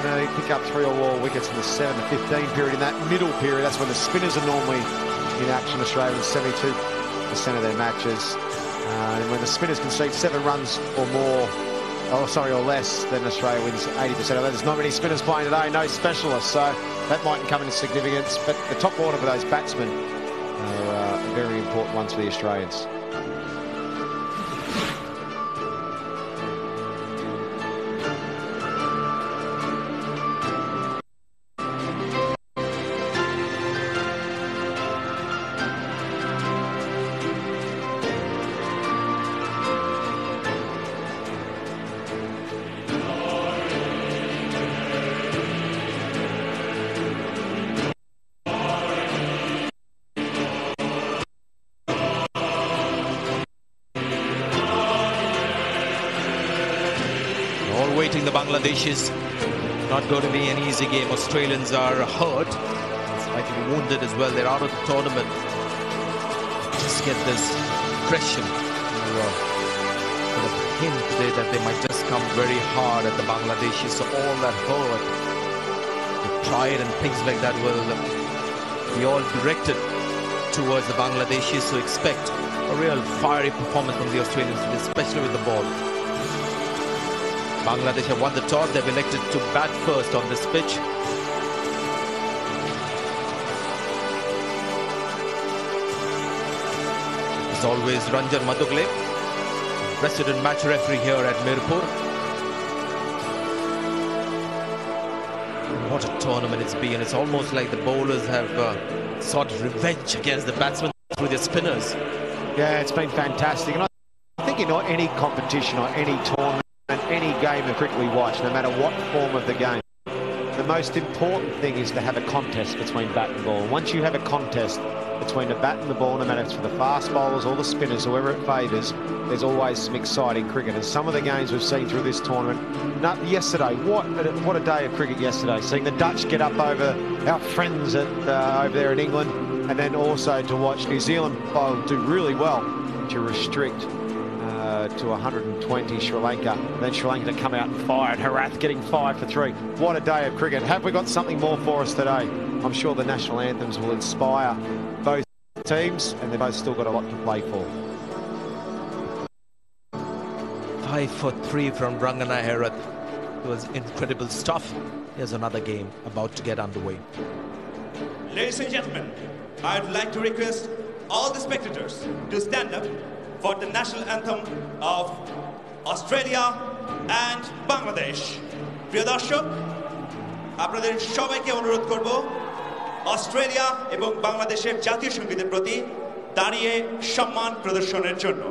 they pick up 3 or more wickets in the 7 to 15 period. In that middle period, that's when the spinners are normally in action. Australia wins 72% of their matches. And when the spinners concede 7 runs or more, or less, then Australia wins 80% of that. There's not many spinners playing today, no specialists, so that mightn't come into significance. But the top order for those batsmen are very important ones for the Australians. The Bangladesh is not going to be an easy game. Australians are hurt, slightly wounded as well. They're out of the tournament. Just get this impression, sort of hint today that they might just come very hard at the Bangladeshis. So all that hurt, the pride and things like that will be all directed towards the Bangladeshis. So expect a real fiery performance from the Australians, especially with the ball. Bangladesh have won the toss. They've elected to bat first on this pitch. As always, Ranjan Madugle, resident match referee here at Mirpur. What a tournament it's been. It's almost like the bowlers have sought revenge against the batsmen through their spinners. Yeah, it's been fantastic. And I think in any competition or any tournament, any game of cricket we watch, no matter what form of the game, the most important thing is to have a contest between bat and ball. Once you have a contest between the bat and the ball, no matter if it's for the fast bowlers or the spinners, whoever it favours, there's always some exciting cricket. And some of the games we've seen through this tournament, yesterday, what a day of cricket yesterday. Seeing the Dutch get up over our friends over there in England, and then also to watch New Zealand bowl do really well to restrict to 120 Sri Lanka. And then Sri Lanka to come out and fire, and Harath getting 5 for 3. What a day of cricket. Have we got something more for us today? I'm sure the national anthems will inspire both teams, and they've both still got a lot to play for. 5 for 3 from Rangana Herath. It was incredible stuff. Here's another game about to get underway. Ladies and gentlemen, I'd like to request all the spectators to stand up for the national anthem of Australia and Bangladesh. প্রিয় দর্শক, আপনাদের সবাইকে অনুরোধ করব Australia এবং বাংলাদেশের জাতীয় সঙ্গীতের প্রতি দাঁড়িয়ে সম্মান প্রদর্শনের জন্য।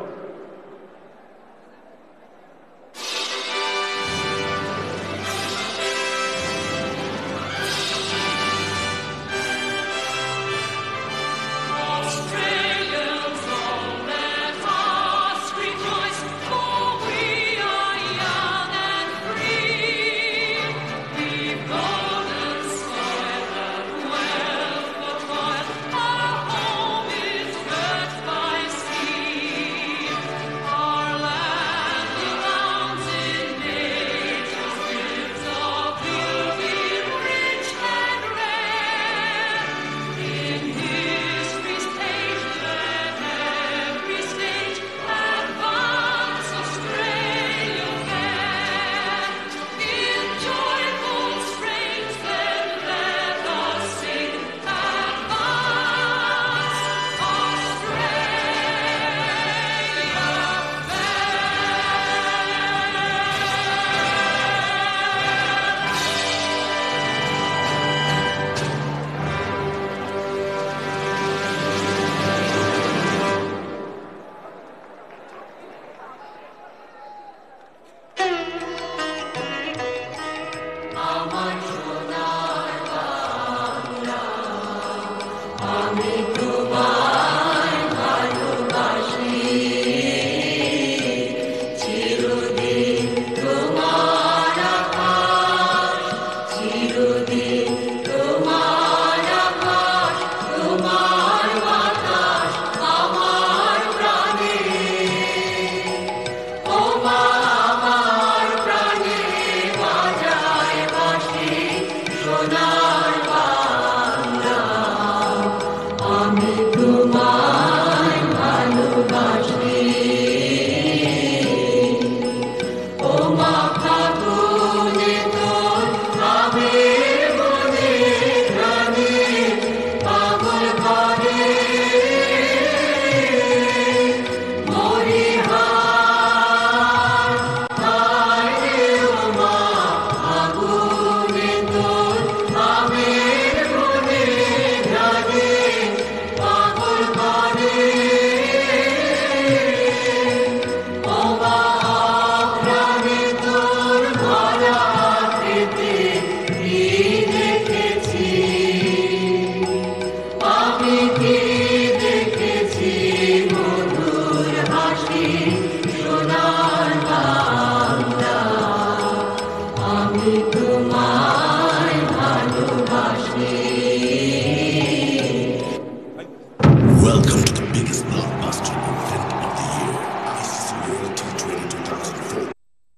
Welcome to the biggest blockbuster event of the year, ICC World T20 2004.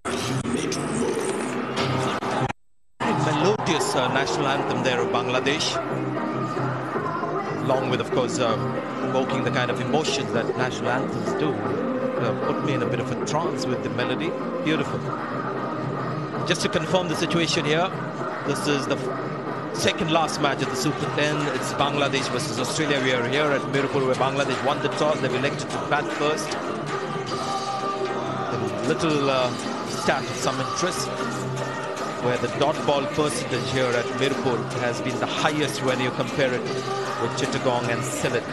Are you ready to roll? Melodious national anthem there of Bangladesh, along with, of course, evoking the kind of emotions that national anthems do. Put me in a bit of a trance with the melody. Beautiful. Just to confirm the situation here, this is the second last match of the Super 10. It's Bangladesh versus Australia. We are here at Mirpur, where Bangladesh won the toss. They've elected to bat first. A little stat of some interest, where the dot ball percentage here at Mirpur has been the highest when you compare it with Chittagong and Sylhet.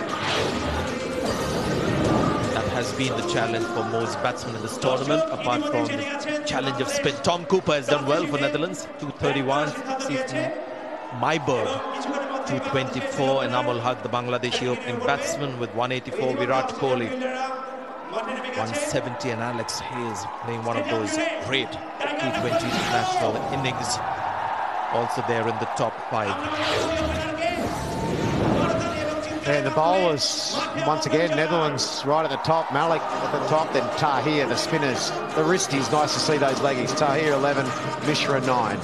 That has been the challenge for most batsmen in this tournament, apart from the challenge of spin. Tom Cooper has done well for Netherlands, 231. Stephen Myberg, 224, and Amol Haq, the Bangladeshi opening batsman, with 184. Virat Kohli, 170, and Alex Hayes playing one of those great T20 international innings, also there in the top 5. And the bowlers, once again, Netherlands right at the top, Malik at the top, then Tahir, the spinners. The wristies, nice to see those leggies. Tahir 11, Mishra 9.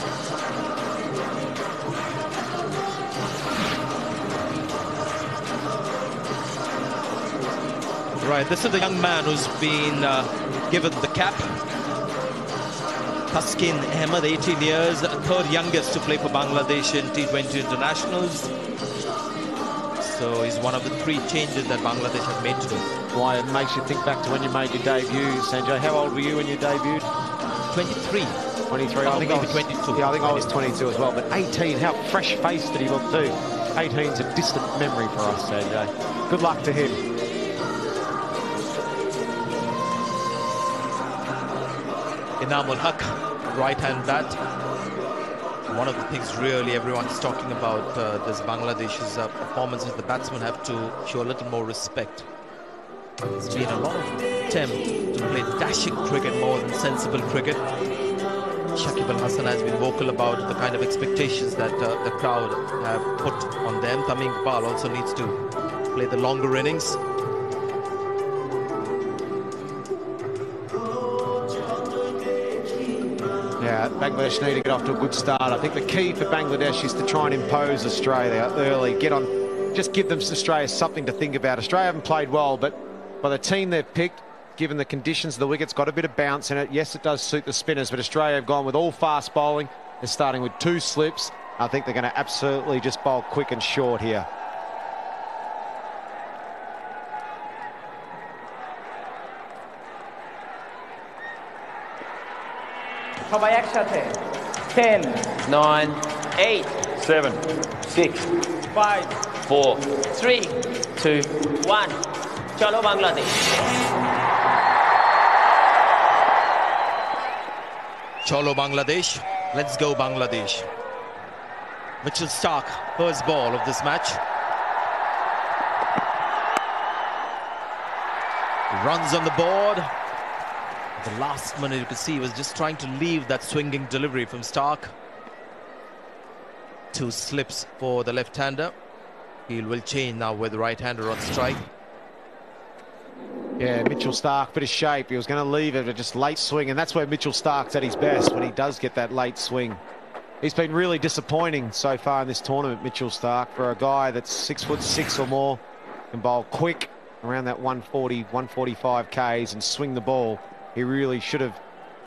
Right, this is the young man who's been given the cap. Taskin Ahmed, 18 years, third youngest to play for Bangladesh in T20 internationals. So he's one of the 3 changes that Bangladesh have made today. Why, it makes you think back to when you made your debut, Sanjay. How old were you when you debuted? 23. 23. I think I was 22. Yeah, I think I was 22 as well. But 18, how fresh-faced did he look too? 18's a distant memory for us, Sanjay. Good luck to him. Amol Haq, right-hand bat. One of the things really everyone's talking about this Bangladesh's performance is the batsmen have to show a little more respect. There's been a lot of attempt to play dashing cricket more than sensible cricket. Shakib Al Hasan has been vocal about the kind of expectations that the crowd have put on them. Tamim Iqbal also needs to play the longer innings. Yeah, Bangladesh need to get off to a good start. I think the key for Bangladesh is to try and impose Australia early. Just give them, Australia, something to think about. Australia haven't played well, but by the team they've picked, given the conditions of the wicket's got a bit of bounce in it. Yes, it does suit the spinners, but Australia have gone with all fast bowling. They're starting with 2 slips. I think they're going to absolutely just bowl quick and short here. সবাই একসাথে 10 9 8 7 6 5 4 3 2 1 চলো Bangladesh Cholo Bangladesh. Let's go Bangladesh. Mitchell Starc, first ball of this match. Runs on the board. The last minute you could see was just trying to leave that swinging delivery from Starc. 2 slips for the left-hander. He will change now with the right-hander on strike. Yeah, Mitchell Starc, bit of shape. He was going to leave it, but just late swing, and that's where Mitchell Starc's at his best, when he does get that late swing. He's been really disappointing so far in this tournament, Mitchell Starc, for a guy that's 6'6" or more, can bowl quick around that 140, 145 Ks and swing the ball. He really should have,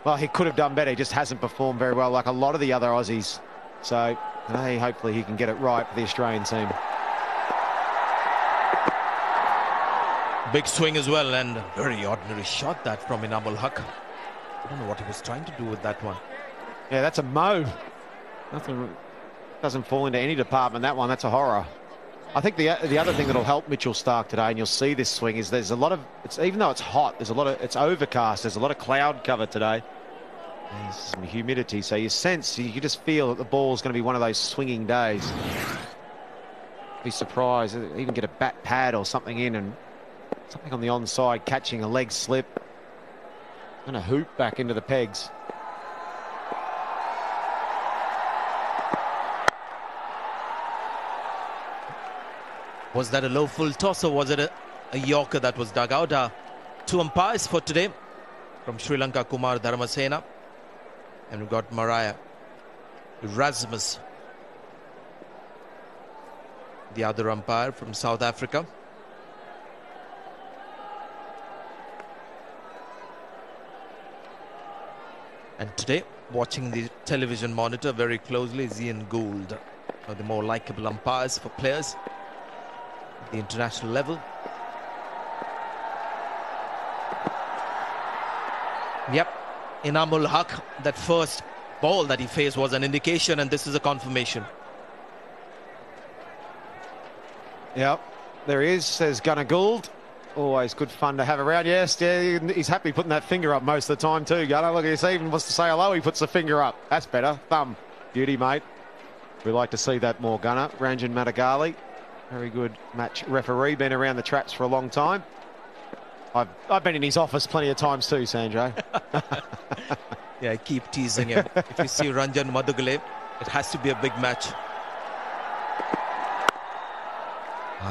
well, he could have done better. He just hasn't performed very well like a lot of the other Aussies. So, hey, hopefully he can get it right for the Australian team. Big swing as well, and a very ordinary shot that from Inamul Haq. I don't know what he was trying to do with that one. Yeah, that's a mo. Nothing doesn't fall into any department. That one, that's a horror. I think the other thing that'll help Mitchell Starc today, and you'll see this swing, is there's a lot of, even though it's hot, it's overcast, there's a lot of cloud cover today. There's some humidity, so you just feel that the ball's going to be one of those swinging days. Be surprised, even get a bat pad or something in, and something on the onside, catching a leg slip. And a hoop back into the pegs. Was that a low full toss, or was it a Yorker that was dug out? Two umpires for today from Sri Lanka, Kumar Dharmasena, and we've got Mariah Erasmus, the other umpire from South Africa. And today, watching the television monitor very closely is Ian Gould, one of the more likable umpires for players at the international level. Yep, Inamul Haq, that first ball that he faced was an indication, and this is a confirmation. Yep, there he is, says Gunnar Gould. Always good fun to have around. Yes, yeah, he's happy putting that finger up most of the time too, Gunnar. Look, he even wants to say hello, he puts the finger up. That's better. Thumb. Beauty, mate. We like to see that more, Gunnar. Ranjan Madagali, very good match referee, been around the traps for a long time. I've been in his office plenty of times too, Sanjay. Yeah, I keep teasing him. If you see Ranjan Madugale, it has to be a big match.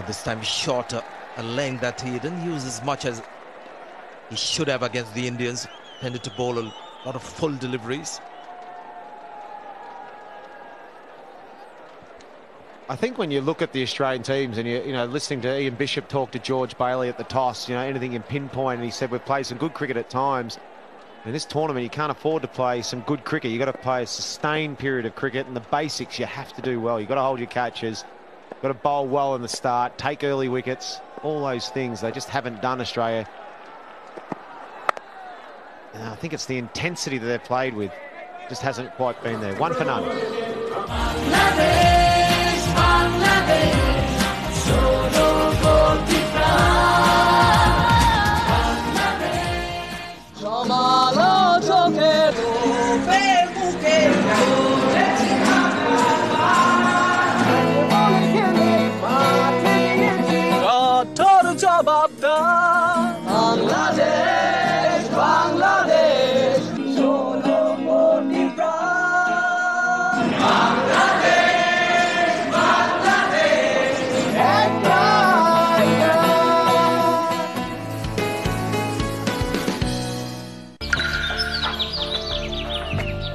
This time shorter. A length that he didn't use as much as he should have against the Indians. Tended to bowl a lot of full deliveries. I think when you look at the Australian teams and you know, listening to Ian Bishop talk to George Bailey at the toss, you know, anything in pinpoint, and he said we've played some good cricket at times. In this tournament, you can't afford to play some good cricket. You've got to play a sustained period of cricket, and the basics you have to do well. You've got to hold your catches, you've got to bowl well in the start, take early wickets. All those things they just haven't done, Australia. And I think it's the intensity that they've played with just hasn't quite been there. 1 for none.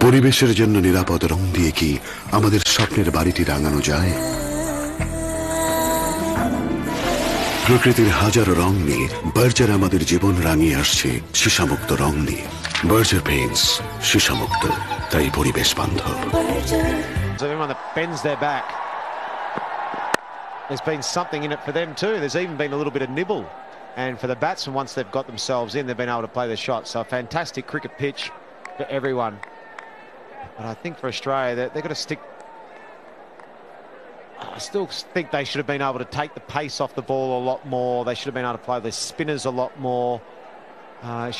পরিবেশের জন্য নিরাপদ রং দিয়ে কি আমাদের স্বপ্নের বাড়িটি রাঙানো যায়? প্রকৃতির হাজারো রং নিয়ে বার্জার আমাদের জীবন রাঙিয়ে আসছে সীসামুক্ত রং দিয়ে। বার্জার পেইন্টস, সীসামুক্ত, তাই পরিবেশ বান্ধব। Everyone that bends their back, there's been something in it for them too. There's even been a little bit of nibble, and for the batsmen, once they've got themselves in, they've been able to play their shot. So a fantastic cricket pitch for everyone. But I think for Australia, they've got to stick. I still think they should have been able to take the pace off the ball a lot more. They should have been able to play their spinners a lot more.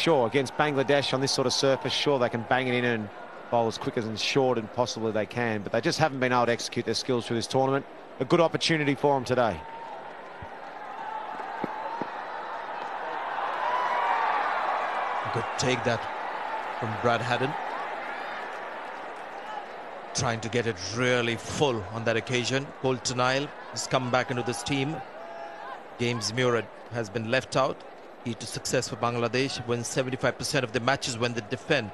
Sure, against Bangladesh on this sort of surface, sure, they can bang it in and bowl as quick as and short and possibly they can. But they just haven't been able to execute their skills through this tournament. A good opportunity for them today. Good take that from Brad Haddon. Trying to get it really full on that occasion. Colton Nile has come back into this team. James Murad has been left out. Key to success for Bangladesh. Wins 75% of the matches when they defend.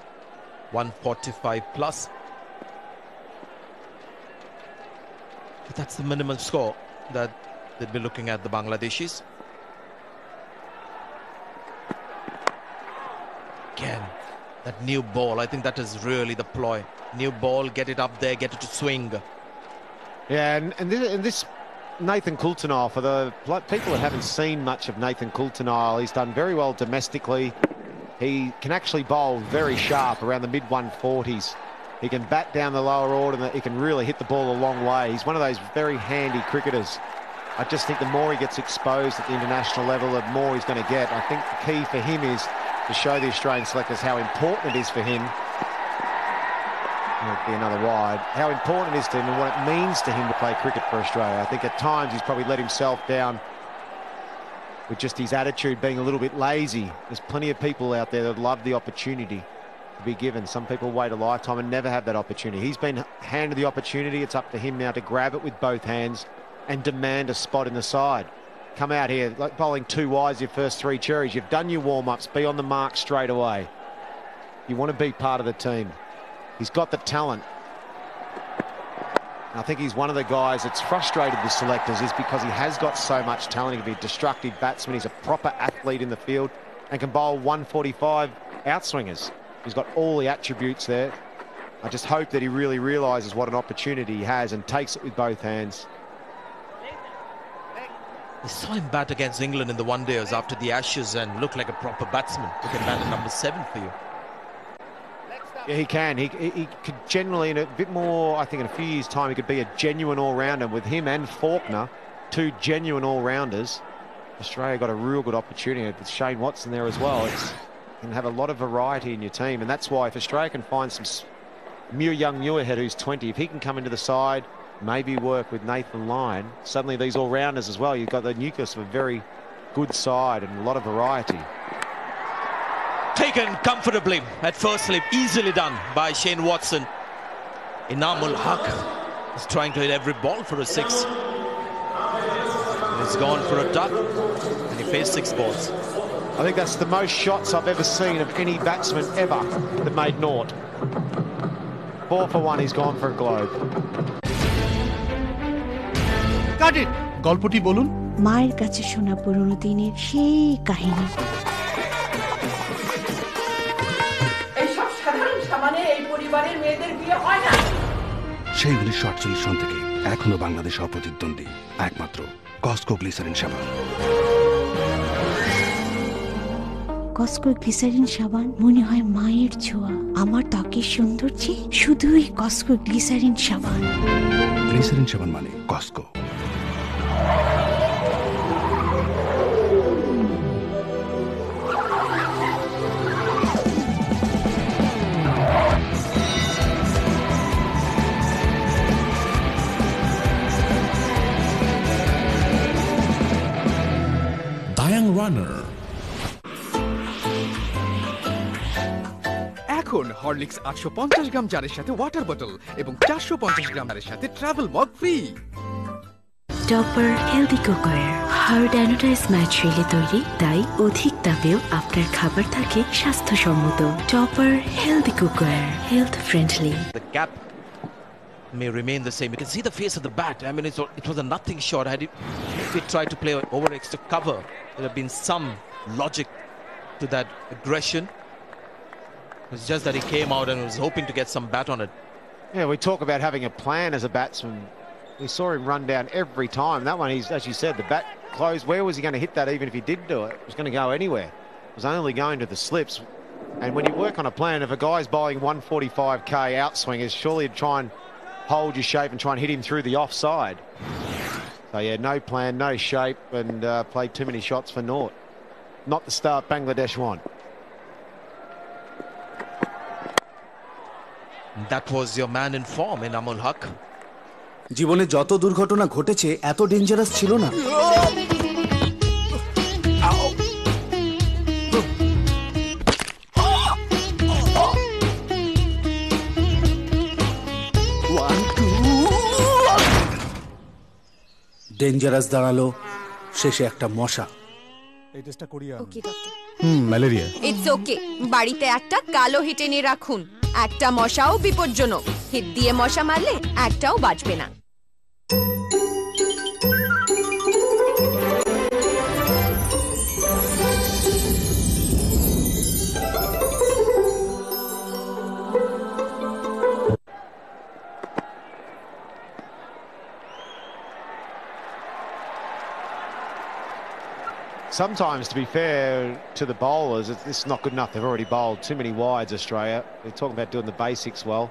145 plus. That's the minimum score that they'll be looking at, the Bangladeshis. Again, that new ball, I think that is really the ploy. New ball, get it up there, get it to swing. Yeah, and this Nathan Coulter-Nile, for the people that haven't seen much of Nathan Coulter-Nile, he's done very well domestically. He can actually bowl very sharp around the mid-140s. He can bat down the lower order, and he can really hit the ball a long way. He's one of those very handy cricketers. I just think the more he gets exposed at the international level, the more he's going to get. I think the key for him is to show the Australian selectors how important it is for him. It'll be another wide. How important it is to him and what it means to him to play cricket for Australia. I think at times he's probably let himself down with just his attitude being a little bit lazy. There's plenty of people out there that love the opportunity to be given. Some people wait a lifetime and never have that opportunity. He's been handed the opportunity. It's up to him now to grab it with both hands and demand a spot in the side. Come out here, like bowling 2 wides your first 3 cherries. You've done your warm-ups. Be on the mark straight away. You want to be part of the team. He's got the talent. And I think he's one of the guys that's frustrated the selectors is because he has got so much talent. He can be a destructive batsman. He's a proper athlete in the field and can bowl 145 outswingers. He's got all the attributes there. I just hope that he really realises what an opportunity he has and takes it with both hands. We saw him bat against England in the one-dayers after the Ashes and looked like a proper batsman. He can bat at number 7 for you. Yeah, he can. He could generally, in a bit more, I think in a few years' time, he could be a genuine all-rounder. With him and Faulkner, 2 genuine all-rounders, Australia got a real good opportunity with Shane Watson there as well. You can have a lot of variety in your team, and that's why if Australia can find some young Muirhead, who's 20, if he can come into the side, maybe work with Nathan Lyon, suddenly these all-rounders as well, you've got the nucleus of a very good side and a lot of variety. Taken comfortably at first slip, easily done by Shane Watson. Inamul Haq is trying to hit every ball for a 6. He's gone for a duck and he faced 6 balls. I think that's the most shots I've ever seen of any batsman ever that made naught. 4 for 1, he's gone for a globe. Got it! গল্পটি বলুন। মায়ের কাছে শোনা পুরনো দিনের সেই কাহিনী। এইসব সাধারণ সামানে এই পরিবারের মেয়েদের বিয়ে হয় না। সেই 1948 সন থেকে এখনো বাংলাদেশে অপ্রতিদ্বন্দ্বী একমাত্র কসকো গ্লিসারিন সাবান। কসকো গ্লিসারিন সাবান মনে হয় মায়ের ছোঁয়া। আমার ত্বকের সৌন্দর্যে শুধুই কসকো গ্লিসারিন সাবান। গ্লিসারিন সাবান মানে কসকো। এখন হরলিক্স 850 গ্রাম জারের সাথে ওয়াটার বোতল এবং 450 গ্রাম জারের সাথে travel mug free. Topper healthy cookware hard anodise ম্যাটেরিয়ালে তৈরি, তাই অধিক তাপেও আপনার খাবার থাকে স্বাস্থ্যসম্মত। Topper healthy cookware, health friendly. The gap may remain the same. You can see the face of the bat. I mean, it was a nothing shot. If he tried to play over extra cover, there would have been some logic to that aggression. It's just that he came out and was hoping to get some bat on it. Yeah, we talk about having a plan as a batsman. We saw him run down every time. That one, as you said, the bat closed. Where was he going to hit that even if he did do it? It was going to go anywhere. It was only going to the slips. And when you work on a plan, if a guy's bowling 145k outswingers, surely you'd try and hold your shape and try and hit him through the offside. So, yeah, no plan, no shape, and played too many shots for naught. Not the start Bangladesh want. That was your man in form, Inamul Haq. জীবনে যত দুর্ঘটনা ঘটেছে এত dangerous ছিল না। Dangerous দাঁড়ালো শেষে একটা মশা। এই টেস্টটা করি আমি। ওকে ডক্টর। ম্যালেরিয়া। It's okay. বাড়িতে একটা কালো হিট এনে রাখুন। একটা মশাও বিপজ্জনক। হিট দিয়ে মশা মারলে একটাও বাঁচবে না। sometimes, to be fair to the bowlers, it's not good enough. They've already bowled too many wides, Australia. They're talking about doing the basics well.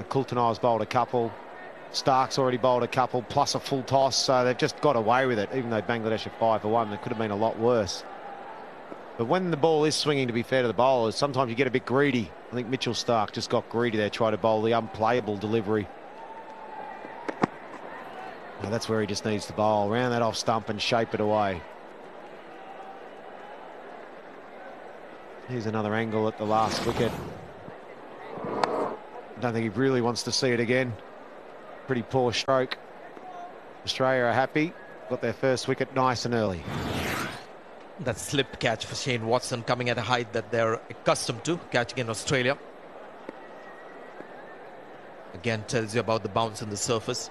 Coulton's bowled a couple. Stark's already bowled a couple, plus a full toss. So they've just got away with it, even though Bangladesh are 5 for 1. They could have been a lot worse. But when the ball is swinging, to be fair to the bowlers, sometimes you get a bit greedy. I think Mitchell Stark just got greedy there, tried to bowl the unplayable delivery. Now that's where he just needs to bowl. Round that off stump and shape it away. Here's another angle at the last wicket. I don't think he really wants to see it again. Pretty poor stroke. Australia are happy. Got their first wicket nice and early. That slip catch for Shane Watson, coming at a height that they're accustomed to catching in Australia. Again, tells you about the bounce on the surface.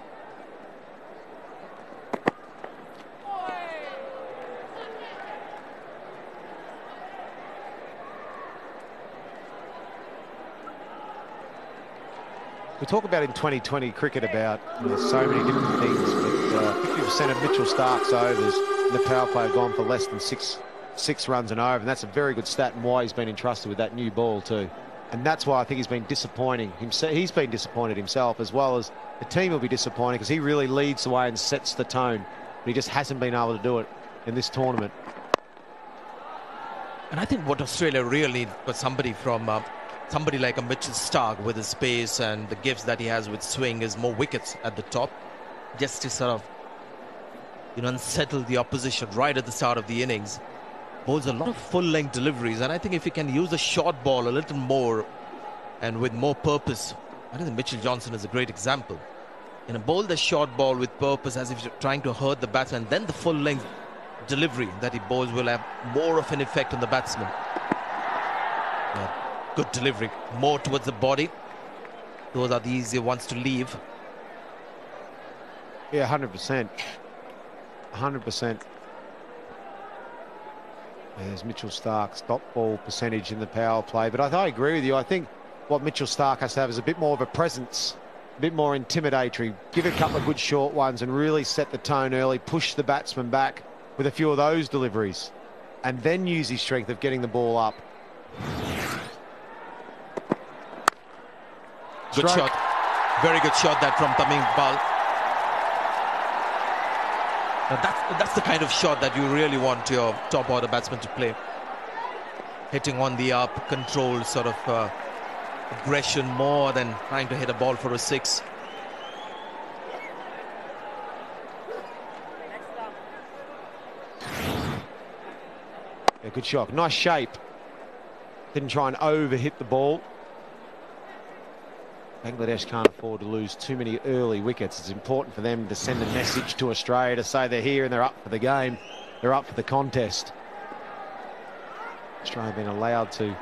We talk about in 2020 cricket about so many different things, but 50% of Mitchell Stark's overs in the power play have gone for less than six runs and over, and that's a very good stat and why he's been entrusted with that new ball too. And that's why I think he's been disappointing. He's been disappointed himself, as well as the team will be disappointed, because he really leads the way and sets the tone, but he just hasn't been able to do it in this tournament. And I think what Australia really needs was somebody from somebody like a Mitchell Stark, with his pace and the gifts that he has with swing, is more wickets at the top, just to sort of, unsettle the opposition right at the start of the innings. Bowls a lot of full-length deliveries, and I think if he can use the short ball a little more and with more purpose, I think Mitchell Johnson is a great example. Bowl the short ball with purpose, as if you're trying to hurt the batsman, then the full-length delivery that he bowls will have more of an effect on the batsman. Yeah. Good delivery, more towards the body. Those are the easier ones to leave. Yeah, 100%. 100%. There's Mitchell Stark's top ball percentage in the power play. But I agree with you. I think what Mitchell Stark has to have is a bit more of a presence, a bit more intimidatory. Give a couple of good short ones and really set the tone early, push the batsman back with a few of those deliveries, and then use his strength of getting the ball up. Good shot. Very good shot that from Tamim Iqbal. Now that's the kind of shot that you really want your top order batsman to play. Hitting on the up, control, sort of aggression, more than trying to hit a ball for a 6. Yeah, good shot. Nice shape. Didn't try and overhit the ball. Bangladesh can't afford to lose too many early wickets. It's important for them to send a message to Australia to say they're here and they're up for the game. They're up for the contest. Australia have been allowed to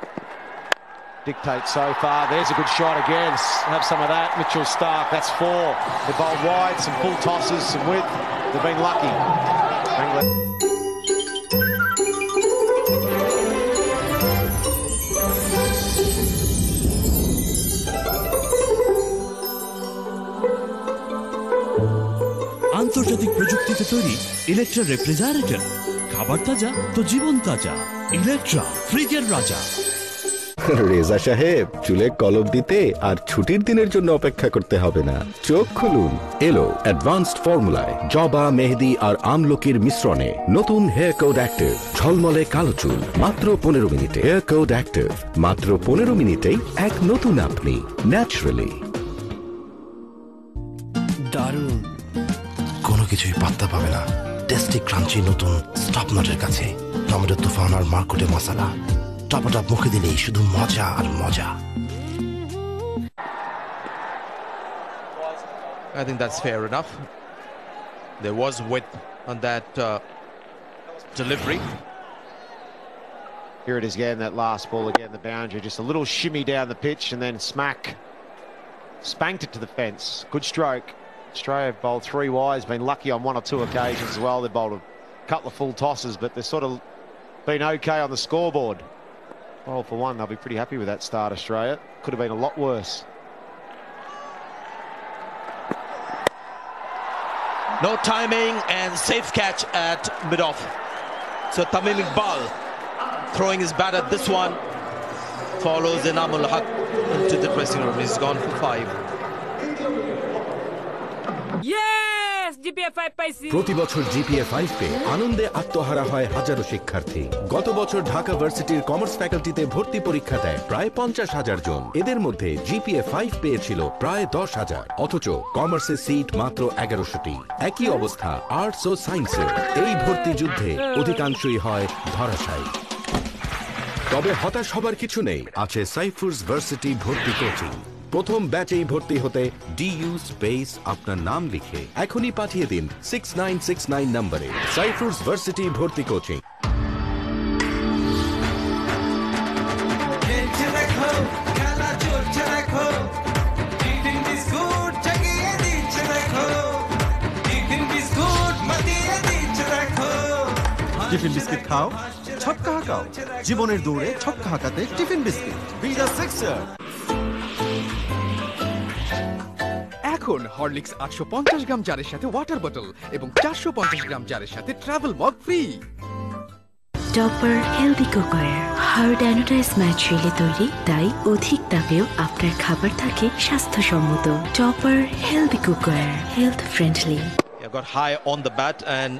dictate so far. There's a good shot again. Have some of that. Mitchell Stark, that's 4. They bowled wide, some full tosses, some width. They've been lucky. আন্তর্জাতিক প্রযুক্তিতে তৈরি Electra refrigerator, খাবার তাজা তো জীবন তাজা। Electra, ফ্রিজের রাজা। রেজা সাহেব, চুলে কলম দিতে আর ছুটির দিনের জন্য অপেক্ষা করতে হবে না। চোখ খুলুন, এলো অ্যাডভান্সড ফর্মুলায় জবা, মেহেদি আর আমলকির মিশ্রণে নতুন হেয়ার কোড অ্যাক্টিভ। ঝলমলে কালো চুল মাত্র 15 মিনিটে। হেয়ার কোড অ্যাক্টিভ, মাত্র 15 মিনিটেই এক নতুন আপনি, ন্যাচারালি। দারুণ। কোনো কিছুই পাত্তা পাবে না টেস্টি ক্রাঞ্চি নতুন স্টপ নটের কাছে। টমেটো তুফান আর মার্কুটে মশলা টপটপ মুখে দিলেই শুধু মজা আর মজা। I think that's fair enough. There was width on that delivery. Here it is again, that last ball again, the boundary, just a little shimmy down the pitch and then smack. Spanked it to the fence. Good stroke. Australia have bowled 3 wides, been lucky on 1 or 2 occasions as well. They've bowled a couple of full tosses, but they've sort of been okay on the scoreboard. 12 for 1, they'll be pretty happy with that start, Australia. Could have been a lot worse. No timing and safe catch at mid-off. So Tamim Iqbal throwing his bat at this one. Follows Inamul Haq into the dressing room. He's gone for 5. Yes! GPA 5 পাইছি। প্রতি বছর GPA 5 পেয়ে আনন্দে আত্মহারা হয় হাজারো শিক্ষার্থী। গত বছর ঢাকা ভার্সিটির কমার্স ফ্যাকাল্টিতে ভর্তি পরীক্ষা দেয় প্রায় 50,000 জন। এদের মধ্যে জিপিএ 5 পেয়েছিল প্রায় 10,000। অথচ কমার্সের সিট মাত্র 1100টি। একই অবস্থা আর্টস ও সায়েন্সে। এই ভর্তি যুদ্ধে অধিকাংশই হয় ধরাশায়ী। তবে হতাশ হবার কিছু নেই, আছে সাইফুরস ভার্সিটি ভর্তি কোচিং। প্রথম ব্যাচেই ভর্তি হতে ডিইউ স্পেস আপনার নাম লিখে এখনই পাঠিয়ে দিন 6969 নম্বরে। সাইফুরস ভার্সিটি ভর্তি কোচিং। টিফিন বিস্কিট খাও, ছক্কা হাঁকাও। জীবনের দৌড়ে ছক্কা হাঁকাতে টিফিন বিস্কিট বি দ্য সিক্সার। এখন হরলিক্স 850 গ্রাম জারের সাথে ওয়াটার বোতল এবং 450 গ্রাম জারের সাথে travel mug free. Topper healthy cookware hard anodise ম্যাটেরিয়ালে তৈরি, তাই অধিক তাপেও আপনার খাবার থাকে স্বাস্থ্যসম্মত। Topper healthy cookware, health friendly. Got high on the bat and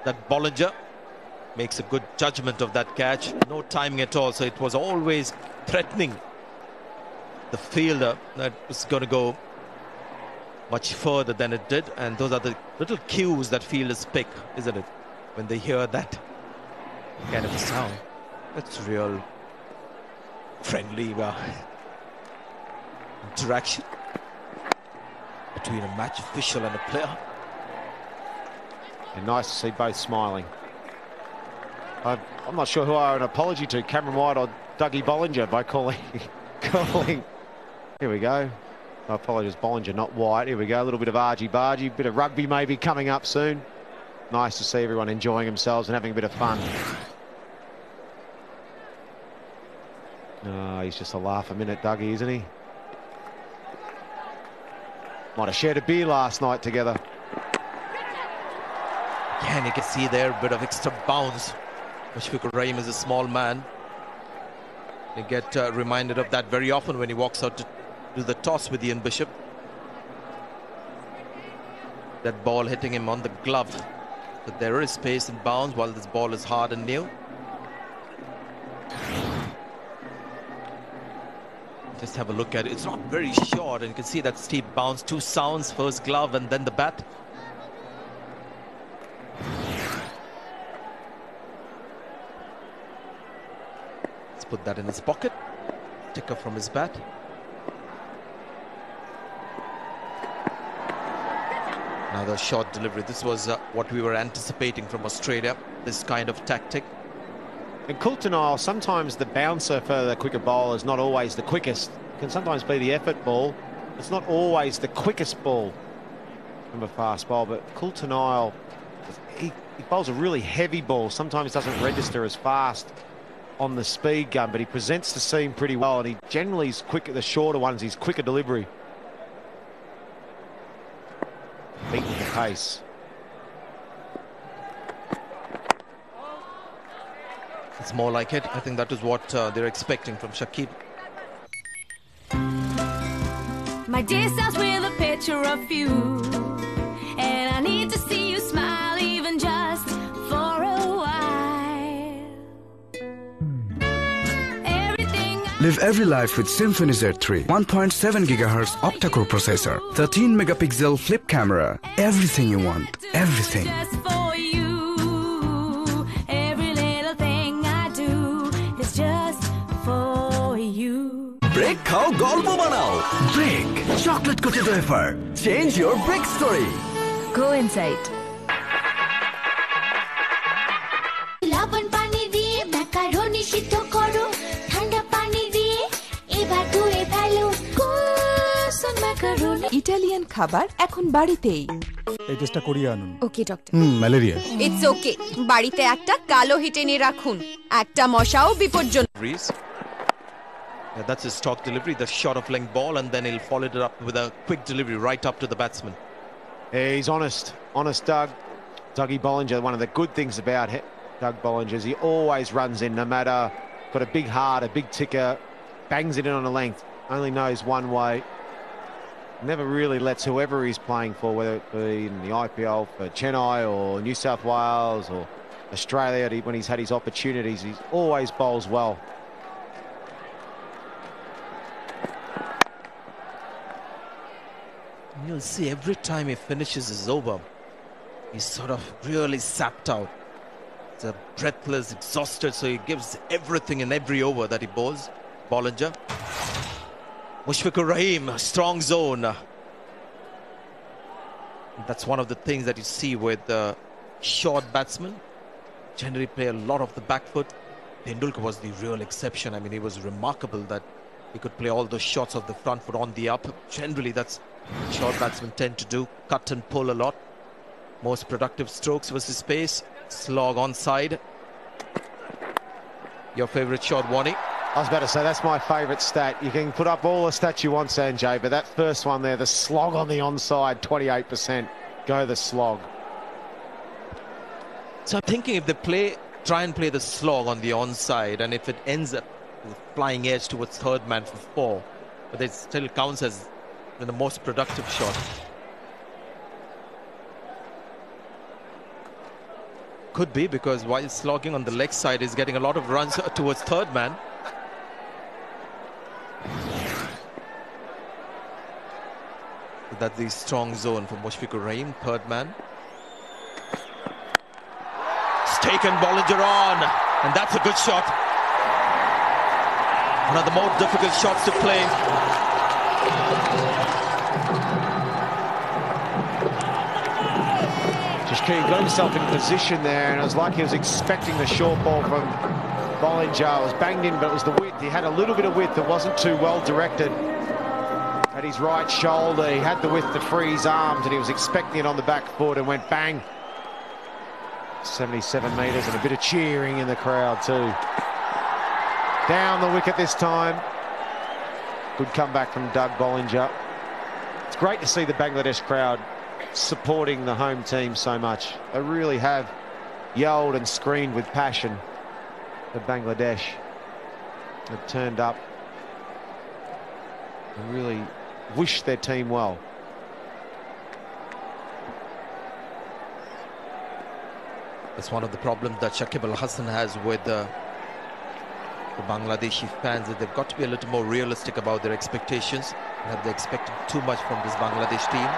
that Bollinger makes a good judgment of that catch. No timing at all, so it was always threatening the fielder that was going to go much further than it did, and those are the little cues that fielders pick, isn't it? When they hear that kind of a sound, that's real friendly interaction between a match official and a player. And nice to see both smiling. I'm not sure who I owe an apology to, Cameron White or Dougie Bollinger, by calling. Here we go. I apologise, Bollinger, not White. Here we go, a little bit of argy-bargy, bit of rugby maybe coming up soon. Nice to see everyone enjoying themselves and having a bit of fun. Oh, he's just a laugh a minute, Dougie, isn't he? Might have shared a beer last night together. Again, you can see there a bit of extra bounce. Mushfiqur Rahim is a small man. You get reminded of that very often when he walks out to do the toss with Ian Bishop. That ball hitting him on the glove. But there is space and bounce while this ball is hard and new. Just have a look at it. It's not very short, and you can see that steep bounce. 2 sounds, first glove and then the bat. Let's put that in his pocket. Ticker from his bat. Another short delivery. This was what we were anticipating from Australia, this kind of tactic. And Coulter-Nile, sometimes the bouncer for the quicker bowler is not always the quickest. It can sometimes be the effort ball. It's not always the quickest ball from a fast bowl, but Coulter-Nile, he bowls a really heavy ball. Sometimes doesn't register as fast on the speed gun, but he presents the seam pretty well, and he generally is quick at the shorter ones. He's quicker delivery. Beating the pace. It's more like it. I think that is what they're expecting from Shakib. My day starts with a picture of you, and I need to see you smile even just for a while. Live every life with Symphony Z3, 1.7 GHz octa-core processor, 13 megapixel flip camera. Everything you want, everything. Just for you. Every little thing I do is just for you. Break khao golpo banao. Break chocolate coated wafer. Change your break story. Go inside. লবণ পানি দিয়ে macaroni সিদ্ধ করো, ঠান্ডা পানি দিয়ে এবার ধুয়ে ফেলো কুসুম ম্যাকারনি। ইটালিয়ান খাবার এখন বাড়িতেই। এই টেস্টটা করিয়ে আনুন। ওকে ডক্টর। ম্যালেরিয়া। ইটস ওকে, বাড়িতে একটা কালো হিটেনে রাখুন, একটা মশাও বিপজ্জনক। Yeah, that's his stock delivery, the short of length ball, and then he'll follow it up with a quick delivery right up to the batsman. He's honest, Doug. Dougie Bollinger, one of the good things about Doug Bollinger's. He always runs in, no matter, got a big heart, a big ticker, bangs it in on a length, only knows one way. Never really lets whoever he's playing for, whether it be in the IPL for Chennai or New South Wales or Australia, when he's had his opportunities, he always bowls well. You'll see every time he finishes his over, he's sort of really sapped out. He's breathless, exhausted, so he gives everything in every over that he bowls. Bollinger. Mushfiqur Rahim, strong zone. That's one of the things that you see with short batsmen. Generally play a lot of the back foot. Tendulkar was the real exception. I mean, he was remarkable that he could play all those shots of the front foot on the up. Generally, that's short batsmen tend to do. Cut and pull a lot. Most productive strokes versus pace. Slog on side. Your favourite shot, Wani? I was about to say, that's my favourite stat. You can put up all the stats you want, Sanjay, but that first one there, the slog on the onside, 28%. Go the slog. So I'm thinking if they try and play the slog on the onside, and if it ends up with flying edge towards third man for 4, but it still counts as the most productive shot. Could be, because while slogging on the leg side, he's getting a lot of runs towards third man. That's the strong zone for Mushfiqur Rahim, third man. It's taken Bollinger on, and that's a good shot. One of the more difficult shots to play. Just got himself in position there, and it was like he was expecting the short ball from Bollinger. It was banged in, but it was the width. He had a little bit of width that wasn't too well directed. At his right shoulder, he had the width to free his arms, and he was expecting it on the back foot and went bang. 77 metres and a bit of cheering in the crowd too. Down the wicket this time. Good comeback from Doug Bollinger. It's great to see the Bangladesh crowd supporting the home team so much. They really have yelled and screamed with passion for Bangladesh. They've turned up and really wish their team well. That's one of the problems that Shakib Al Hasan has with the Bangladeshi fans, that they've got to be a little more realistic about their expectations. Have they expected too much from this Bangladesh team?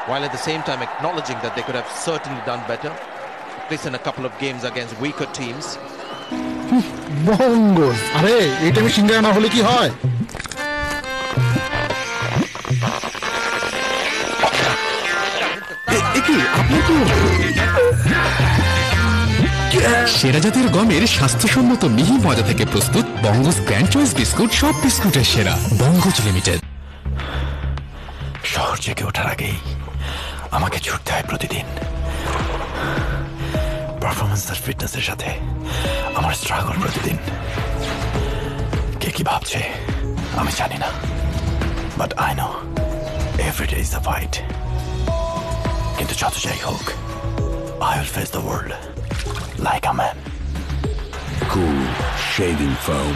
While at the same time acknowledging that they could have certainly done better, at least in a couple of games against weaker teams. Bongos! Are, এটা আমি সিঙ্গারা না হলে কি হয়? সেরা জাতের গমের স্বাস্থ্যসম্মত মিহি মজা থেকে প্রস্তুত বঙ্গস গ্র্যান্ড চয়েস বিস্কুট, সব বিস্কুটের সেরা। বঙ্গজ লিমিটেড। শহর জেগে ওঠার আগেই আমাকে ছুটতে হয় প্রতিদিন। পারফরমেন্স আর ফিটনেসের সাথে আমার স্ট্রাগল প্রতিদিন। কে কি ভাবছে আমি জানি না, but I know every day is a fight. কিন্তু যত যাই হোক, I will face the world like a man. Cool shaving foam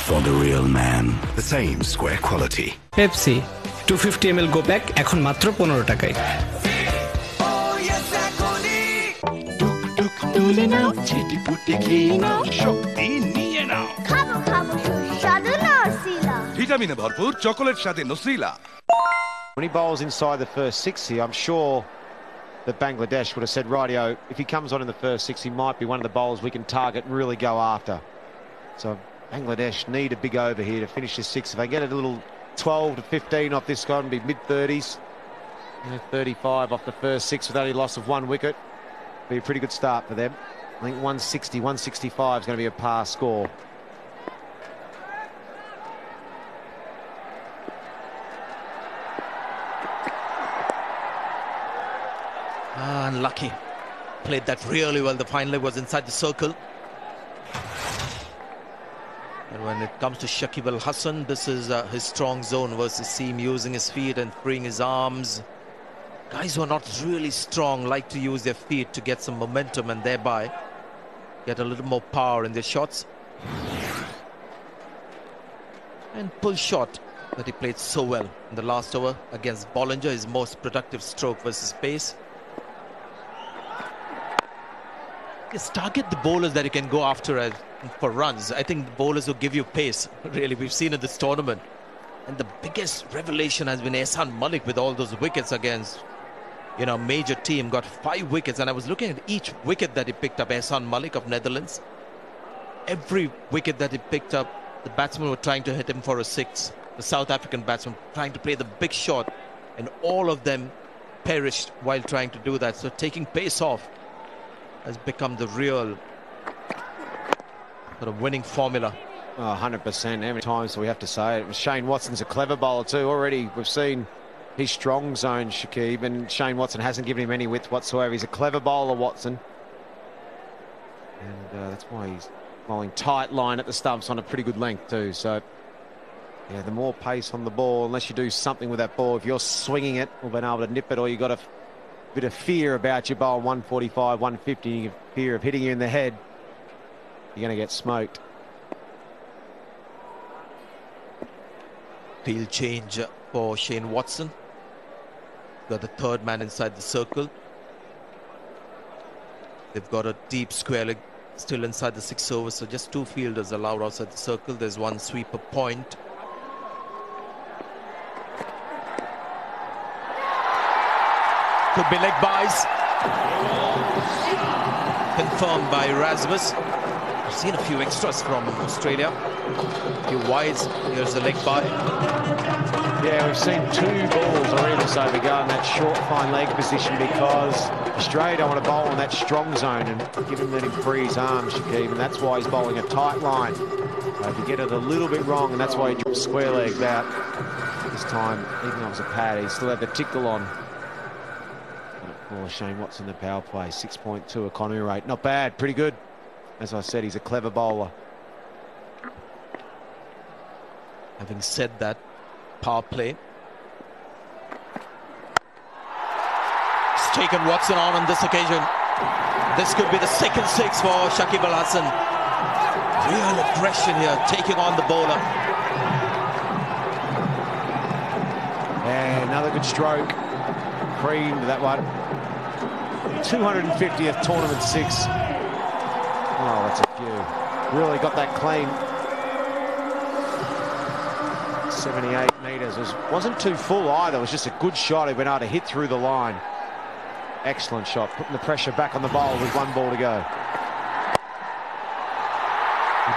for the real man. The same square quality. Pepsi 250 ml go pack এখন মাত্র 15 টাকায়। তুলে নাও, ছিটিপুটি খেয়ে নাও, শক্তি নিয়ে নাও। খাবো খাবো সুস্বাদু নসিলা। ভিটামিনে ভরপুর চকোলেট সাথে নসিলা। When he bowls inside the first 60, I'm sure that Bangladesh would have said, rightio, if he comes on in the first 60, he might be one of the bowlers we can target and really go after. So Bangladesh need a big over here to finish this 6. If they get a little 12 to 15 off this guy, and be mid-30s, 35 off the first 6 with only loss of 1 wicket, be a pretty good start for them. I think 160, 165 is going to be a par score. Unlucky. Played that really well. The fine leg was inside the circle. And when it comes to Shakib Al Hasan, this is his strong zone versus him using his feet and freeing his arms. Guys who are not really strong like to use their feet to get some momentum and thereby get a little more power in their shots. And pull shot that he played so well in the last over against Bollinger, his most productive stroke versus pace. Just target the bowlers that you can go after for runs. I think the bowlers who give you pace, really, we've seen in this tournament. And the biggest revelation has been Ehsan Malik with all those wickets against, you know, major team. Got 5 wickets, and I was looking at each wicket that he picked up. Ehsan Malik of Netherlands, every wicket that he picked up, the batsmen were trying to hit him for a 6. The South African batsmen trying to play the big shot, and all of them perished while trying to do that. So taking pace off has become the real sort of winning formula. Oh, 100%. How many times do we have to say it? Shane Watson's a clever bowler too. Already we've seen his strong zone, Shakib, and Shane Watson hasn't given him any width whatsoever. He's a clever bowler, Watson. And that's why he's bowling tight line at the stumps on a pretty good length too. So, yeah, the more pace on the ball, unless you do something with that ball, if you're swinging it or being able to nip it, or you've got a bit of fear about your bowl 145, 150, you have fear of hitting you in the head, you're going to get smoked. Field change for Shane Watson. Got the third man inside the circle. They've got a deep square leg still inside the 6 overs, so just 2 fielders allowed outside the circle. There's 1 sweeper point. Could be leg buys. Confirmed by Rasmus. I've seen a few extras from Australia. A few wides. Here's the leg buy. Yeah, we've seen 2 balls already so we go in that short, fine leg position because Australia don't want to bowl in that strong zone and give him, let him free his arms, Shakib, and that's why he's bowling a tight line. If you get it a little bit wrong, and that's why he drops square legged out this time, even though it was a pad, he still had the tickle on. Oh, Shane Watson, the power play, 6.2 economy rate. Not bad, pretty good. As I said, he's a clever bowler. Having said that, power play. He's taken Watson on this occasion. This could be the second 6 for Shakib Al Hasan. Real aggression here, taking on the bowler. And another good stroke. Creamed that one. 250th tournament 6. Oh, that's a few. Really got that clean. 78 metres. Wasn't too full either. It was just a good shot. He went able to hit through the line. Excellent shot. Putting the pressure back on the bowl with 1 ball to go.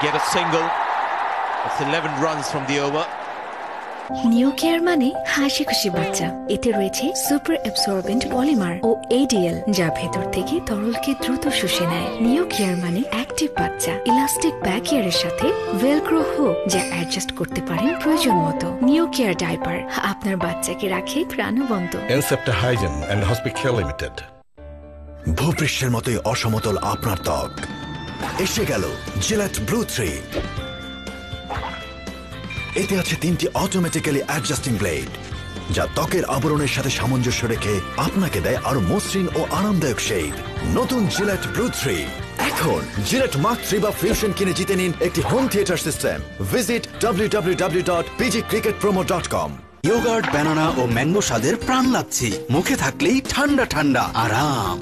Get a single. It's 11 runs from the over. New care মানে হাসি খুশি বাচ্চা। এতে রয়েছে super অ্যাবসর্বেন্ট polymer ও ADL, যা ভেতর থেকে তরলকে দ্রুত শুষে নেয়। নিউ কেয়ার মানে অ্যাক্টিভ বাচ্চা, ইলাস্টিক ব্যাক কেয়ারের সাথে ভেলক্রো হুক, যা অ্যাডজাস্ট করতে পারেন প্রয়োজন মতো। নিউ কেয়ার ডাইপার আপনার বাচ্চাকে রাখে প্রাণবন্ত। এনসেপ্টা হাইজেন এন্ড হসপিটাল লিমিটেড। ভূপৃষ্ঠের মতোই অসমতল আপনার ত্বক। এসে গেল জিলেট ব্লু 3। এতে আছে 3টি অটোমেটিক্যালি অ্যাডজাস্টিং ব্লেড, যা ত্বকের আবরণের সাথে সামঞ্জস্য রেখে আপনাকে দেয় আরো মসৃণ ও আরামদায়ক শেড। নতুন জিলেট ব্লু 3। এখন জিলেট মার্ক 3 বা ফিউশন কিনে জিতে নিন একটি home theatre system. Visit www.pgcricketpromo.com। Yoghurt, banana ও ম্যাঙ্গো স্বাদের প্রাণ লাচ্ছি, মুখে থাকলেই ঠান্ডা ঠান্ডা আরাম।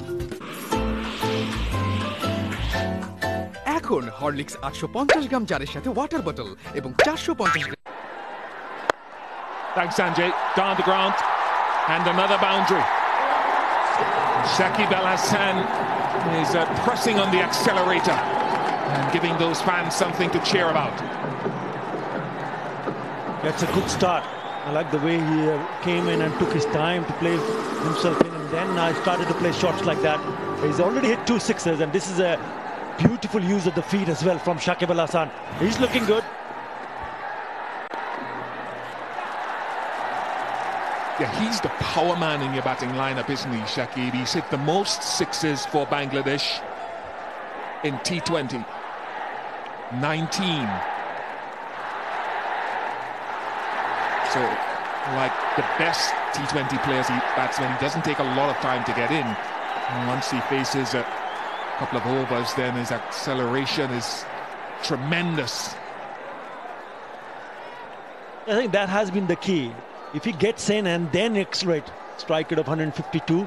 এখন হরলিক্স 850 গ্রাম জারের সাথে ওয়াটার বোতল এবং 450 গ্রাম। Thanks, Sanjay. Down the ground. And another boundary. Shakib Al Hasan is pressing on the accelerator and giving those fans something to cheer about. That's a good start. I like the way he came in and took his time to play himself in, and then started to play shots like that. He's already hit 2 sixes, and this is a beautiful use of the feet as well from Shakib Al Hasan. He's looking good. Yeah, he's the power man in your batting lineup, isn't he, Shakib? He's hit the most 6s for Bangladesh in T20. 19. So like the best T20 players, batsmen, he doesn't take a lot of time to get in. And once he faces a couple of overs, then his acceleration is tremendous. I think that has been the key. If he gets in and then accelerate, strike rate of 152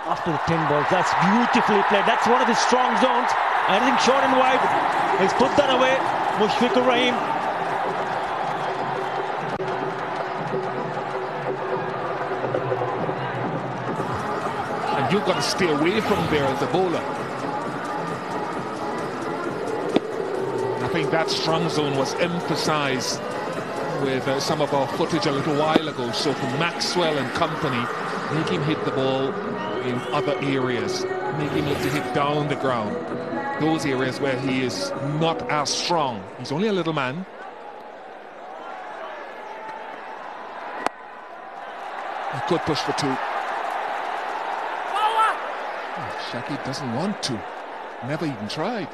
after the 10 balls. That's beautifully played. That's one of his strong zones. I think short and wide. He's put that away. Mushfiqur Rahim. And you've got to stay away from there as a bowler. I think that strong zone was emphasized with some of our footage a little while ago. So for Maxwell and company, make him hit the ball in other areas. Make him look to hit down the ground. Those areas where he is not as strong. He's only a little man. He could push for 2. Oh, Shakib doesn't want to. Never even tried.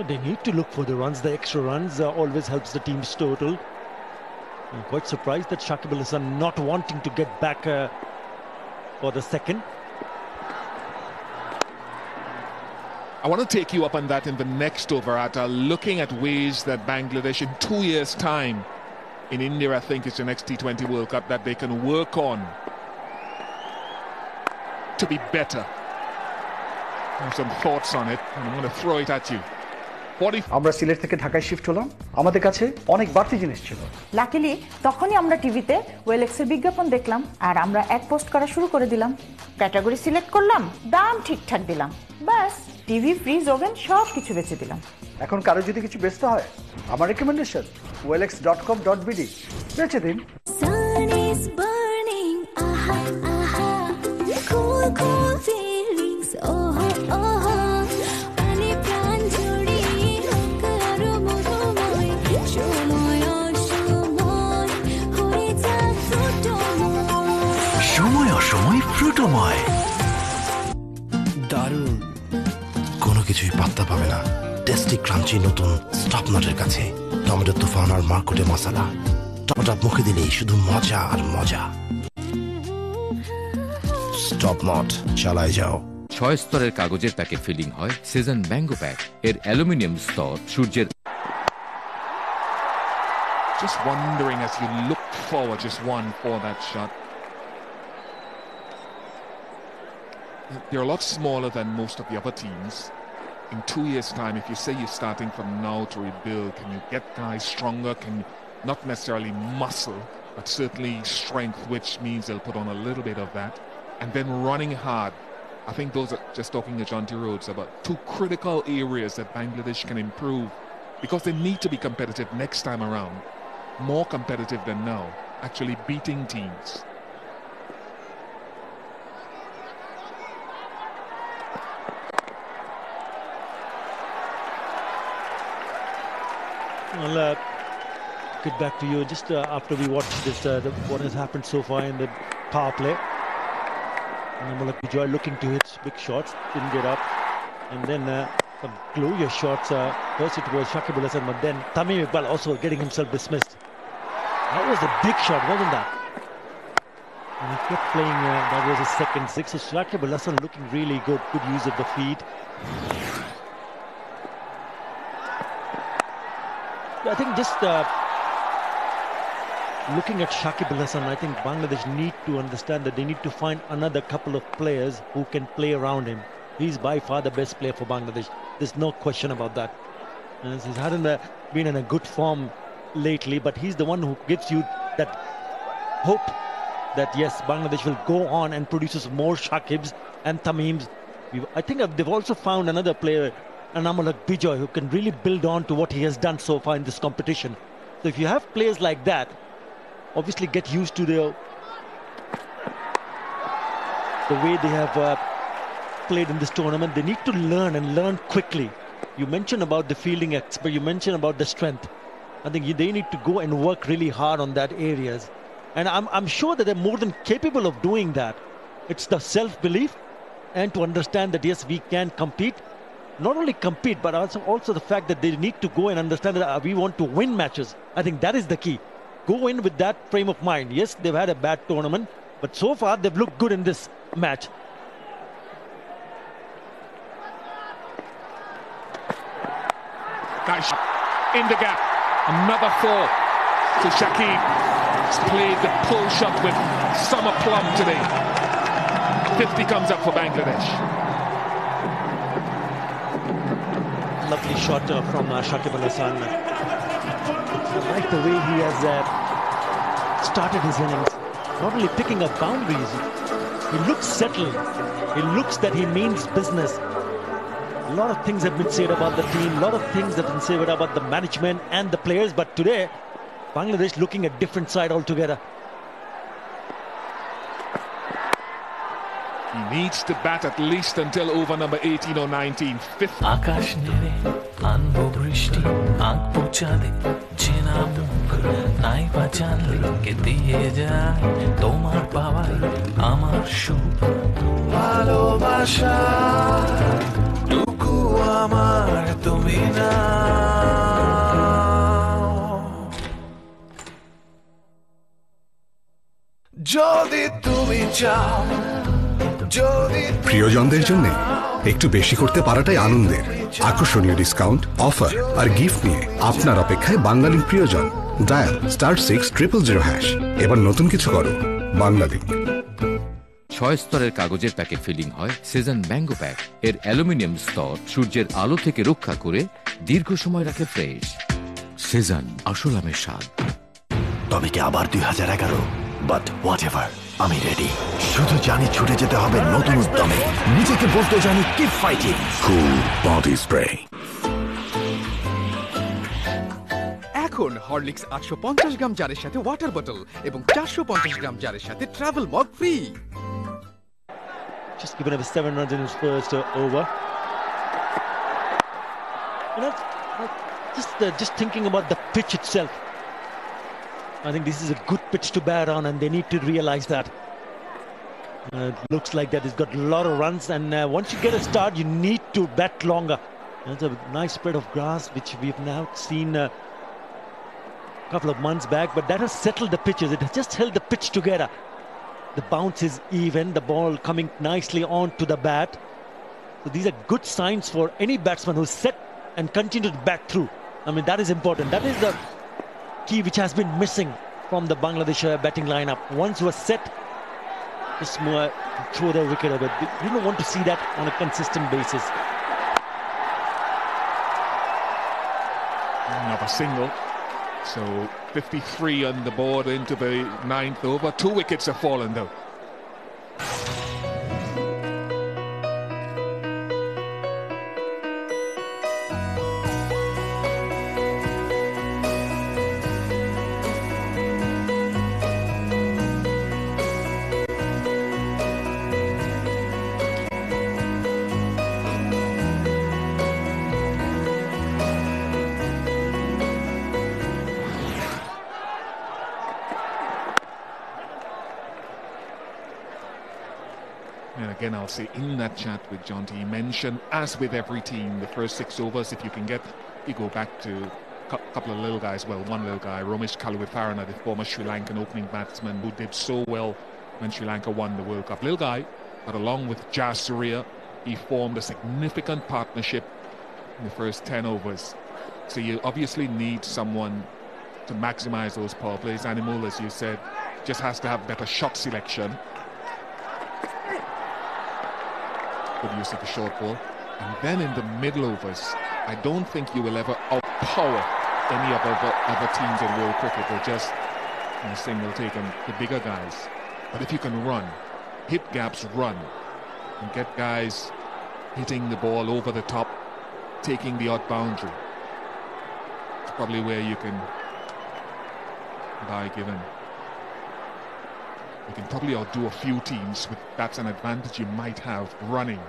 They need to look for the runs. The extra runs always helps the team's total. I'm quite surprised that Shakib Al Hasan not wanting to get back for the second. I want to take you up on that in the next over at looking at ways that Bangladesh in 2 years' time in India, I think it's the next T20 World Cup, that they can work on to be better. I have some thoughts on it, and I'm going to throw it at you. আমরা সিলেট থেকে ঢাকায় shift হলাম, আমাদের কাছে অনেক বাড়তি জিনিস ছিল। লাকিলি তখনই আমরা টিভিতে ওয়েলেক্সের বিজ্ঞাপন দেখলাম আর আমরা এক পোস্ট করা শুরু করে দিলাম। ক্যাটাগরি সিলেক্ট করলাম, দাম ঠিকঠাক দিলাম, বাস টিভি, ফ্রিজ, ওভেন সব কিছু বেচে দিলাম। এখন কারো যদি কিছু বেচতে হয়, আমার রেকমেন্ডেশন welex.com.bd বেচে দিন। Sun is burning, aha, aha. Cool, cool feelings, oh, oh. সময় ফ্রুটোময় দারুণ, কোনো কিছুই পাত্তা পাবে না টেস্টি ক্রাঞ্চি নতুন স্টপ নটের কাছে। টমেটো তুফান আর মার্কেটে মশলা, টমেটো মুখে দিলেই শুধু মজা আর মজা। স্টপ নট, চালায় যাও। 6 স্তরের কাগজের প্যাকেট ফিলিং হয় সিজন ম্যাঙ্গো প্যাক। এর অ্যালুমিনিয়াম স্তর সূর্যের। Just wondering as you look forward, just one for that shot. They're a lot smaller than most of the other teams. In 2 years' time, if you say you're starting from now to rebuild, can you get guys stronger? Can you, not necessarily muscle, but certainly strength, which means they'll put on a little bit of that. And then running hard. I think those are, just talking to Jonty Rhodes, about 2 critical areas that Bangladesh can improve because they need to be competitive next time around. More competitive than now, actually beating teams. I'll get back to you just after we watch this, what has happened so far in the power play. And Joy looking to hit big shots, didn't get up. And then some glorious shots. First it was Shakib Al Hasan, but then Tamim Iqbal also getting himself dismissed. That was a big shot, wasn't that? And he kept playing, that was his second 6. So Shakib Al Hasan looking really good, good use of the feet. I think just looking at Shakib Al Hasan, I think Bangladesh need to understand that they need to find another couple of players who can play around him. He's by far the best player for Bangladesh. There's no question about that. And he hasn't been in a good form lately, but he's the one who gives you that hope that yes, Bangladesh will go on and produces more Shakibs and Tamims. I think they've also found another player, Anamulak Bijoy, who can really build on to what he has done so far in this competition. So if you have players like that, obviously get used to the way they have played in this tournament. They need to learn and learn quickly. You mentioned about the fielding expert, you mentioned about the strength. I think they need to go and work really hard on that areas. And I'm sure that they're more than capable of doing that. It's the self-belief and to understand that yes, we can compete. not only compete, but also the fact that they need to go and understand that we want to win matches. I think that is the key. Go in with that frame of mind. Yes, they've had a bad tournament, but so far they've looked good in this match. Nice in the gap. Another four to Shakib. He's played the pull shot with some aplomb today. 50 comes up for Bangladesh. Lovely shot from Shakib Al Hasan. I like the way he has started his innings. Not only picking up boundaries, he looks settled. He looks that he means business. A lot of things have been said about the team, a lot of things have been said about the management and the players, but today, Bangladesh looking a different side altogether. He needs to bat at least until over number 18 or 19. Fifth. Akash nere anbo brishti aankh puchade jina mukh nai bajanle ke diye jay tomar pawai amar shukh bhalobasha tuku amar tumi na jodi tumi chao প্রিয়জনদের জন্য একটু বেশি করতে পারাটাই আনন্দের। আকর্ষণীয় discount, offer আর gift নিয়ে আপনার অপেক্ষায় বাংলালিংক প্রিয়জন। ডায়াল *6000#। এবার নতুন কিছু করো, বাংলালিংক। 6 স্তরের কাগজের প্যাকে ফিলিং হয় সেজন ম্যাঙ্গো প্যাক। এর অ্যালুমিনিয়াম স্তর সূর্যের আলো থেকে রক্ষা করে দীর্ঘ সময় রাখে ফ্রেশ। সেজন আসল আমের স্বাদ। তবে কি আবার 2011? বাট হোয়াট এভার, আমি রেডি। শুধু জানি ছুটে যেতে হবে নতুন উদ্যমে। নিজেকে বলতে জানি keep fighting. Cool body spray. এখন হরলিক্স 850 গ্রাম জারের সাথে ওয়াটার বোতল এবং 450 গ্রাম জারের সাথে travel mug free. Just given up 7 runs in his first over. You know, just thinking about the pitch itself. I think this is a good pitch to bat on, and they need to realize that. It looks like that he's got a lot of runs, and once you get a start, you need to bat longer. There's a nice spread of grass, which we've now seen a couple of months back, but that has settled the pitches. It has just held the pitch together. The bounce is even, the ball coming nicely onto the bat. So these are good signs for any batsman who's set and continue to bat through. I mean, that is important. That is the key which has been missing from the Bangladesh batting lineup. Once you are set, just throw the wicket away. You don't want to see that on a consistent basis. Another single. So 53 on the board into the 9th over. 2 wickets have fallen though. And again, I'll say in that chat with John T, he mentioned, as with every team, the first 6 overs, if you can get, you go back to a couple of little guys. Well, one little guy, Romesh Kaluwitharana, the former Sri Lankan opening batsman who did so well when Sri Lanka won the World Cup. Little guy, but along with Jas Surya, he formed a significant partnership in the first 10 overs. So you obviously need someone to maximize those power plays. Animal, as you said, just has to have better shot selection. Good use of the short ball. And then in the middle overs, I don't think you will ever outpower any of other teams in world cricket. They're just in a single take and the bigger guys. But if you can run, hit gaps, run, and get guys hitting the ball over the top, taking the odd boundary, it's probably where you can buy given. You can probably outdo a few teams with that's an advantage you might have running.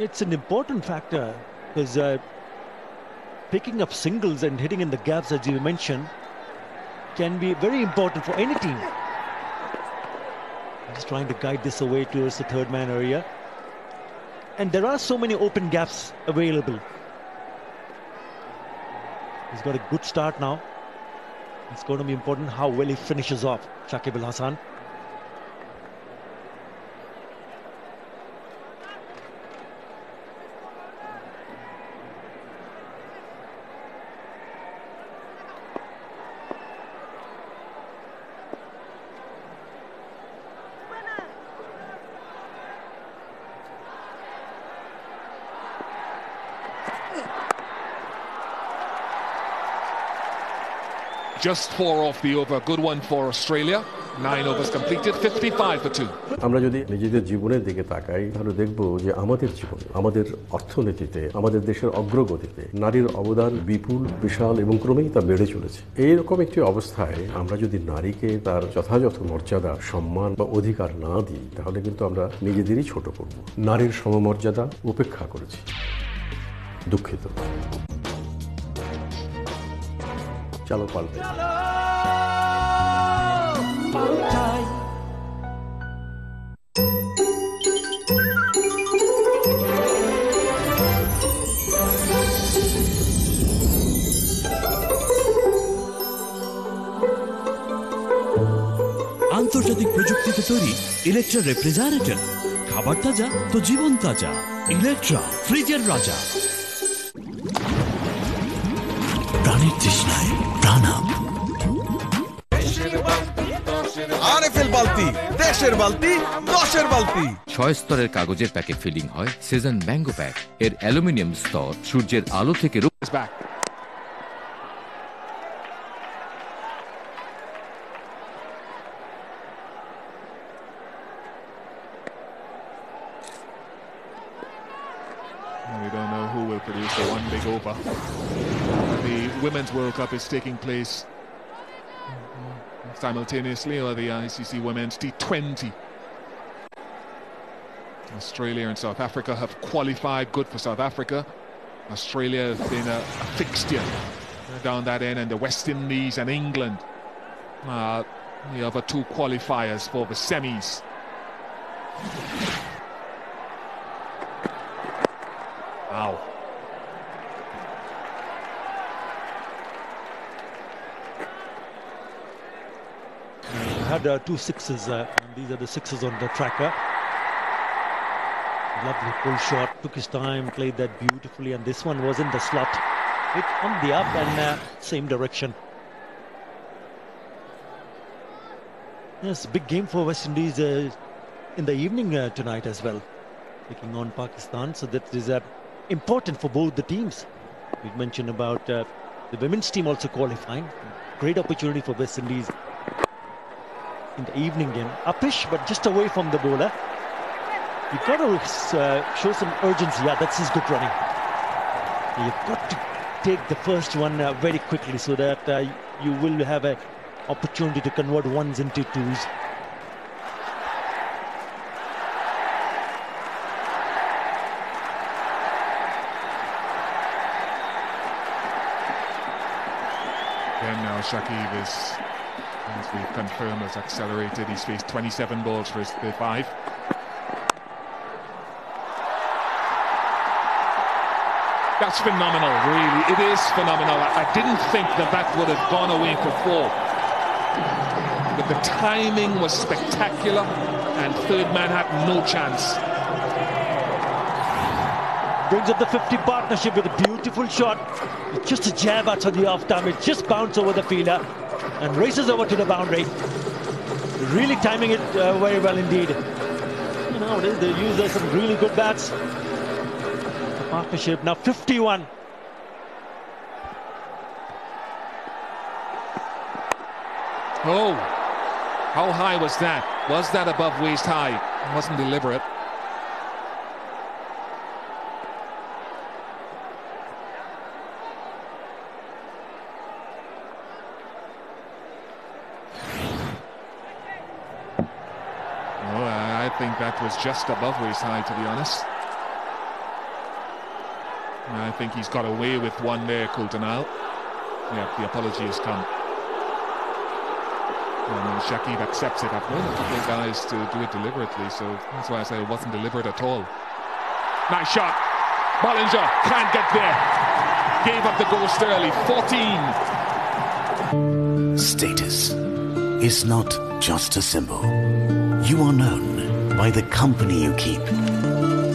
It's an important factor because picking up singles and hitting in the gaps, as you mentioned, can be very important for any team. I'm just trying to guide this away towards the third man area. And there are so many open gaps available. He's got a good start now. It's going to be important how well he finishes off Shakib Al Hasan. Just 4 off the over. Good one for Australia. 9 overs completed, 55 for 2. আমরা যদি নিজেদের জীবনের দিকে তাকাই তাহলে দেখব যে আমাদের জীবন, আমাদের অর্থনীতিতে, আমাদের দেশের অগ্রগতিতে নারীর অবদান বিপুল, বিশাল এবং ক্রমেই তা বেড়ে চলেছে। এইরকম একটি অবস্থায় আমরা যদি নারীকে তার যথাযথ মর্যাদা, সম্মান বা অধিকার না দিই তাহলে কিন্তু আমরা নিজেদেরই ছোট করব। নারীর সমমর্যাদা উপেক্ষা করেছি। দুঃখিত। চলো পাল্টে। আন্তর্জাতিক প্রযুক্তিতে তৈরি ইলেকট্রা রেফ্রিজারেটর, খাবার তাজা তো জীবন তাজা। ইলেকট্রা, ফ্রিজের রাজা। প্রাণের তৃষ্ণায় প্রাণাম। আরএফএল বালতি, দেশের বালতি, 10-এর বালতি। 6 স্তরের কাগজের প্যাকেট ফিলিং হয় সেজন ম্যাঙ্গো প্যাক। এর অ্যালুমিনিয়াম স্তর সূর্যের আলো থেকে We don't know who will produce the one big over. The Women's World Cup is taking place simultaneously with the ICC Women's T20. Australia and South Africa have qualified. Good for South Africa. Australia has been a fixture down that end, and the West Indies and England the other 2 qualifiers for the semis. Wow. Had 2 sixes, and these are the sixes on the tracker. Lovely pull shot, took his time, played that beautifully, and this one was in the slot. It on the up and same direction. Yes, big game for West Indies in the evening tonight as well, taking on Pakistan. So that is important for both the teams. We mentioned about the women's team also qualifying. Great opportunity for West Indies in the evening game. Upish, but just away from the bowler. You've got to show some urgency. Yeah, that's his good running. You've got to take the first one very quickly so that you will have an opportunity to convert ones into twos. Then now Shakib is, as we've confirmed, has accelerated. He's faced 27 balls for his 5. That's phenomenal, really. It is phenomenal. I didn't think that would have gone away for 4. But the timing was spectacular, and third man had no chance. Brings up the 50 partnership with a beautiful shot. It's just a jab out to the off time. It just bounced over the fielder and races over to the boundary. Really timing it very well indeed. You know, they use some really good bats. The partnership now 51. Oh, how high was that? Was that above waist high? It wasn't deliberate. I think that was just above waist high, to be honest. I think he's got away with one there, Kultanal. Yeah, the apology has come. And Shakib accepts it. I've known a couple of guys to do it deliberately, so that's why I say it wasn't deliberate at all. Nice shot. Bollinger can't get there. Gave up the ghost early. 14. Status is not just a symbol. You are known by the company you keep,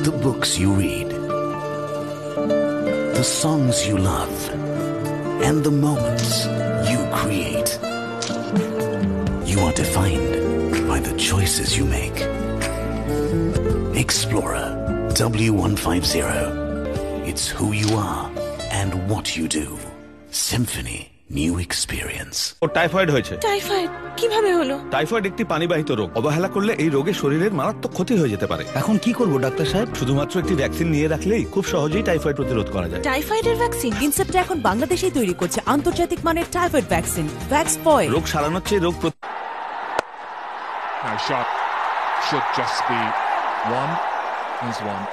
the books you read, the songs you love, and the moments you create. You are defined by the choices you make. Explorer W150. It's who you are and what you do. Symphony New Experience. ও typhoid হয়েছে। Typhoid কিভাবে হলো? Typhoid একটি পানিবাহিত রোগ। অবহেলা করলে এই রোগে শরীরের মারাত্মক ক্ষতি হয়ে যেতে পারে। এখন কি করব ডাক্তার সাহেব? শুধুমাত্র একটি ভ্যাকসিন নিয়ে রাখলেই খুব সহজেই টাইফয়েড প্রতিরোধ করা যায়। টাইফয়েডের ভ্যাকসিন ইনসেপ্টা এখন বাংলাদেশেই তৈরি করছে আন্তর্জাতিক মানের টাইফয়েড ভ্যাকসিন ভ্যাক্সপয়। রোগ সারানোর চেয়ে রোগ Nice shot. Should just be one. Is one.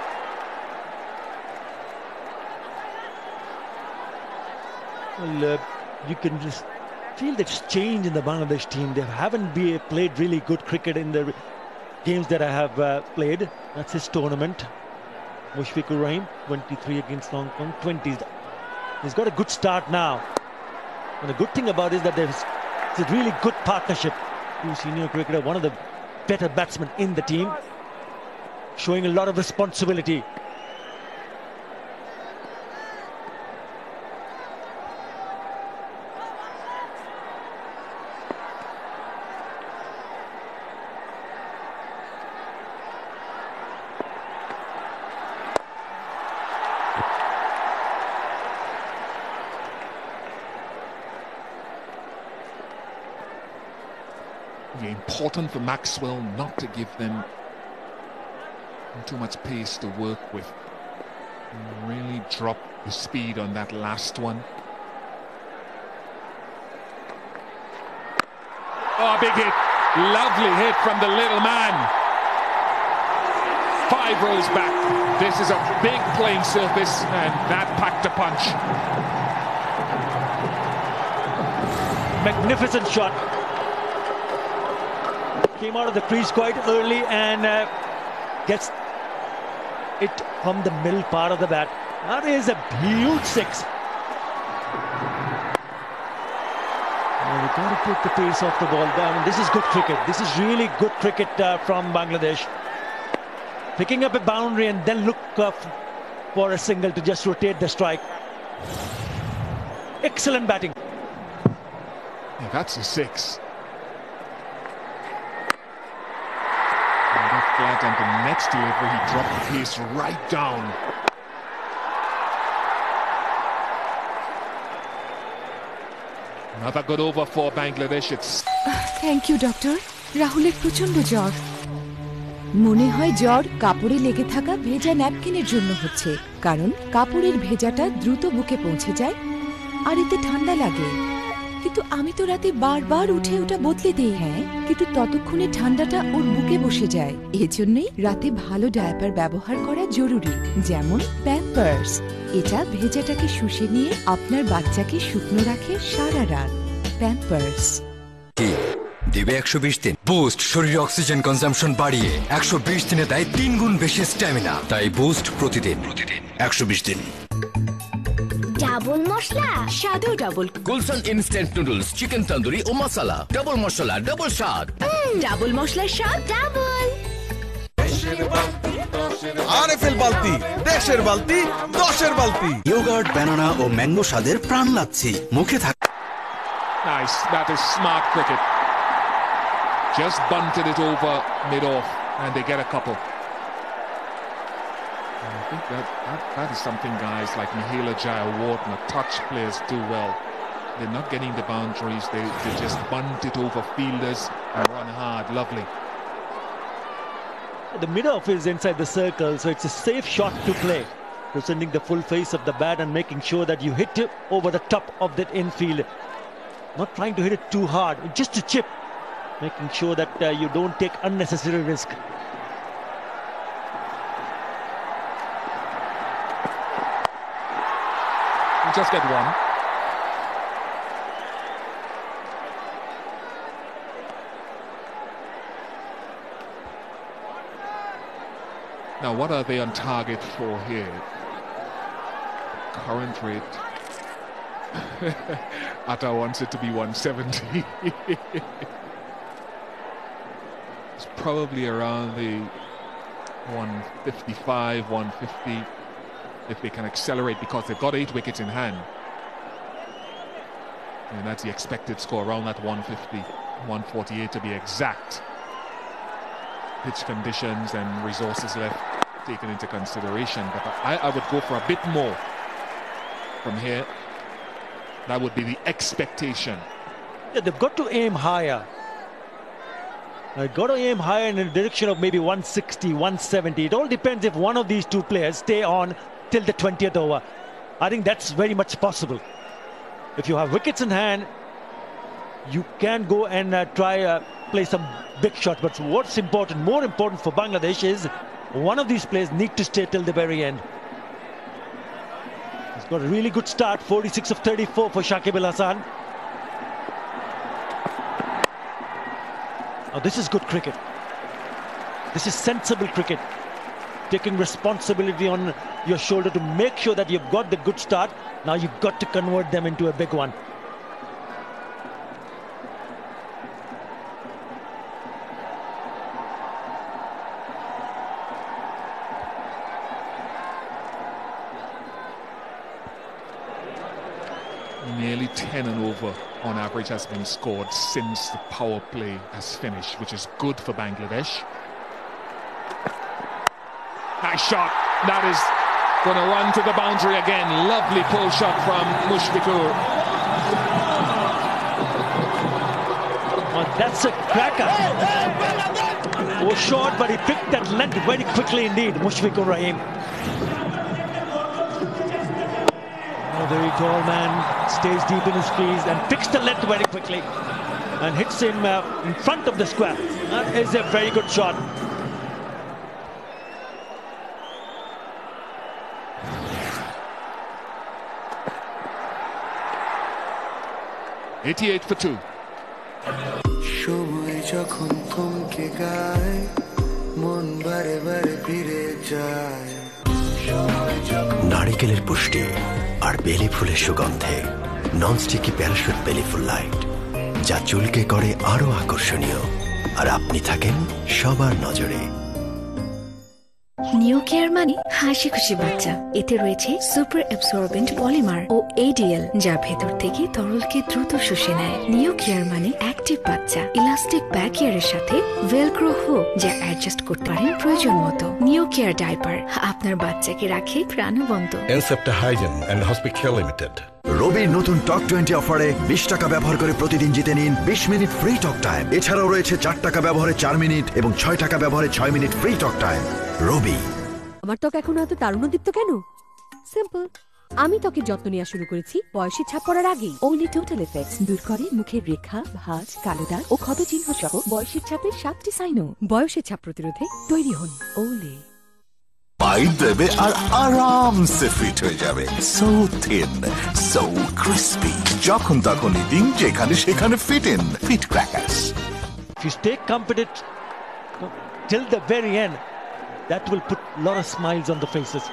Well, you can just feel that change in the Bangladesh team. They haven't played really good cricket in the games that I have played. That's his tournament. Mushfiqur Rahim, 23 against Hong Kong, 20. He's got a good start now. And the good thing about it is that it's a really good partnership. Two senior cricketer, one of the better batsmen in the team, showing a lot of responsibility. Important for Maxwell not to give them too much pace to work with. Really drop the speed on that last one. Oh, big hit. Lovely hit from the little man. 5 rows back. This is a big playing surface and that packed a punch. Magnificent shot. Came out of the crease quite early and gets it from the middle part of the bat. That is a huge 6. We've got to take the pace off the ball down. This is good cricket. This is really good cricket from Bangladesh. Picking up a boundary and then look for a single to just rotate the strike. Excellent batting. Yeah, that's a 6. Flat, and the next delivery he dropped the pace right down. Another good over for Bangladesh. It's thank you doctor. রাহুলের প্রচন্ড জ্বর। মনে হয় জ্বর কাপড়ে লেগে থাকা ভেজা ন্যাপকিনের জন্য হচ্ছে, কারণ কাপড়ের ভেজাটা দ্রুত বুকে পৌঁছে যায় আর এতে ঠান্ডা লাগে। কিন্তু আমি তো রাতে বারবার উঠে ওটা বদলে দিই। হ্যাঁ, কিন্তু ততক্ষণে ঠান্ডাটা ওর বুকে বসে যায়। এজন্যই রাতে ভালো ডায়াপার ব্যবহার করা জরুরি, যেমন প্যাম্পার্স। এটা ভেজাটাকে শুষে নিয়ে আপনার বাচ্চাকে শুকনো রাখে সারা রাত। প্যাম্পার্স দিবে 120 দিন বুস্ট। শরীরে অক্সিজেন কনজাম্পশন বাড়িয়ে 120 দিনে দেয় 3 গুণ বেশি স্ট্যামিনা। তাই বুস্ট প্রতিদিন 120 দিন। ডাবল মশলা, স্বাদেও double. Gulshan instant noodles, chicken tandoori ও মশলা। ডাবল মশলা, ডাবল স্বাদ। ডাবল মশলার স্বাদ ডাবল। আরএফএল বালতি, দেশের বালতি, দশের বালতি। ইয়োগার্ট, ব্যানানা ও ম্যাঙ্গো স্বাদের প্রাণ লাচ্ছি মুখে থাক। nice. That is smart cricket. Just bunted it over mid-off and they get a couple. I think that is something guys like Mahela Jayawardene, touch players do well. They're not getting the boundaries. They just bunt it over fielders and run hard. Lovely. The mid-off is inside the circle, so it's a safe shot to play. Presenting the full face of the bat and making sure that you hit it over the top of that infield. Not trying to hit it too hard, just to chip. Making sure that you don't take unnecessary risk. You just get one. Now, what are they on target for here? Current rate. Atta wants it to be 170. It's probably around the 155, 150 if they can accelerate, because they've got 8 wickets in hand. And that's the expected score, around that 150, 148 to be exact. Pitch conditions and resources left taken into consideration. But I would go for a bit more from here. That would be the expectation. Yeah, they've got to aim higher. They've got to aim higher in the direction of maybe 160, 170. It all depends if one of these two players stay on till the 20th over. I think that's very much possible. If you have wickets in hand, you can go and try play some big shots. But what's important, more important for Bangladesh, is one of these players need to stay till the very end. He's got a really good start, 46 of 34 for Shakib Al Hasan. Oh, this is good cricket. This is sensible cricket. Taking responsibility on your shoulder to make sure that you've got the good start. Now you've got to convert them into a big one. Nearly 10 and over on average has been scored since the power play has finished, which is good for Bangladesh. Nice shot. That is going to run to the boundary again. Lovely pull shot from Mushfiqur. Well, that's a cracker. Was short, but he picked that length very quickly indeed, Mushfiqur Rahim. A very tall man, stays deep in his crease and picks the length very quickly and hits him in front of the square. That is a very good shot. $88 for 2. সময় যখন থমকে গায় মন বারে বারে ফিরে যায় নারিকেলের পুষ্টি আর বেলি ফুলের সুগন্ধে ননস্টিকি প্যারাশুট বেলি ফুল লাইট, যা চুলকে করে আরো আকর্ষণীয় আর আপনি থাকেন সবার নজরে। নিও কেয়ার মানে হাসি খুশি বাচ্চা। এতে রয়েছে সুপার অ্যাবসর্বেন্ট পলিমার ও এডিএল, যা ভেতর থেকে তরলকে দ্রুত শুষে নেয়। নিও কেয়ার মানে অ্যাক্টিভ বাচ্চা। ইলাস্টিক ব্যাকয়ারের সাথে ভেলক্রো হুক, যা অ্যাডজাস্ট করতে পারেন প্রয়োজন মতো। নিও কেয়ার ডাইপার আপনার বাচ্চাকে রাখে প্রাণবন্ত। Incepta Hygiene and Hospital Limited. রবির নতুন টক 20 অফারে 20 টাকা ব্যবহার করে প্রতিদিন জিতে নিন 20 মিনিট ফ্রি টক টাইম। এছাড়াও রয়েছে 4 টাকা ব্যবহারে 4 মিনিট এবং 6 টাকা ব্যবহারে 6 মিনিট ফ্রি টক টাইম। রবি। আমার ত্বক এখন এত তারুণ্যদীপ্ত কেন? সিম্পল। আমি ত্বকের যত্ন নেওয়া শুরু করেছি বয়সের ছাপ পড়ার আগেই। ওনলি টোটাল এফেক্টস দূর করে মুখের রেখা, ভাঁজ, কালো দাগ ও ক্ষত চিহ্ন সহ বয়সের ছাপের 7টি সাইনও। বয়সের ছাপ প্রতিরোধে তৈরি হন ওলে। বাইট দেবে আর আরামসে ফিট হয়ে যাবে। সো থিন, সো ক্রিস্পি, যখন তখন ইটিং, যেখানে সেখানে fit in. Fit crackers. If you stay committed till the very end, that will put a lot of smiles on the faces.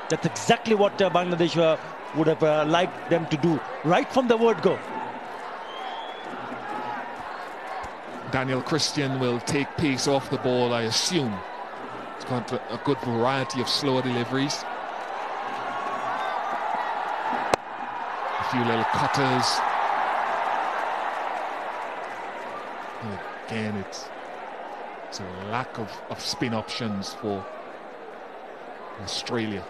That's exactly what Bangladesh would have liked them to do right from the word go. Daniel Christian will take pace off the ball, I assume. He's got a good variety of slower deliveries. A few little cutters. And again, it's a lack of spin options for Australia.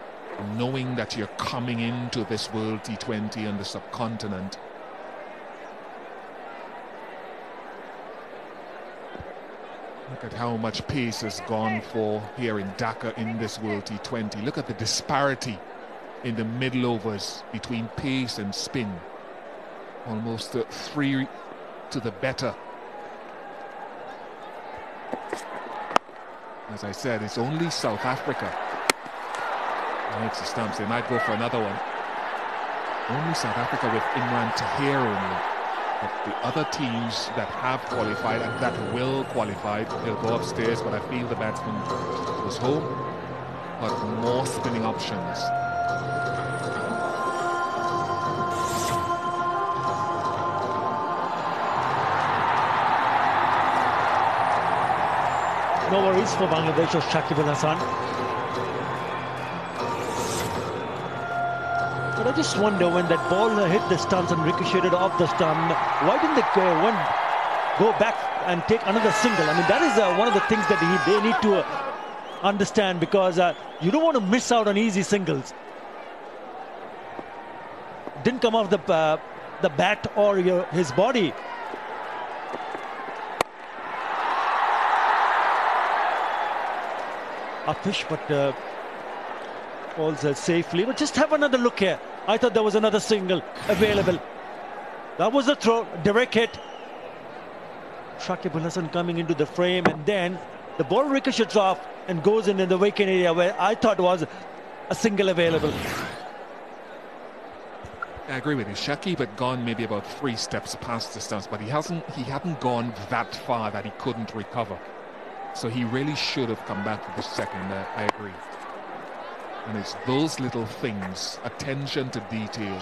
Knowing that you're coming into this World T20 on the subcontinent, look at how much pace has gone for here in Dhaka in this World T20. Look at the disparity in the middle overs between pace and spin. Almost 3 to the better. As I said, it's only South Africa. Makes the stumps. They might go for another one. Only South Africa with Imran Tahir only. But the other teams that have qualified and that will qualify, they'll go upstairs, but I feel the batsman was home. but more spinning options. No worries for Bangladesh or Shakib Al Hasan. But I just wonder, when that ball hit the stumps and ricocheted off the stump, why didn't they go back and take another single? I mean, that is one of the things that they need to understand, because you don't want to miss out on easy singles. Didn't come off the bat or his body. Upish, but falls safely. But just have another look here. I thought there was another single available. That was the throw, direct hit. Shakib Al Hasan coming into the frame, and then the ball ricochets off and goes in the vacant area where I thought was a single available. I agree with you. Shakib had gone maybe about 3 steps past the stumps, but he hadn't gone that far that he couldn't recover. So he really should have come back for the second. I agree. And it's those little things, attention to detail,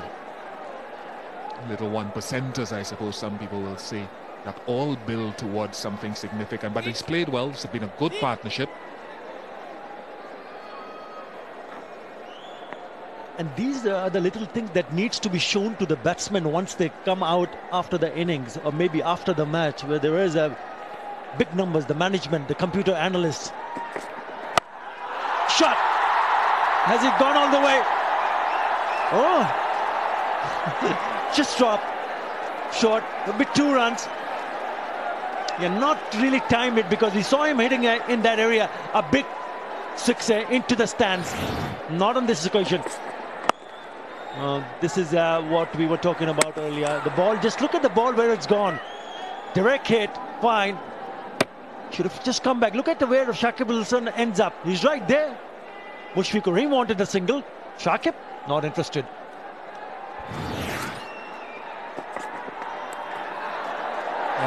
little 1%ers, I suppose some people will say, that all build towards something significant. But he's played well. It's been a good partnership. And these are the little things that needs to be shown to the batsmen once they come out after the innings, or maybe after the match, where there is a big numbers, the management, the computer analysts. Shot! Has it gone all the way? Oh! Just drop. Short, a bit 2 runs. Yeah, not really timed it, because we saw him hitting in that area a big 6 into the stands. Not on this occasion. This is what we were talking about earlier. The ball, just look at the ball where it's gone. Direct hit, fine. Should have just come back. Look at where Shakib Al Hasan ends up. He's right there. Mushfiqur Rahim wanted a single. Shakib, not interested.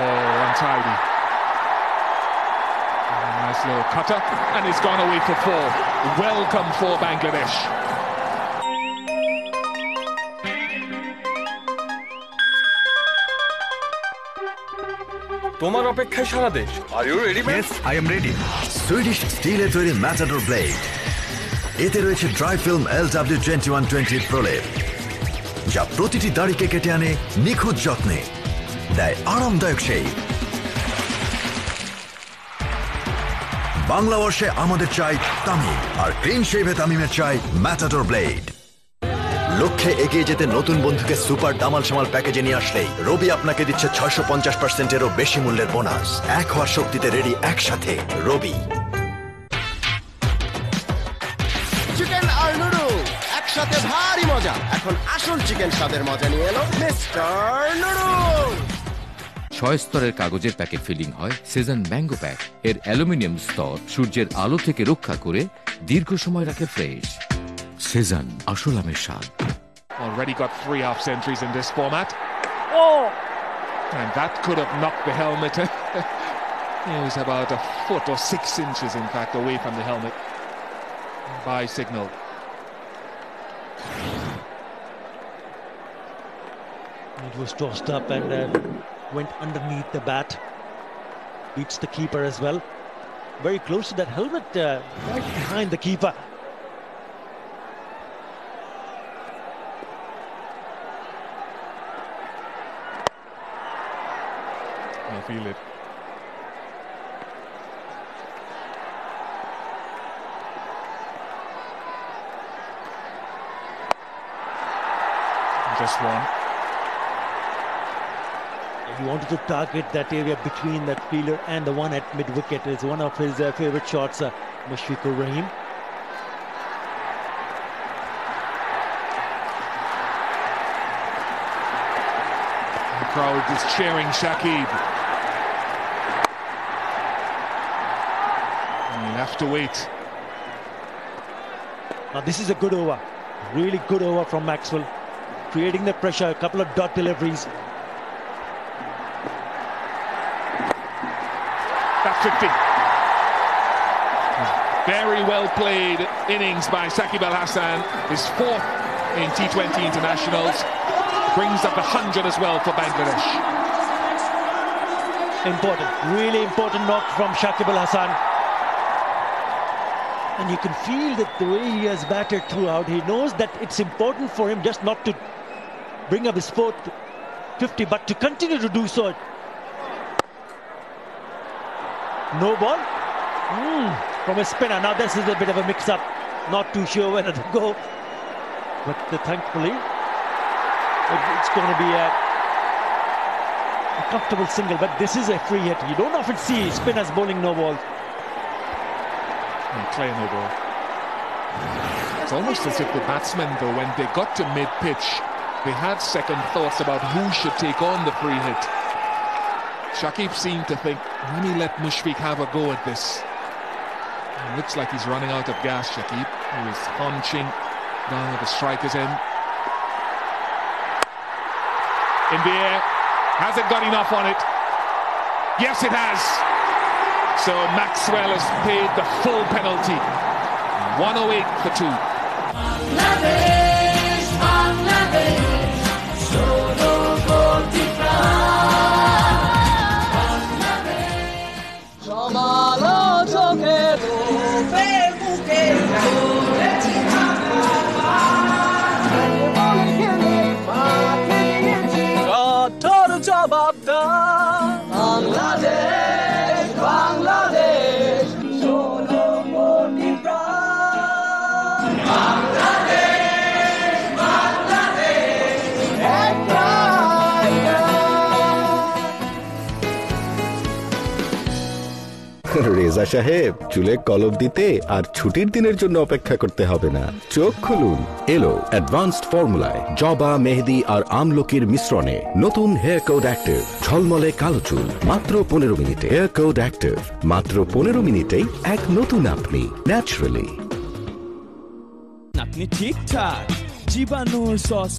Oh, untidy. Nice little cutter, and he's gone away for 4. Welcome for Bangladesh. তোমার অপেক্ষায় সারা দেশ। Are you ready, man? Yes, I am ready. Swedish স্টিলে তৈরি Matador blade. এতে রয়েছে dry film LW2120 প্রলেপ, যা প্রতিটি দাড়িকে কেটে আনে নিখুঁত যত্নে, দেয় আরামদায়ক শেপ। বাংলা বর্ষে আমাদের চাই তামিম, আর ক্লিন শেভে তামিমের চাই ম্যাটাডোর ব্লেড। লক্ষ্যে এগিয়ে যেতে নতুন বন্ধুকে সুপার দামাল সামাল প্যাকেজে নিয়ে আসলেই রবি আপনাকে দিচ্ছে 650%-এরও বেশি মূল্যের বোনাস। এক হওয়ার শক্তিতে রেডি একসাথে রবি। চিকেন আর নুডল একসাথে ভারী মজা। এখন আসল চিকেন স্বাদের মজা নিয়ে এলো মিস্টার নুডল। 6 স্তরের কাগজের প্যাকে ফিলিং হয় সেজন ম্যাঙ্গো প্যাক। এর অ্যালুমিনিয়াম স্তর সূর্যের আলো থেকে রক্ষা করে দীর্ঘ সময় রাখে ফ্রেশ। সেজন আসল আমের স্বাদ। Already got 3 half centuries in this format. Oh! And that could have knocked the helmet. It was about a foot or 6 inches, in fact, away from the helmet. By signal. It was tossed up and went underneath the bat. Beats the keeper as well. Very close to that helmet, right behind the keeper. I feel it. Just one. He wanted to target that area between that fielder and the one at mid-wicket. It's one of his favorite shots, Mushfiqur Rahim. The crowd is cheering Shakib. You'll have to wait. Now this is a good over. Really good over from Maxwell. Creating the pressure, a couple of dot deliveries. That's 50. Very well played innings by Shakib Al Hasan. His 4th in T20 internationals. Brings up 100 as well for Bangladesh. Important, really important knock from Shakib Al Hasan. And you can feel that the way he has batted throughout, he knows that it's important for him just not to bring up his 4th 50, but to continue to do so. No ball from a spinner. Now this is a bit of a mix-up. Not too sure whether to go, but thankfully it's going to be a comfortable single. But this is a free hit. You don't often see spinners bowling no ball. Clear no ball. It's almost as if the batsmen, though, when they got to mid-pitch, they had second thoughts about who should take on the free hit. Shakib seemed to think, let me let Mushfiq have a go at this. It looks like he's running out of gas, Shakib, who is hunching down at the striker's end. In the air. Has it got enough on it? Yes, it has. So Maxwell has paid the full penalty. 108 for 2. Bangladesh, Bangladesh, solo koti pran. Bangladesh, সমালোচকে রূপে মুখে করেছি কঠোর জবাব দাও বাংলাদেশ, বাংলাদেশ, ষোলো কোটি প্রাণ। বাংলাদেশ, বাংলাদেশ, একটাই রেজা সাহেব, চুলে কলম দিতে আর ছুটির দিনের জন্য অপেক্ষা করতে হবে না। চোখ খুলুন, এলো অ্যাডভান্সড ফর্মুলায় জবা, মেহেদি আর আমলকির মিশ্রণে নতুন হেয়ার কোড অ্যাক্টিভ। ঝলমলে কালো চুল মাত্র 15 মিনিটে। হেয়ার কোড অ্যাক্টিভ, মাত্র 15 মিনিটেই এক নতুন আপনি, ন্যাচারালি। আপনি ঠিকঠাক জীবাণুর sauce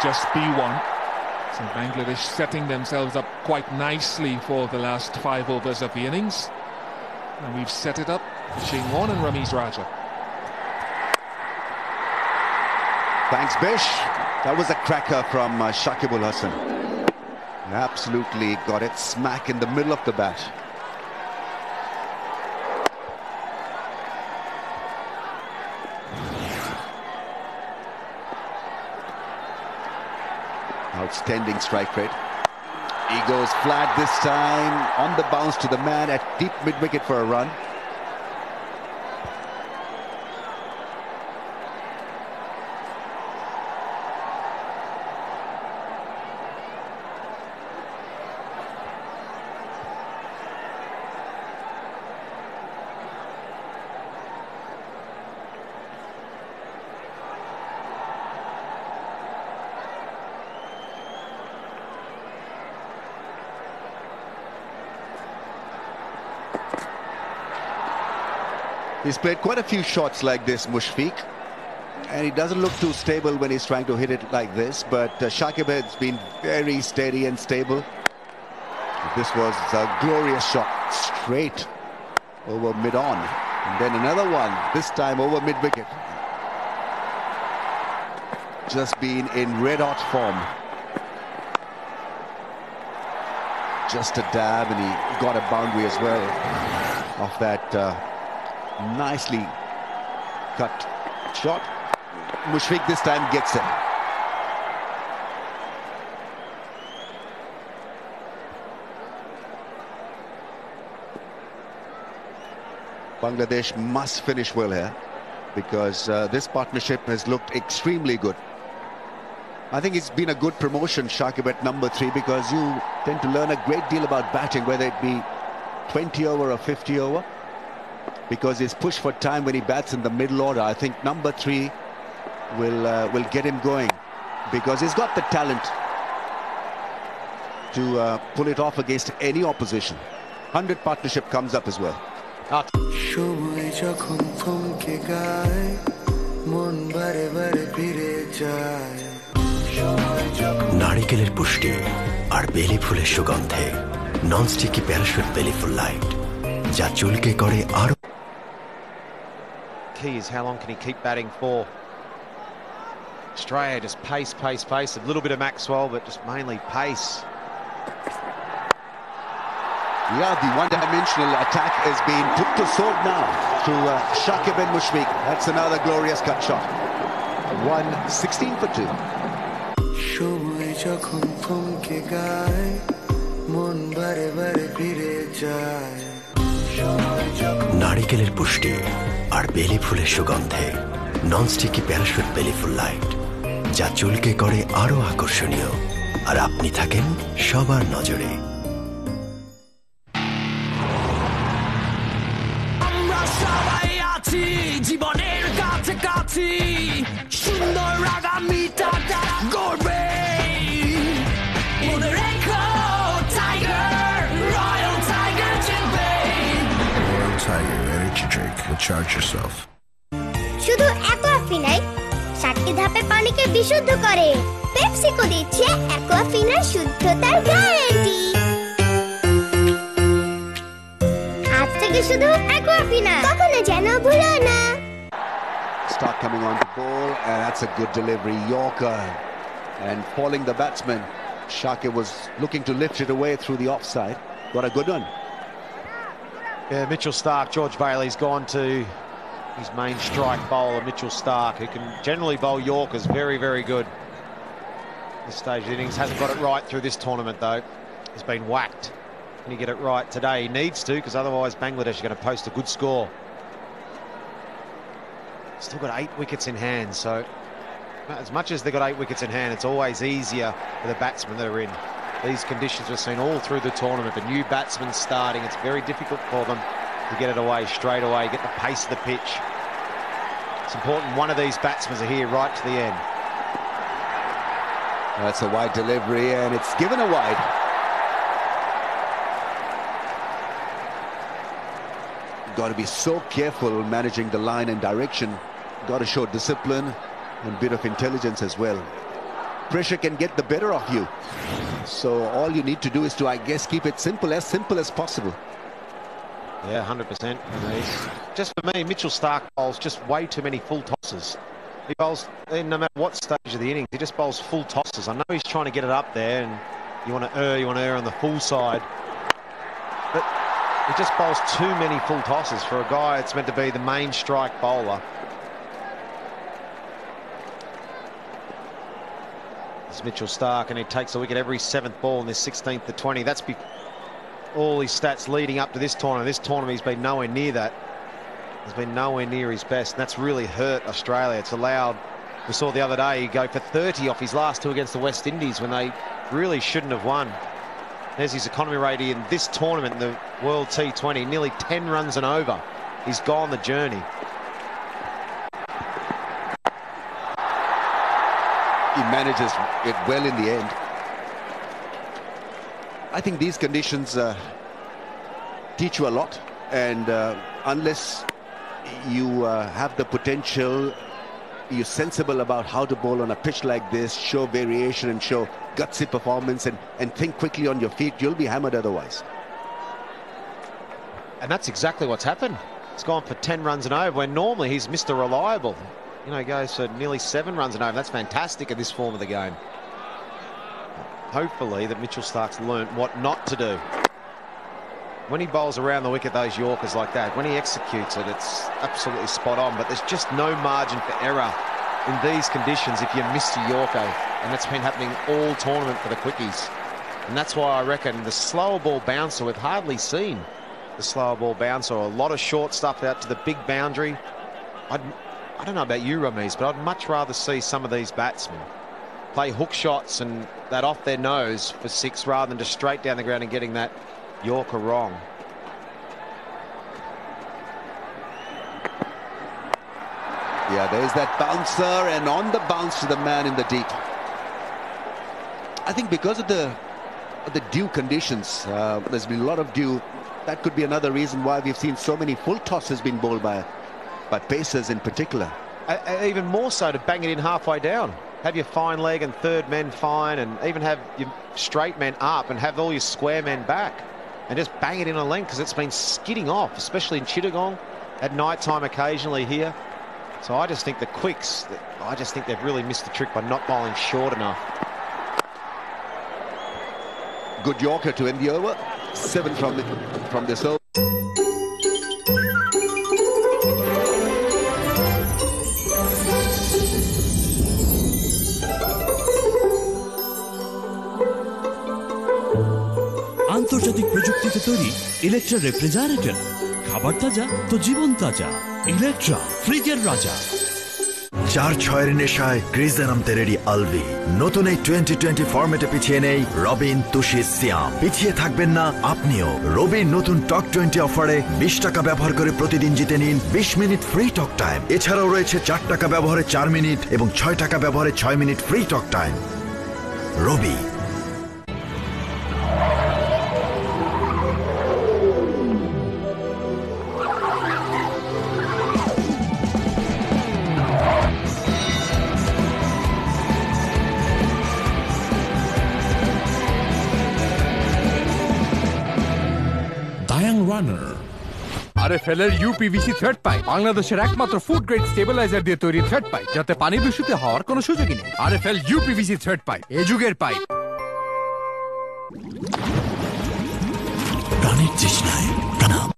Just B1. So Bangladesh setting themselves up quite nicely for the last 5 overs of the innings. And we've set it up. Shingwon and Ramiz Raja. Thanks, Bish. That was a cracker from Shakib Al Hasan. Absolutely got it smack in the middle of the bat. Outstanding strike rate. He goes flat this time on the bounce to the man at deep mid-wicket for a run. He's played quite a few shots like this, Mushfiq, and he doesn't look too stable when he's trying to hit it like this, but Shakib has been very steady and stable. This was a glorious shot, straight over mid-on, and then another one, this time over mid-wicket. Just been in red-hot form. Just a dab, and he got a boundary as well off that nicely cut shot. Mushfiq this time gets it. Bangladesh must finish well here because this partnership has looked extremely good. I think it's been a good promotion, Shakib, at number 3, because you tend to learn a great deal about batting, whether it be 20 over or 50 over. Because he's pushed for time when he bats in the middle order. I think number 3 will get him going because he's got the talent to pull it off against any opposition. 100 partnership comes up as well. সময় যখন থমকে গায় মন বারে বারে ফিরে যায় নারিকেলের পুষ্টি আর বেলি ফুলের সুগন্ধে ননস্টিকি প্যারাশুট বেলি ফুল লাইট, যা চুলকে করে আরো। Key is how long can he keep batting for? Australia just pace, pace, pace. A little bit of Maxwell, but just mainly pace. Yeah, the one-dimensional attack has been put to sword now through Shakib bin Mushfiq. That's another glorious cut shot. 116 for 2. সময় যখন থমকে গায় মন বারে বারে ফিরে যায়। নারিকেলের পুষ্টি আর বেলি ফুলের সুগন্ধে ননস্টিকি প্যারাশুট বেলি ফুল লাইট, যা চুলকে করে আরো আকর্ষণীয়, আর আপনি থাকেন সবার নজরে। আমরা সবাই আছি জীবনের কাছে কাছে, সুন্দর আগামীটা তারা গড়বে। মনে রেখো টাইগার, রয়্যাল টাইগার জিতবে। Royal Tiger Energy Drink. Recharge yourself. শুধু অ্যাকোয়াফিনাই 7টি ধাপে পানিকে বিশুদ্ধ করে। পেপসিকো দিচ্ছে অ্যাকোয়াফিনার শুদ্ধতার গ্যারান্টি। আজ থেকে শুধু অ্যাকোয়াফিনা, কখনো যেন ভুলো না। Start coming on the ball, and that's a good delivery. Yorker, and falling the batsman. Shakib was looking to lift it away through the offside. Got a good one. Yeah, Mitchell Starc, George Bailey's gone to his main strike bowler, Mitchell Starc, who can generally bowl Yorkers very, very good. This stage of the innings hasn't got it right through this tournament, though. He's been whacked. Can he get it right today? He needs to, because otherwise Bangladesh are going to post a good score. Still got 8 wickets in hand, so as much as they've got 8 wickets in hand, it's always easier for the batsmen that are in these conditions. We've seen all through the tournament, the new batsmen starting, it's very difficult for them to get it away straight away, get the pace of the pitch. It's important one of these batsmen are here right to the end. That's a wide delivery, and it's given a wide. Got to be so careful managing the line and direction. Got to show discipline and a bit of intelligence as well. Pressure can get the better of you, so all you need to do is to, I guess, keep it simple as possible. Yeah, 100%. Just for me, Mitchell Starc bowls just way too many full tosses. He bowls, no matter what stage of the innings, he just bowls full tosses. I know he's trying to get it up there, and you want to err on the full side, but he just bowls too many full tosses for a guy that's meant to be the main strike bowler. It's Mitchell Starc, and he takes a wicket every 7th ball in this 16th to 20. That's all his stats leading up to this tournament. This tournament he's been nowhere near that. He's been nowhere near his best, and that's really hurt Australia. It's allowed, we saw the other day, he go for 30 off his last 2 against the West Indies when they really shouldn't have won. There's his economy rate in this tournament, in the World T20, nearly 10 runs and over. He's gone the journey. He manages it well in the end. I think these conditions teach you a lot, and unless you have the potential, you're sensible about how to bowl on a pitch like this, show variation and show gutsy performance, and think quickly on your feet, you'll be hammered otherwise. And that's exactly what's happened. He's gone for 10 runs and over, when normally he's Mr. Reliable. You know, he goes for nearly 7 runs and over. That's fantastic in this form of the game. Hopefully that Mitchell Starc's learnt what not to do. When he bowls around the wicket, those Yorkers like that, when he executes it, it's absolutely spot on. But there's just no margin for error in these conditions if you miss your Yorker. And that's been happening all tournament for the quickies. And that's why I reckon the slower ball bouncer, we've hardly seen the slower ball bouncer. A lot of short stuff out to the big boundary. I don't know about you, Ramiz, but I'd much rather see some of these batsmen play hook shots and that off their nose for 6 rather than just straight down the ground and getting that Yorker wrong. Yeah, there's that bouncer, and on the bounce to the man in the deep. I think because of the dew conditions, there's been a lot of dew. That could be another reason why we've seen so many full tosses being bowled by pacers in particular. Even more so to bang it in halfway down. Have your fine leg and third men fine, and even have your straight men up and have all your square men back. and just bang it in a length, because it's been skidding off, especially in Chittagong, at night time occasionally here. So I just think the quicks, I just think they've really missed the trick by not bowling short enough. Good Yorker to end the over. 7 from this over. আন্তর্জাতিক প্রযুক্তিতে তৈরি Electra refrigerator, খাবার তাজা তো জীবন তাজা। Electra, ফ্রিজের রাজা। 4-6 নেশায় ক্রিজে নামতে রেডি আলভি। নতুন এই 2020 ফরম্যাটে পিছিয়ে নেই রবিন, তুষি, সিয়াম। পিছিয়ে থাকবেন না আপনিও। রবিন নতুন টক 20 অফারে 20 টাকা ব্যবহার করে প্রতিদিন জিতে নিন 20 মিনিট ফ্রি টক টাইম। এছাড়াও রয়েছে 4 টাকা ব্যবহারে 4 মিনিট এবং 6 টাকা ব্যবহারে 6 মিনিট ফ্রি টক টাইম। রবি। আরএফএল-এর ইউপিভিসি থ্রেড পাইপ বাংলাদেশের একমাত্র ফুড গ্রেড স্টেবিলাইজার দিয়ে তৈরি থ্রেড পাইপ, যাতে পানি দূষিত হওয়ার কোনো সুযোগই নেই। আরএফএল ইউপিভিসি থ্রেড পাইপ, এ যুগের পাইপ। প্রাণের তৃষ্ণায় প্রাণাম।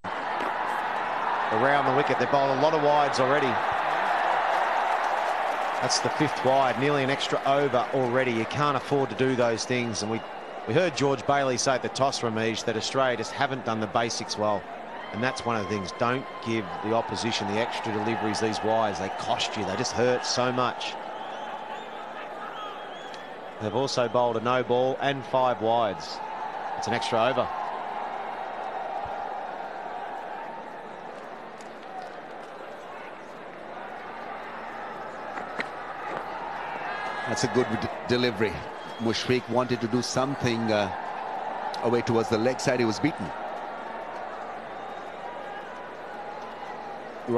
Around the wicket, they bowled a lot of wides already. That's the 5th wide, nearly an extra over already. You can't afford to do those things. And we heard George Bailey say at the toss, Ramesh, that Australia just haven't done the basics well. And that's one of the things. Don't give the opposition the extra deliveries, these wides. They cost you. They just hurt so much. They've also bowled a no ball and 5 wides. It's an extra over. That's a good delivery. Mushfiq wanted to do something away towards the leg side. He was beaten.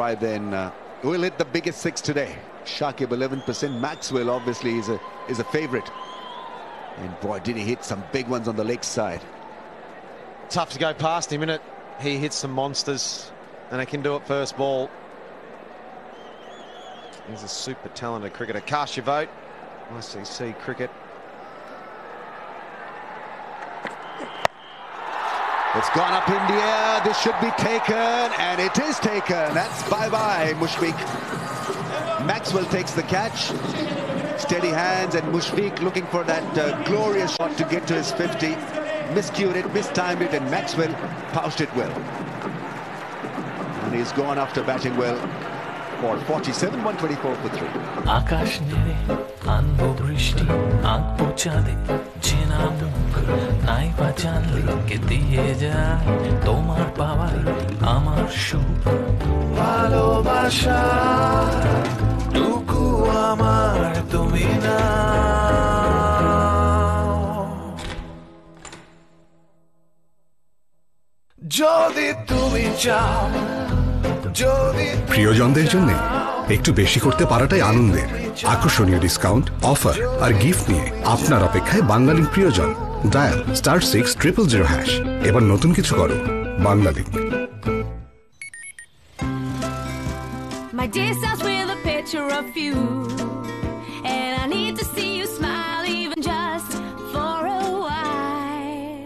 Right then, we'll hit the biggest 6 today. Shakib 11%. Maxwell obviously is a favourite. And boy, did he hit some big ones on the leg side. Tough to go past him, innit? He hits some monsters, and he can do it first ball. He's a super talented cricketer. Cast your vote. ICC cricket. It's gone up in the air. This should be taken, and it is taken. That's bye-bye, Mushfiq. Maxwell takes the catch. Steady hands, and Mushfiq looking for that glorious shot to get to his 50. Miscued it, mistimed it, and Maxwell pouched it well. And he's gone after batting well for 47, 124 for 3. আকাশ নেড়ে আনবো বৃষ্টি, আঁকবো চাঁদে চেনা মুখ, নাই বা জানলে কে দিয়ে যায় তোমার পাওয়ায় আমার সুখ। ভালোবাসা টুকু আমার তুমি না। যদি তুমি চাও, প্রিয়জনদের জন্য একটু বেশি করতে পারাটাই আনন্দের। আকর্ষণীয় ডিসকাউন্ট, অফার আর গিফট নিয়ে আপনার অপেক্ষায় বাংলালিংক প্রিয়জন। ডায়াল *600# এবার নতুন কিছু করো, Banglalink. My day starts with a picture of you, and I need to see you smile even just for a while.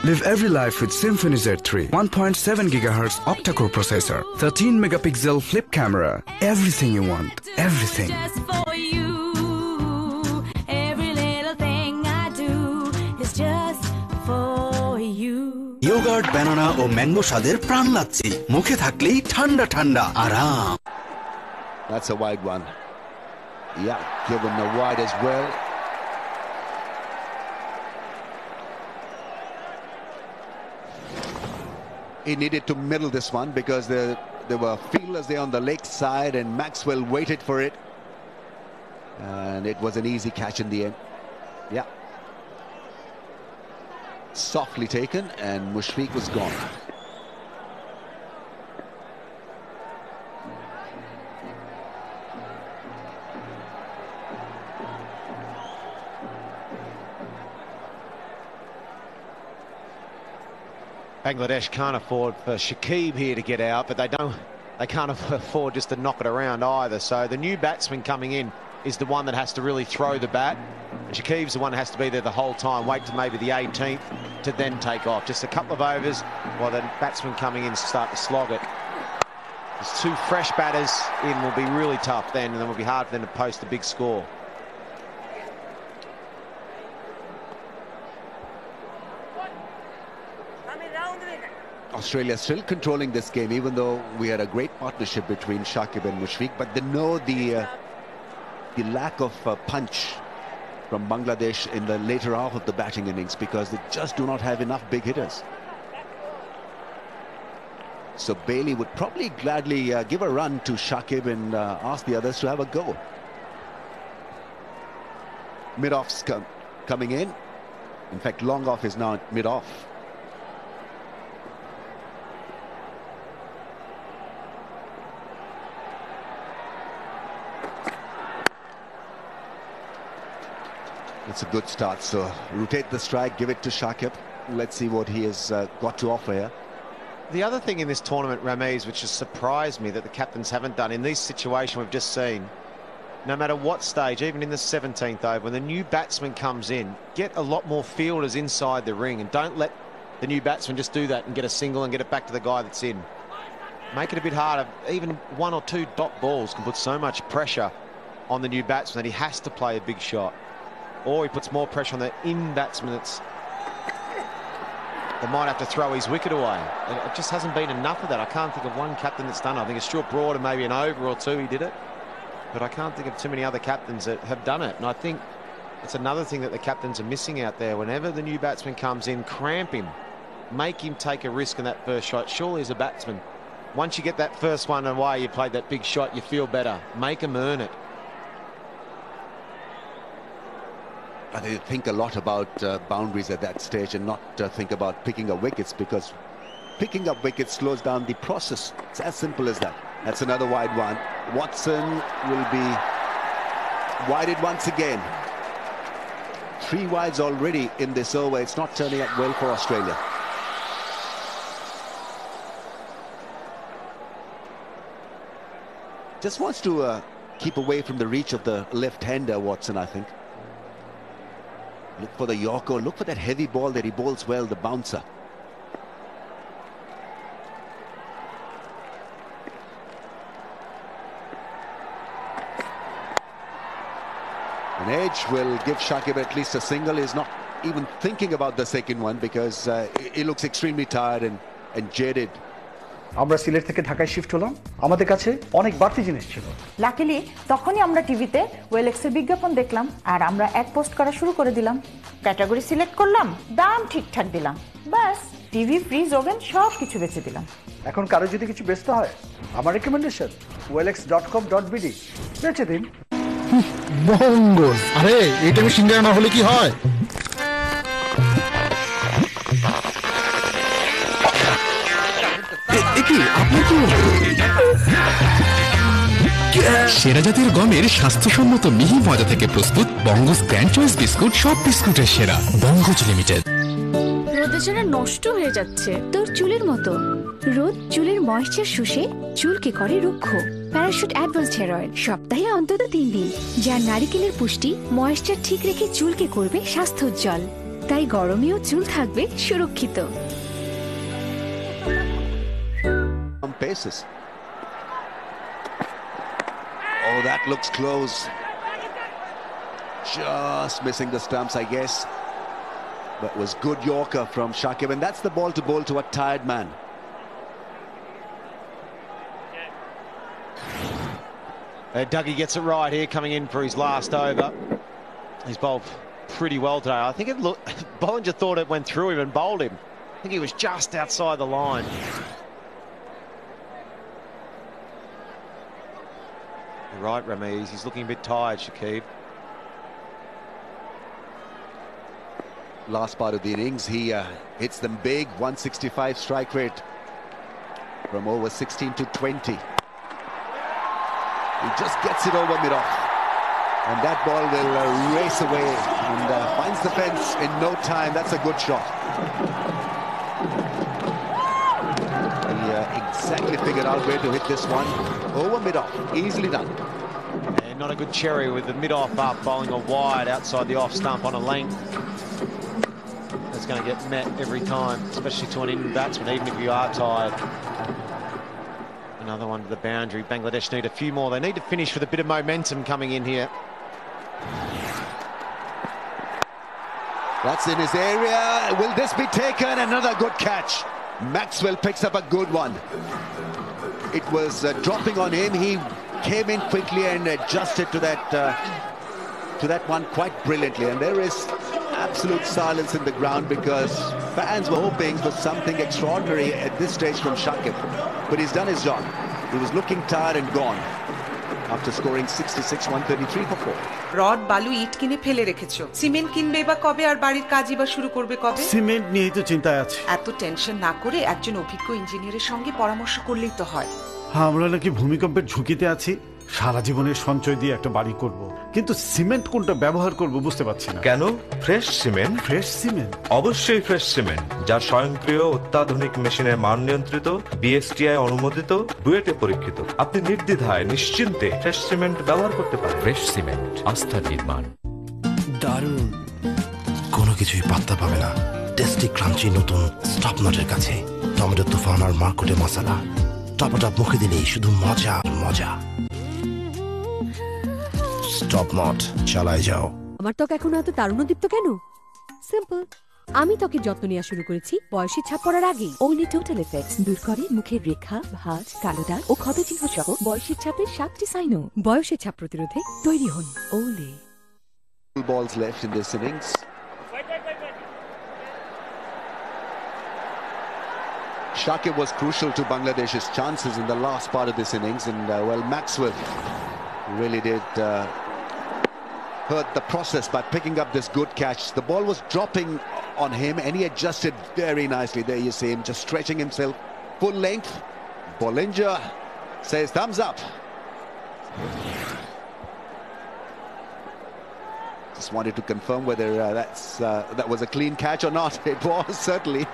Live every life with Symphony Z3, 1.7 GHz octa-core processor, 13 megapixel flip camera. Everything you want, everything. Just for you. Every little thing I do is just for you. Yogurt, banana ও mango স্বাদের প্রাণ লাচ্ছি, মুখে থাকলেই ঠান্ডা ঠান্ডা আরাম। That's a wide one. Yeah, given the wide as well. He needed to middle this one because there were fielders there on the leg side, and Maxwell waited for it, and it was an easy catch in the end. Yeah, softly taken, and Mushfiq was gone. Bangladesh can't afford for Shakib here to get out, but they can't afford just to knock it around either. So the new batsman coming in is the one that has to really throw the bat. And Shakib's the one that has to be there the whole time, wait to maybe the 18th to then take off. Just a couple of overs while the batsman coming in start to slog it. There's two fresh batters in will be really tough then, and then it will be hard for them to post a big score. Australia still controlling this game, even though we had a great partnership between Shakib and Mushfiq, but they know the lack of punch from Bangladesh in the later half of the batting innings, because they just do not have enough big hitters. So Bailey would probably gladly give a run to Shakib and ask the others to have a go. Mid-off's coming in. In fact, long off is now mid-off. It's a good start, so rotate the strike, give it to Shakib. Let's see what he has got to offer here. The other thing in this tournament, Ramiz, which has surprised me that the captains haven't done in this situation we've just seen, no matter what stage, even in the 17th over, when the new batsman comes in, get a lot more fielders inside the ring and don't let the new batsman just do that and get a single and get it back to the guy that's in. Make it a bit harder. Even one or two dot balls can put so much pressure on the new batsman that he has to play a big shot. Or he puts more pressure on the in batsman that might have to throw his wicket away. It just hasn't been enough of that. I can't think of one captain that's done it. I think it's Stuart Broad and maybe an over or two he did it. But I can't think of too many other captains that have done it. And I think it's another thing that the captains are missing out there. Whenever the new batsman comes in, cramp him. Make him take a risk in that first shot. Surely as a batsman, once you get that first one away, you played that big shot, you feel better. Make him earn it. They think a lot about boundaries at that stage and not think about picking up wickets, because picking up wickets slows down the process. It's as simple as that. That's another wide one. Watson will be wided once again. 3 wides already in this over. It's not turning out well for Australia. Just wants to keep away from the reach of the left-hander, Watson, I think. Look for the Yorker, look for that heavy ball that he bowls well, the bouncer. An edge will give Shakib at least a single. He's not even thinking about the second one because he looks extremely tired and jaded. আমরা সিলেট থেকে ঢাকায় shift হলাম, আমাদের কাছে অনেক বাড়তি জিনিস ছিল। লাকিলি তখনই আমরা টিভিতে ওয়েলএক্সের বিজ্ঞাপন দেখলাম আর আমরা অ্যাড পোস্ট করা শুরু করে দিলাম। ক্যাটাগরি সিলেক্ট করলাম, দাম ঠিকঠাক দিলাম, বাস টিভি, ফ্রিজ, ওভেন সব কিছু বেচে দিলাম। এখন কারো যদি কিছু বেচতে হয়, আমার রেকমেন্ডেশন OLX.com.bd বেচে দিন। মঙ্গল, আরে এই টাইমে সিঙ্গারা না হলে কি হয়? সেরা জাতের গমের স্বাস্থ্যসম্মত মিহি মজা থেকে প্রস্তুত বঙ্গজ গ্র্যান্ড চয়েস বিস্কুট, সব বিস্কুটের সেরা, বঙ্গজ লিমিটেড। রোদে ছাড়া নষ্ট হয়ে যাচ্ছে তোর চুলের মতো। রোদ চুলের ময়েশ্চার শুষে চুলকে করে রুক্ষ। প্যারাশুট অ্যাডভান্সড হেয়ার অয়েল সপ্তাহে অন্তত 3 দিন, যা নারিকেলের পুষ্টি ময়েশ্চার ঠিক রেখে চুলকে করবে স্বাস্থ্যোজ্জ্বল। তাই গরমেও চুল থাকবে সুরক্ষিত। Paces. Oh, that looks close. Just missing the stumps, I guess. But was good Yorker from Shakib, and that's the ball to bowl to a tired man. Dougie gets it right here, coming in for his last over. He's bowled pretty well today. I think Bollinger thought it went through him and bowled him. I think he was just outside the line. You're right, Ramiz. He's looking a bit tired, Shakib. Last part of the innings, he hits them big. 165 strike rate from over 16 to 20. He just gets it over mid-off, and that ball will race away and finds the fence in no time. That's a good shot. exactly figured out where to hit this one. Over mid-off, easily done. And not a good cherry with the mid-off up, bowling a wide outside the off stump on a length. That's going to get met every time, especially to an Indian batsman, even if you are tired. Another one to the boundary. Bangladesh need a few more. They need to finish with a bit of momentum coming in here. That's in his area. Will this be taken? Another good catch. Maxwell picks up a good one. It was dropping on him. He came in quickly and adjusted to that one quite brilliantly. And there is absolute silence in the ground because fans were hoping for something extraordinary at this stage from Shakib. But he's done his job. He was looking tired and gone after scoring 66, 133 for 4. Rod বালু ইট কিনে ফেলে রেখেছো, cement কিনবে বা কবে আর বাড়ির কাজই বা শুরু করবে কবে? সিমেন্ট নিয়েই তো চিন্তায় আছি। এত টেনশন না করে একজন অভিজ্ঞ ইঞ্জিনিয়ারের সঙ্গে পরামর্শ করলেই তো হয়। আমরা নাকি ভূমিকম্পের ঝুঁকিতে আছি, সারা জীবনের সঞ্চয় দিয়ে একটা বাড়ি করব, কিন্তু সিমেন্ট কোনটা ব্যবহার করব বুঝতে পারছি না। কেন? Fresh cement. Fresh cement? অবশ্যই ফ্রেশ সিমেন্ট, যা স্বয়ংক্রিয় অত্যাধুনিক মেশিনের মান নিয়ন্ত্রিত, বিএসটিআই অনুমোদিত, বুয়েটে পরীক্ষিত। আপনি নির্দ্বিধায় নিশ্চিন্তে ফ্রেশ সিমেন্ট ব্যবহার করতে পারেন। ফ্রেশ সিমেন্ট, আস্থার নির্মাণ। দারুণ। কোনো কিছুই পাত্তা পাবে না টেস্টি ক্রাঞ্চি নতুন স্টপ নটের কাছে। টমেটো তুফান আর মার্কেটে মশলা টপটপ মুখে দিলেই শুধু মজা মজা। স্টপ নট, চালায় যাও। আমার ত্বক এখন এত তারুণ্যদীপ্ত কেন? সিম্পল, আমি ত্বকের যত্ন নেওয়া শুরু করেছি বয়সের ছাপ পড়ার আগেই। ওলি টোটাল এফেক্টস দূর করে মুখের রেখা, ভাঁজ, কালো দাগ ও ক্ষত চিহ্ন সহ বয়সের ছাপের 7টি সাইনও। বয়সের ছাপ প্রতিরোধে তৈরি হন ওলি। Balls left in this innings. Shakib was crucial to Bangladesh's chances in the last part of this innings, and well, Maxwell really did hurt the process by picking up this good catch. The ball was dropping on him and he adjusted very nicely. There you see him just stretching himself full length. Bollinger says thumbs up. Just wanted to confirm whether that was a clean catch or not. It was, certainly.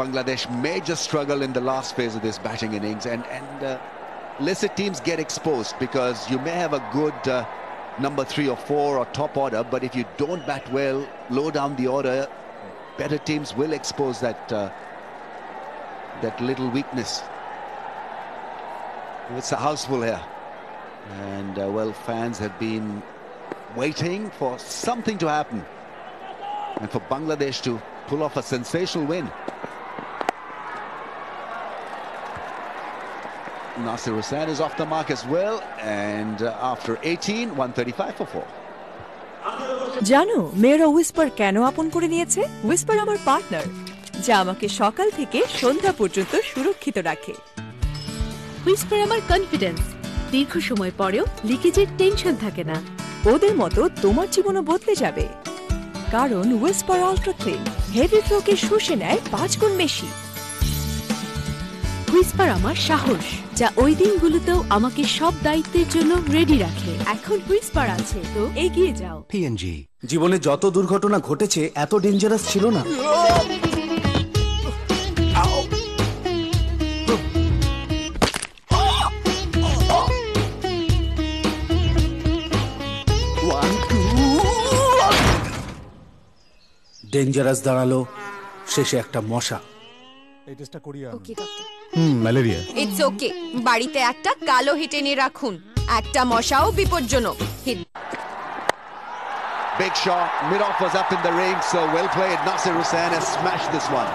Bangladesh may just struggle in the last phase of this batting innings, and lesser teams get exposed because you may have a good number 3 or 4 or top order, but if you don't bat well, low down the order, better teams will expose that little weakness. It's a house full here, and well, fans have been waiting for something to happen and for Bangladesh to pull off a sensational win. Nasir Hussain is off the mark as well, and after 18, 135 for 4. জানো মেয়েরা Whisper কেন আপন করে নিয়েছে? Whisper আমার partner, যা আমাকে সকাল থেকে সন্ধ্যা পর্যন্ত সুরক্ষিত রাখে। হুইসপার আমার কনফিডেন্স, দীর্ঘ সময় পরেও লিকেজের টেনশন থাকে না। ওদের মতো তোমার জীবনও বদলে যাবে, কারণ হুইসপার আল্ট্রা ক্লিন হেভি ফ্লোকে শুষে নেয় 5 গুণ বেশি। হুইসপার আমার সাহস, যা ওই দিনগুলোতেও আমাকে সব দায়িত্বের জন্য রেডি রাখে। এখন হুইসপার আছে, তো এগিয়ে যাও। PNG জীবনে যত দুর্ঘটনা ঘটেছে এত ডেঞ্জারাস ছিল না। ডেঞ্জারাস দাঁড়ালো শেষে একটা মশা। এই টেস্টটা করি আমি। ওকে ডক্টর। ম্যালেরিয়া। ইটস ওকে, বাড়িতে একটা কালো হিট এনে রাখুন, একটা মশাও বিপজ্জনক। Big shot, mid-off was up in the ring, so well played. Nasir Hussain has smashed this one.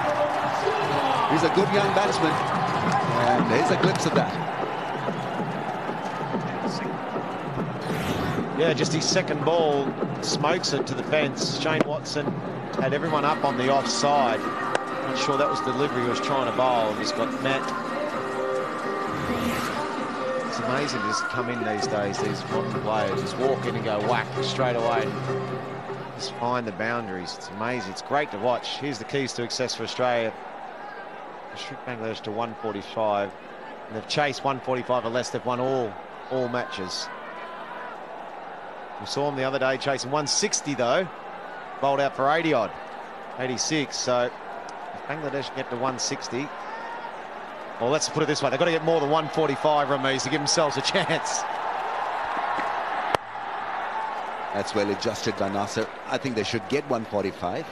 He's a good young batsman, and here's a glimpse of that. Yeah, just his second ball smokes it to the fence. Shane Watson had everyone up on the offside. Not sure that was the delivery he was trying to bowl. He's got met. It's amazing to just come in these days, these modern players. Just walk in and go whack straight away. Just find the boundaries. It's amazing. It's great to watch. Here's the keys to success for Australia. Shrink Bangladesh to 145. And they've chased 145 or less. They've won all matches. We saw him the other day chasing 160 though. Bowled out for 80 odd, 86. So if Bangladesh can get to 160, well, let's put it this way, they've got to get more than 145 Ramiz to give themselves a chance. That's well adjusted by Nasser. I think they should get 145.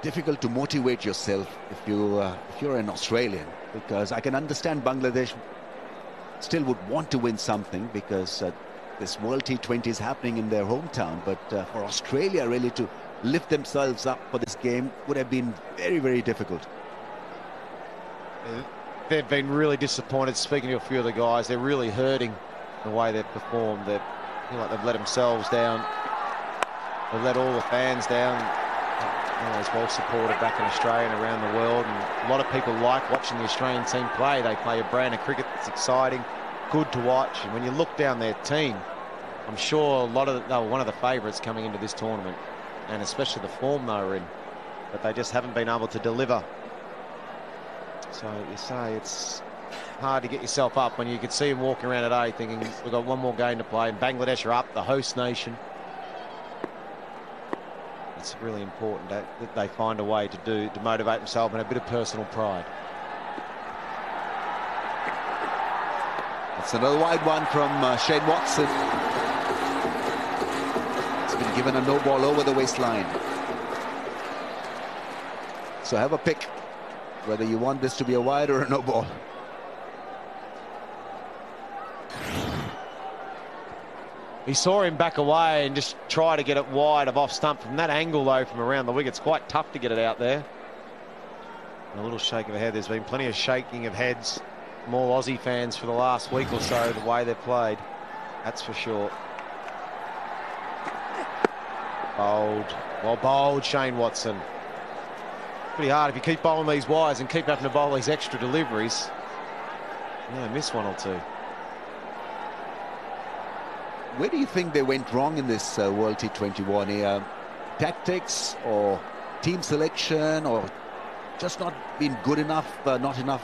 Difficult to motivate yourself if you're an Australian, because I can understand Bangladesh still would want to win something because this World T20 is happening in their hometown, but for Australia really to lift themselves up for this game would have been very, very difficult. They've been really disappointed. Speaking to a few of the guys, they're really hurting the way they've performed. They feel like they've let themselves down. They've let all the fans down. Always well supported back in Australia and around the world, and a lot of people like watching the Australian team play. They play a brand of cricket that's exciting, good to watch, and when you look down their team, I'm sure they were one of the favourites coming into this tournament, and especially the form they were in, but they just haven't been able to deliver. So you say it's hard to get yourself up when you could see them walking around today thinking we've got one more game to play, and Bangladesh are up, the host nation. It's really important that they find a way to motivate themselves and a bit of personal pride. That's another wide one from Shane Watson. It's been given a no ball over the waistline. So have a pick whether you want this to be a wide or a no ball. He saw him back away and just try to get it wide of off stump. From that angle, though, from around the wicket, it's quite tough to get it out there. And a little shake of the head. There's been plenty of shaking of heads from all Aussie fans for the last week or so, the way they've played. That's for sure. Bowled. Well bowled, Shane Watson. Pretty hard if you keep bowling these wides and keep having to bowl these extra deliveries. Yeah, miss one or two. Where do you think they went wrong in this World T20, Warnie? Tactics or team selection, or just not been good enough, not enough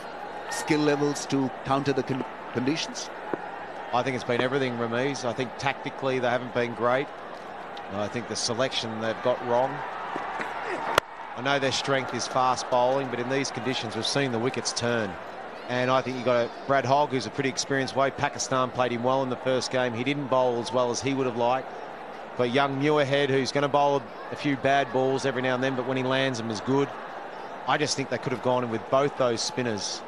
skill levels to counter the conditions? I think it's been everything, Ramiz. I think tactically they haven't been great. I think the selection they've got wrong. I know their strength is fast bowling, but in these conditions we've seen the wickets turn. And I think you've got Brad Hogg, who's a pretty experienced way. Pakistan played him well in the first game. He didn't bowl as well as he would have liked. But young Muirhead, who's going to bowl a few bad balls every now and then, but when he lands them is good. I just think they could have gone in with both those spinners.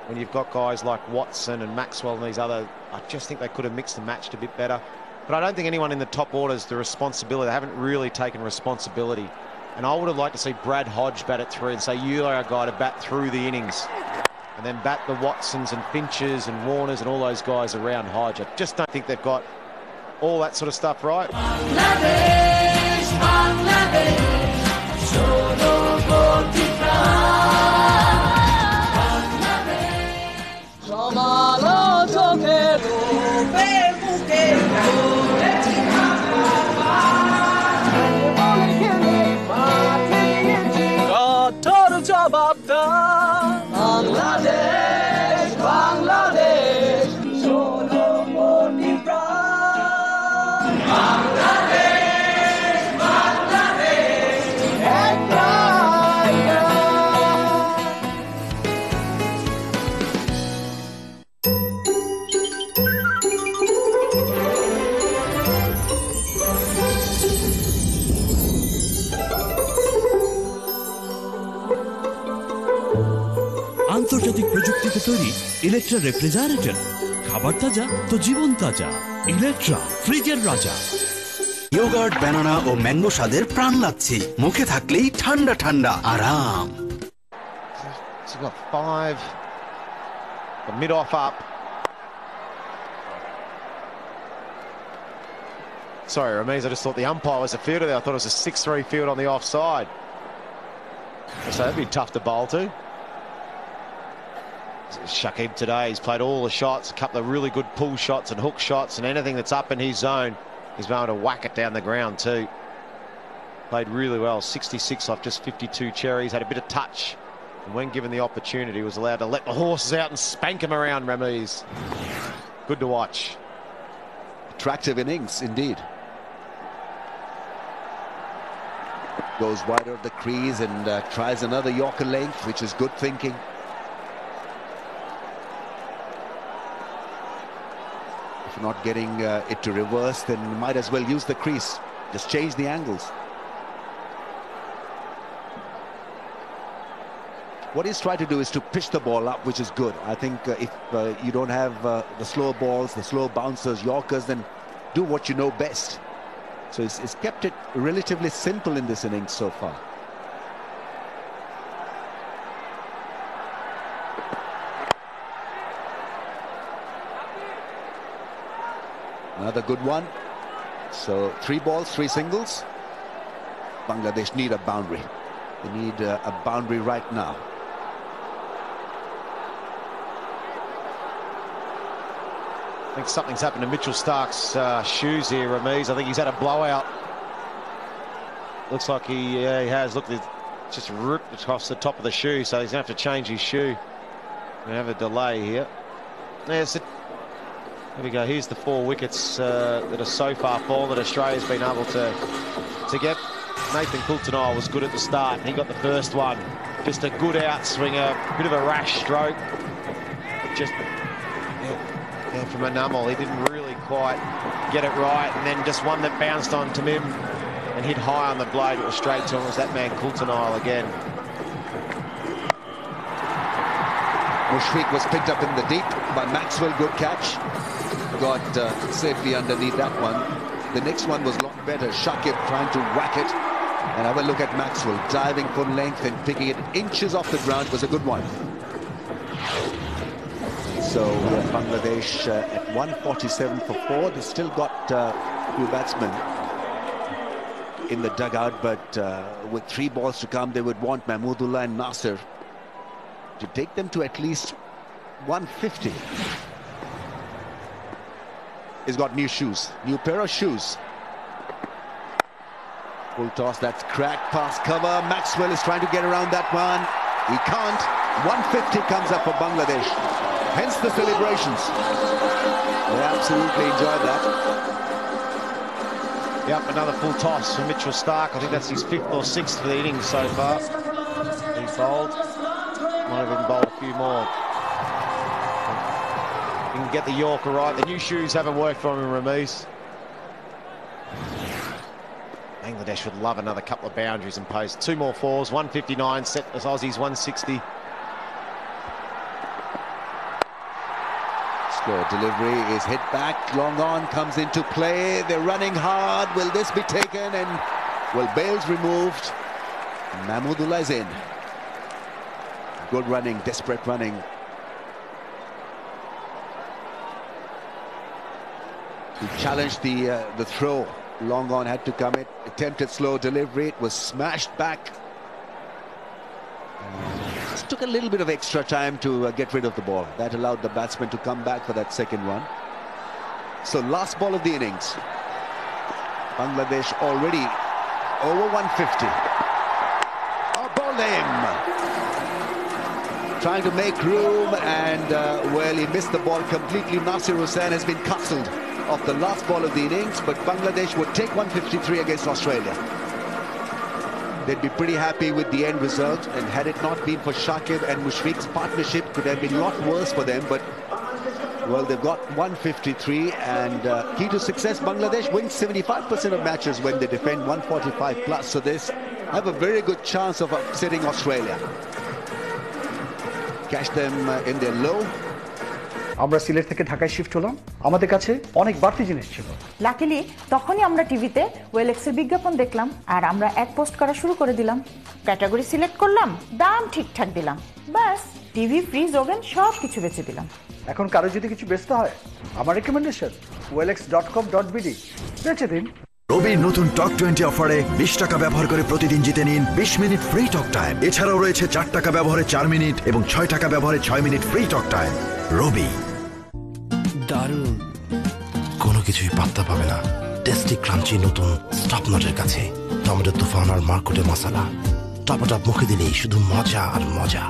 When you've got guys like Watson and Maxwell and these other, I just think they could have mixed and matched a bit better. But I don't think anyone in the top orders, the responsibility, they haven't really taken responsibility. And I would have liked to see Brad Hodge bat it through and say, you're our guy to bat through the innings. And then bat the Watsons and Finches and Warners and all those guys around Hodge. I just don't think they've got all that sort of stuff right. Bangladesh, Bangladesh, solo Bangladesh, Bangladesh, solo Bangladesh, আন্তর্জাতিক প্রযুক্তিতে তৈরি Electra refrigerator, খাবার তাজা তো জীবন তাজা। Electra, ফ্রিজের রাজা। Yogurt, banana ও ম্যাঙ্গো স্বাদের প্রাণ লাচ্ছি, মুখে থাকলেই ঠান্ডা ঠান্ডা আরাম। So we've got 5, the mid-off up. Sorry, Ramiz, I just thought the umpire was a fielder there. I thought it was a 6-3 field on the offside. So that'd be tough to bowl to. Shakib today, he's played all the shots, a couple of really good pull shots and hook shots, and anything that's up in his zone, he's been able to whack it down the ground too. Played really well, 66 off just 52 cherries, had a bit of touch And when given the opportunity, was allowed to let the horses out and spank him around Ramiz. Good to watch. Attractive innings, indeed. Goes wider of the crease and tries another Yorker length, which is good thinking. If you're not getting it to reverse, then you might as well use the crease. Just change the angles. What he's trying to do is to pitch the ball up, which is good. I think if you don't have the slow balls, the slow bouncers, Yorkers, then do what you know best. So he's kept it relatively simple in this innings so far. Another good one. So 3 balls, 3 singles. Bangladesh need a boundary. They need a boundary right now. I think something's happened to Mitchell Stark's shoes here, Ramiz. I think he's had a blowout. Looks like he has. Look, it's just ripped across the top of the shoe, so he's going to have to change his shoe. We have a delay here. There we go. Here's the 4 wickets that are so far fallen that Australia's been able to get. Nathan Coulter was good at the start. He got the first one. Just a good outswing, a bit of a rash stroke. Just from Anamal, he didn't really quite get it right, and then just one that bounced on Tamim and hit high on the blade. It was straight to him. It was that man Coulter again. Mushfiq was picked up in the deep by Maxwell. Good catch. Got safely underneath that one. The next one was a lot better. Shakib trying to whack it. And have a look at Maxwell diving for length and picking it inches off the ground. Was a good one. So Bangladesh at 147 for 4. They still got a few batsmen in the dugout, but with 3 balls to come, they would want Mahmudullah and Nasser to take them to at least 150. He's got new shoes, new pair of shoes. Full toss, that's cracked past cover. Maxwell is trying to get around that one. He can't. 150 comes up for Bangladesh. Hence the celebrations. They absolutely enjoyed that. Yep, another full toss from Mitchell Stark. I think that's his 5th or 6th for the innings so far. He's bowled. Might have even bowled a few more. He can get the Yorker right. The new shoes haven't worked for him in Ramiz. Bangladesh would love another couple of boundaries imposed. 2 more 4s, 159, set as Aussies 160. Slow delivery is hit back, long on, comes into play. They're running hard. Will this be taken? And well, Bale's removed. Mahmudullah is in. Good running, desperate running. He challenged the throw. Long on had to come in. Attempted slow delivery. It was smashed back. Just took a little bit of extra time to get rid of the ball. That allowed the batsman to come back for that second one. So last ball of the innings. Bangladesh already over 150. Oh, ball in. Trying to make room, and well, he missed the ball completely. Nasir Hussain has been castled off the last ball of the innings, but Bangladesh would take 153 against Australia. They'd be pretty happy with the end result, and had it not been for Shakib and Mushfiq's partnership, could have been a lot worse for them. But well, they've got 153, and key to success, Bangladesh wins 75% of matches when they defend 145 plus, so they have a very good chance of upsetting Australia. Catch them in their low. আমরা সিলেট থেকে ঢাকায় shift হলাম, আমাদের কাছে অনেক বাড়তি জিনিস ছিল। লাকিলি তখনই আমরা টিভিতে ওয়েলএক্সের বিজ্ঞাপন দেখলাম, আর আমরা এক পোস্ট করা শুরু করে দিলাম। ক্যাটাগরি সিলেক্ট করলাম, দাম ঠিকঠাক দিলাম, বাস টিভি, ফ্রিজ, ওভেন সব কিছু বেচে দিলাম। এখন কারো যদি কিছু বেচতে হয়, আমার রেকমেন্ডেশন olx.com.bd, বেচে দিন। রবির নতুন টক 20 অফারে 20 টাকা ব্যবহার করে প্রতিদিন জিতে নিন 20 মিনিট ফ্রি টক টাইম। এছাড়াও রয়েছে 4 টাকা ব্যবহারে 4 মিনিট এবং 6 টাকা ব্যবহারে 6 মিনিট ফ্রি টক টাইম। রবি, দারুণ। কোনো কিছুই পাত্তা পাবে না টেস্টি ক্রাঞ্চি নতুন স্টপনটের কাছে। টমেটো তুফান আর মার্কুটে মশলা, টপ মুখে দিলেই শুধু মজা আর মজা।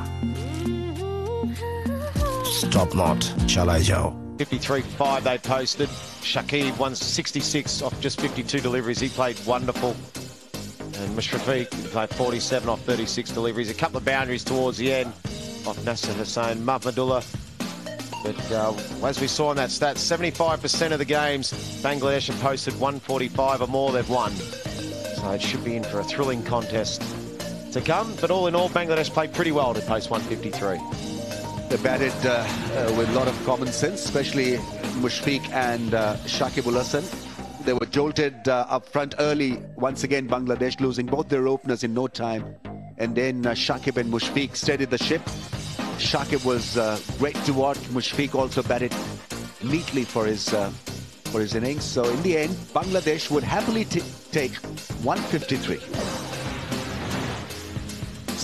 স্টপ নট, চালায় যাও। 53-5 they posted. Shakib won 66 off just 52 deliveries. He played wonderful. And Mushrafik played 47 off 36 deliveries. A couple of boundaries towards the end off Nasser Hussain, Mahmudullah. But as we saw in that stat, 75% of the games Bangladesh have posted 145 or more, they've won. So it should be in for a thrilling contest to come. But all in all, Bangladesh played pretty well to post 153. They batted with a lot of common sense, especially Mushfiq and Shakibul Hasan. They were jolted up front early. Once again, Bangladesh losing both their openers in no time. And then Shakib and Mushfiq steadied the ship. Shakib was great to watch. Mushfiq also batted neatly for his innings. So in the end, Bangladesh would happily take 153.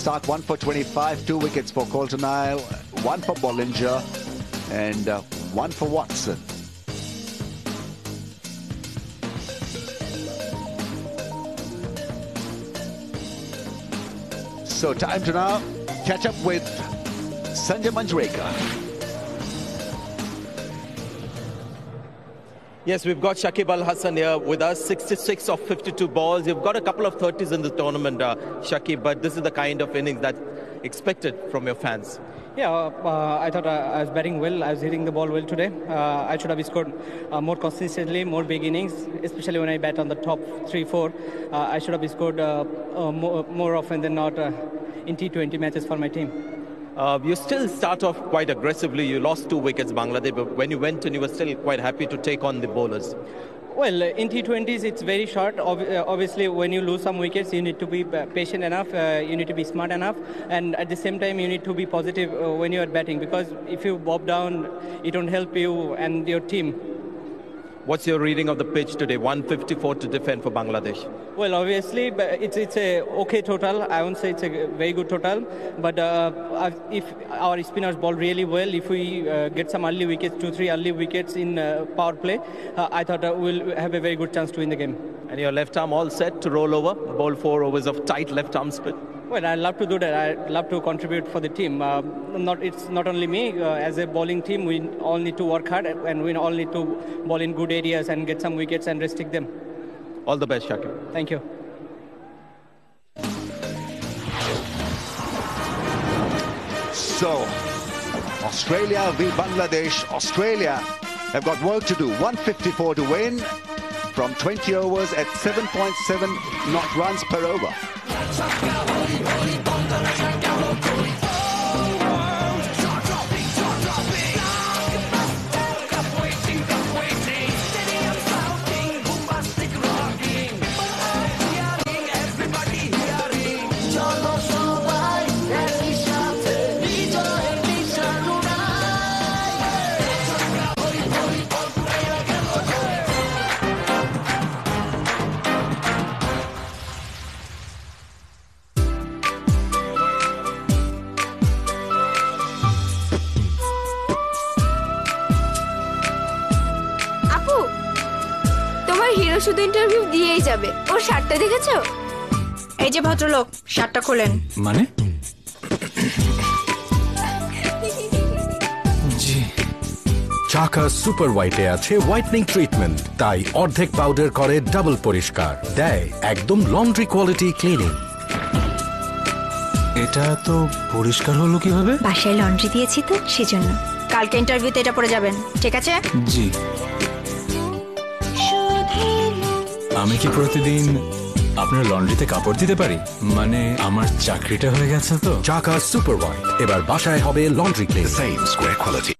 Start 1 for 25, 2 wickets for Colton Isle, 1 for Bollinger, and 1 for Watson. So time to now catch up with Sanjay Manjrekar. Yes, we've got Shakib Al Hasan here with us, 66 of 52 balls. You've got a couple of 30s in the tournament, Shakib, but this is the kind of innings that's expected from your fans. Yeah, I thought I was batting well. I was hitting the ball well today. I should have scored more consistently, more big innings, especially when I bat on the top 3-4. I should have scored more often than not in T20 matches for my team. You still start off quite aggressively. You lost 2 wickets, Bangladesh, but when you went in, you were still quite happy to take on the bowlers. Well, in T20s, it's very short. Obviously, when you lose some wickets, you need to be patient enough, you need to be smart enough, and at the same time, you need to be positive when you are batting, because if you bob down, it won't help you and your team. What's your reading of the pitch today? 154 to defend for Bangladesh. Well, obviously, it's a okay total. I won't say it's a very good total, but if our spinners bowl really well, if we get some early wickets, 2-3 early wickets in power play, I thought we'll have a very good chance to win the game. And your left arm all set to roll over, bowl 4 overs of tight left arm spin? Well, I love to do that. I love to contribute for the team. It's not only me. As a bowling team, we all need to work hard, and we all need to bowl in good areas and get some wickets and restrict them. All the best, Shakib. Thank you. So, Australia v Bangladesh. Australia have got work to do. 154 to win from 20 overs at 7.7 not runs per over. Hero শুধু interview দিয়েই যাবে। ওর শার্টটা দেখেছো? এই যে ভদ্রলোক, শার্টটা খোলেন। মানে? জি। চাকা সুপার হোয়াইটে আছে হোয়াইটনিং ট্রিটমেন্ট, তাই অর্ধেক পাউডার করে ডাবল পরিষ্কার, দেয় একদম লন্ড্রি কোয়ালিটি ক্লিনিং। এটা তো পরিষ্কার হলো কিভাবে? বাসায় লন্ড্রি দিয়েছি তো সেজন্য। কালকে ইন্টারভিউতে এটা পরে যাবেন, ঠিক আছে? জি। আমি কি প্রতিদিন আপনার লন্ড্রিতে কাপড় দিতে পারি? মানে আমার চাকরিটা হয়ে গেছে তো। চাকা সুপার হোয়াইট এবার বাসায় হবে laundry clean, same square quality.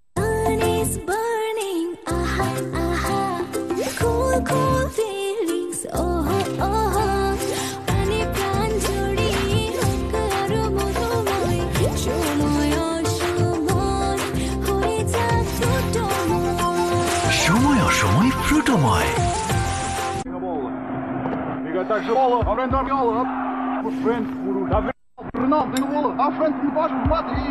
সময় অসময় ফ্রুটোময়। Так же Ола, а врен там Ола, френ фуру, а врен Ола, а френ фуру баш мат и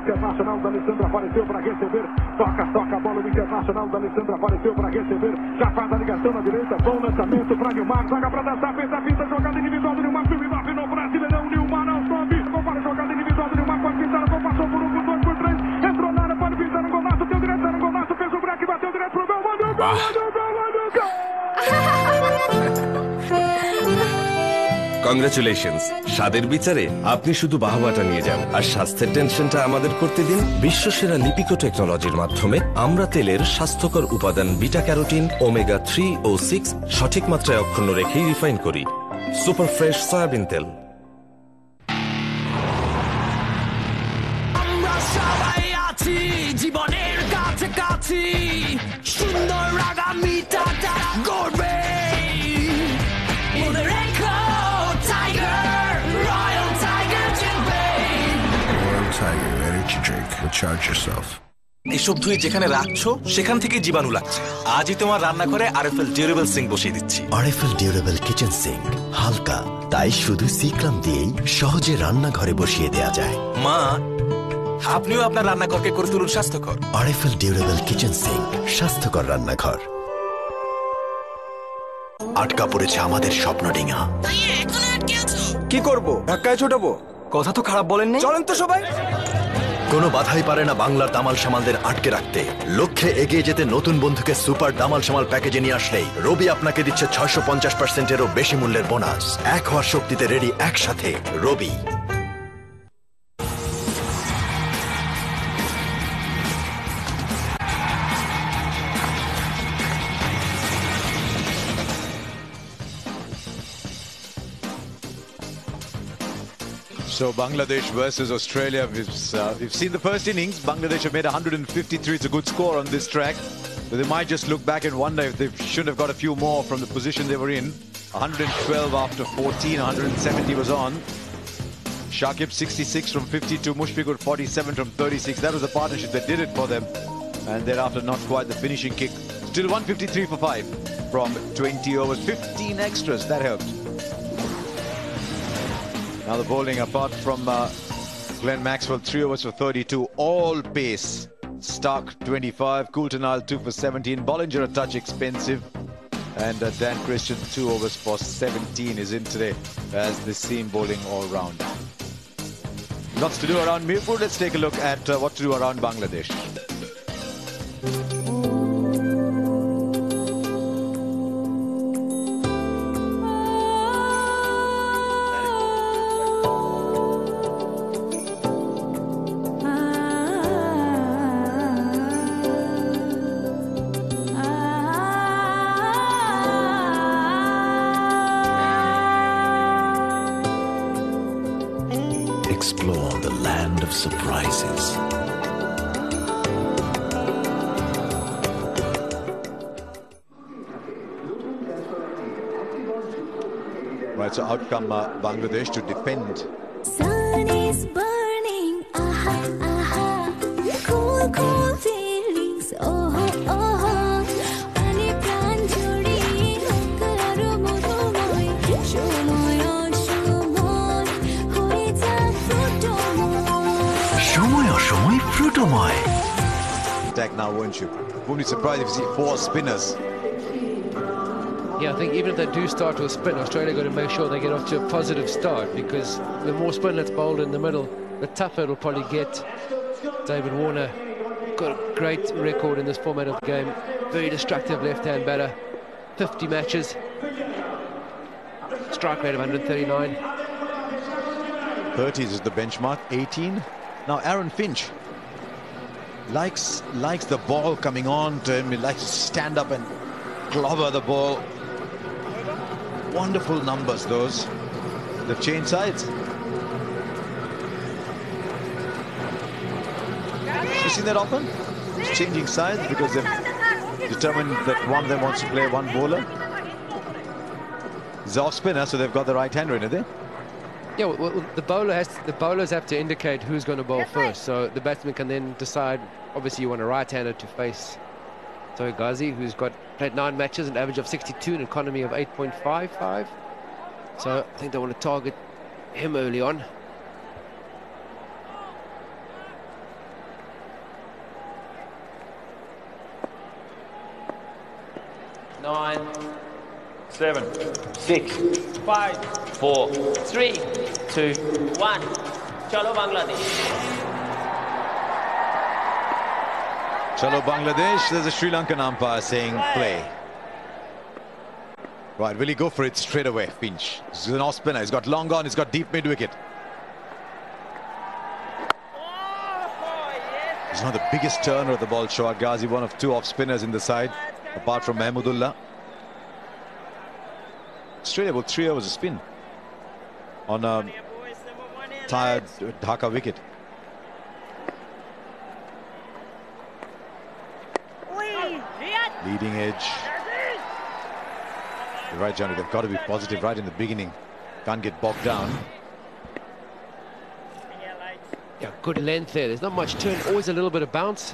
Internacional da Alessandra apareceu para receber. Toca a bola. O Internacional da Alessandra apareceu para receber. Já faz a ligação na direita. Bom lançamento para Nilmar. Zaga para dançar. Fez a pinta. Jogada individual do Nilmar. Subidão no Brasileirão. Nilmar ao sobe. Gol para a jogada individual do Nilmar. Pode pintar. Gol passou por 1, por 2, por 3. Entrou na área. Pode pintar. Golaço. Teu direito. Era golaço. Fez o break. Bateu direto pro gol. Mandou gol. Mandou gol. Mandou gol. Congratulations. স্বাদের বিচারে আপনি শুধু বাহবাটা নিয়ে যান, আর স্বাস্থ্যের টেনশনটা আমাদের করতে দিন। বিশ্বসেরা লিপিকো টেকনোলজির মাধ্যমে আমরা তেলের স্বাস্থ্যকর উপাদান বিটা ক্যারোটিন, ওমেগা 3 ও 6 সঠিক মাত্রায় অক্ষুণ্ণ রেখেই রিফাইন করি। সুপার ফ্রেশ সয়াবিন তেল। আমরা সবাই আছি জীবনের কাছাকাছি, সুন্দর আগামীটা তারা গড়বে। মনে রেখো টাইগার, রয়্যাল টাইগার জিতবে। Royal Tiger Energy Drink. Recharge yourself. এসব ধুয়ে যেখানে রাখছো সেখান থেকে জীবাণু লাগছে। আজই তোমার রান্নাঘরে আরএফএল ডিউরেবল সিঙ্ক বসিয়ে দিচ্ছি। আরএফএল ডিউরেবল কিচেন সিঙ্ক হালকা, তাই শুধু সিক্রাম দিয়েই সহজে রান্নাঘরে বসিয়ে দেয়া যায়। মা, আপনিও আপনার রান্নাঘরকে করে তুলুন স্বাস্থ্যকর। আরএফএল ডিউরেবল কিচেন সিঙ্ক, স্বাস্থ্যকর রান্নাঘর। আটকা পড়েছে আমাদের স্বপ্ন ডিঙা। কি করব? ধাক্কায় ছোটাবো? কথা তো খারাপ বলেননি। চলেন তো সবাই। কোনো বাধাই পারে না বাংলার দামাল সামালদের আটকে রাখতে। লক্ষ্যে এগিয়ে যেতে নতুন বন্ধুকে সুপার দামাল সামাল প্যাকেজে নিয়ে আসলেই রবি আপনাকে দিচ্ছে 650%-এরও বেশি মূল্যের বোনাস। এক হওয়ার শক্তিতে রেডি একসাথে রবি। So Bangladesh versus Australia, we've seen the first innings. Bangladesh have made 153. It's a good score on this track. But they might just look back and wonder if they shouldn't have got a few more from the position they were in. 112 after 14, 170 was on. Shakib 66 from 52, Mushfiqur 47 from 36. That was the partnership that did it for them. And thereafter not quite the finishing kick. Still 153 for 5 from 20 overs. 15 extras, that helped. Now the bowling, apart from Glenn Maxwell, 3 overs for 32, all pace. Stark 25, Coulter-Nile 2 for 17, Bollinger a touch expensive, and Dan Christian 2 overs for 17 is in today as the seam bowling all round. Lots to do around Mirpur. Let's take a look at what to do around Bangladesh. Explore the land of surprises. Right, so out come Bangladesh to defend. Sun is burning, aha, aha. Cool, cool feelings, oh, oh. Ani pran jodi, hokaro modomoy. Shomoy, shomoy, hoye ja fruitomoy. সময় অসময় ফ্রুটোময়। Attack now, won't you? Won't be surprised if you see 4 spinners. Yeah, I think even if they do start to a spin, Australia got to make sure they get off to a positive start, because the more spin that's bowled in the middle, the tougher it'll probably get. David Warner got a great record in this format of the game. Very destructive left-hand batter. 50 matches. Strike rate of 139. 30s is the benchmark, 18. Now Aaron Finch likes the ball coming on to him. He likes to stand up and clobber the ball. Wonderful numbers, those. They've changed sides. You seen that often? It's changing sides because they've determined that one of them wants to play one bowler. He's off spinner, so they've got the right-hander in it, eh? Yeah, well, the bowlers have to indicate who's going to bowl first, so the batsman can then decide. Obviously, you want a right-hander to face Zoe Ghazi, who's played 9 matches, an average of 62, an economy of 8.55. So I think they want to target him early on. 9, 7, 6, 5, 4, 3, 2, 1. Chalo Bangladesh. Chalo Bangladesh. There's a Sri Lankan umpire saying play. Right, will he go for it straight away? Finch. He's an off spinner. He's got long on. He's got deep mid wicket. He's not the biggest turner of the ball, Shoaib Ghazi, one of two off spinners in the side, apart from Mahmudullah. Australia bowled 3 overs a spin on a tired Dhaka wicket. Leading edge. You're right, Johnny, they've got to be positive right in the beginning. Can't get bogged down. Yeah, good length there. There's not much turn, always a little bit of bounce.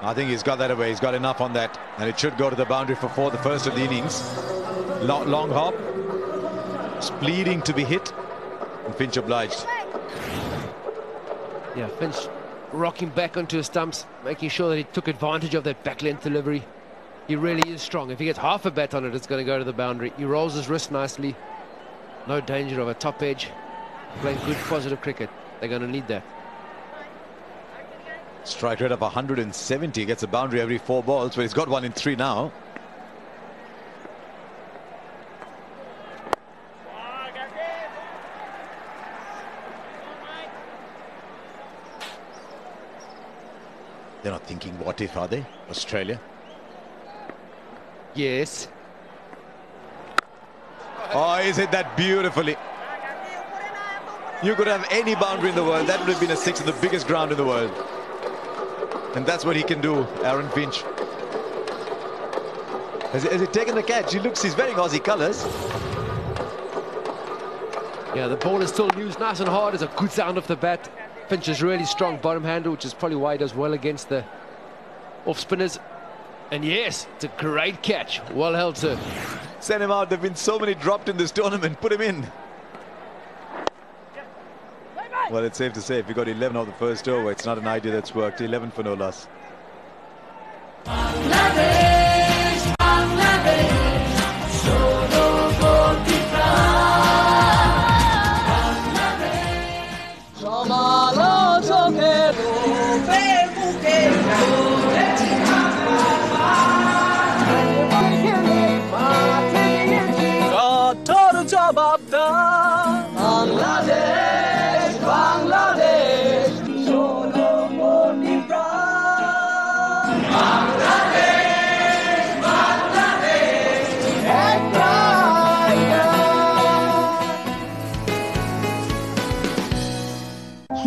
I think he's got that away. He's got enough on that. And it should go to the boundary for the first of the innings. Long hop. It's bleeding to be hit. And Finch obliged. Yeah, Finch rocking back onto his stumps, making sure that he took advantage of that back length delivery. He really is strong. If he gets half a bat on it, it's going to go to the boundary. He rolls his wrist nicely. No danger of a top edge. Playing good positive cricket. They're going to need that. Strike rate of 170. Gets a boundary every 4 balls, but he's got one in 3 now. They're not thinking what if, are they? Australia? Yes. Oh, he's hit that beautifully. You could have any boundary in the world. That would have been a 6 on the biggest ground in the world. And that's what he can do, Aaron Finch. Has he taken the catch? He's wearing Aussie colours. Yeah, the ball is still loose, nice and hard. It's a good sound off the bat. Finch is really strong bottom hander, which is probably why he does well against the off spinners. And yes, it's a great catch. Well held, sir. Send him out. There have been so many dropped in this tournament. Put him in. Well, it's safe to say if you got 11 off the first over, it's not an idea that's worked. 11 for no loss. Bangladesh, Bangladesh, solo Portugal. Bangladesh, সমালোচকের রূপে বুকে কঠোর জবাব দাও বাংলাদেশ বাংলাদেশ ষোলো কোটি প্রাণ বাংলাদেশ বাংলাদেশ একটাই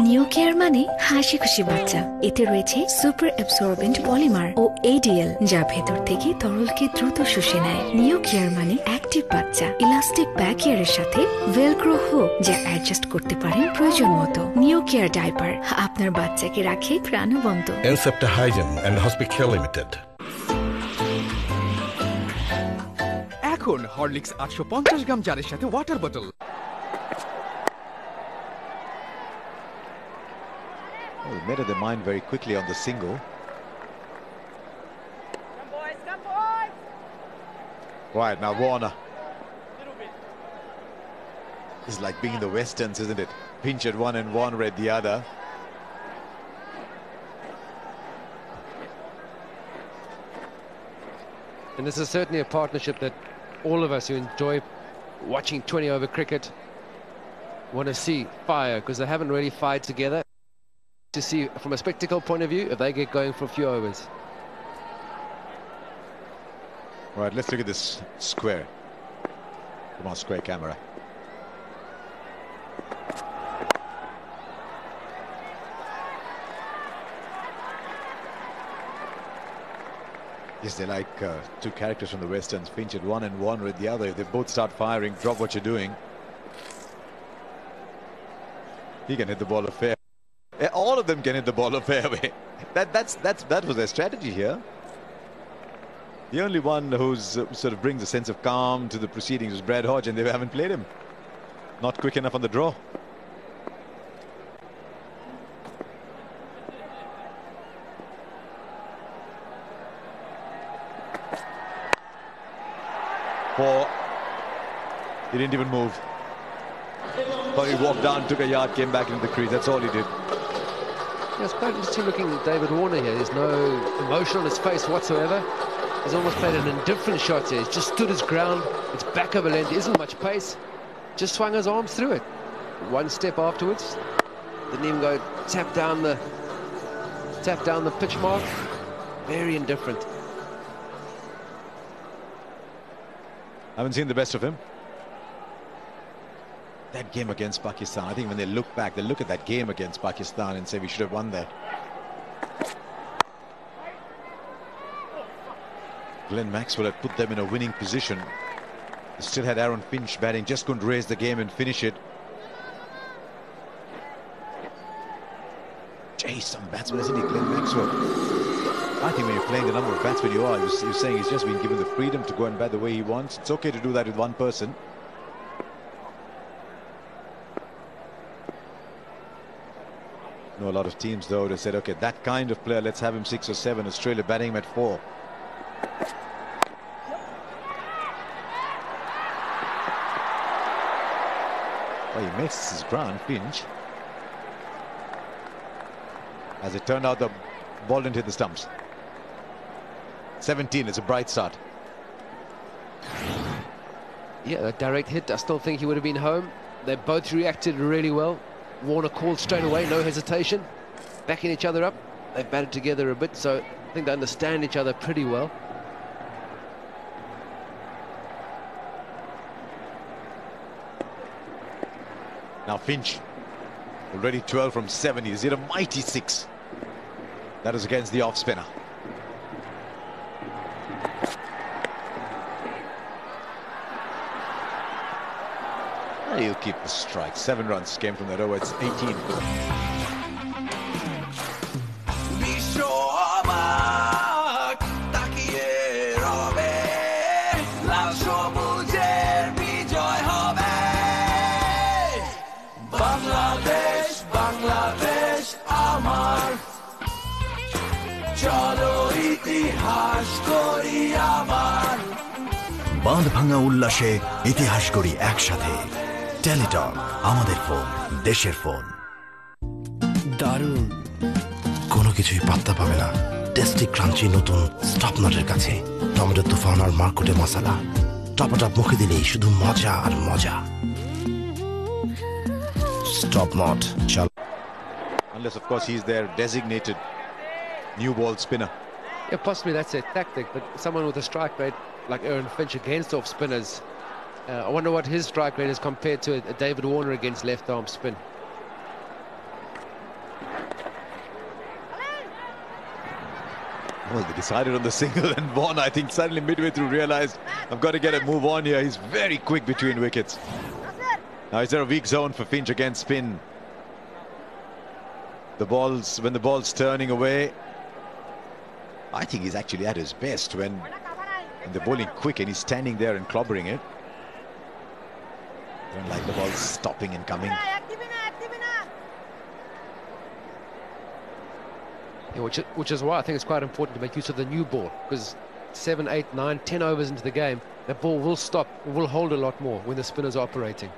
new care মানে হাসি খুশি বাচ্চা। এতে রয়েছে সুপার অ্যাবসর্বেন্ট পলিমার ও এডিএল, যা ভেতর থেকে তরলকে দ্রুত শুষে নেয়। নিউ কেয়ার মানে অ্যাক্টিভ বাচ্চা, ইলাস্টিক ব্যাকয়ারের সাথে ভেলক্রো হুক, যা অ্যাডজাস্ট করতে পারেন প্রয়োজন মতো। নিউ কেয়ার ডাইপার আপনার বাচ্চাকে রাখে প্রাণবন্ত। Incepta Hygiene and Hospital Limited. এখন হরলিক্স 850 গ্রাম জারের সাথে ওয়াটার বোতল। Well, they made up their mind very quickly on the single. Come boys. Right, now Warner. It's like being in the Westerns, isn't it? Pinch at one and Warner at the other. And this is certainly a partnership that all of us who enjoy watching 20-over cricket want to see fire, because they haven't really fired together. To see from a spectacle point of view if they get going for a few overs. Right, let's look at this square. Come on, square camera. Yes, they're like two characters from the Westerns. Finch at one and Warner at the other. If they both start firing, drop what you're doing. He can hit the ball a fair. All of them can hit the ball a fairway. That was their strategy here. The only one who's sort of brings a sense of calm to the proceedings is Brad Hodge, and they haven't played him. Not quick enough on the draw. 4. He didn't even move. But he walked down, took a yard, came back into the crease. That's all he did. Yeah, it's quite interesting looking at David Warner here. There's no emotion on his face whatsoever. He's almost played an indifferent shot here. He's just stood his ground. It's back over length. There isn't much pace. Just swung his arms through it. One step afterwards. Didn't even go tap down the pitch mark. Very indifferent. Haven't seen the best of him. That game against Pakistan, I think when they look back, they look at that game against Pakistan and say we should have won that. Glenn Maxwell had put them in a winning position. They still had Aaron Finch batting, just couldn't raise the game and finish it. Gee, some batsmen, isn't he, Glenn Maxwell? I think when you're playing the number of batsmen you are, you're saying he's just been given the freedom to go and bat the way he wants. It's okay to do that with one person. I know a lot of teams, though, they said, okay, that kind of player, let's have him 6 or 7. Australia batting him at 4. Well, he makes his ground, Finch. As it turned out, the ball didn't hit the stumps. 17 is a bright start. Yeah, that direct hit, I still think he would have been home. They both reacted really well. Warner called straight away, no hesitation. Backing each other up. They've batted together a bit, so I think they understand each other pretty well. Now Finch, already 12 from 7. He's hit a mighty 6. That is against the off-spinner. He'll keep the strike. 7 runs came from that over. It's 18. বাঁধ ভাঙা উল্লাসে ইতিহাস গড়ি একসাথে। Teletalk, আমাদের phone, দেশের phone. দারুণ। কোনো কিছুই পাত্তা পাবে না টেস্টি ক্রাঞ্চি নতুন স্টপনাটের কাছে। টমেটো তুফান আর মার্কুটে মশলা টপটপ মুখে দিলেই শুধু মজা আর মজা। স্টপনট। Unless, of course, he's their designated new ball spinner. Yeah, possibly that's their tactic, but someone with a strike rate like Aaron Finch against off spinners, I wonder what his strike rate is compared to a David Warner against left arm spin. Well, they decided on the single, and Warner, I think, suddenly midway through realized, I've got to get a move on here. He's very quick between wickets. Now, is there a weak zone for Finch against spin? When the ball's turning away, I think he's actually at his best when they're bowling quick and he's standing there and clobbering it. Don't like the ball stopping and coming. Yeah, which is why I think it's quite important to make use of the new ball, because 7, 8, 9, 10 overs into the game, that ball will stop, will hold a lot more when the spinner's operating.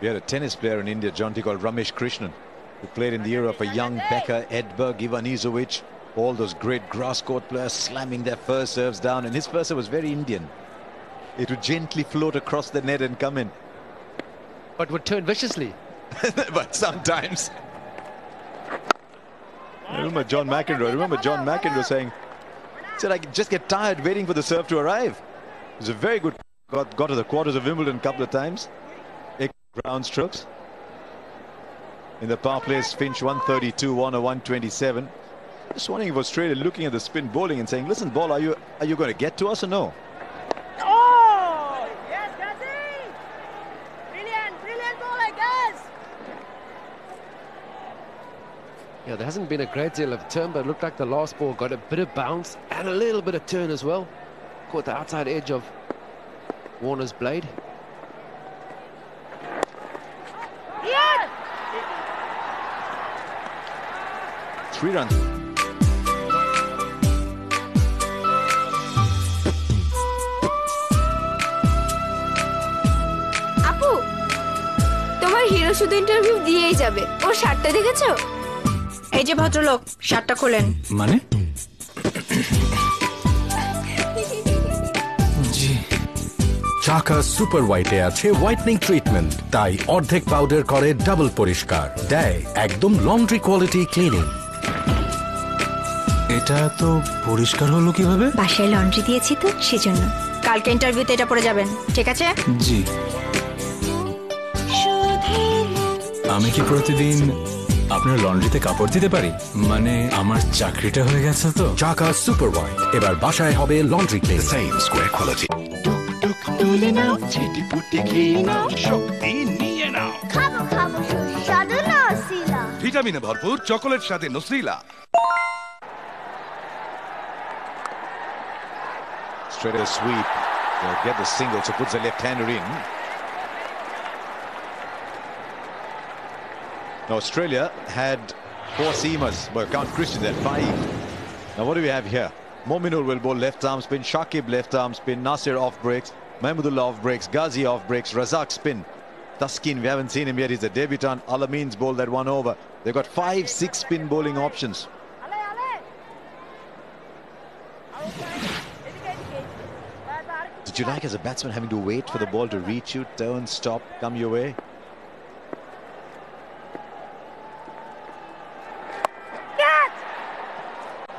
We had a tennis player in India, Jonty, called Ramesh Krishnan, who played in the era of a young Becker, Edberg, Ivanisevic, all those great grass court players slamming their first serves down, and his first serve was very Indian. It would gently float across the net and come in. But would turn viciously. But sometimes. I remember John McEnroe saying, he said, I just get tired waiting for the serve to arrive. It was a very good, got to the quarters of Wimbledon a couple of times. Ground strokes. In the power plays, Finch 132, Warner 127. Just wondering if Australia looking at the spin bowling and saying, listen, ball, are you going to get to us or no? Oh! Yes, Gazi! Brilliant ball, I guess! Yeah, there hasn't been a great deal of turn, but it looked like the last ball got a bit of bounce and a little bit of turn as well. Caught the outside edge of Warner's blade. 3 runs. আপু, তোমার hero শুধু interview দিয়েই যাবে। ওর শার্টটা দেখেছো? এই যে ভদ্রলোক, শার্টটা খোলেন। মানে? চাকা সুপার হোয়াইটে আছে হোয়াইটনিং ট্রিটমেন্ট, তাই অর্ধেক পাউডার করে ডাবল পরিষ্কার, দেয় একদম লন্ড্রি কোয়ালিটি ক্লিনিং। এটা তো পরিষ্কার হলো কিভাবে? বাসায় লন্ড্রি দিয়েছি তো সেজন্য। কালকে ইন্টারভিউতে এটা পরে যাবেন, ঠিক আছে? জি। আমি কি প্রতিদিন আপনার লন্ড্রিতে কাপড় দিতে পারি? মানে আমার চাকরিটা হয়ে গেছে তো। চাকা সুপার হোয়াইট এবার বাসায় হবে laundry clean, same square quality. তুলে নাও, ছিটিপুটি খেয়ে নাও, শক্তি নিয়ে নাও। খাবো খাবো সুস্বাদু নসিলা। ভিটামিনে ভরপুর চকোলেট সাথে নসিলা। Straight a sweep. They'll get the single, so puts the left-hander in. Now Australia had 4 seamers, but count Christian at 5. Now what do we have here? Mominur will bowl left arm spin, Shakib left arm spin, Nasir off breaks, Mahmudullah off breaks, Ghazi off breaks, Razak spin. Taskin, we haven't seen him yet, he's a debutant. Alamin's bowled that one over. They've got 5-6 spin bowling options. Did you like as a batsman having to wait for the ball to reach you, turn, stop, come your way?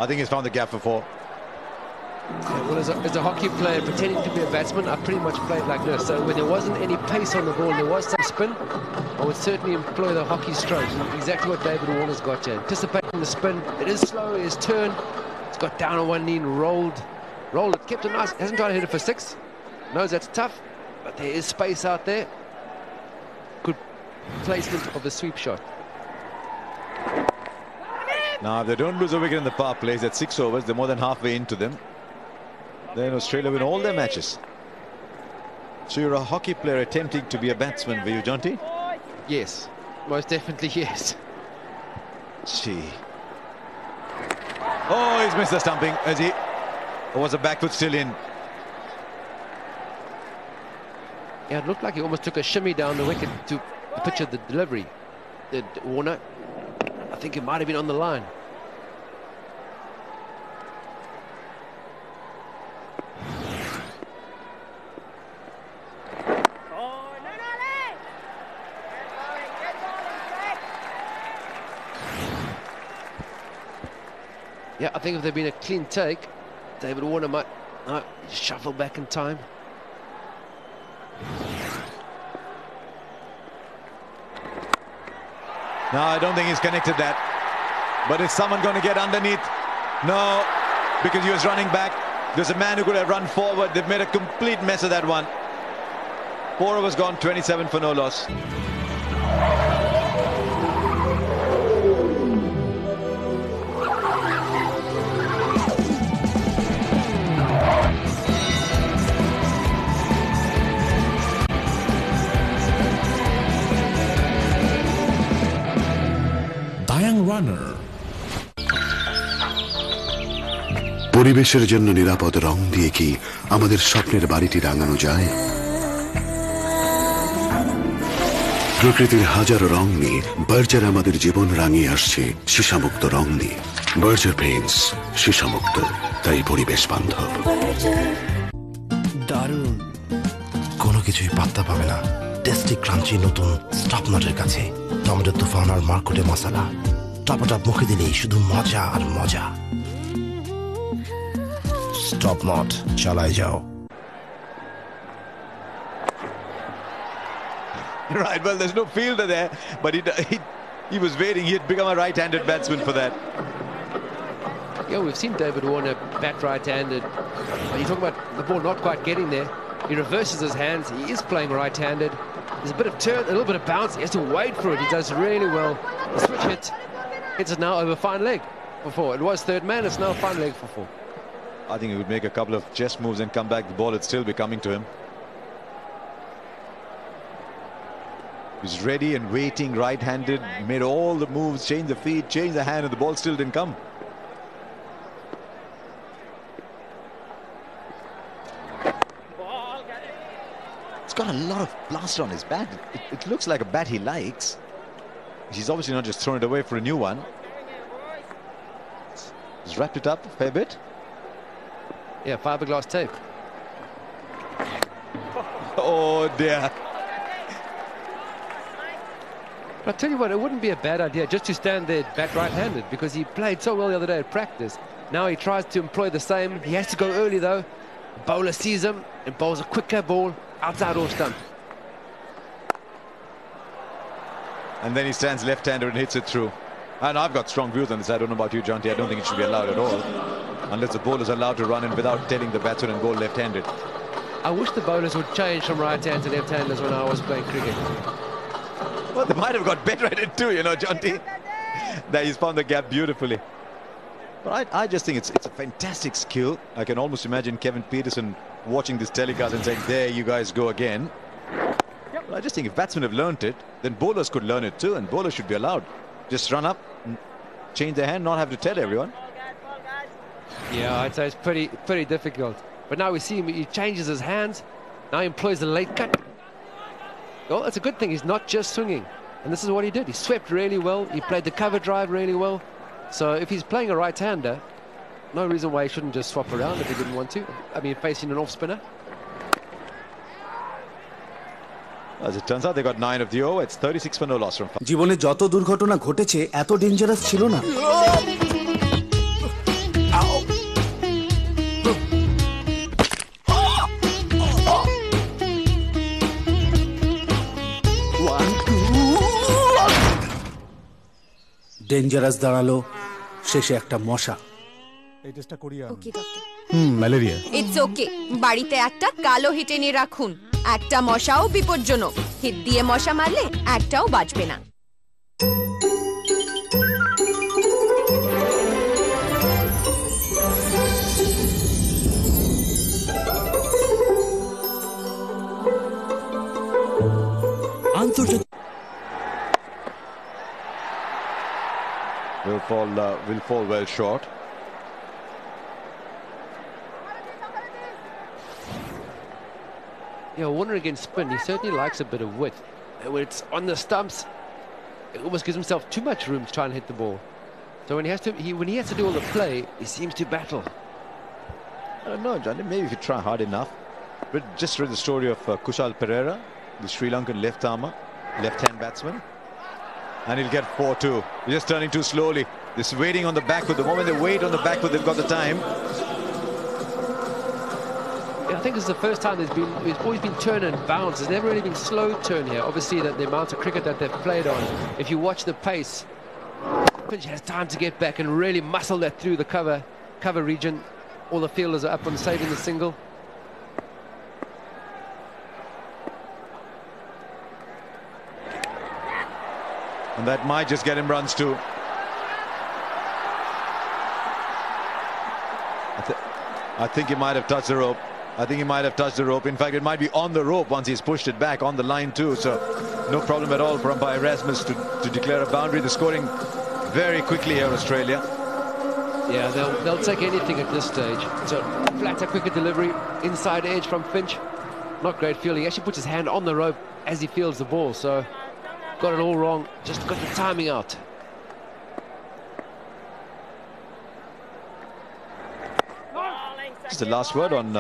I think he's found the gap for 4. Yeah, well, as a hockey player pretending to be a batsman, I pretty much played like this. So when there wasn't any pace on the ball, there was some spin, I would certainly employ the hockey stroke. Exactly what David Warner's got here. Anticipating the spin. It is slow, his turn. It's got down on one knee and rolled it, kept it nice. Hasn't tried to hit it for 6. Knows that's tough, but there is space out there. Good placement of the sweep shot. Now, if they don't lose a wicket in the power plays at 6 overs, they're more than halfway into them. Then Australia win all their matches. So you're a hockey player attempting to be a batsman, were you, Jonty? Yes, most definitely yes. Gee. Oh, he's missed the stumping, has he? Or was the back foot still in? Yeah, it looked like he almost took a shimmy down the wicket to picture the delivery. Did Warner? I think it might have been on the line. Yeah, I think if there'd been a clean take, David Warner might shuffle back in time. No, I don't think he's connected that. But is someone going to get underneath? No, because he was running back. There's a man who could have run forward. They've made a complete mess of that one. 4 overs gone, 27 for no loss. পরিবেশের জন্য নিরাপদ রং দিয়ে কি আমাদের স্বপ্নের বাড়িটি রাঙানো যায়? প্রকৃতির হাজারো রং নিয়ে বার্জার আমাদের জীবন রাঙিয়ে আসছে সীসামুক্ত রং দিয়ে। বার্জার পেইন্টস সীসামুক্ত, তাই পরিবেশ বান্ধব। দারুণ, কোনো কিছুই পাত্তা পাবে না টেস্টি ক্রাঞ্চি নতুন স্টপনটের কাছে। টমেটোর তুফান আর মার্কুটে মশলা, টপটপ মুখে দিলেই শুধু মজা আর মজা। স্টপ নট, চালায় যাও। Right, well, there's no fielder there, but he was waiting. He had become a right-handed batsman for that. Yeah, we've seen David Warner bat right-handed. You talk about the ball not quite getting there. He reverses his hands. He is playing right-handed. There's a bit of turn, a little bit of bounce. He has to wait for it. He does really well. The switch hits it now over fine leg for 4. It was third man. It's now fine leg for 4. I think he would make a couple of chest moves and come back. The ball would still be coming to him. He's ready and waiting, right-handed, made all the moves, changed the feet, changed the hand, and the ball still didn't come. It's got a lot of plaster on his bat. It looks like a bat he likes. He's obviously not just thrown it away for a new one. He's wrapped it up a fair bit. Yeah, fiberglass tape. Oh dear. But I'll tell you what, it wouldn't be a bad idea just to stand there bat right-handed, because he played so well the other day at practice. Now he tries to employ the same. He has to go early though. Bowler sees him and bowls a quicker ball outside off stump. And then he stands left-handed and hits it through. And I've got strong views on this. I don't know about you, Jonty. I don't think it should be allowed at all, unless the bowler is allowed to run in without telling the batsman and bowl left-handed. I wish the bowlers would change from right-hand to left-handers when I was playing cricket. Well, they might have got better at it too, you know, Jonty. That he's found the gap beautifully. But I just think it's a fantastic skill. I can almost imagine Kevin Peterson watching this telecast and saying, there you guys go again. But I just think if batsmen have learnt it, then bowlers could learn it too, and bowlers should be allowed. Just run up, change their hand, not have to tell everyone. Yeah, I'd say it's pretty difficult. But now we see him, he changes his hands. Now he employs the late cut. Well, it's a good thing he's not just swinging. And this is what he did. He swept really well. He played the cover drive really well. So if he's playing a right-hander, no reason why he shouldn't just swap around if he didn't want to. I mean, facing an off-spinner. As it turns out, they got 9 of the over. It's 36 for no loss from 5. জীবনে যত দুর্ঘটনা ঘটেছে এত dangerous ছিল না। Dangerous দাঁড়ালো শেষে একটা মশা। এই টেস্টটা করি আমি। ওকে ডক্টর। ম্যালেরিয়া। It's okay. বাড়িতে একটা কালো হিট এনে রাখুন। একটা মশাও বিপজ্জনক। হিট দিয়ে মশা মারলে একটাও বাঁচবে না। Will fall well short. Yeah, Warner against spin, he certainly likes a bit of width. And when it's on the stumps, it almost gives himself too much room to try and hit the ball. So when he has to do all the play, he seems to battle. I don't know, Johnny. Maybe if you try hard enough. But just read the story of Kushal Perera, the Sri Lankan left-armer, left-hand batsman. And he'll get 4-2. He's just turning too slowly. Just waiting on the back foot. The moment they wait on the back foot, they've got the time. Yeah, I think this is the first time there's always been turn and bounce. There's never really been slow turn here. Obviously, the amount of cricket that they've played on. If you watch the pace, Finch has time to get back and really muscle that through the cover region. All the fielders are up on saving the single. And that might just get him runs too. I think he might have touched the rope. In fact, it might be on the rope once he's pushed it back, on the line too. So no problem at all for umpire Erasmus to declare a boundary. They're scoring very quickly here, Australia. Yeah, they'll take anything at this stage. So flatter, quicker delivery, inside edge from Finch. Not great fielding. He actually puts his hand on the rope as he fields the ball. So got it all wrong. Just got the timing out. Just the last word on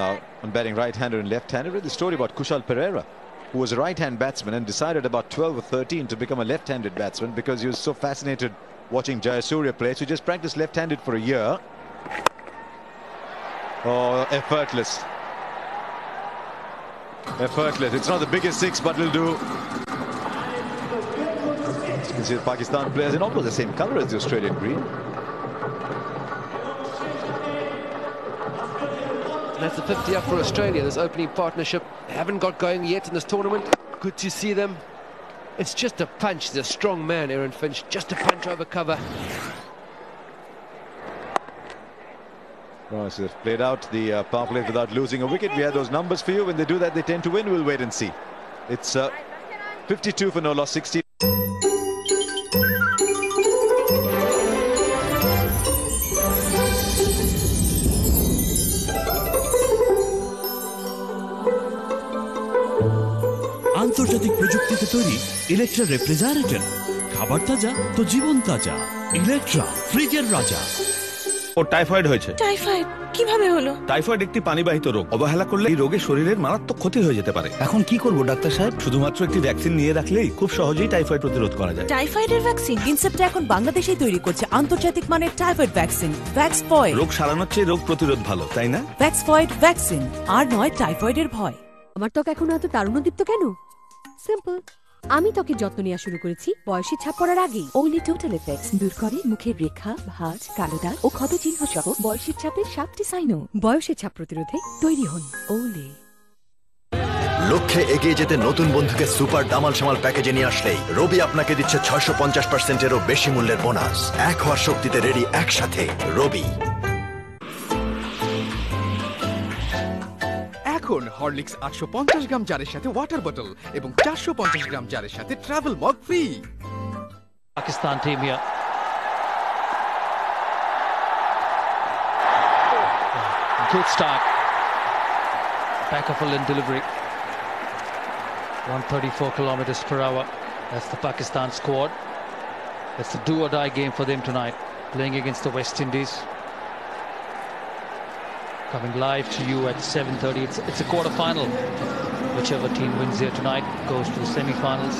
batting right-hander and left-hander. Read the story about Kushal Perera, who was a right-hand batsman and decided about 12 or 13 to become a left-handed batsman because he was so fascinated watching Jayasuriya play. So he just practiced left-handed for a year. Oh, effortless. It's not the biggest six, but it'll do. As you can see the Pakistan players in almost the same colour as the Australian green. That's the 50 up for Australia, this opening partnership. They haven't got going yet in this tournament. Good to see them. It's just a punch. He's a strong man, Aaron Finch. Just a punch over cover. Right, so they've played out the power play without losing a wicket. We had those numbers for you. When they do that, they tend to win. We'll wait and see. It's 52 for no loss, 60. আন্তর্জাতিক প্রযুক্তিতে তৈরি Electra refrigerator, খাবার তাজা তো জীবন তাজা। Electra, ফ্রিজের রাজা। ও typhoid হয়েছে। টাইফয়েড কিভাবে হলো? টাইফয়েড একটি পানিবাহিত রোগ। অবহেলা করলে এই রোগে শরীরের মারাত্মক ক্ষতি হয়ে যেতে পারে। এখন কি করব ডাক্তার সাহেব? শুধুমাত্র একটি ভ্যাকসিন নিয়ে রাখলেই খুব সহজেই টাইফয়েড প্রতিরোধ করা যায়। টাইফয়েডের ভ্যাকসিন ইনসেপ্টা এখন বাংলাদেশেই তৈরি করছে আন্তর্জাতিক মানের টাইফয়েড ভ্যাকসিন ভ্যাক্সপয়েড। রোগ সারানোর চেয়ে রোগ প্রতিরোধ ভালো, তাই না? ভ্যাক্সপয়েড ভ্যাকসিন, আর নয় টাইফয়েডের ভয়। আমার ত্বক এখন এত তারুণ্যদীপ্ত কেন? সিম্পল, আমি ত্বকের যত্ন নেওয়া শুরু করেছি বয়সের ছাপ পড়ার আগেই। ওলি টোটাল এফেক্টস দূর করে মুখের রেখা, ভাঁজ, কালো দাগ ও ক্ষত চিহ্ন সহ বয়সের ছাপের 7টি সাইনও। বয়সের ছাপ প্রতিরোধে তৈরি হন ওলি। লক্ষ্যে এগিয়ে যেতে নতুন বন্ধুকে সুপার দামাল সামাল প্যাকেজে নিয়ে আসলেই রবি আপনাকে দিচ্ছে 650%-এরও বেশি মূল্যের বোনাস। এক হওয়ার শক্তিতে রেডি একসাথে রবি। এখন হরলিক্স 850 গ্রাম জারের সাথে ওয়াটার বোতল এবং 450 গ্রাম জারের সাথে travel mug free. Pakistan team here. Good start. Back of a limb delivery. 134 kilometers per hour. That's the Pakistan squad. It's a do or die game for them tonight, playing against the West Indies. Coming live to you at 7:30. It's a quarter-final. Whichever team wins here tonight goes to the semi-finals.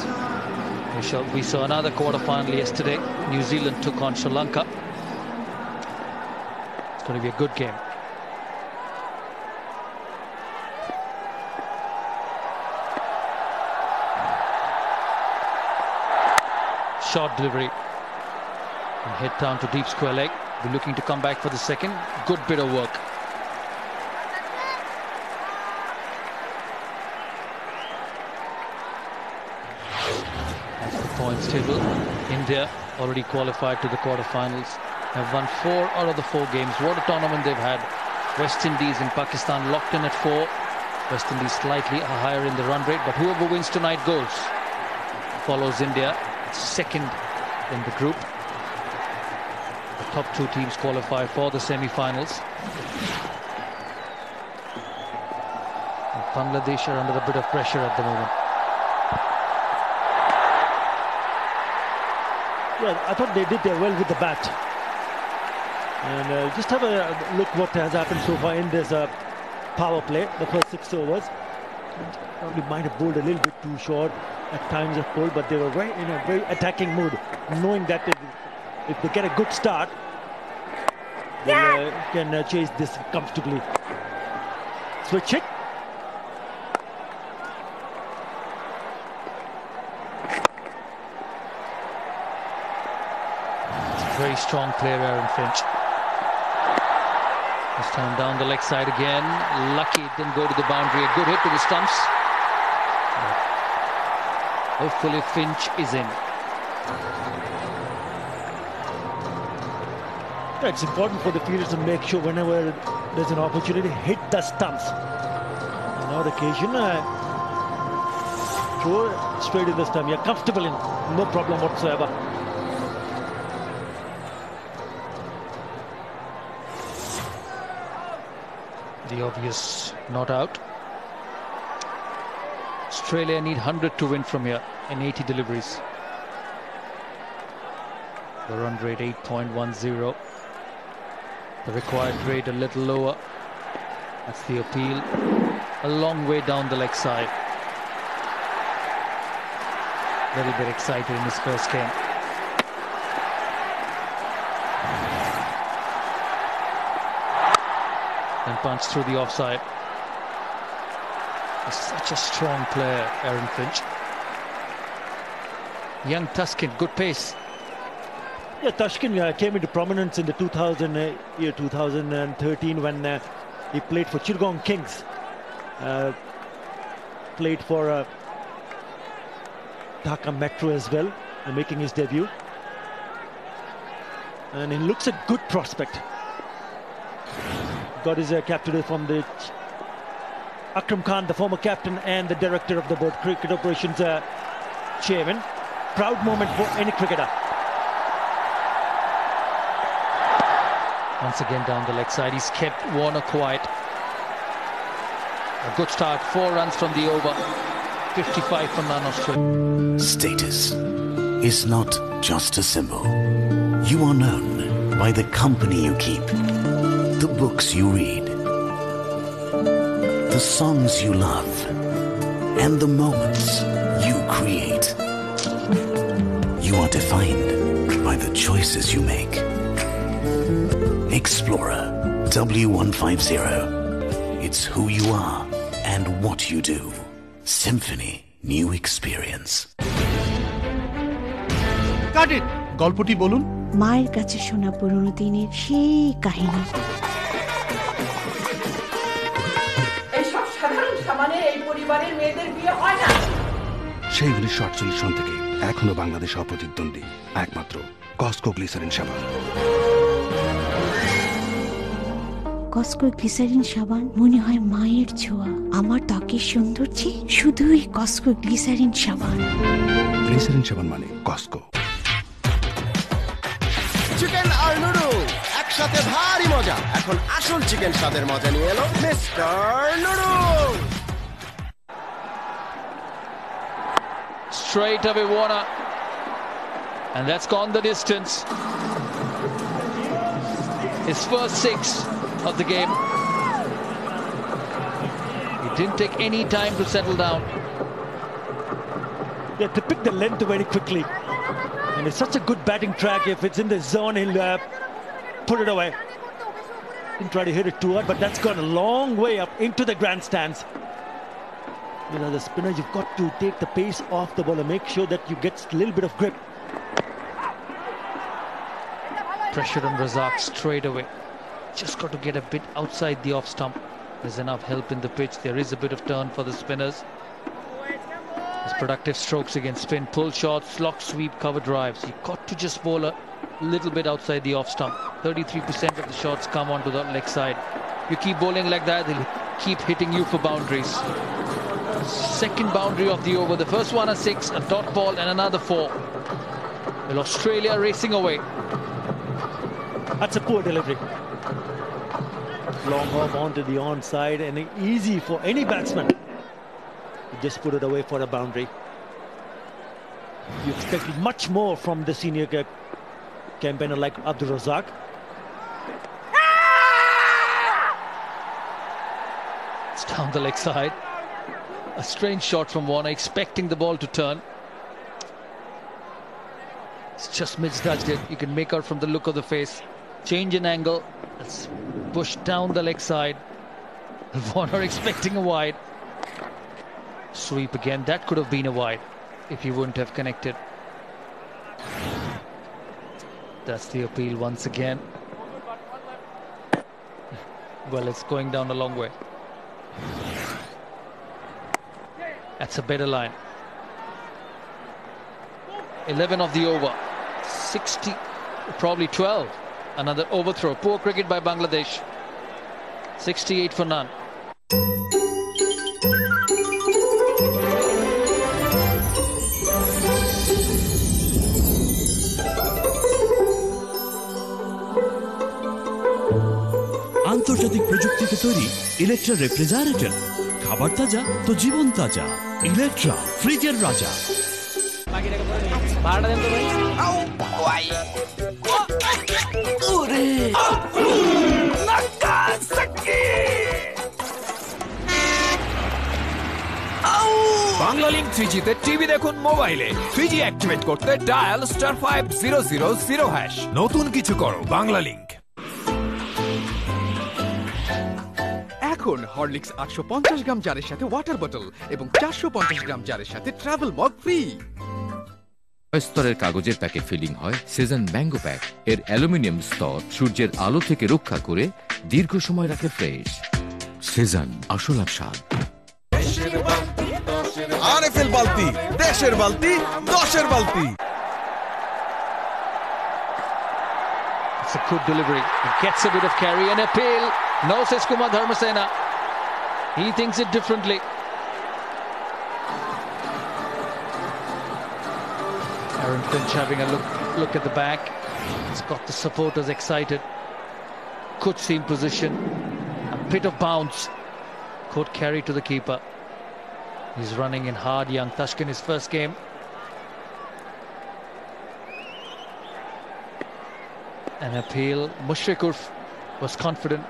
We saw another quarter-final yesterday. New Zealand took on Sri Lanka. It's going to be a good game. Short delivery. And hit down to deep square leg. We're looking to come back for the second. Good bit of work. Points table. India already qualified to the quarterfinals, have won 4 out of the 4 games. What a tournament they've had. West Indies and Pakistan locked in at 4. West Indies slightly higher in the run rate, but whoever wins tonight goes. Follows India, second in the group. The top 2 teams qualify for the semi-finals. Bangladesh are under a bit of pressure at the moment. Yeah, I thought they did well with the bat. And just have a look what has happened so far in this power play, the first 6 overs. Probably might have bowled a little bit too short, at times have pulled, but they were in a very attacking mood, knowing that if they get a good start, they can chase this comfortably. Switch it. Very strong player, Aaron Finch. This time down the leg side again. Lucky it didn't go to the boundary. A good hit to the stumps. Hopefully Finch is in. Yeah, it's important for the fielders to make sure whenever there's an opportunity, hit the stumps. On our occasion, throw straight in the stump. You're comfortable in, no problem whatsoever. The obvious not out. Australia need 100 to win from here in 80 deliveries. The run rate 8.10. The required rate a little lower. That's the appeal. A long way down the leg side. Very bit excited in his first game. And punch through the offside. He's such a strong player, Aaron Finch. Young Tuscan, good pace. Yeah, Tashkin came into prominence in the 2013 when he played for Chittagong Kings. Played for Dhaka Metro as well, making his debut. And he looks a good prospect. Got his captain from the Akram Khan, the former captain and the director of the board cricket operations, chairman. Proud moment for any cricketer. Once again down the leg side, he's kept Warner quiet. A good start, 4 runs from the over, 55 for none Australia. Status is not just a symbol. You are known by the company you keep, the books you read, the songs you love, and the moments you create. You are defined by the choices you make. Explorer W150. It's who you are and what you do. Symphony New Experience. Got it. গল্পটি বলুন। মায়ের কাছে শোনা পুরনো দিনের সেই কাহিনী। এইসব সাধারণ সামানের এই পরিবারের মেয়েদের বিয়ে হয় না। সেই 1948 সন থেকে এখনো বাংলাদেশে অপ্রতিদ্বন্দ্বী একমাত্র কসকো গ্লিসারিন সাবান। কসকো গ্লিসারিন সাবান মনে হয় মায়ের ছোঁয়া। আমার ত্বকের সৌন্দর্যে শুধুই কসকো গ্লিসারিন সাবান। গ্লিসারিন সাবান মানে কসকো। চিকেন আর নুডল একসাথে ভারী মজা। এখন আসল চিকেন স্বাদের মজা নিয়ে এলো mister noodle. Straight away Warner, and that's gone the distance. His first 6 of the game. He didn't take any time to settle down. Yeah, to pick the length very quickly. And it's such a good batting track. If it's in the zone, he'll put it away. Didn't try to hit it too hard, but that's gone a long way up into the grandstands. You know, the spinner, you've got to take the pace off the ball and make sure that you get a little bit of grip. Pressure on Razak straight away. Just got to get a bit outside the off stump. There's enough help in the pitch. There is a bit of turn for the spinners. His productive strokes against spin, pull shots, lock sweep, cover drives. You've got to just bowl a little bit outside the off stump. 33% of the shots come onto the leg side. You keep bowling like that, they'll keep hitting you for boundaries. Second boundary of the over. The first one a 6, a dot ball and another 4. Well, Australia racing away. That's a poor delivery. Long hop onto the onside and easy for any batsman. He just put it away for a boundary. You expect much more from the senior campaigner like Abdul Razak. It's down the leg side. A strange shot from Warner, expecting the ball to turn. It's just misjudged it. You can make out from the look of the face. Change in angle. It's pushed down the leg side. Warner expecting a wide. Sweep again. That could have been a wide if he wouldn't have connected. That's the appeal once again. Well, it's going down a long way. That's a better line. 11 of the over. 60, probably 12. Another overthrow. Poor cricket by Bangladesh. 68 for none. আন্তর্জাতিক প্রযুক্তিতে তৈরি Electra refrigerator. খাবার তাজা তো জীবন তাজা। Electra, ফ্রিজের রাজা। Bangla link 3G-তে TV দেখুন মোবাইলে। 3G অ্যাক্টিভেট করতে ডায়াল *5000#। নতুন কিছু করো বাংলা লিঙ্ক। এখন হরলিক্স 850 গ্রাম জারের সাথে ওয়াটার বোতল এবং 450 গ্রাম জারের সাথে ট্রাভেল মগ ফ্রি। স্তরের কাগজের প্যাকে ফিলিং হয় সিজন ম্যাঙ্গো প্যাক। এর অ্যালুমিনিয়াম স্তর সূর্যের আলো থেকে রক্ষা করে দীর্ঘ সময় রাখে ফ্রেশ। সিজন আসল স্বাদ। আরএফএল বালতি, দেশের বালতি, 10-এর বালতি। It's a good delivery. It gets a bit of carry and appeal. No, says Kumar Dharmasena. He thinks it differently. Aaron Finch having a look at the back. He's got the supporters excited. Could seem position. A bit of bounce. Could carry to the keeper. He's running in hard, young Tashkent, his first game. An appeal. Mushfiqur was confident.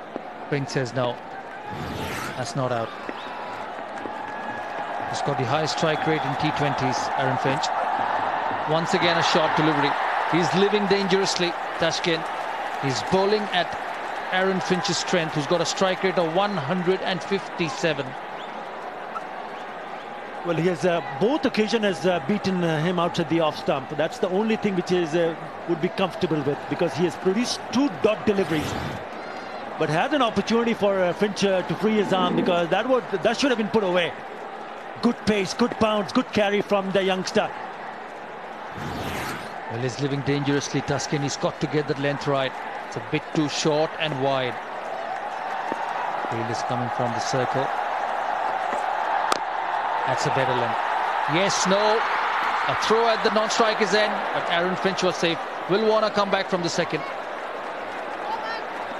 Ping says no. That's not out. He's got the highest strike rate in T20s, Aaron Finch. Once again, a short delivery. He's living dangerously, Tashkent. He's bowling at Aaron Finch's strength, who's got a strike rate of 157. Well, he has both occasions has beaten him outside the off stump. That's the only thing which is would be comfortable with, because he has produced 2 dot deliveries, but had an opportunity for Finch to free his arm, because that should have been put away. Good pace, good bounce, good carry from the youngster. Well, he's living dangerously, Tashkent. He's got to get that length right. It's a bit too short and wide. Field is coming from the circle. That's a better length. Yes, no. A throw at the non-striker's end, but Aaron Finch was safe. Will Warner come back from the second?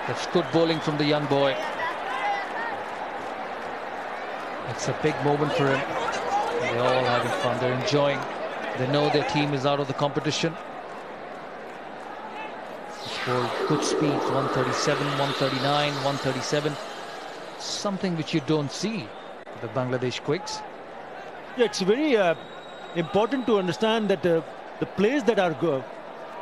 That's good bowling from the young boy. It's a big moment for him. They're all having fun. They're enjoying. They know their team is out of the competition. For good speeds, 137, 139, 137. Something which you don't see with the Bangladesh quicks. Yeah, it's very important to understand that the players that are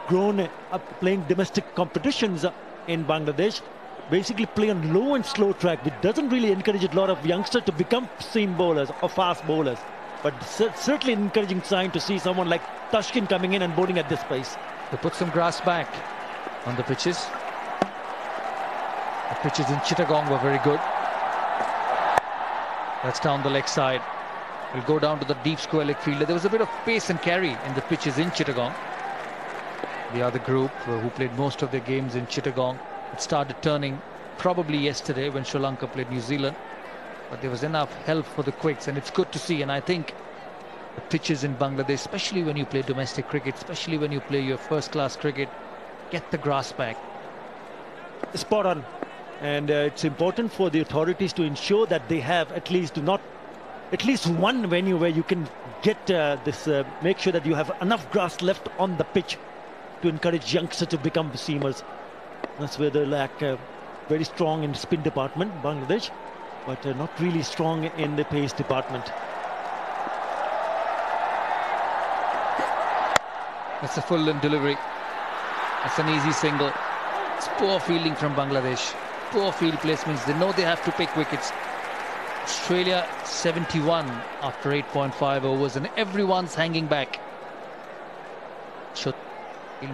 grown up playing domestic competitions in Bangladesh basically play on low and slow track, which doesn't really encourage a lot of youngsters to become seam bowlers or fast bowlers. But certainly an encouraging sign to see someone like Tashkent coming in and bowling at this pace. They put some grass back on the pitches. The pitches in Chittagong were very good. That's down the leg side. We'll go down to the deep square leg fielder. There was a bit of pace and carry in the pitches in Chittagong. The other group who played most of their games in Chittagong, it started turning probably yesterday when Sri Lanka played New Zealand. But there was enough help for the quicks, and it's good to see. And I think the pitches in Bangladesh, especially when you play domestic cricket, especially when you play your first-class cricket, get the grass back. Spot on. And it's important for the authorities to ensure that they have at least one venue where you can get make sure that you have enough grass left on the pitch to encourage youngsters to become seamers. That's where they lack very strong in spin department, Bangladesh, but not really strong in the pace department. That's a full length delivery. That's an easy single. It's poor fielding from Bangladesh. Poor field placements. They know they have to pick wickets. Australia 71 after 8.5 overs, and everyone's hanging back.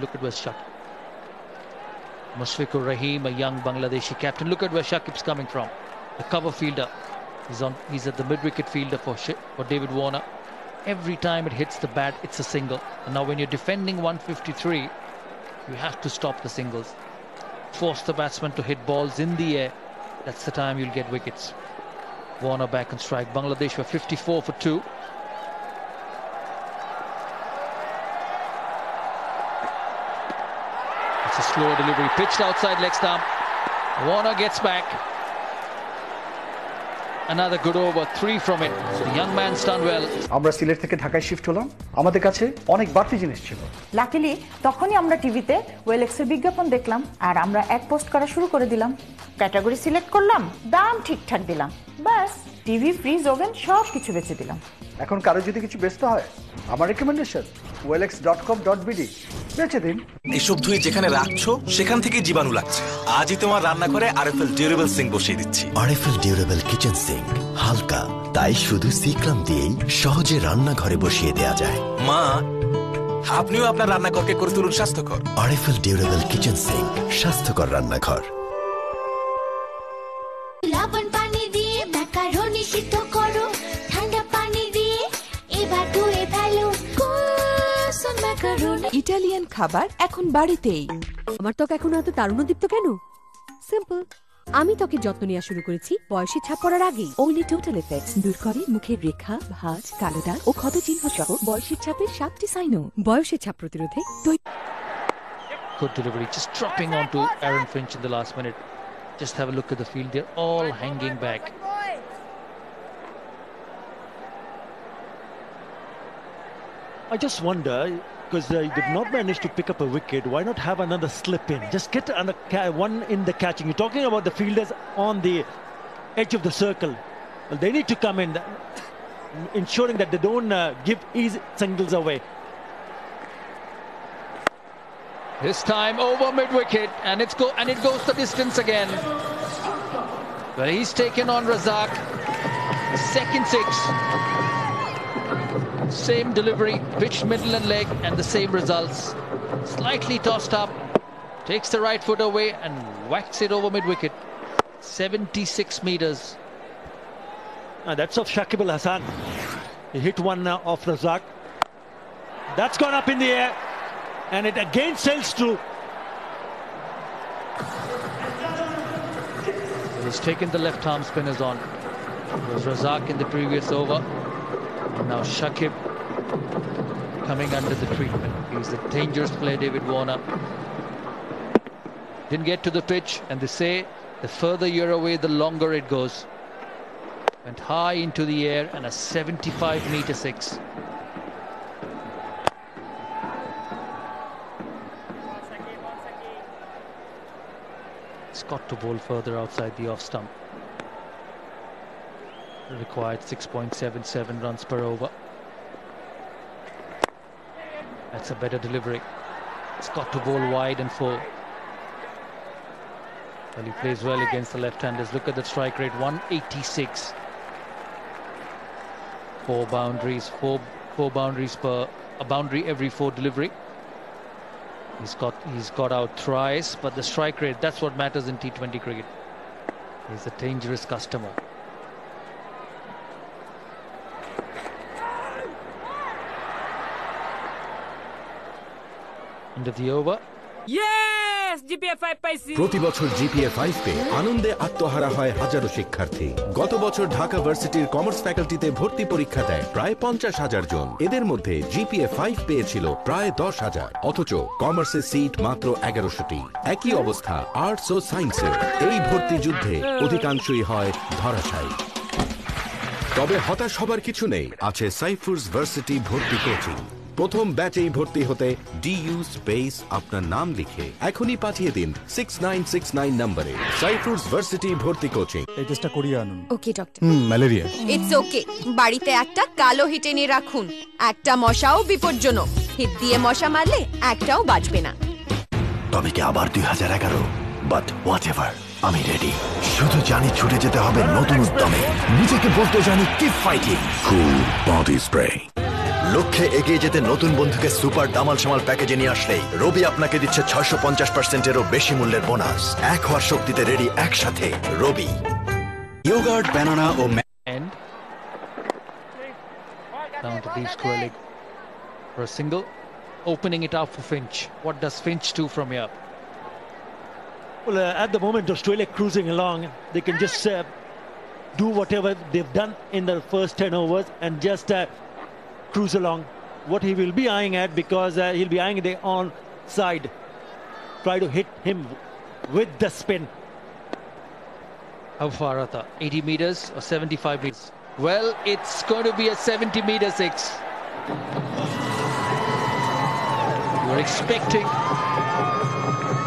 Look at where Mushfiqur Rahim, a young Bangladeshi captain. Look at where Shakib's coming from. The cover fielder. He's at the mid-wicket fielder for David Warner. Every time it hits the bat, it's a single. And now when you're defending 153, you have to stop the singles. Force the batsman to hit balls in the air. That's the time you'll get wickets. Warner back on strike. Bangladesh were 54 for 2. It's a slow delivery. Pitched outside leg stump. Warner gets back. Another good over, 3 from it. The young man's done well. আমরা সিলেট থেকে ঢাকায় shift হলাম। আমাদের কাছে অনেক বাড়তি জিনিস ছিল। লাকিলি তখনই আমরা টিভিতে ওয়েলেক্সের বিজ্ঞাপন দেখলাম, আর আমরা অ্যাড পোস্ট করা শুরু করে দিলাম। ক্যাটাগরি সিলেক্ট করলাম, দাম ঠিকঠাক দিলাম, বাস টিভি, ফ্রিজ, ওভেন সব কিছু বেচে দিলাম। এখন কারো যদি কিছু বেচতে হয়, আমার রেকমেন্ডেশন welex.com.bd বেচে দিন। এসব ধুয়ে যেখানে রাখছো সেখান থেকে জীবাণু লাগছে। আজই তোমার রান্নাঘরে আরএফএল ডিউরেবল সিঙ্ক বসিয়ে দিচ্ছি। আরএফএল ডিউরেবল কিচেন সিঙ্ক হালকা, তাই শুধু সিক্লাম দিয়েই সহজে রান্নাঘরে বসিয়ে দেয়া যায়। মা, আপনিও আপনার রান্নাঘরকে করে তুলুন স্বাস্থ্যকর। আরএফএল ডিউরেবল কিচেন সিঙ্ক, স্বাস্থ্যকর রান্নাঘর। লবণ পানি দিয়ে ম্যাকারনি সিদ্ধ করো, ঠান্ডা পানি দিয়ে এবার ধুয়ে ফেলো। ইটালিয়ান খাবার এখন বাড়িতেই। আমার ত্বক এখন এত তারুণ্যদীপ্ত কেন? সিম্পল, আমি ত্বকে যত্ন নেওয়া শুরু করেছি বয়সের ছাপ পড়ার আগেই। ওনলি টোটাল এফেক্টস দূর করে মুখের রেখা, ভাঁজ, কালো দাগ ও ক্ষত চিহ্ন সহ বয়সের ছাপের 7টি সাইনও। বয়সের ছাপ প্রতিরোধে Good delivery, just dropping onto Aaron Finch in the last minute. Just have a look at the field, they're all hanging back. I just wonder, because they've not managed to pick up a wicket, why not have another slip in? Just get one in the catching. You're talking about the fielders on the edge of the circle. Well, they need to come in, ensuring that they don't give easy singles away. This time over mid-wicket, and it goes the distance again. Well, he's taken on Razak. Second six. Same delivery, pitched middle and leg, and the same results. Slightly tossed up, takes the right foot away and whacks it over mid-wicket. 76 metres. That's of Shakib Al Hasan. He hit one off Razak. That's gone up in the air, and it again sails through. He's taken the left arm spinners on. It was Razak in the previous over. And now Shakib coming under the treatment. He's a dangerous player, David Warner. Didn't get to the pitch, and they say the further you're away, the longer it goes. Went high into the air and a 75-metre six. It's got to bowl further outside the off stump. Required 6.77 runs per over. That's a better delivery. It's got to bowl wide and full. Well, he plays well against the left-handers. Look at the strike rate, 186. Four boundaries per a boundary every 4 delivery. He's got out thrice, but the strike rate, that's what matters in T20 cricket. He's a dangerous customer. End of the over. Yes! GPA 5 পাইছি। প্রতি বছর GPA 5 পেয়ে আনন্দে আত্মহারা হয় হাজারো শিক্ষার্থী। গত বছর ঢাকা ভার্সিটির কমার্স ফ্যাকাল্টিতে ভর্তি পরীক্ষা দেয় প্রায় 50,000 জন। এদের মধ্যে জিপিএ 5 পেয়েছিল প্রায় 10,000। অথচ কমার্সের সিট মাত্র 1100টি। একই অবস্থা আর্টস ও সায়েন্সের। এই ভর্তি যুদ্ধে অধিকাংশই হয় ধরাশায়ী। তবে হতাশ হবার কিছু নেই, আছে সাইফুরস ভার্সিটি ভর্তি কোচিং। প্রথম ব্যাচেই ভর্তি হতে ডিইউ স্পেস আপনার নাম লিখে এখনই পাঠিয়ে দিন 6969 নম্বরে। সাইফুরস ভার্সিটি ভর্তি কোচিং। এই টেস্টটা করিয়ে আনুন। ওকে ডক্টর। ম্যালেরিয়া। It's okay. বাড়িতে একটা কালো হিট এনে রাখুন। একটা মশাও বিপজ্জনক। হিট দিয়ে মশা মারলে একটাও বাঁচবে না। তবে কি আবার 2011? বাট হোয়াটএভার, আমি রেডি। শুধু জানি ছুটে যেতে হবে নতুন উদ্যমে। নিজেকে বলতে জানি keep fighting. Cool body spray. লক্ষ্যে এগিয়ে যেতে নতুন বন্ধুকে সুপার দামাল সামাল প্যাকেজে নিয়ে আসলেই রবি আপনাকে দিচ্ছে 650%-এরও বেশি মূল্যের বোনাস। এক হওয়ার শক্তিতে রেডি একসাথে রবি। ইয়োগার্ট, ব্যানানা ও end. Down to deep square leg for a single. Opening it out for Finch. What does Finch do from here? Well, at the moment, Australia cruising along. They can just do whatever they've done in the first 10 overs and just cruise along. What he will be eyeing at, because he'll be eyeing the on side. Try to hit him with the spin. How far, Artha? 80 metres or 75 metres? Well, it's going to be a 70-metre six. You're expecting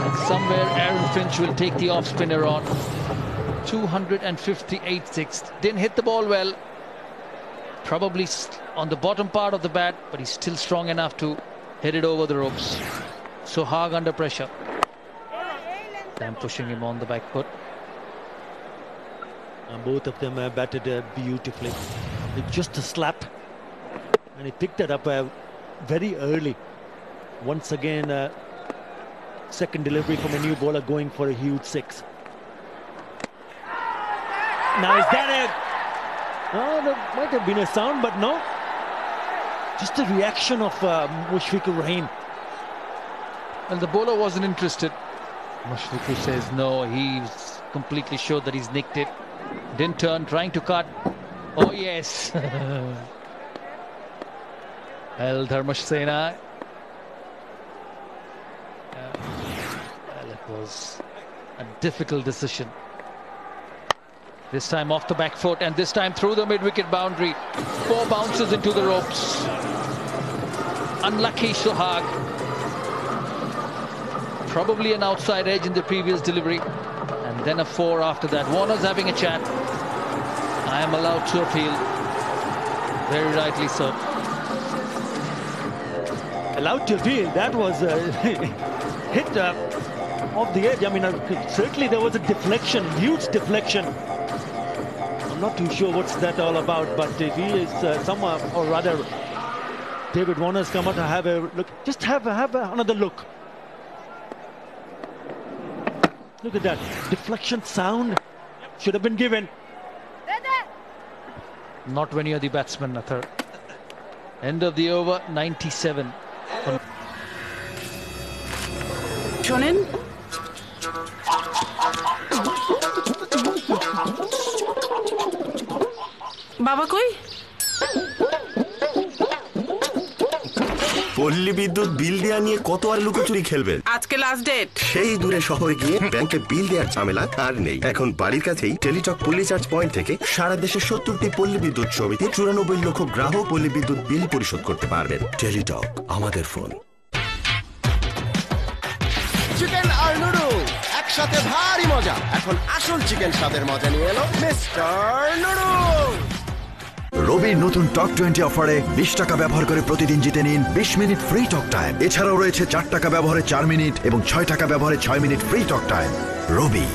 that somewhere Aaron Finch will take the off spinner on. 258 sixth. Didn't hit the ball well. Probably on the bottom part of the bat, but he's still strong enough to hit it over the ropes. Sohag under pressure. Then pushing him on the back foot. And both of them batted beautifully. Just a slap. And he picked that up very early. Once again, second delivery from a new bowler going for a huge six. Now is that a... Oh, there might have been a sound, but no. Just the reaction of Mushfiqur Rahim. And the bowler wasn't interested. Mushfiqur says no, he's completely sure that he's nicked it. Didn't turn, trying to cut. Oh yes. Well, Dharmasena. Well, it was a difficult decision. This time off the back foot, and this time through the mid-wicket boundary. 4 bounces into the ropes. Unlucky Sohag. Probably an outside edge in the previous delivery. And then a 4 after that. Warner's having a chat. I am allowed to appeal. Very rightly so. Allowed to appeal. That was hit off the edge. I mean, certainly there was a deflection, huge deflection. I'm not too sure what's that all about, but if he is someone, or rather, David Warner's come out to have a look. Just have another look. Look at that deflection sound. Should have been given. Not when you're the batsman, Athar. End of the over, 97. শোনেন, বাবা কই? পল্লী বিদ্যুৎ বিল দেওয়া নিয়ে কত আর লুকোচুরি খেলবেন? আজকে লাস্ট ডেট। সেই দূরে শহরে গিয়ে ব্যাংকে বিল দেওয়ার ঝামেলা আর নেই। এখন বাড়ির কাছেই টেলিটক পল্লী চার্জ পয়েন্ট থেকে সারা দেশে 70টি পল্লী বিদ্যুৎ সমিতি 94 লক্ষ গ্রাহক পল্লী বিদ্যুৎ বিল পরিশোধ করতে পারবেন। টেলিটক, আমাদের ফোন। চিকেন আর নুডলস একসাথে ভারী মজা। এখন আসল চিকেন স্বাদের মজা নিয়ে এলো মিস্টার নুডলস। রবির নতুন টক 20 অফারে 20 টাকা ব্যবহার করে প্রতিদিন জিতে নিন 20 মিনিট ফ্রি টক টাইম। এছাড়াও রয়েছে 4 টাকা ব্যবহারে 4 মিনিট এবং 6 টাকা ব্যবহারে 6 মিনিট ফ্রি টক টাইম। রবি।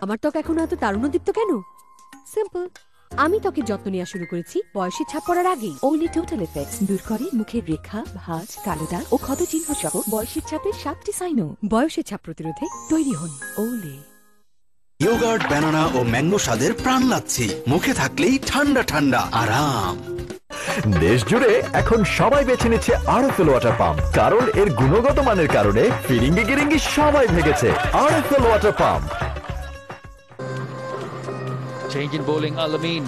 আমার ত্বক এখনো এত তারুণ্যদীপ্ত কেন? সিম্পল, আমি ত্বকের যত্ন নেওয়া শুরু করেছি বয়সের ছাপ পড়ার আগেই। ওনলি টোটাল এফেক্টস দূর করে মুখের রেখা, ভাঁজ, কালো দাগ ও ক্ষত চিহ্ন সহ বয়সের ছাপের 7টি সাইনও। বয়সের ছাপ প্রতিরোধে তৈরি হন ওলে। ইয়োগার্ট, ব্যানানা ও ম্যাঙ্গো স্বাদের প্রাণ লাচ্ছি, মুখে থাকলেই ঠান্ডা ঠান্ডা আরাম। দেশ জুড়ে এখন সবাই বেছে নিচ্ছে আরএফএল ওয়াটার পাম্প, কারণ এর গুণগত মানের কারণে ফিরিঙ্গি গিরিঙ্গি সবাই ভেগেছে। RFL water pump. Change in bowling, Al-Amin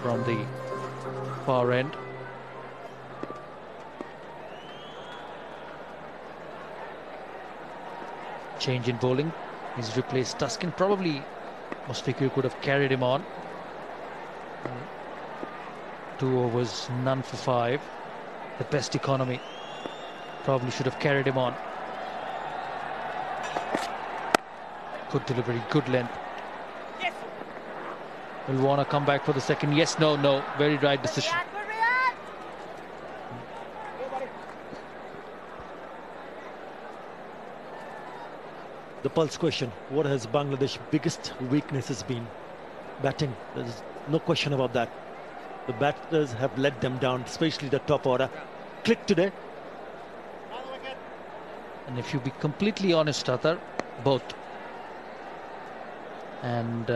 from the far end. Change in bowling. He's replaced Tuskin. Probably Mustafiq could have carried him on. 2 overs, none for 5. The best economy. Probably should have carried him on. Good delivery, good length. Will Warner come back for the second? Yes, no, no. Very right decision. The pulse question: what has Bangladesh's biggest weaknesses been? Batting. There's no question about that. The batters have let them down, especially the top order. Click today. And if you be completely honest, Athar, both. And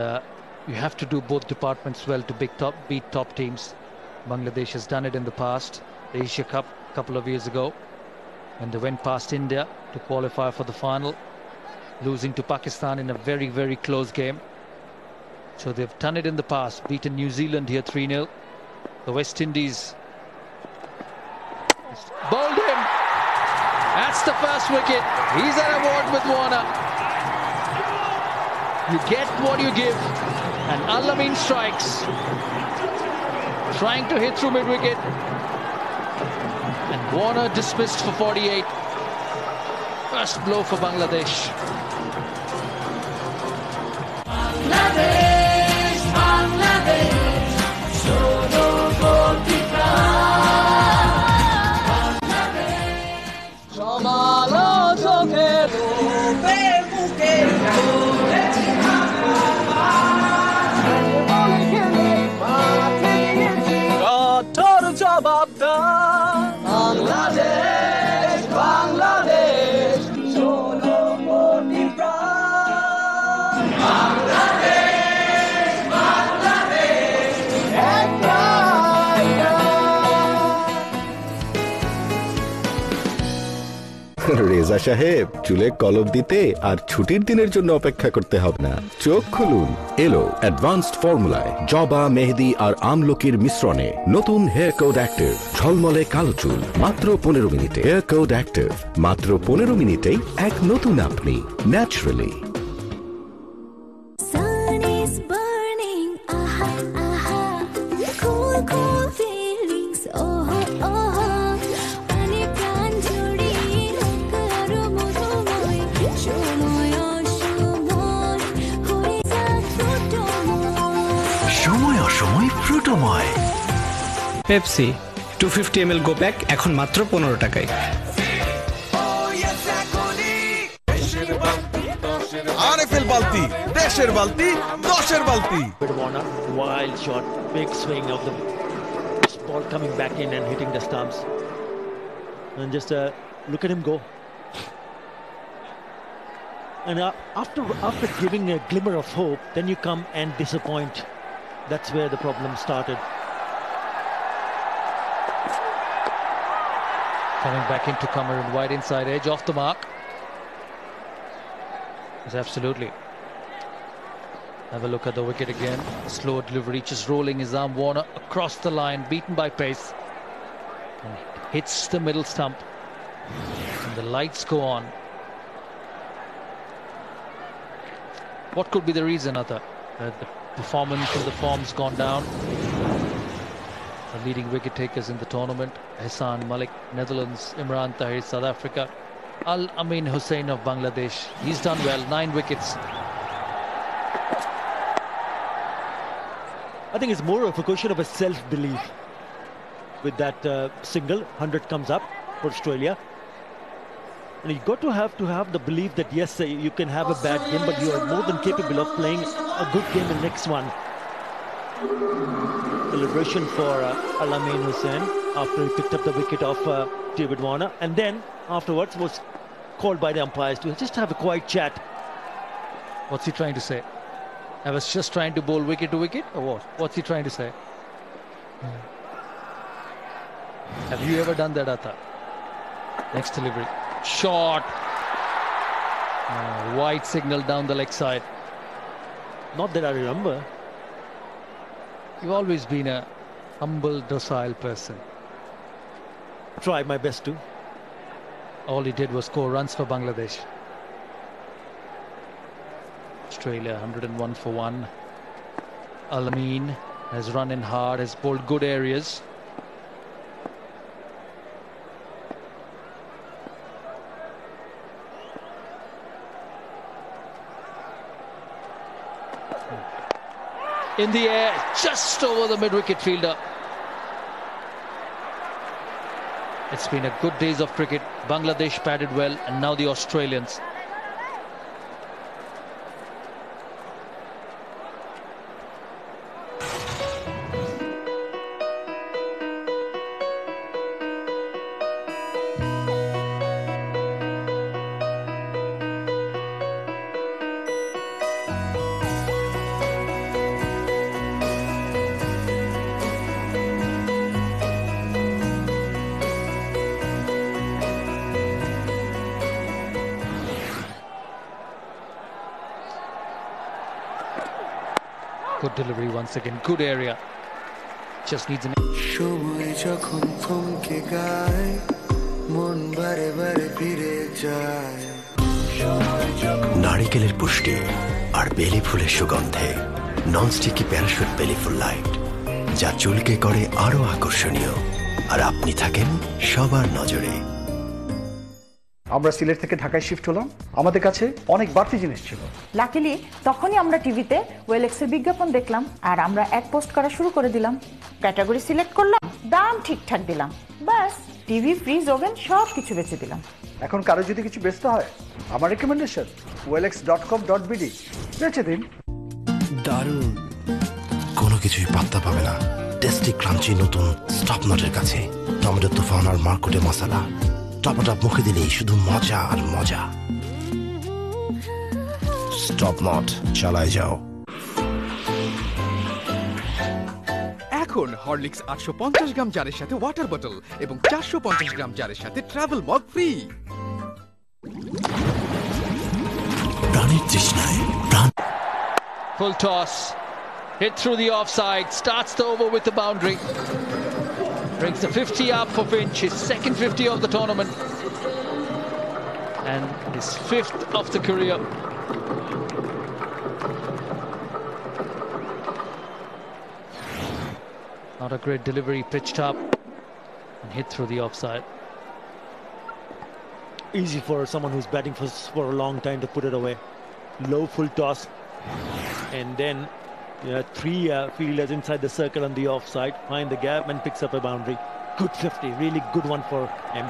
you have to do both departments well to beat top teams. Bangladesh has done it in the past. The Asia Cup a couple of years ago, when they went past India to qualify for the final, losing to Pakistan in a very, very close game. So they've done it in the past, beaten New Zealand here 3-0. The West Indies bowled him. That's the first wicket. He's an award with Warner. You get what you give. And Al-Amin strikes. Trying to hit through mid-wicket. And Warner dismissed for 48. First blow for Bangladesh. Bangladesh, Bangladesh, solo goalkeeper. Bangladesh, সমালোচকের রূপে মুখে কঠোর জবাব দাও। বাংলাদেশ, বাংলাদেশ, ষোলো কোটি প্রাণ। বাংলাদেশ, বাংলাদেশ, একটাই রেজা সাহেব, চুলে কলম দিতে আর ছুটির দিনের জন্য অপেক্ষা করতে হবে না। চোখ খুলুন, এলো অ্যাডভান্সড ফর্মুলায় জবা, মেহেদি আর আমলকির মিশ্রণে নতুন হেয়ার কোড অ্যাক্টিভ। ঝলমলে কালো চুল মাত্র 15 মিনিটে। হেয়ার কোড অ্যাক্টিভ, মাত্র 15 মিনিটেই এক নতুন আপনি, naturally. Sun is burning, aha, aha. Cool, cool feelings, oh, oh. Ani pran jodi hok aro mohomoy. Shomoy oshomoy, hoye ja fruitomoy. সময় অসময় ফ্রুটোময়। পেপসি 250 ml গো প্যাক এখন মাত্র 15 টাকায়। আরএফএল বালতি, দেশের বালতি, দশের বালতি। Warner, wild shot, big swing of the ball coming back in and hitting the stumps. And just look at him go. And after giving a glimmer of hope, then you come and disappoint. That's where the problem started. Coming back into Cameron, wide inside edge, off the mark. Yes, absolutely. Have a look at the wicket again. Slow delivery, just rolling his arm. Warner across the line, beaten by pace. And hits the middle stump. And the lights go on. What could be the reason, Atta? The performance and the form's gone down. The leading wicket takers in the tournament: Hassan Malik, Netherlands; Imran Tahir, South Africa; Al Amin Hussain of Bangladesh. He's done well, 9 wickets. I think it's more of a question of a self-belief. With that single, 100 comes up for Australia. And you've got to have the belief that yes, you can have a bad game, but you are more than capable of playing a good game in the next one. Celebration for Al Amin Hussain after he picked up the wicket of David Warner, and then afterwards was called by the umpires to just have a quiet chat. What's he trying to say? I was just trying to bowl wicket to wicket, or what? What's he trying to say? Have you ever done that, Atta? Next delivery. Shot. Wide signal down the leg side. Not that I remember. You've always been a humble, docile person. Tried my best to. All he did was score runs for Bangladesh. Australia 101 for 1. Al Amin has run in hard, has bowled good areas. In the air, just over the mid-wicket fielder. It's been a good days of cricket. Bangladesh batted well, and now the Australians. Good delivery once again, good area. Just needs an... সময় যখন থমকে গায় মন বারে বারে ফিরে যায়। নারিকেলের পুষ্টি আর বেলি ফুলের সুগন্ধে ননস্টিকি প্যারাশুট বেলি ফুল লাইট, যা চুলকে করে আরো আকর্ষণীয়, আর আপনি থাকেন সবার নজরে। আমরা সিলেট থেকে ঢাকায় শিফট হলাম, আমাদের কাছে অনেক বাড়তি জিনিস ছিল। লাকিলি তখনই আমরা টিভিতে ওয়েলেক্সের বিজ্ঞাপন দেখলাম, আর আমরা এক পোস্ট করা শুরু করে দিলাম। ক্যাটাগরি সিলেক্ট করলাম, দাম ঠিকঠাক দিলাম, ব্যাস টিভি, ফ্রিজ, ওভেন সব কিছু বেচে দিলাম। এখন কারো যদি কিছু বেচতে হয়, আমার রেকমেন্ডেশন OLX.com.bd, বেচে দিন। দারুণ, কোনো কিছুই পাত্তা পাবে না টেস্টি ক্রাঞ্চি নতুন স্টপ নটের কাছে। টমেটোর তুফান আর মার্কুটে মশলা টপাটপ মুখে দিলেই শুধু মজা আর মজা। স্টপ নট, চালায় যাও। এখন হরলিক্স 850 গ্রাম জারের সাথে ওয়াটার বটল এবং 450 গ্রাম জারের সাথে ট্রাভেল মগ ফ্রি। প্রাণের তৃষ্ণায় প্রাণ Full toss. Hit through the offside. Starts the over with the boundary. Brings the 50 up for Finch. His second 50 of the tournament. And his fifth of the career. Not a great delivery. Pitched up and hit through the offside. Easy for someone who's batting for a long time to put it away. Low full toss. And then three fielders inside the circle on the offside. Find the gap and picks up a boundary. Good 50. Really good one for him.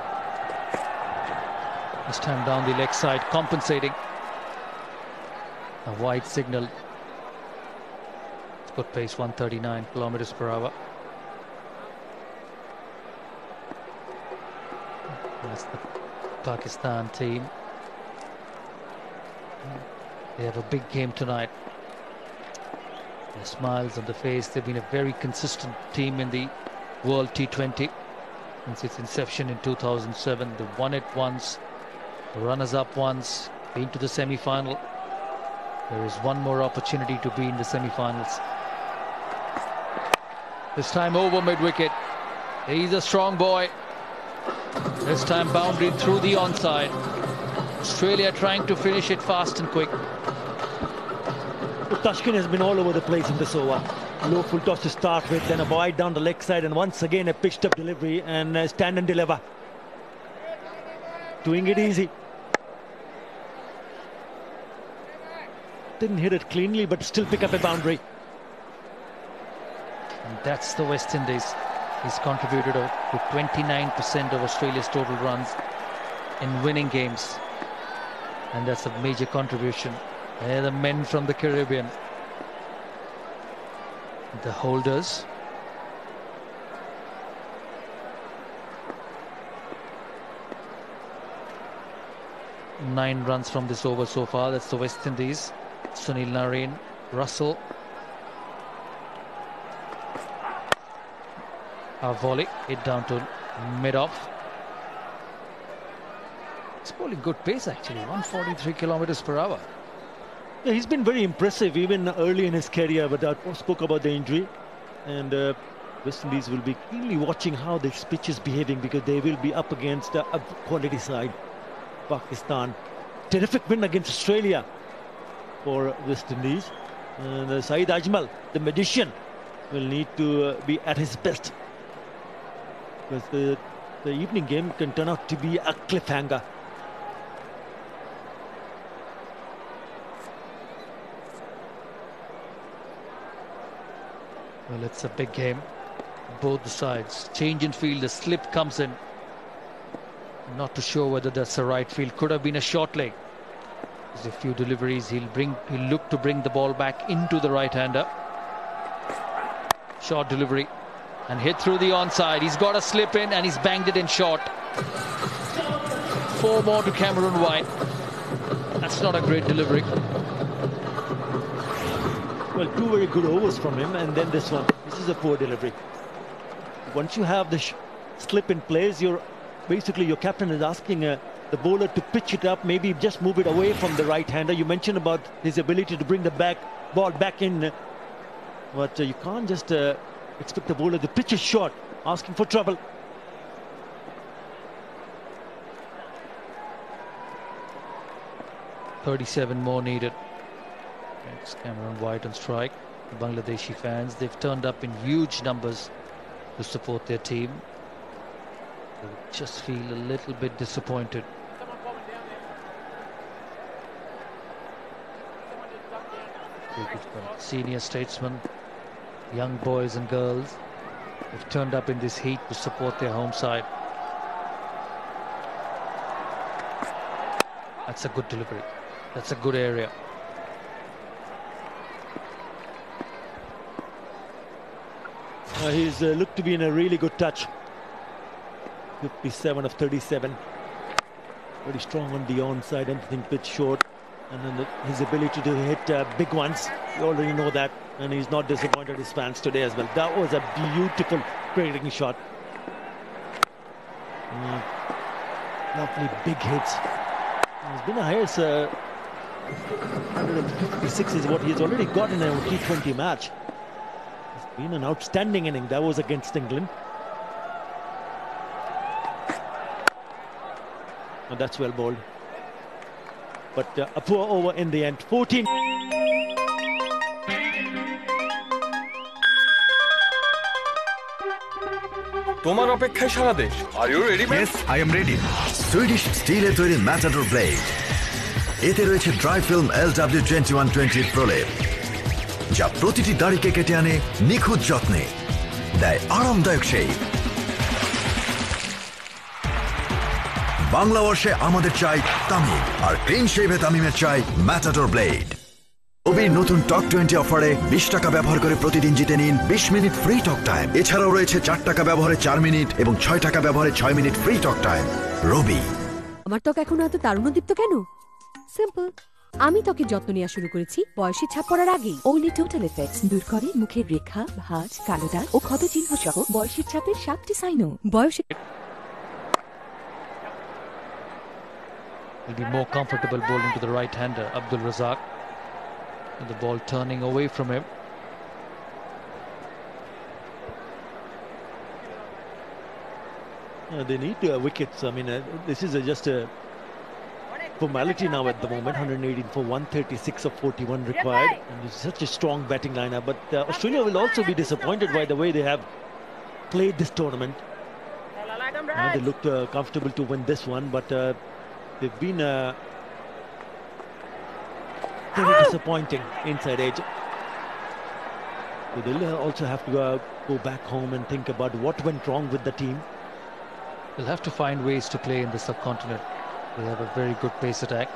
This time down the leg side, compensating. A wide signal. It's got pace 139 kilometers per hour. That's the Pakistan team. They have a big game tonight. Their smiles on the face. They've been a very consistent team in the World T20 since its inception in 2007. They won it once, runners-up once, been to the semi-final. There is one more opportunity to be in the semi-finals. This time over mid-wicket. He's a strong boy. This time boundary through the onside. Australia trying to finish it fast and quick. Tashkent has been all over the place in this over. Low full toss to start with, then a wide down the leg side, and once again a pitched up delivery and stand and deliver. Doing it easy. Didn't hit it cleanly, but still pick up a boundary. And that's the West Indies. He's contributed to 29% of Australia's total runs in winning games. And that's a major contribution. They're the men from the Caribbean. The holders. Nine runs from this over so far. That's the West Indies. Sunil Narine, Russell. A volley hit down to mid-off. It's bowling good pace actually, 143 kilometers per hour. Yeah, he's been very impressive even early in his career, but I spoke about the injury. And West Indies will be keenly watching how this pitch is behaving because they will be up against a quality side, Pakistan. Terrific win against Australia for West Indies. And Saeed Ajmal, the magician, will need to be at his best. Because the evening game can turn out to be a cliffhanger. Well, it's a big game. Both the sides. Change in field, the slip comes in. Not too sure whether that's the right field. Could have been a short leg. There's a few deliveries. He'll look to bring the ball back into the right-hander. Short delivery. And hit through the onside. He's got a slip in and he's banged it in short. 4 more to Cameron White. That's not a great delivery. Well, 2 very good overs from him, and then this one. This is a poor delivery. Once you have the slip in place, your captain is asking the bowler to pitch it up, maybe just move it away from the right-hander. You mentioned about his ability to bring the ball back in, but you can't just expect the bowler. The pitch is short, asking for trouble. .37 more needed. It's Cameron White on strike. Bangladeshi fans, they've turned up in huge numbers to support their team. They just feel a little bit disappointed. Senior statesmen, young boys and girls, have turned up in this heat to support their home side. That's a good delivery. That's a good area. He's looked to be in a really good touch. 57 of 37. Very strong on the onside, anything pitch short. And then his ability to hit big ones. You already know that. And he's not disappointed his fans today as well. That was a beautiful creating shot. Lovely big hits. There's been a highest 156 is what he has already got in a T20 match. It's been an outstanding inning. That was against England. And that's well bowled. But a poor over in the end. 14. তোমার অপেক্ষায় সারা দেশ। Are you ready, man? Yes, I am ready. Swedish স্টিলে তৈরি Matador blade. এতে রয়েছে dry film LW2120 প্রলেপ, যা প্রতিটি দাড়িকে কেটে আনে নিখুঁত যত্নে, দেয় আরামদায়ক শেপ। বাংলা বর্ষে আমাদের চাই তামিম, আর ক্লিন শেভে তামিমের চাই ম্যাটাডোর ব্লেড। রবির নতুন টক 20 অফারে 20 টাকা ব্যবহার করে প্রতিদিন জিতে নিন 20 মিনিট ফ্রি টক টাইম। এছাড়াও রয়েছে 4 টাকা ব্যবহারে 4 মিনিট এবং 6 টাকা ব্যবহারে 6 মিনিট ফ্রি টক টাইম। রবি। আমার ত্বক এখন এত তারুণ্যদীপ্ত কেন? সিম্পল, আমি ত্বকের যত্ন নেওয়া শুরু করেছি বয়সের ছাপ পড়ার আগেই। ওনলি টোটাল এফেক্টস দূর করে মুখের রেখা, ভাঁজ, কালো দাগ ও ক্ষত চিহ্ন সহ বয়সের ছাপের 7টি সাইনও। বয়সের Will be more comfortable bowling to the right-hander, Abdul Razak. And the ball turning away from him. They need wickets. I mean, this is just a formality now at the moment. 118 for 136 of 41 required. And it's such a strong batting lineup. But Australia will also be disappointed by the way they have played this tournament. They looked comfortable to win this one, but they've been very disappointing inside edge. So they'll also have to go back home and think about what went wrong with the team. They'll have to find ways to play in the subcontinent. They have a very good pace attack,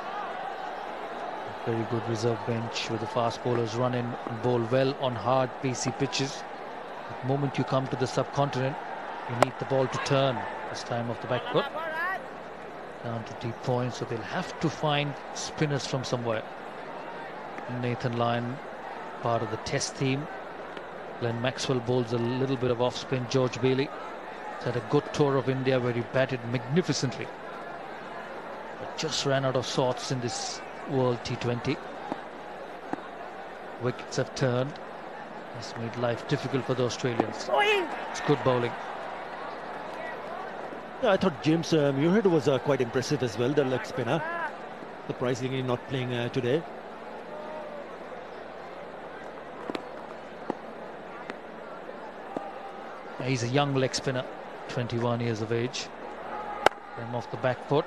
a very good reserve bench where the fast bowlers run in and bowl well on hard, pacey pitches. The moment you come to the subcontinent, you need the ball to turn this time off the back foot. Down to deep points, so they'll have to find spinners from somewhere. Nathan Lyon, part of the test team. Glenn Maxwell bowls a little bit of off-spin. George Bailey has had a good tour of India where he batted magnificently, but just ran out of sorts in this World T20. Wickets have turned. It's made life difficult for the Australians. It's good bowling. Yeah, I thought James Muirhead was quite impressive as well, the leg spinner. Surprisingly not playing today. He's a young leg spinner, 21 years of age. Him off the back foot.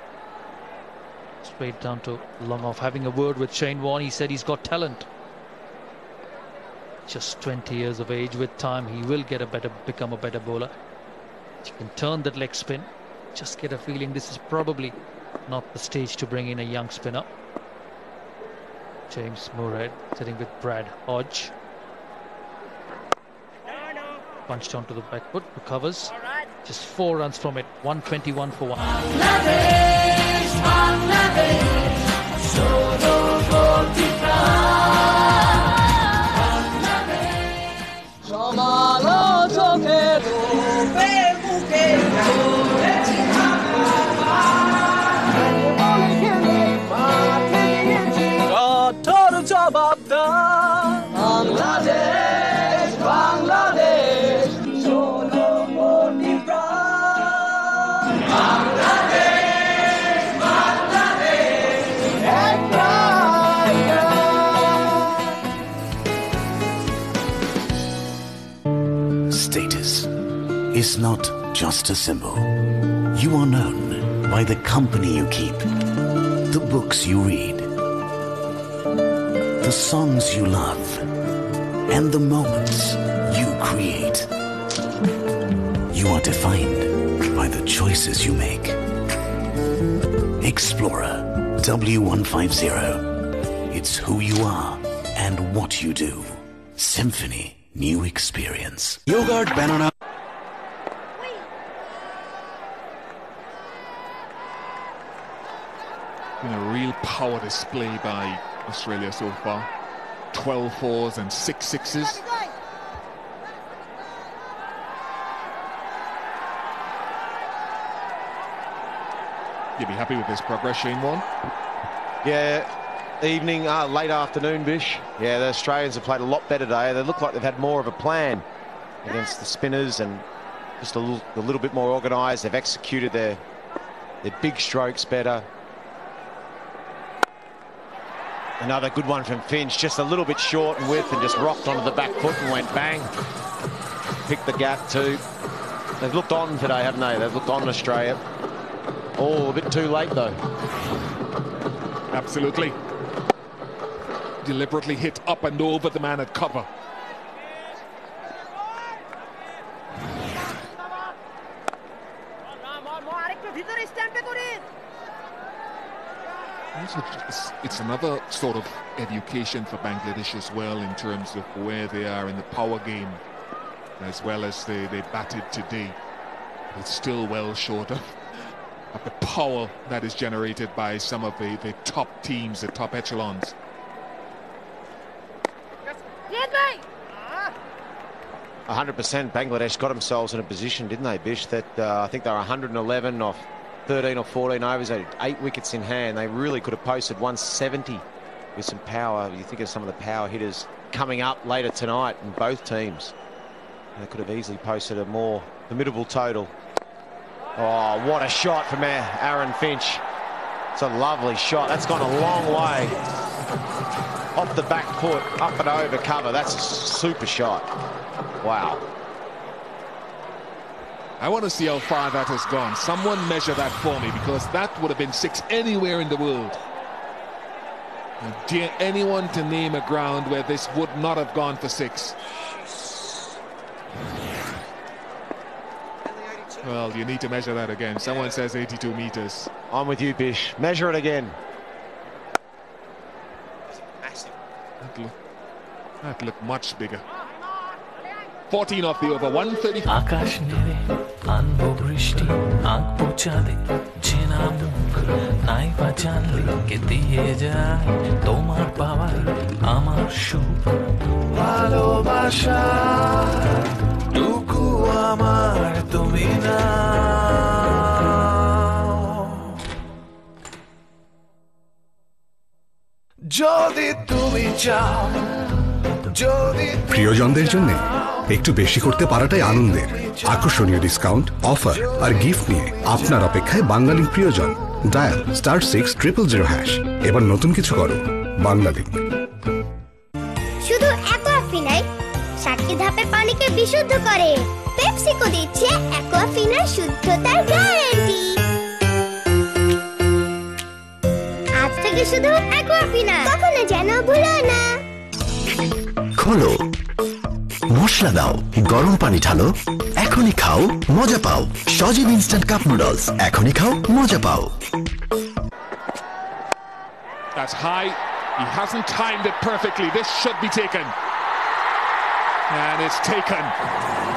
Straight down to long off. Having a word with Shane Warne, he said he's got talent. Just 20 years of age. With time, he will become a better bowler. You can turn that leg spin. Just get a feeling this is probably not the stage to bring in a young spinner. James Moorhead sitting with Brad Hodge. Punched onto the back foot, recovers. Just 4 runs from it. 121 for 1. Status is not just a symbol. You are known by the company you keep, the books you read, the songs you love, and the moments you create. You are defined by the choices you make. Explorer W150. It's who you are and what you do. Symphony. New experience. Yogurt banana. Been a real power display by Australia so far. 12 fours and 6 sixes. You'd be happy with this progress, Shane Warne? Yeah, evening, late afternoon, Bish. Yeah, the Australians have played a lot better today. They look like they've had more of a plan against the spinners and just a little bit more organised. They've executed their big strokes better. Another good one from Finch, just a little bit short in width and just rocked onto the back foot and went bang. Picked the gap too. They've looked on today, haven't they? They've looked on Australia. Oh, a bit too late though. Absolutely. Deliberately hit up and over the man at cover. It's another sort of education for Bangladesh as well in terms of where they are in the power game, as well as they batted today. It's still well short of the power that is generated by some of the top teams, the top echelons. 100% Bangladesh got themselves in a position, didn't they, Bish, that I think they were 111 off 13 or 14 overs. They had 8 wickets in hand. They really could have posted 170 with some power. You think of some of the power hitters coming up later tonight in both teams. They could have easily posted a more formidable total. Oh, what a shot from Aaron Finch. It's a lovely shot. That's gone a long way. Off the back foot, up and over cover. That's a super shot. Wow. I want to see how far that has gone. Someone measure that for me, because that would have been 6 anywhere in the world. And dare anyone to name a ground where this would not have gone for 6? Well, you need to measure that again. Someone says 82 meters. I'm with you, Bish. Measure it again. Massive. That looked much bigger. 14 off the over, 130. আকাশ নেড়ে আনবো বৃষ্টি আঁকবো চাঁদে চেনা মুখ নাই বা জানলে কে দিয়ে যায় তোমার পাওয়ায় আমার সুখ ভালোবাসা টুকু আমার তুমি না যদি তুমি চাও যদি প্রিয়জনদের জন্য একটু বেশি করতে পারাটাই আনন্দের। আকর্ষণীয় ডিসকাউন্ট, অফার আর গিফট নিয়ে আপনার অপেক্ষায় বাংলালিংক প্রিয়জন। ডায়াল *6000#। এবার নতুন কিছু করো, বাংলালিংক। শুধু অ্যাকোয়াফিনার 60 ধাপে পানিকে বিশুদ্ধ করে। পেপসিকো দিচ্ছে অ্যাকোয়াফিনার শুদ্ধতার গ্যারান্টি। আজ থেকে শুধু অ্যাকোয়াফিনার, কখনো যেন ভুলো না। খোলো, মশলা দাও, গরম পানি ঢালো, এখনই খাও, মজা পাও। সজীব ইনস্ট্যান্ট কাপ নুডলস, এখনই খাও, মজা পাও। That's high. He hasn't timed it perfectly. This should be taken. And it's taken.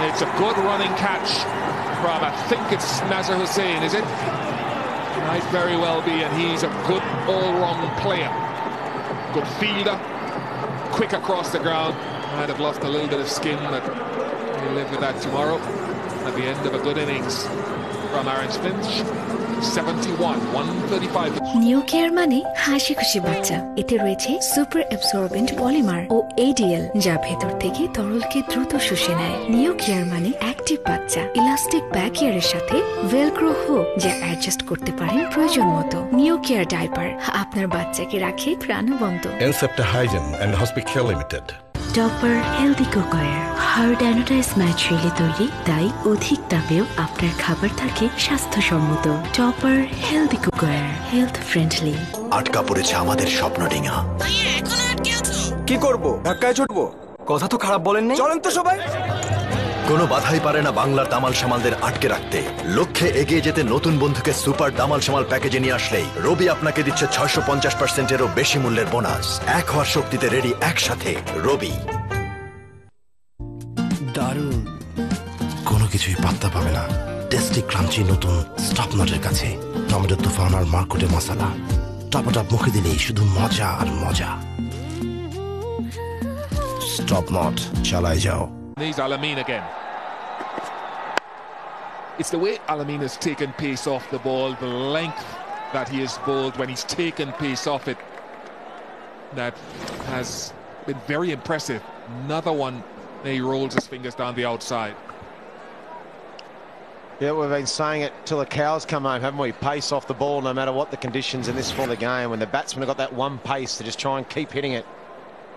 It's a good running catch from, I think it's Nazar Hussain, is it? Might very well be, and he's a good all-round player. Good fielder, quick across the ground. Might have lost a little bit of skin, but he'll live with that tomorrow at the end of a good innings from Aaron Finch. 71, 135. New care মানে হাসি খুশি বাচ্চা। এতে রয়েছে super অ্যাবসর্বেন্ট polymer ও ADL, যা ভেতর থেকে তরলকে দ্রুত শুষে নেয়। নিউ কেয়ার মানে অ্যাক্টিভ বাচ্চা। ইলাস্টিক ব্যাক ইয়ারের সাথে ভেলক্রো হুক, যা অ্যাডজাস্ট করতে পারেন প্রয়োজন মতো। নিউ কেয়ার ডাইপার আপনার বাচ্চাকে রাখে প্রাণবন্ত। Incepta Hygiene and Hospital Limited. Topper healthy cookware hard anodise ম্যাটেরিয়ালে তৈরি, তাই অধিক তাপেও আপনার খাবার থাকে স্বাস্থ্যসম্মত। Topper healthy cookware, health friendly. আটকা পড়েছে আমাদের স্বপ্ন ডিঙা। কি করব? ধাক্কায় ছুটবো? কথা তো খারাপ বলেন না। চলেন তো সবাই। কোনো বাধাই পারে না বাংলার দামাল সামালদের আটকে রাখতে। লক্ষ্যে এগিয়ে যেতে নতুন বন্ধুকে সুপার দামাল সামাল প্যাকেজে নিয়ে আসলেই রবি আপনাকে দিচ্ছে 650%-এরও বেশি মূল্যের বোনাস। এক হওয়ার শক্তিতে রেডি একসাথে রবি। দারুণ। কোনো কিছুই পাত্তা পাবে না টেস্টি ক্রাঞ্চি নতুন স্টপনটের কাছে। টমেটো তুফান আর মার্কেটে মশলা টপটপ মুখে দিলেই শুধু মজা আর মজা। স্টপনট, চালায় যাও। Needs Alamin again. It's the way Alamin has taken pace off the ball, the length that he has bowled when he's taken pace off it. that has been very impressive. Another one, he rolls his fingers down the outside. Yeah, we've been saying it till the cows come home, haven't we? Pace off the ball no matter what the conditions in this form of the game. When the batsmen have got that one pace to just try and keep hitting it.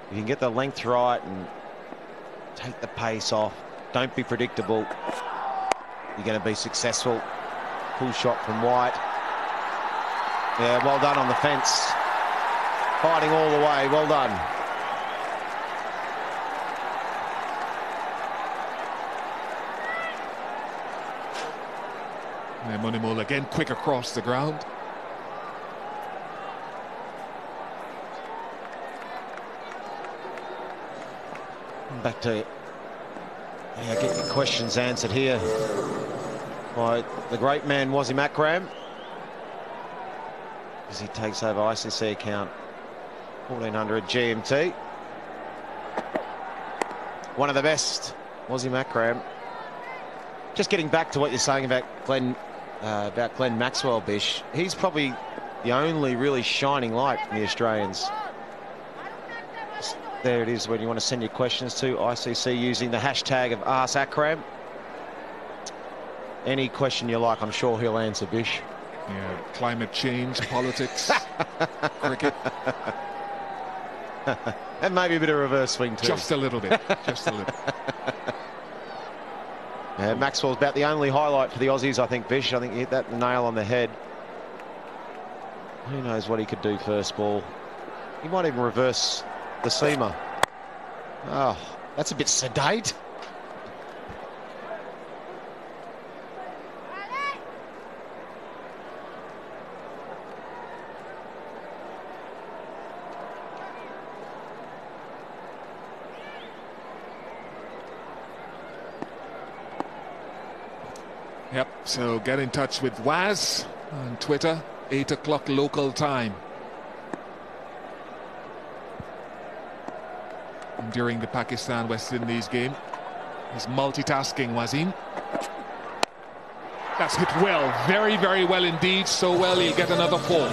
If you can get the length right and take the pace off, don't be predictable, you're going to be successful. Pull shot from White. Yeah, well done on the fence. Fighting all the way, well done. And Moneymole again quick across the ground. Back to get your questions answered here by the great man Wasim Akram as he takes over ICC account 1400 GMT. One of the best, Wasim Akram. Just getting back to what you're saying about Glenn Maxwell, Bish. He's probably the only really shining light from the Australians. There it is when you want to send your questions to ICC using the hashtag of #AskAkram. Any question you like, I'm sure he'll answer, Bish. Yeah, climate change, politics, cricket. And maybe a bit of reverse swing too. Just a little bit, just a little. Maxwell's about the only highlight for the Aussies, I think, Bish. I think he hit that nail on the head. Who knows what he could do first ball. He might even reverse the seamer. Oh, that's a bit sedate. Yep, so get in touch with Waz on Twitter, 8 o'clock local time. During the Pakistan-West Indies game, he's multitasking, Wasim. That's hit well, very, very well indeed. So well, he'll get another 4.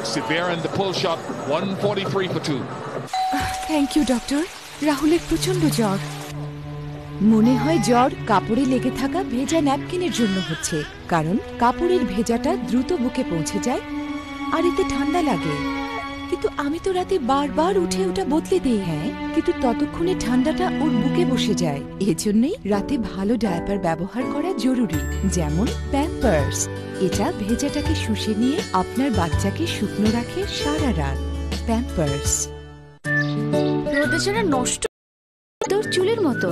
Severe in the pull shot, 143 for 2. Thank you doctor. রাহুলের প্রচন্ড জ্বর। মনে হয় জ্বর কাপড়ে লেগে থাকা ভেজা ন্যাপকিনের জন্য হচ্ছে, কারণ কাপড়ের ভেজাটা দ্রুত বুকে পৌঁছে যায় আর এতে ঠান্ডা লাগে। কিন্তু আমি তো রাতে বারবার উঠে ওটা বদলে দিই। হ্যাঁ, কিন্তু ততক্ষণে ঠান্ডাটা ওর বুকে বসে যায়। এজন্যই রাতে ভালো ডায়াপার ব্যবহার করা জরুরি, যেমন প্যাম্পার্স। এটা ভেজাটাকে শুষে নিয়ে আপনার বাচ্চাকে শুকনো রাখে সারা রাত। প্যাম্পার্স। রোদে ছাড়া নষ্ট তোর চুলের মতো।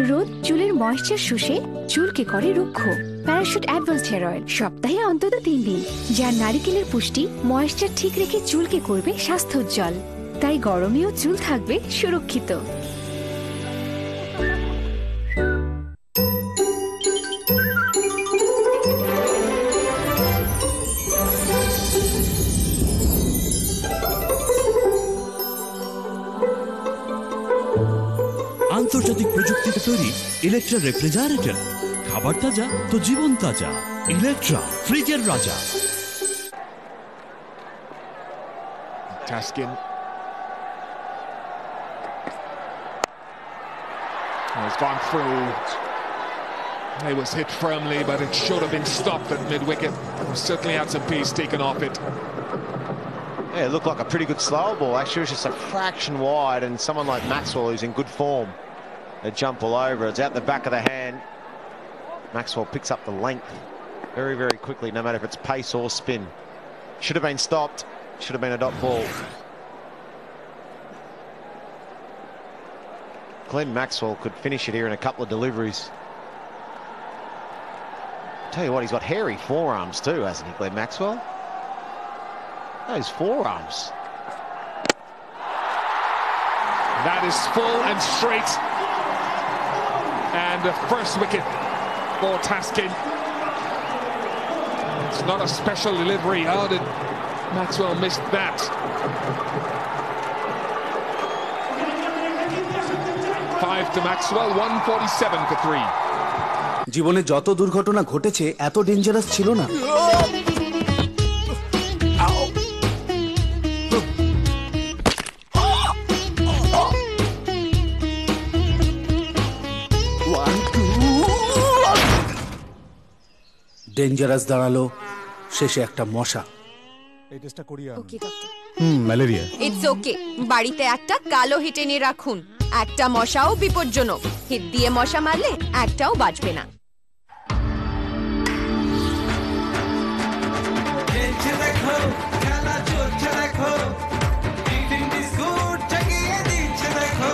রোদ চুলের ময়েশ্চার শুষে চুলকে করে রুক্ষ। প্যারাশুট অ্যাডভান্সড হেয়ার অয়েল সপ্তাহে অন্তত 3 দিন, যা নারিকেলের পুষ্টি ময়েশ্চার ঠিক রেখে চুলকে করবে স্বাস্থ্যোজ্জ্বল। তাই গরমেও চুল থাকবে সুরক্ষিত। আন্তর্জাতিক প্রযুক্তিতে তৈরি ইলেকট্রা রেফ্রিজারেটর, খাবার তাজা তো জীবন তাজা। ইলেকট্রা, ফ্রিজের রাজা। Taskin. It's gone through. It was hit firmly, but it should have been stopped at mid-wicket. Certainly had some pace taken off it. Yeah, it looked like a pretty good slow ball. Actually, it was just a fraction wide, and someone like Maxwell, who's in good form, they jump all over. It's out the back of the hand. Maxwell picks up the length very, very quickly, no matter if it's pace or spin. Should have been stopped. Should have been a dot ball. Glenn Maxwell could finish it here in a couple of deliveries. Tell you what, he's got hairy forearms too, hasn't he, Glenn Maxwell? Those forearms. That is full and straight. And the first wicket for Taskin. It's not a special delivery. How did Maxwell miss that? 5 to Maxwell, 147 for 3. জীবনে যত দুর্ঘটনা ঘটেছে এত dangerous ছিল না। Dangerous দাঁড়ালো শেষে একটা মশা। এই টেস্টটা করি আমি। ওকে ডক্টর। ম্যালেরিয়া। ইটস ওকে, বাড়িতে একটা কালো হিট এনে রাখুন। একটা মশাও বিপজ্জনক, হিট দিয়ে মশা মারলে একটাও বাঁচবে না। দেখো খেলা চলছে, দেখো টিফিন বিস্কুট জাগিয়ে দিচ্ছে, দেখো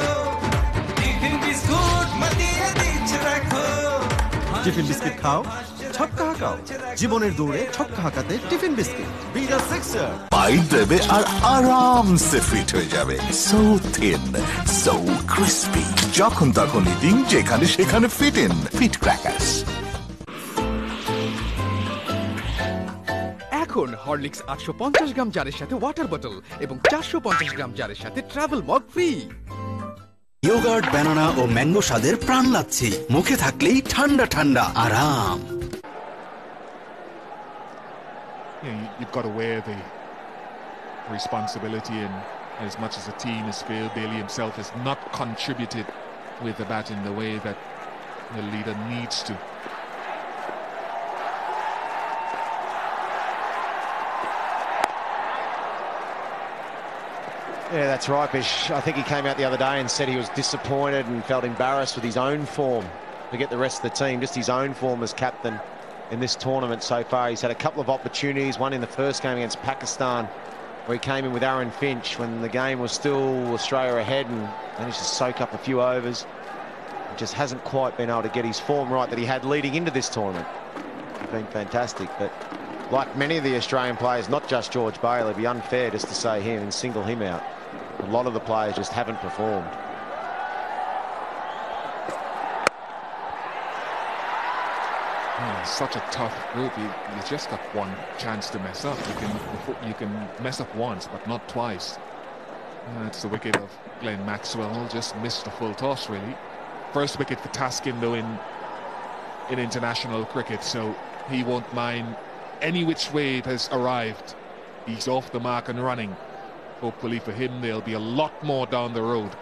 টিফিন বিস্কুট মাতিয়ে দিচ্ছে, দেখো টিফিন বিস্কিট খাও, ছক্কা হাঁকাও। জীবনের দৌড়ে ছক্কা হাঁকাতে টিফিন বিস্কিট বিগা সিক্সার। বাইট দেবে আর আরামসে ফিট হয়ে যাবে। So thin, so crispy. যখন তখন ইটিং, যেখানে সেখানে ফিট ইন। Fit crackers. এখন হরলিক্স 850 গ্রাম জারের সাথে ওয়াটার বোতল এবং 450 গ্রাম জারের সাথে travel mug free. Yoghurt, banana ও ম্যাঙ্গো স্বাদের প্রাণ লাচ্ছি, মুখে থাকলেই ঠান্ডা ঠান্ডা আরাম। You've got to wear the responsibility, and as much as the team has failed, Bailey himself has not contributed with the bat in the way that the leader needs to. Yeah, that's right, Bish. I think he came out the other day and said he was disappointed and felt embarrassed with his own form. Forget the rest of the team, just his own form as captain in this tournament so far. He's had a couple of opportunities, one in the first game against Pakistan, where he came in with Aaron Finch when the game was still Australia ahead and managed to soak up a few overs. He just hasn't quite been able to get his form right that he had leading into this tournament. It's been fantastic, but like many of the Australian players, not just George Bailey, it'd be unfair just to say him and single him out. A lot of the players just haven't performed. Such a tough group. You just got one chance to mess up. You can mess up once, but not twice. That's the wicket of Glenn Maxwell. Just missed the full toss, really. First wicket for Taskin, though, in international cricket, so he won't mind any which way it has arrived. He's off the mark and running. Hopefully for him, there'll be a lot more down the road.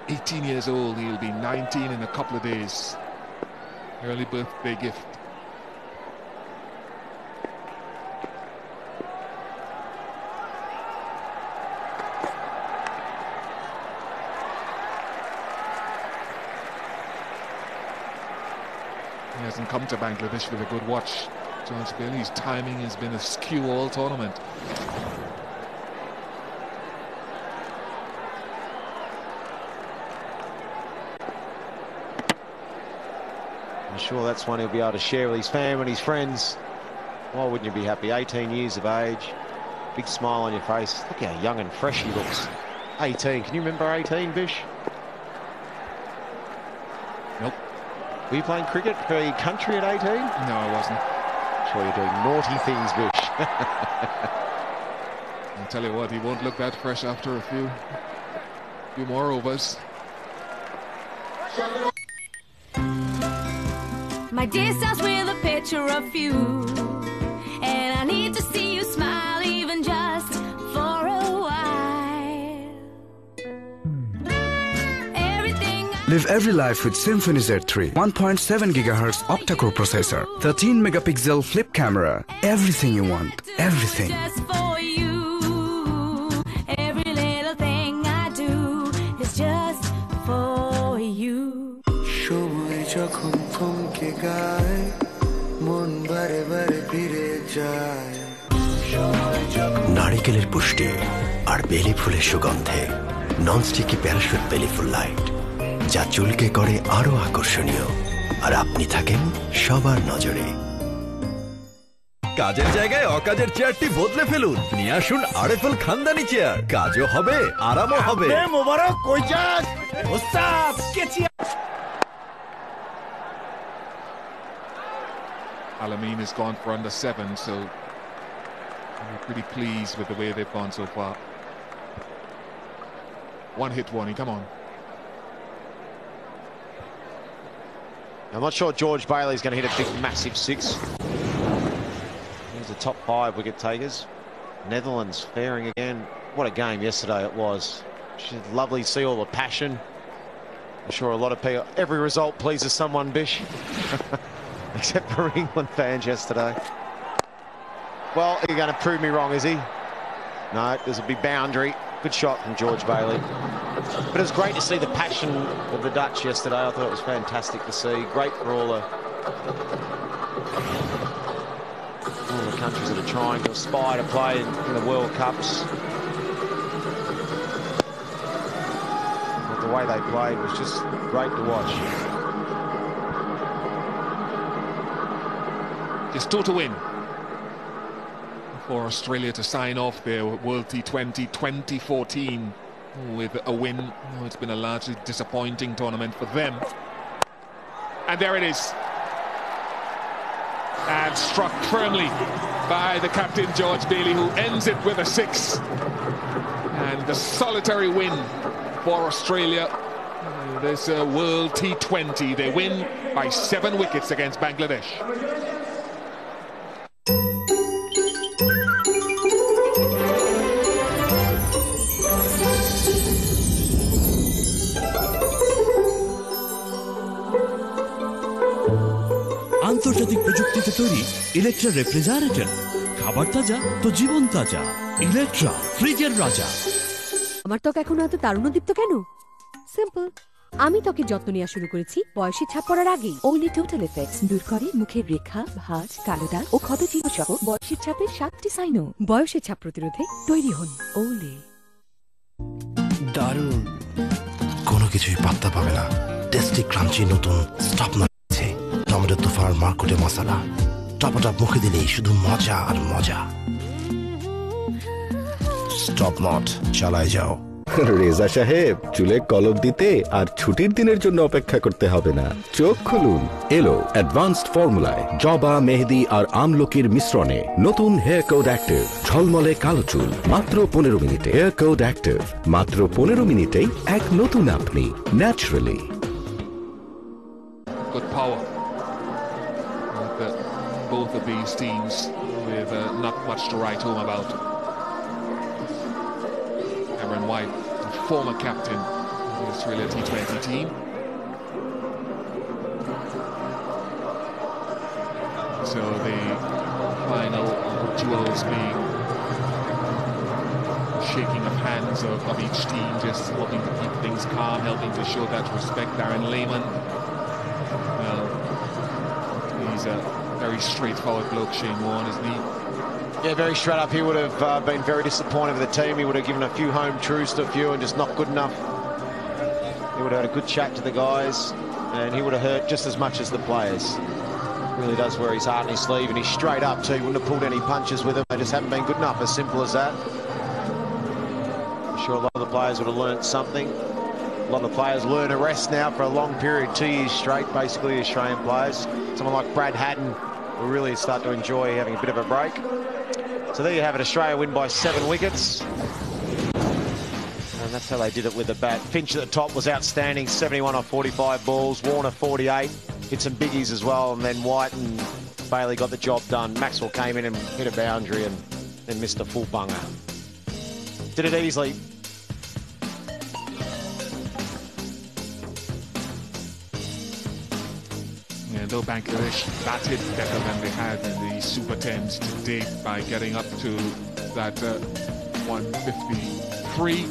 18 years old, he'll be 19 in a couple of days. Early birthday gift. He hasn't come to Bangladesh with a good watch. George Bailey's timing has been askew all tournament. I'm sure that's one he'll be able to share with his family and his friends. Why wouldn't you be happy? 18 years of age, big smile on your face. Look how young and fresh he looks. 18, can you remember 18, Bish? Nope. Were you playing cricket for your country at 18? No, I wasn't. Sure you're doing naughty things, Bish. I'll tell you what, he won't look that fresh after a few more overs. My day starts with a picture of you, and I need to see you smile even just for a while. Live every life with Symphony Z3, 1.7 GHz octa-core processor, 13 megapixel flip camera. Everything you want, everything. Just for you, every little thing I do is just for you. সময় যখন থমকে গায়, মন বারে বারে ফিরে যায়। নারিকেলের পুষ্টি আর বেলি ফুলের সুগন্ধে ননস্টিকি প্যারাশুট বেলি ফুল লাইট, যা চুলকে করে আরো আকর্ষণীয়, আর আপনি থাকেন সবার নজরে। কাজের জায়গায় অকাজের চেয়ারটি বদলে ফেলুন, নিয়ে আসুন আরএফএল খানদানি চেয়ার। কাজও হবে, আরামও হবে। মোবারক কই যাস ওস্তাদ কেচি। Alameen has gone for under 7, so we're pretty pleased with the way they've gone so far. One hit warning, come on. I'm not sure George Bailey's going to hit a big, massive 6. Here's the top 5 wicket takers. Netherlands faring again. What a game yesterday it was. It's lovely to see all the passion. I'm sure a lot of people, every result pleases someone, Bish. Except for England fans yesterday. Well, you're going to prove me wrong, is he? No, there's a big boundary. Good shot from George Bailey. But it was great to see the passion of the Dutch yesterday. I thought it was fantastic to see. Great for all the countries that are trying to aspire to play in the World Cups. But the way they played was just great to watch. Just two to win for Australia to sign off their World T20 2014 with a win. Oh, it's been a largely disappointing tournament for them. And there it is. And struck firmly by the captain, George Bailey, who ends it with a 6. And the solitary win for Australia. This World T20. They win by 7 wickets against Bangladesh. আন্তর্জাতিক প্রযুক্তিতে তৈরি Electra refrigerator, খাবার তাজা তো জীবন তাজা। Electra, ফ্রিজের রাজা। আমার ত্বক এখন এত তারুণ্যদীপ্ত কেন? সিম্পল, আমি ত্বকের যত্ন নেওয়া শুরু করেছি বয়সের ছাপ পড়ার আগেই। ওনলি টোটাল এফেক্টস দূর করে মুখের রেখা, ভাঁজ, কালো দাগ ও ক্ষত চিহ্ন সহ বয়সের ছাপের 7টি সাইনও। বয়সের ছাপ প্রতিরোধে তৈরি হন ওলে। দারুণ, কোনো কিছুই পাত্তা পাবে না। টেস্টি ক্রাঞ্চি নতুন স্টপনার আছে। টমেটো তুফান মার্কেটে মশলা, টপটপ মুখে দিলেই শুধু মজা আর মজা। স্টপ নট, চালায় যাও। রেজা সাহেব, চুলে কলপ দিতে আর ছুটির দিনের জন্য অপেক্ষা করতে হবে না। চোখ খুলুন, এলো অ্যাডভান্সড ফর্মুলায় জবা, মেহেদি আর আমলকির মিশ্রণে নতুন হেয়ার কোড অ্যাক্টিভ। ঝলমলে কালো চুল মাত্র 15 মিনিটে। হেয়ার কোড অ্যাক্টিভ, মাত্র 15 মিনিটেই এক নতুন আপনি, naturally. Good power. Both of these teams with not much to write home about. Aaron White, the former captain of the Australia T20 team. So the final duels being shaking of hands of each team, just helping to keep things calm, helping to show that respect. Darren Lehmann, well, he's a very straightforward bloke, Shane Warne, isn't he? Yeah, very straight up. He would have been very disappointed with the team. He would have given a few home truths to a few and just not good enough. He would have had a good chat to the guys, and he would have hurt just as much as the players. Really does wear his heart on his sleeve, and he's straight up too. He wouldn't have pulled any punches with him. They just haven't been good enough. As simple as that. I'm sure a lot of the players would have learnt something. A lot of the players learn a rest now for a long period, 2 years straight, basically, Australian players. Someone like Brad Haddin will really start to enjoy having a bit of a break. So there you have it, Australia win by 7 wickets. And that's how they did it with the bat. Finch at the top was outstanding, 71 off 45 balls. Warner 48, hit some biggies as well. And then White and Bailey got the job done. Maxwell came in and hit a boundary and then missed a full bunger. Did it easily. Though Bangladesh batted better than they had in the Super 10s to date by getting up to that 153,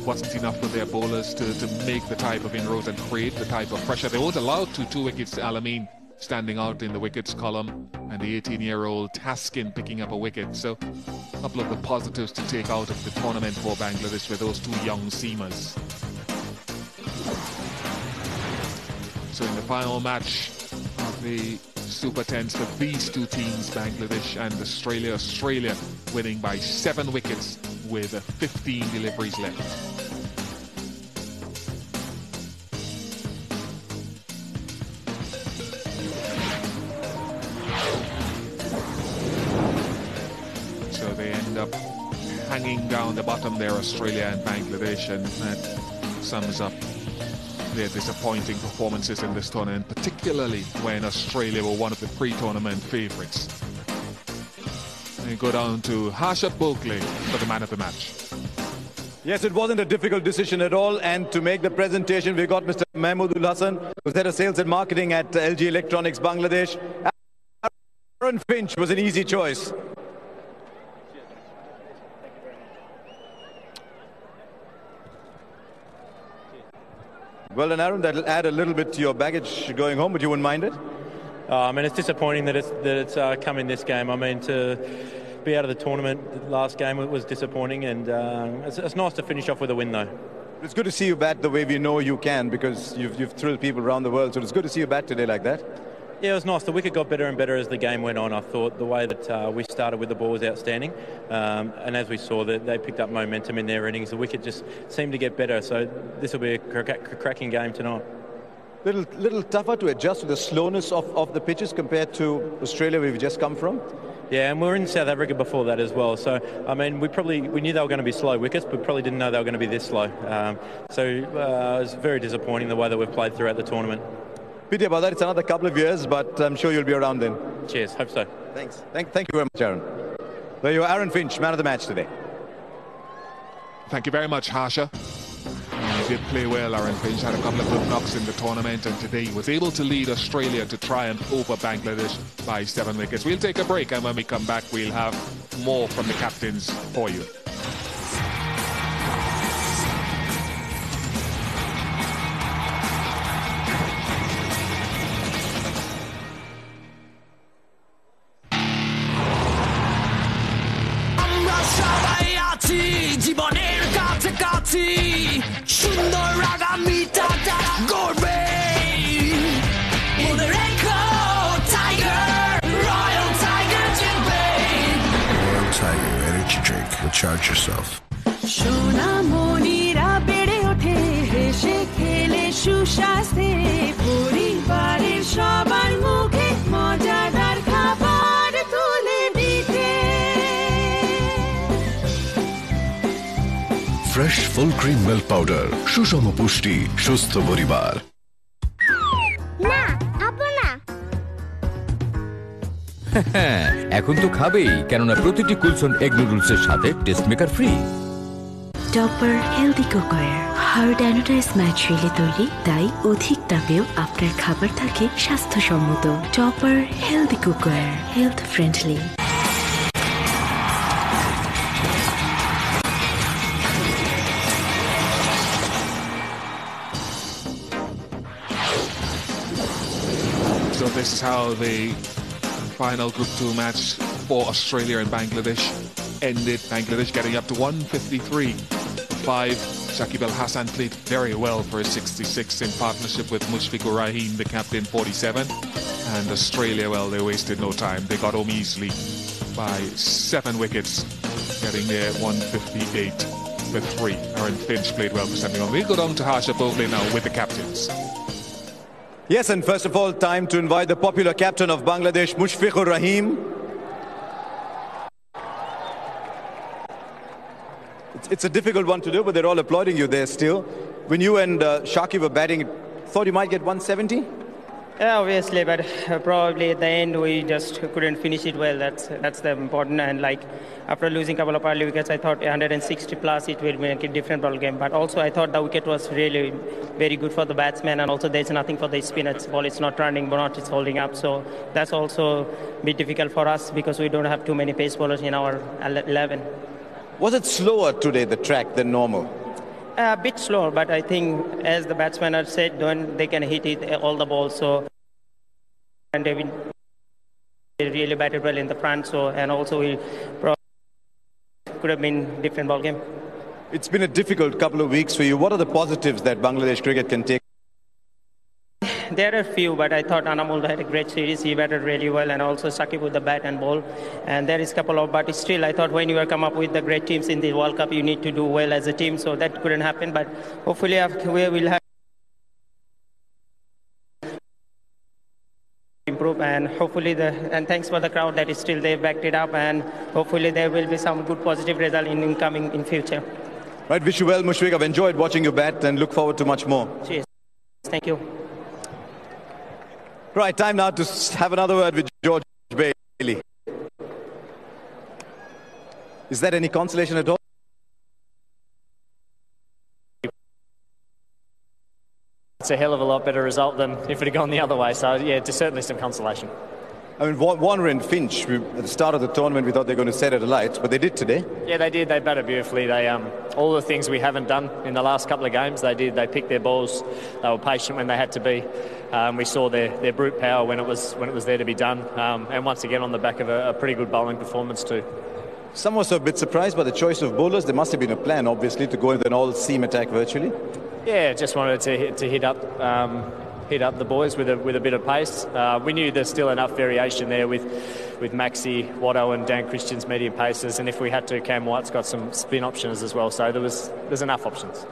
wasn't enough for their bowlers to make the type of inroads and create the type of pressure. They weren't allowed to. 2 wickets to Alameen standing out in the wickets column, and the 18-year-old Taskin picking up a wicket. So a couple of the positives to take out of the tournament for Bangladesh with those 2 young seamers. So in the final match of the Super 10s for these 2 teams, Bangladesh and Australia. Australia winning by 7 wickets with 15 deliveries left. So they end up hanging down the bottom there, Australia and Bangladesh, and that sums up their disappointing performances in this tournament, particularly when Australia were one of the pre-tournament favourites. They go down to Harshad Bulkley for the man of the match. Yes, it wasn't a difficult decision at all, and to make the presentation, we got Mr. Mahmoodul Hassan, who's head of sales and marketing at LG Electronics Bangladesh. Aaron Finch was an easy choice. Well, and Aaron, that'll add a little bit to your baggage going home, but you wouldn't mind it? I mean, it's disappointing that it's come in this game. I mean, to be out of the tournament the last game was disappointing, and it's nice to finish off with a win, though. It's good to see you bat the way we know you can, because you've thrilled people around the world. So it's good to see you bat today like that. Yeah, it was nice. The wicket got better and better as the game went on. I thought the way that we started with the ball was outstanding. And as we saw, that they picked up momentum in their innings. The wicket just seemed to get better. So this will be a cracking game tonight. Little tougher to adjust to the slowness of the pitches compared to Australia, where we've just come from? Yeah, and we were in South Africa before that as well. So, I mean, we knew they were going to be slow wickets, but probably didn't know they were going to be this slow. It was very disappointing the way that we've played throughout the tournament. Pity about that. It's another couple of years, but I'm sure you'll be around then. Cheers. Hope so. Thanks. Thank you very much, Aaron. There you are, Aaron Finch, man of the match today. Thank you very much, Harsha. He did play well. Aaron Finch had a couple of good knocks in the tournament, and today he was able to lead Australia to triumph over Bangladesh by 7 wickets. We'll take a break, and when we come back, we'll have more from the captains for you. জীবনের কাছাকাছি সুন্দর আগামীটা তারা গড়বে মনে রেখো tiger royal tiger জিতবে Royal Tiger Energy Drink. Recharge yourself. সোনা মনিরা বেড়ে ওঠে হেসে খেলে সুস্বাস্থ্যে পরিবারের সবার মুখে মজাদার খাবার তুলে দিতে fresh full cream milk powder, সুষম পুষ্টি, সুস্থ পরিবার। না খাবো না। হ্যাঁ, এখন তো খাবেই, কেননা প্রতিটি কুলসন এগ নুডলসের সাথে test maker free. Topper healthy cooker hard anodise naturally তৈরি, তাই অধিক তাপেও আপনার খাবার থাকে স্বাস্থ্যসম্মত। Topper healthy cooker, health friendly. So this is how the final Group 2 match for Australia and Bangladesh ended. Bangladesh getting up to 153 for 5. Shakib Al Hassan played very well for his 66 in partnership with Mushfiqur Rahim, the captain, 47. And Australia, well, they wasted no time. They got home easily by 7 wickets, getting there 158 for 3. Aaron Finch played well for 71. We'll go down to Harsha Bhogale now with the captains. Yes, and first of all, time to invite the popular captain of Bangladesh, Mushfiqur Rahim. It's a difficult one to do, but they're all applauding you there still. When you and Shakib were batting, thought you might get 170? Yeah, obviously, but probably at the end we just couldn't finish it well. That's the important. And like after losing a couple of early wickets, I thought 160 plus it will make a different ball game. But also I thought the wicket was really very good for the batsman, and also there's nothing for the spinners. Ball is not running, but not it's holding up. So that's also a bit difficult for us because we don't have too many pace bowlers in our 11. Was it slower today, the track, than normal? A bit slower, but I think as the batsmen have said, they can hit it all the balls. So and they really batted well in the front. So and also we probably could have been different ball game. It's been a difficult couple of weeks for you. What are the positives that Bangladesh cricket can take? There are a few, but I thought Anamul had a great series. He batted really well, and also Shakib with the bat and ball. And there is a couple of, but still, I thought when you come up with the great teams in the World Cup, you need to do well as a team. So that couldn't happen. But hopefully, after we will have improve, and hopefully and thanks for the crowd that is still there, backed it up, and hopefully there will be some good positive result in coming in future. Right, wish you well, Mushfiq. I've enjoyed watching you bat and look forward to much more. Cheers. Thank you. Right, time now to have another word with George Bailey. Is that any consolation at all? it's a hell of a lot better result than if it had gone the other way. So, yeah, just certainly some consolation. I mean, Warner and Finch, at the start of the tournament, we thought they were going to set it alight, but they did today. Yeah, they did. They batted beautifully. They all the things we haven't done in the last couple of games, they did. They picked their balls. They were patient when they had to be. We saw their brute power when it was there to be done. And once again, on the back of a pretty good bowling performance too. Some was a bit surprised by the choice of bowlers. There must have been a plan, obviously, to go into an all-seam attack virtually. Yeah, just wanted to hit up the boys with a bit of pace. We knew there's still enough variation there with Maxi, Watto and Dan Christian's medium paces, and if we had to, Cam White's got some spin options as well, so there's enough options.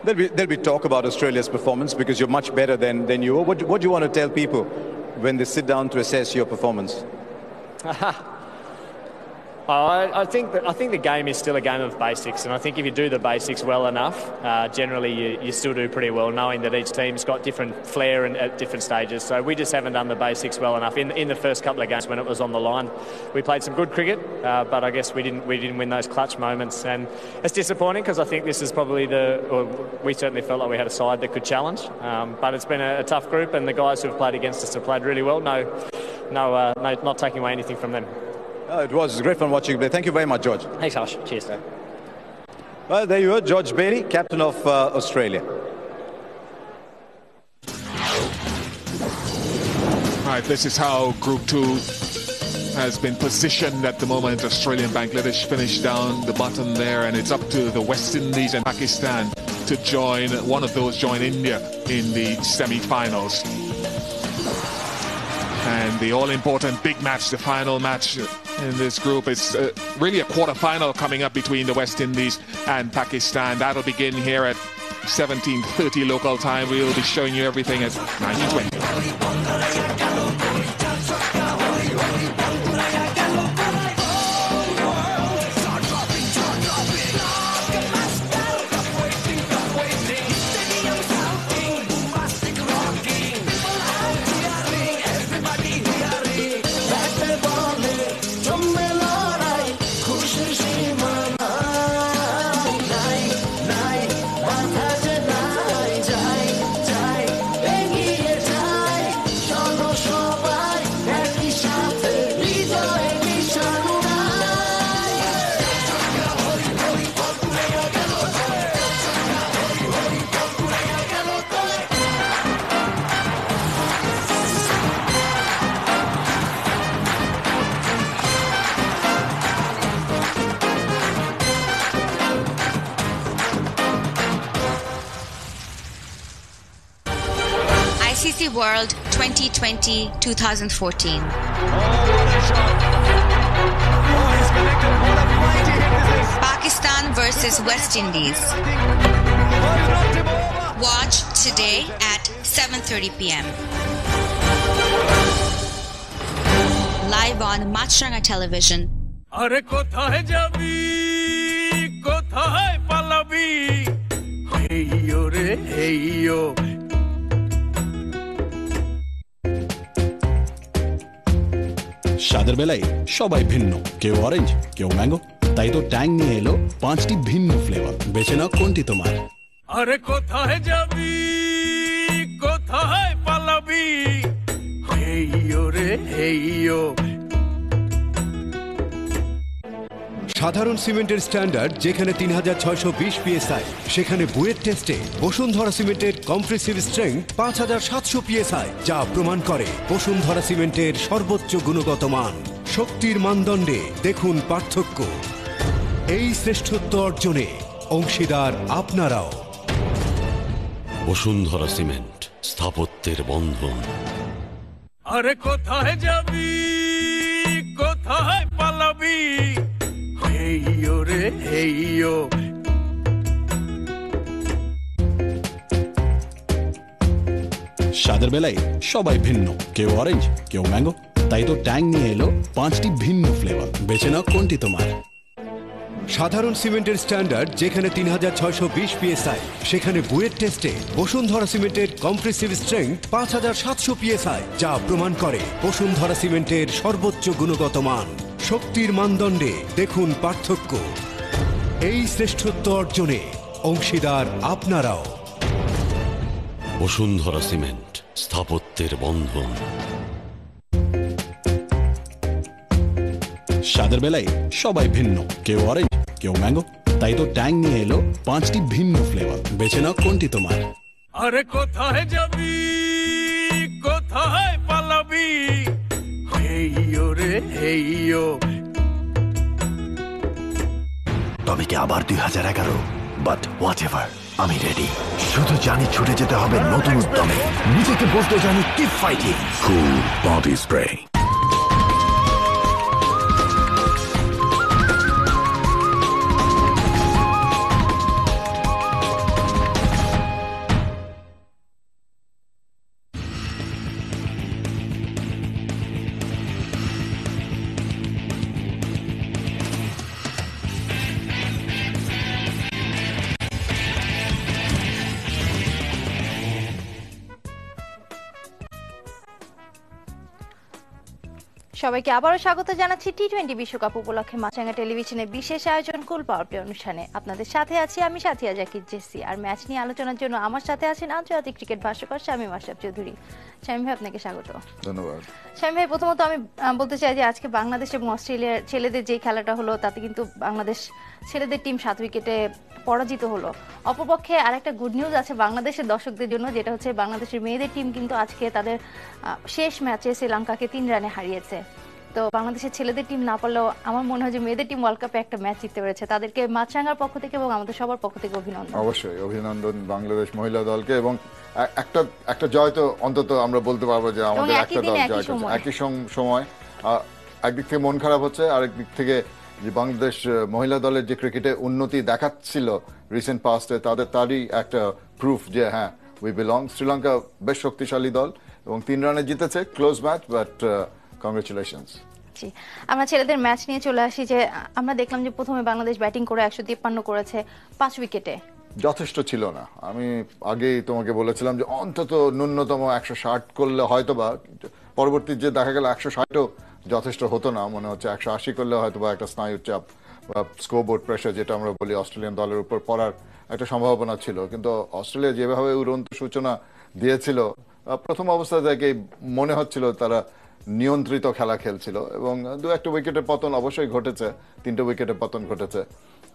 There'll be talk about Australia's performance because you're much better than you were. What do you want to tell people when they sit down to assess your performance? I think the game is still a game of basics, and I think if you do the basics well enough, generally you still do pretty well, knowing that each team's got different flair and at different stages. So we just haven't done the basics well enough in the first couple of games when it was on the line. We played some good cricket, but I guess we didn't win those clutch moments, and it's disappointing because I think this is probably we certainly felt like we had a side that could challenge, but it's been a tough group, and the guys who have played against us have played really well. No, not taking away anything from them. It was great fun watching you play. Thank you very much, George. Thanks, Harsh. Cheers, Dave. Well, there you are, George Bailey, captain of Australia. Right, this is how Group 2 has been positioned at the moment. Australia and Bangladesh finished down the bottom there, and it's up to the West Indies and Pakistan to join. One of those join India in the semi-finals. And the all-important big match, the final match in this group, is really a quarter-final coming up between the West Indies and Pakistan. That'll begin here at 17:30 local time. We'll be showing you everything at 19:20. ICC World 2020-2014. Pakistan versus West Indies. Watch today at 7:30 p.m. Live on Machanga Television. Are kothaye jabi kothaye palabi hey yo re hey yo. স্বাদের বেলায় সবাই ভিন্ন, কেউ orange, কেউ mango, তাই তো ট্যাং নিয়ে এলো 5টি ভিন্ন ফ্লেভার। বেছে নাও কোনটি তোমার। আরে কোথায় যাবি কোথায় পালাবি হেইয়ো রে হেইয়ো। সাধারণ সিমেন্টের স্ট্যান্ডার্ড যেখানে 3620 PSI, সেখানে বুয়েট টেস্টে বসুন্ধরা সিমেন্টের কম্প্রেসিভ স্ট্রেংথ 5700 PSI, যা প্রমাণ করে বসুন্ধরা সিমেন্টের সর্বোচ্চ গুণগত মান। শক্তির মানদণ্ডে দেখুন পার্থক্য। এই শ্রেষ্ঠত্ব অর্জনে অংশীদার আপনারাও। বসুন্ধরা সিমেন্ট, স্থাপত্যের বন্ধন। আরে কোথায় যাবি কোথায় পালাবি হেইয়ো রে হেইয়ো। স্বাদের বেলায় সবাই ভিন্ন, কেউ অরেঞ্জ, কেউ ম্যাঙ্গো, তাই তো ট্যাং নিয়ে এলো 5টি ভিন্ন ফ্লেভার। বেছে নাও কোনটি তোমার। সাধারণ সিমেন্টের স্ট্যান্ডার্ড যেখানে 3620 PSI, সেখানে বুয়েট টেস্টে বসুন্ধরা সিমেন্টের কম্প্রেসিভ স্ট্রেংথ 5700 PSI, যা প্রমাণ করে বসুন্ধরা সিমেন্টের সর্বোচ্চ গুণগত মান। শক্তির মানদণ্ডে দেখুন পার্থক্য। এই শ্রেষ্ঠত্ব অর্জনে অংশীদার আপনারাও। বসুন্ধরা সিমেন্ট, স্থাপত্যের বন্ধন। স্বাদের বেলায় সবাই ভিন্ন, কেউ অরেঞ্জ, কেউ ম্যাঙ্গো, তাই তো ট্যাং নিয়ে এলো 5টি ভিন্ন ফ্লেভার। বেছে নাও কোনটি তোমার। আরে কোথায় যাবি, কোথায় পালাবি, হেইয়ো রে হেইয়ো। তবে কি আবার 2011? বাট হোয়াট এভার, আমি রেডি। শুধু জানি ছুটে যেতে হবে নতুন উদ্যমে, নিজেকে বলতে জানি keep fighting. Cool body spray. সবাইকে আবারও স্বাগত জানাচ্ছি টি-20 বিশ্বকাপ উপলক্ষে মাছরাঙা টেলিভিশনের বিশেষ আয়োজন কুল পাওয়ার প্লে অনুষ্ঠানে। আপনাদের সাথে আছি আমি সাথিয়া জাকির জেসি। আর ম্যাচ নিয়ে আলোচনার জন্য আমার সাথে আছেন আন্তর্জাতিক ক্রিকেট ভাষ্যকার শামীম আশরাফ চৌধুরী। শামীম ভাই, আপনাকে স্বাগত। ধন্যবাদ। শামীম ভাই, প্রথমত আমি বলতে চাই যে আজকে বাংলাদেশ এবং অস্ট্রেলিয়ার ছেলেদের যে খেলাটা হলো তাতে কিন্তু বাংলাদেশ ছেলেদের টিম 7 উইকেটে পরাজিত হলো। অপরপক্ষে আরেকটা গুড নিউজ আছে বাংলাদেশের দর্শকদের জন্য, যেটা হচ্ছে বাংলাদেশের মেয়েদের টিম কিন্তু আজকে তাদের শেষ ম্যাচে শ্রীলঙ্কাকে 3 রানে হারিয়েছে। তো বাংলাদেশের ছেলেদের টিম না পারলেও আমার মনে হয় যে মেয়েদের টিম ওয়ার্ল্ড কাপে একটা ম্যাচ জিততে পেরেছে। তাদেরকে মাছরাঙার পক্ষ থেকে এবং আমাদের সবার পক্ষ থেকে অভিনন্দন। অবশ্যই অভিনন্দন বাংলাদেশ মহিলা দলকে, এবং একটা জয় তো অন্তত আমরা বলতে পারবো যে আমাদের একটা দল জয় করেছে একই সময়। একদিক থেকে মন খারাপ হচ্ছে, আরেক দিক থেকে যে বাংলাদেশ মহিলা দলের যে ক্রিকেটে উন্নতি দেখাচ্ছিল রিসেন্ট পাস্টে, তারই একটা প্রুফ যে হ্যাঁ উই বিলং। শ্রীলঙ্কা বেশ শক্তিশালী দল এবং 3 রানে জিতেছে, ক্লোজ ম্যাচ, বাট কংগ্রেচুলেশনস। জি, আমরা ছেলেদের ম্যাচ নিয়ে চলে আসি। যে আমরা দেখলাম যে প্রথমে বাংলাদেশ ব্যাটিং করে 153 করেছে 5 উইকেটে, যথেষ্ট ছিল না। আমি আগেই তোমাকে বলেছিলাম যে অন্তত ন্যূনতম 160 করলে হয়তোবা, পরবর্তী যে দেখা গেল 160ও যথেষ্ট হতো না, মনে হচ্ছে 180 করলে হয়তোবা একটা স্নায়ুর চাপ বা স্কোরবোর্ড প্রেসার যেটা আমরা বলি অস্ট্রেলিয়ান দলের উপর পড়ার একটা সম্ভাবনা ছিল। কিন্তু অস্ট্রেলিয়া যেভাবে উড়ন্ত সূচনা দিয়েছিল, প্রথম অবস্থা থেকে মনে হচ্ছিল তারা নিয়ন্ত্রিত খেলা খেলছিল, এবং 2-1 উইকেটের পতন অবশ্যই ঘটেছে, 3টে উইকেটের পতন ঘটেছে।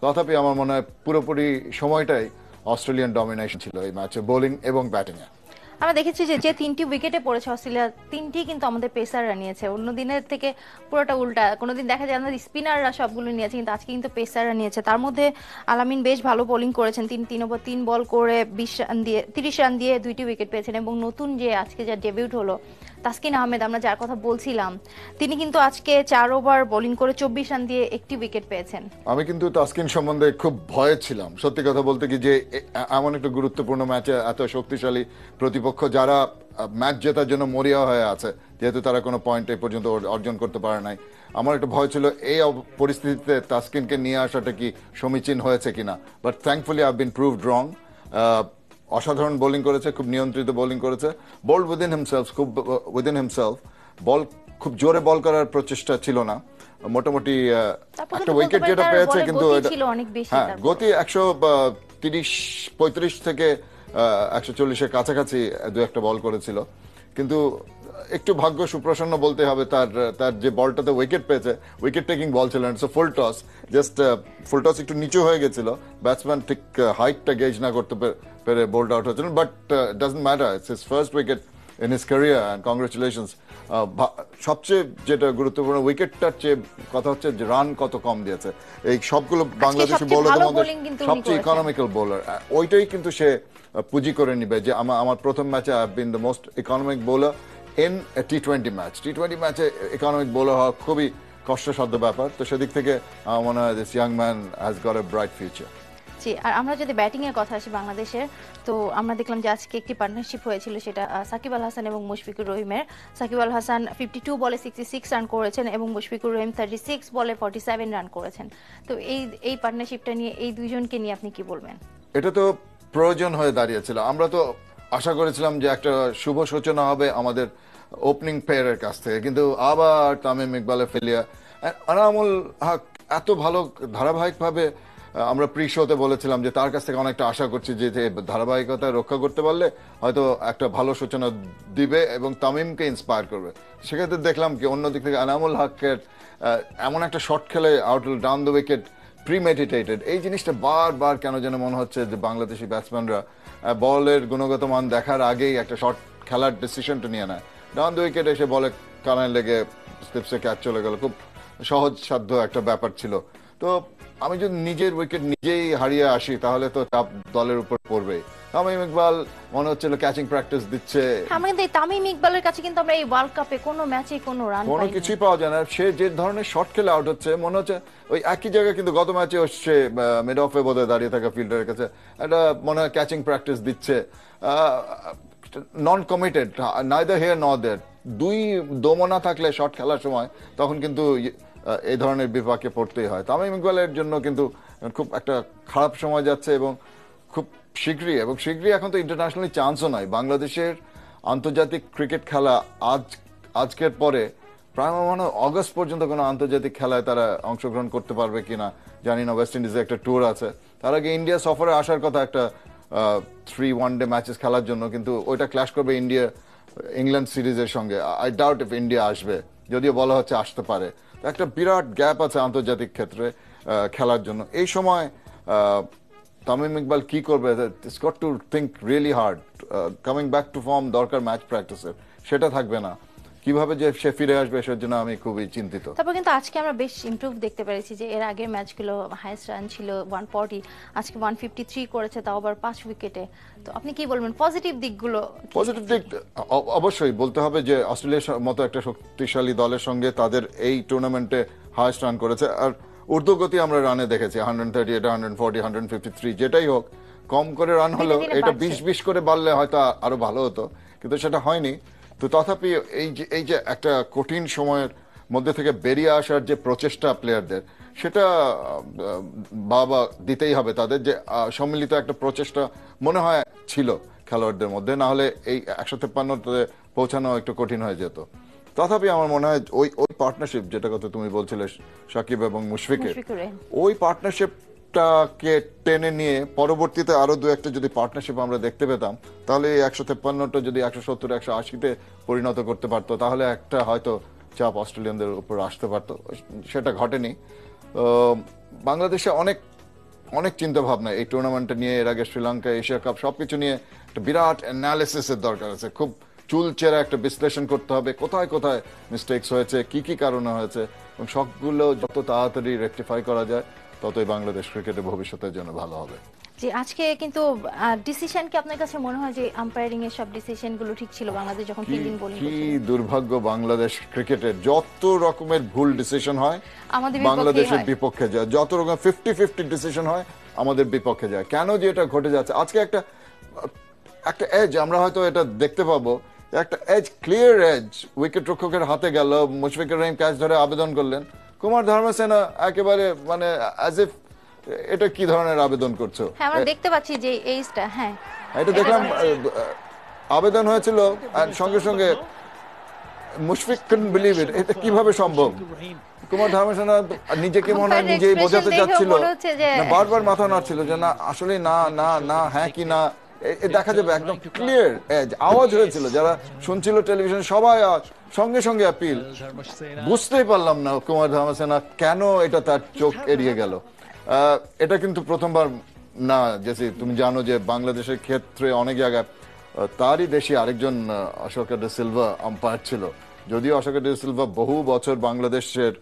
তথাপি আমার মনে হয় পুরোপুরি সময়টাই অস্ট্রেলিয়ান ডমিনেশন ছিল এই ম্যাচে, বোলিং এবং ব্যাটিংয়ে। আমরা দেখেছি যে 3টি উইকেটে পড়েছে অস্ট্রেলিয়া, 3টি কিন্তু আমাদের পেসাররা নিয়েছে। অন্য দিনের থেকে পুরোটা উল্টা। কোনোদিন দেখা যায় আমাদের স্পিনাররা সবগুলো নিয়েছে, কিন্তু আজকে কিন্তু পেসাররা নিয়েছে। তার মধ্যে আলামিন বেশ ভালো বোলিং করেছেন, 3 ওভার 3 বল করে 30 রান দিয়ে 2টি উইকেট পেয়েছেন। এবং নতুন যে আজকে যা ডেবিউট হলো তাসকিন আহমেদ, আমরা যার কথা বলছিলাম, তিনি কিন্তু আজকে 4 ওভার বোলিং করে 24 রান দিয়ে 1টি উইকেট পেয়েছেন। আমি কিন্তু তাসকিন সম্বন্ধে খুব ভয়ে ছিলাম, সত্যি কথা বলতে কি, যে এমন একটা গুরুত্বপূর্ণ ম্যাচে এত শক্তিশালী প্রতিপক্ষ যারা ম্যাচ জেতার জন্য মরিয়া হয়ে আছে, যেহেতু তারা কোনো পয়েন্ট এই পর্যন্ত অর্জন করতে পারে নাই, আমার একটা ভয় ছিল এই পরিস্থিতিতে তাসকিনকে নিয়ে আসাটা কি সমীচীন হয়েছে কিনা। But thankfully I been proved wrong. অসাধারণ বোলিং করেছে, খুব নিয়ন্ত্রিত বোলিং করেছে, বল উইদিন হিমসেলফ, বল খুব জোরে বল করার প্রচেষ্টা ছিল না, মোটামুটি একটা উইকেট যেটা পেয়েছে, কিন্তু হ্যাঁ গতি 135 থেকে 140-এর কাছাকাছি 2-1 বল করেছিল। কিন্তু একটু ভাগ্য সুপ্রসন্ন বলতে হবে, তার যে বলটাতে উইকেট পেয়েছে, উইকেট টেকিং বল ছিল না, full toss, just full toss একটু নিচু হয়ে গেছিল, ব্যাটসম্যান ঠিক হাইটটা গেজ না করতে পেরে বোল্ড আউট হয়েছিল। But doesn't matter, it's his first wicket in his career and congratulations. সবচেয়ে যেটা গুরুত্বপূর্ণ উইকেটটার চেয়ে কথা হচ্ছে যে রান কত কম দিয়েছে। এই সবগুলো বাংলাদেশি বোলারদের মধ্যে সবচেয়ে ইকোনমিক্যাল বোলার, ওইটাই কিন্তু সে পুঁজি করে নিবে যে আমার প্রথম ম্যাচে I have been the most economic bowler in a টি-20 ম্যাচ। টি-20 ম্যাচে ইকোনমিক বোলার হওয়া খুবই কষ্টসাধ্য ব্যাপার। তো সেদিক থেকে আমার মনে হয় this young man has got a bright future. জি, আর আমরা যদি ব্যাটিং এর কথা আসি বাংলাদেশের, তো আমরা দেখলাম যে আজকে একটি পার্টনারশিপ হয়েছিল, সেটা সাকিব আল হাসান এবং মুশফিকুর রহিমের। সাকিব আল হাসান 52 বলে 66 রান করেছেন এবং মুশফিকুর রহিম 36 বলে 47 রান করেছেন। তো এই পার্টনারশিপটা নিয়ে, এই দুইজনকে নিয়ে আপনি কি বলবেন? এটা তো প্রয়োজন হয়ে দাঁড়িয়েছিল। আমরা তো আশা করেছিলাম যে একটা শুভ সূচনা হবে আমাদের ওপেনিং পেয়ারের কাছ থেকে, কিন্তু আবার তামিম ইকবালের ফেলিয়া। আনামুল হক এত ভালো ধারাবাহিকভাবে আমরা প্রি শোতে বলেছিলাম যে তার কাছ থেকে অনেকটা আশা করছি যে ধারাবাহিকতা রক্ষা করতে পারলে হয়তো একটা ভালো সূচনা দিবে এবং তামিমকে ইন্সপায়ার করবে। সেক্ষেত্রে দেখলাম কি অন্যদিক থেকে আনামুল হকের এমন একটা শট খেলে out down the wicket premeditated, এই জিনিসটা বারবার কেন যেন মনে হচ্ছে যে বাংলাদেশি ব্যাটসম্যানরা বলের গুণগত মান দেখার আগেই একটা শট খেলার ডিসিশনটা নিয়ে নেয়। ডাউন দ্য উইকেট এসে বলে কানায় লেগে স্লিপসে ক্যাচ চলে গেল, খুব সহজ সাধ্য একটা ব্যাপার ছিল। তো আমি যদি নিজের উইকেট নিজেই হারিয়ে আসি তাহলে তো চাপ দলের উপর পড়বেই। তামিম ইকবাল মনে হচ্ছিল ক্যাচিং প্র্যাকটিস দিচ্ছে। আমাদের তামিম ইকবালের কাছে কিন্তু আমরা এই ওয়ার্ল্ড কাপে কোনো ম্যাচে কোনো রান কোনো কিছুই পাওয়া যায় না। সে যে ধরনের শট খেলে আউট হচ্ছে মনে হচ্ছে ওই একই জায়গায়, কিন্তু গত ম্যাচে সে মিড অফে বোধহয় দাঁড়িয়ে থাকা ফিল্ডারের কাছে একটা মনে হয় ক্যাচিং প্র্যাকটিস দিচ্ছে। নন কমিটেড, নাইদার হিয়ার নর দেয়ার। দুই দমনা থাকলে শট খেলার সময় তখন কিন্তু এই ধরনের বিপাকে পড়তেই হয়। তামিম ইকবালের জন্য কিন্তু খুব একটা খারাপ সময় যাচ্ছে এবং খুব শীঘ্রই এখন তো ইন্টারন্যাশনালি চান্সও নাই। বাংলাদেশের আন্তর্জাতিক ক্রিকেট খেলা আজকের পরে প্রায় মনে হয় অগস্ট পর্যন্ত কোনো আন্তর্জাতিক খেলায় তারা অংশগ্রহণ করতে পারবে কিনা জানি না। ওয়েস্ট ইন্ডিজে একটা ট্যুর আছে, তার আগে ইন্ডিয়া সফরে আসার কথা একটা 3 ওয়ানডে ম্যাচেস খেলার জন্য, কিন্তু ওইটা ক্ল্যাশ করবে ইন্ডিয়া ইংল্যান্ড সিরিজের সঙ্গে। আই ডাউট ইফ ইন্ডিয়া আসবে, যদিও বলা হচ্ছে আসতে পারে। একটা বিরাট গ্যাপ আছে আন্তর্জাতিক ক্ষেত্রে খেলার জন্য। এই সময় তামিম ইকবাল কি করবে? It's got to think really hard. Coming back to form দরকার ম্যাচ প্র্যাকটিসের, সেটা থাকবে না। কিভাবে যে সে ফিরে আসবে সের জন্য আমি খুবই চিন্তিত। তারপর কিন্তু আজকে আমরা বেশ ইমপ্রুভ দেখতে পেরেছি যে এর আগের ম্যাচগুলো হাইয়েস্ট রান ছিল 140, আজকে 153 করেছে, তাও আবার 5 উইকেটে। তো আপনি কি বলবেন পজিটিভ দিকগুলো? পজিটিভ দিক অবশ্যই বলতে হবে যে অস্ট্রেলিয়ার মতো একটা শক্তিশালী দলের সঙ্গে তাদের এই টুর্নামেন্টে হাইয়েস্ট রান করেছে। আর ঊর্ধ্বগতি আমরা রানে দেখেছি 130, এটা 140, 153, যেটাই হোক কম করে রান হলো। এটা 20-20 করে বাড়লে হয়তো আরো ভালো হতো, কিন্তু সেটা হয়নি। তো তথাপি এই যে একটা কঠিন সময়ের মধ্যে থেকে বেরিয়ে আসার যে প্রচেষ্টা প্লেয়ারদের, সেটা বাবা দিতেই হবে তাদের, যে সম্মিলিত একটা প্রচেষ্টা মনে হয় ছিল খেলোয়াড়দের মধ্যে, না হলে এই 153 পৌঁছানো একটু কঠিন হয়ে যেত। তথাপি আমার মনে হয় ওই পার্টনারশিপ, যেটা কথা তুমি বলছিলে সাকিব এবং মুশফিকের, ওই পার্টনারশিপটাকে টেনে নিয়ে পরবর্তীতে আরো দু একটা যদি পার্টনারশিপ আমরা দেখতে পেতাম, তাহলে এই 153টা যদি 170, 180-তে পরিণত করতে পারতো, তাহলে একটা হয়তো চাপ অস্ট্রেলিয়ানদের উপর আসতে পারতো। সেটা ঘটেনি। বাংলাদেশে অনেক চিন্তা ভাবনা এই টুর্নামেন্টে নিয়ে, এর আগে শ্রীলঙ্কা, এশিয়া কাপ সবকিছু নিয়ে একটা বিরাট অ্যানালিসিসের দরকার আছে। খুব চুলচেরা একটা বিশ্লেষণ করতে হবে, কোথায় কোথায় মিস্টেকস হয়েছে, কি কারণে হয়েছে, এবং সবগুলো যত তাড়াতাড়ি রেকটিফাই করা যায় ততই বাংলাদেশ ক্রিকেটের ভবিষ্যতের জন্য ভালো হবে। যে আজকে কিন্তু ডিসিশন কি আপনার কাছে মনে হয় যে আম্পায়ারিং এর সব ডিসিশন গুলো ঠিক ছিল বাংলাদেশ যখন ফিল্ডিং বোলিং করছিল? কি দুর্ভাগ্য বাংলাদেশ ক্রিকেটের, যত রকমের ভুল ডিসিশন হয় বাংলাদেশের বিপক্ষে যায়, যত রকম 50-50 ডিসিশন হয় আমাদের বিপক্ষে যায়। কেন যে এটা ঘটে যাচ্ছে? আজকে একটা এজ আমরা হয়তো এটা দেখতে পাবো, একটা এজ, ক্লিয়ার এজ উইকেট রক্ষকের হাতে গেল, মুশফিকুর রহিম ক্যাচ ধরে আবেদন করলেন, কুমার ধর্মসেনা একেবারে মানে অ্যাজ ইফ এটা কি ধরনের আবেদন করছো? হ্যাঁ, আমরা দেখতে পাচ্ছি যে এইটা, হ্যাঁ এটা দেখলাম আবেদন হয়েছিল, সঙ্গে সঙ্গে মুশফিক couldn't believe it, এটা কিভাবে সম্ভব? কুমার ধর্মসেনা নিজেকে মনে হয় নিজেই বোঝাতে চাচ্ছিল, বারবার মাথা নাড়ছিল যে না আসলে না না না, হ্যাঁ কি না, দেখা যাবে একদম ক্লিয়ার এজ। আওয়াজ হয়েছিল, যারা শুনছিল টেলিভিশন সবাই সঙ্গে সঙ্গে অ্যাপিল। বুঝতেই পারলাম না কুমার ধর্মসেনা কেন এটা তার চোখ এড়িয়ে গেল। এটা কিন্তু প্রথমবার না, জেসি তুমি জানো যে বাংলাদেশের ক্ষেত্রে অনেক জায়গায় তারই দেশে আরেকজন অশোক ডে সিলভা আম্পায়ার ছিল। যদিও অশোক ডে সিলভা বহু বছর বাংলাদেশের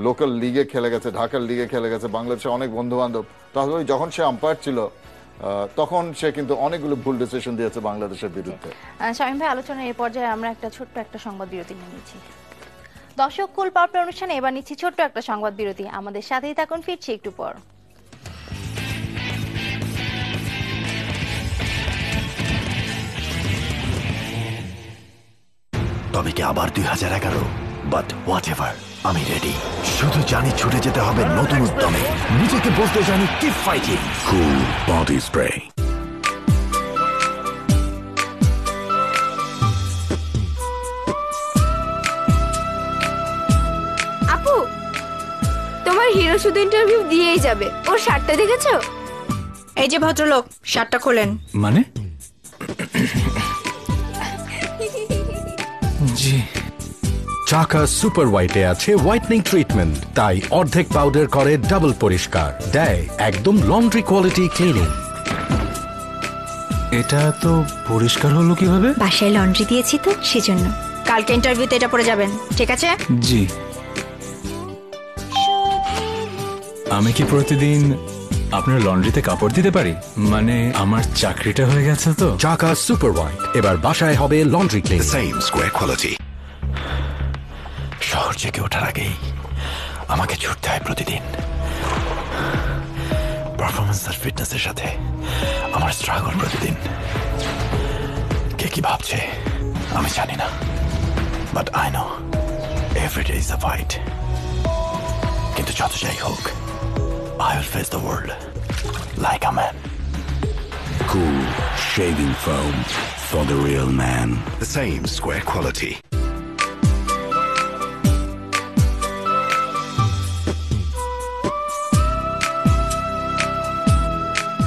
লোকাল লিগে খেলে গেছে, ঢাকার লিগে খেলে গেছে, বাংলাদেশের অনেক বন্ধু বান্ধব, তাহলে যখন সে আম্পায়ার ছিল তখন সে কিন্তু অনেকগুলো ভুল ডিসিশন দিয়েছে বাংলাদেশের বিরুদ্ধে। শামীম ভাই, আলোচনার এই পর্যায়ে আমরা ছোট্ট একটা সংবাদ বিরতি নিয়ে নিচ্ছি। দর্শক কুল পাওয়ার অনুষ্ঠানে এবার নিচ্ছি ছোট্ট একটা সংবাদ বিরতি। আমাদের সাথেই থাকুন, ফিরছি একটু পর। তবে কি আবার 2011? বাট হোয়াট এভার, আমি রেডি। শুধু জানি ছুটে যেতে হবে নতুন উদ্যমে, নিজেকে বলতে জানি keep fighting. Cool body spray. আপু, তোমার তোমার হিরো শুধু ইন্টারভিউ দিয়েই যাবে। ওর শার্টটা দেখেছো? এই যে ভদ্রলোক, শার্টটা খোলেন। মানে? জি। চাকা সুপার হোয়াইটে আছে হোয়াইটনিং ট্রিটমেন্ট, তাই অর্ধেক পাউডার করে ডাবল পরিষ্কার, দেয় একদম লন্ড্রি কোয়ালিটি ক্লিনিং। এটা তো পরিষ্কার হলো কিভাবে? বাসায় লন্ড্রি দিয়েছি তো সেজন্য। কালকে ইন্টারভিউতে এটা পরে যাবেন, ঠিক আছে? জি। আমি কি প্রতিদিন আপনার লন্ড্রিতে কাপড় দিতে পারি? মানে আমার চাকরিটা হয়ে গেছে তো। চাকা সুপার হোয়াইট এবার বাসায় হবে laundry clean, same square quality. শহর জেগে ওঠার আগেই আমাকে ছুটতে হয় প্রতিদিন। পারফরমেন্স আর ফিটনেসের সাথে আমার স্ট্রাগল প্রতিদিন। কে কি ভাবছে আমি জানি না, but I know every day is a fight. কিন্তু যত যাই হোক, I will face the world like a man. Cool shaving foam for the real man. The same square quality.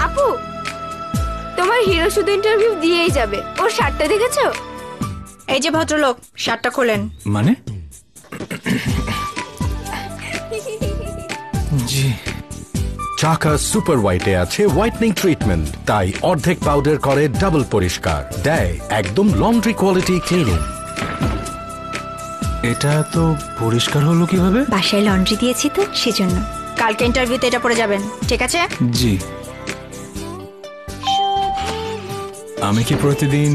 আপু, তোমার হিরো শুধু ইন্টারভিউ দিয়েই যাবে। ওর শার্টটা দেখেছো? এই যে ভদ্রলোক, শার্টটা খোলেন। মানে? জি। চাকা সুপার হোয়াইটে আছে হোয়াইটনিং ট্রিটমেন্ট, তাই অর্ধেক পাউডার করে ডাবল পরিষ্কার, দেয় একদম লন্ড্রি কোয়ালিটি ক্লিনিং। এটা তো পরিষ্কার হলো কিভাবে? বাসায় লন্ড্রি দিয়েছি তো সেজন্য। কালকে ইন্টারভিউতে এটা পরে যাবেন, ঠিক আছে? জি। আমি কি প্রতিদিন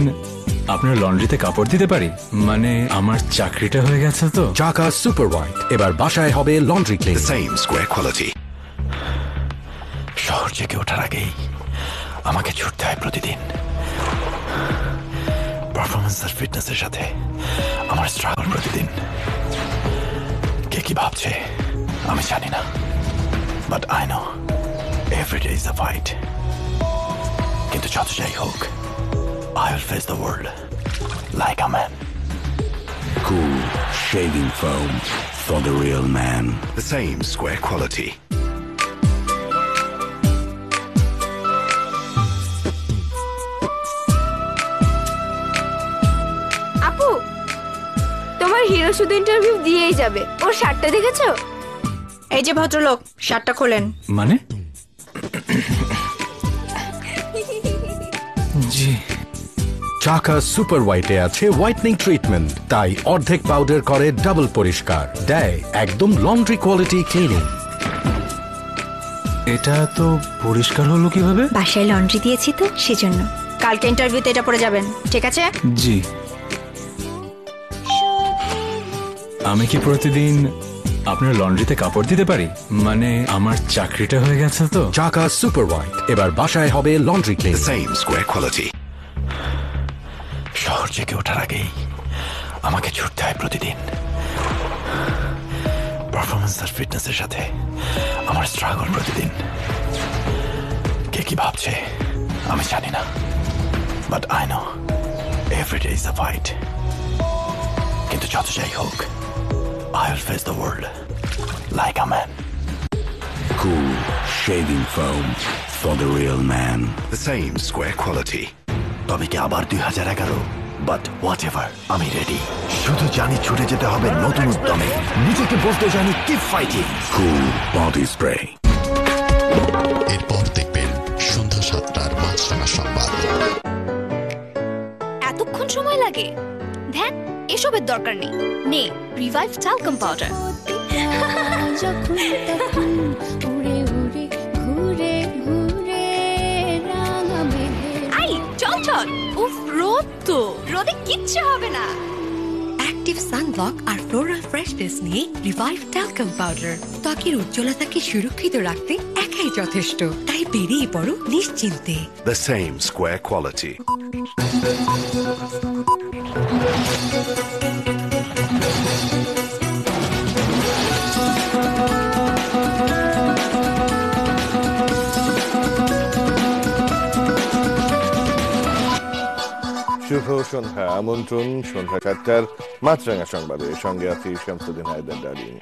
আপনার লন্ড্রিতে কাপড় দিতে পারি? মানে আমার চাকরিটা হয়ে গেছে তো। চাকা সুপার হোয়াইট এবার বাসায় হবে laundry clean, same square quality. শহর জেগে ওঠার আগেই আমাকে ছুটতে হয় প্রতিদিন। পারফরমেন্স আর ফিটনেসের সাথে আমার স্ট্রাগল প্রতিদিন। কে কি ভাবছে আমি জানি না, but I know every day is a fight. কিন্তু যত যাই হোক, I will face the world like a man. Cool shaving foam for the real man. The same square quality. আপু, তোমার হিরো শুধু ইন্টারভিউ দিয়েই যাবে। ওর শার্টটা দেখেছো? এই যে ভদ্রলোক, শার্টটা খোলেন। মানে? জি। চাকা সুপার হোয়াইটে আছে হোয়াইটনিং ট্রিটমেন্ট, তাই অর্ধেক পাউডার করে ডাবল পরিষ্কার, দেয় একদম লন্ড্রি কোয়ালিটি ক্লিনিং। এটা তো পরিষ্কার হলো কিভাবে? বাসায় লন্ড্রি দিয়েছি তো সেজন্য। কালকে ইন্টারভিউতে এটা পরে যাবেন, ঠিক আছে? জি। আমি কি প্রতিদিন আপনার লন্ড্রিতে কাপড় দিতে পারি? মানে আমার চাকরিটা হয়ে গেছে তো। চাকা সুপার হোয়াইট এবার বাসায় হবে laundry clean, same square quality. শহর জেগে ওঠার আগেই আমাকে ছুটতে হয় প্রতিদিন। পারফরমেন্স আর ফিটনেসের সাথে আমার স্ট্রাগল প্রতিদিন। কে কি ভাবছে আমি জানি না, but I know every day is a fight. কিন্তু যত যাই হোক, I will face the world like a man. Cool shaving foam for the real man. The same square quality. তবে কি আবার 2011? বাট হোয়াট এভার, আমি রেডি। শুধু জানি ছুটে যেতে হবে নতুন উদ্যমে, নিজেকে বলতে জানি keep fighting. Cool body spray. এরপর দেখবেন সন্ধ্যা 7টার মাছরাঙা সংবাদ। এতক্ষণ সময় লাগে? ধ্যান, এসবের দরকার নেই। নে রিভাইভ টালকাম পাউডার। আই চল চল। উফ, রোদ তো। রোদে কিচ্ছু হবে না। অ্যাক্টিভ সানব্লক আর ফ্লোরাল ফ্রেশনেস নিয়ে রিভাইভ টালকাম পাউডার ত্বকের উজ্জ্বলতাকে সুরক্ষিত রাখতে একাই যথেষ্ট। তাই বেরিয়ে পড়ো নিশ্চিন্তে। The same square quality. শুভ সন্ধ্যা, আমন্ত্রণ সন্ধ্যা 7টার মাছরাঙা সংবাদে। সঙ্গে আছি শামসুদ্দিন হায়দার ডালিম।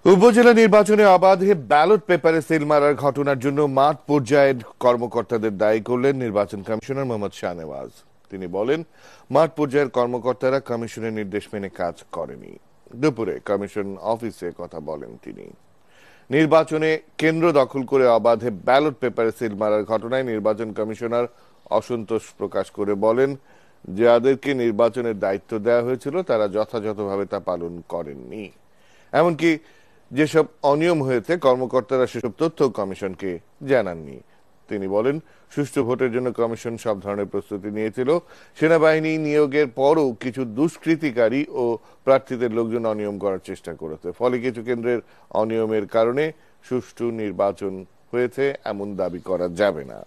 উপজেলা নির্বাচনে অবাধে ব্যালট পেপারে সিল মারার ঘটনার জন্য মাঠ পর্যায়ের কর্মকর্তাদের দায়ী করলেন নির্বাচন কমিশনার মোহাম্মদ শাহনেওয়াজ। তিনি বলেন, মাঠ পর্যায়ের কর্মকর্তারা কমিশনের নির্দেশ মেনে কাজ করেনি। দুপুরে কমিশন অফিসে কথা বলেন তিনি। নির্বাচনে কেন্দ্র দখল করে অবাধে ব্যালট পেপারে সিল মারার ঘটনায় নির্বাচন কমিশনার অসন্তোষ প্রকাশ করে বলেন, যাদেরকে নির্বাচনের দায়িত্ব দেওয়া হয়েছিল তারা যথাযথভাবে তা পালন করেননি। এমনকি যেসব অনিয়ম হয়েছে কর্মকর্তারা সেসব তথ্য কমিশনকে জানাননি। তিনি বলেন, সুষ্ঠু ভোটের জন্য কমিশন সব ধরনের প্রস্তুতি নিয়েছিল। সেনাবাহিনী নিয়োগের পরও কিছু দুষ্কৃতিকারী ও প্রার্থীদের লোকজন অনিয়ম করার চেষ্টা করেছে। ফলে কিছু কেন্দ্রের অনিয়মের কারণে সুষ্ঠু নির্বাচন হয়েছে এমন দাবি করা যাবে না।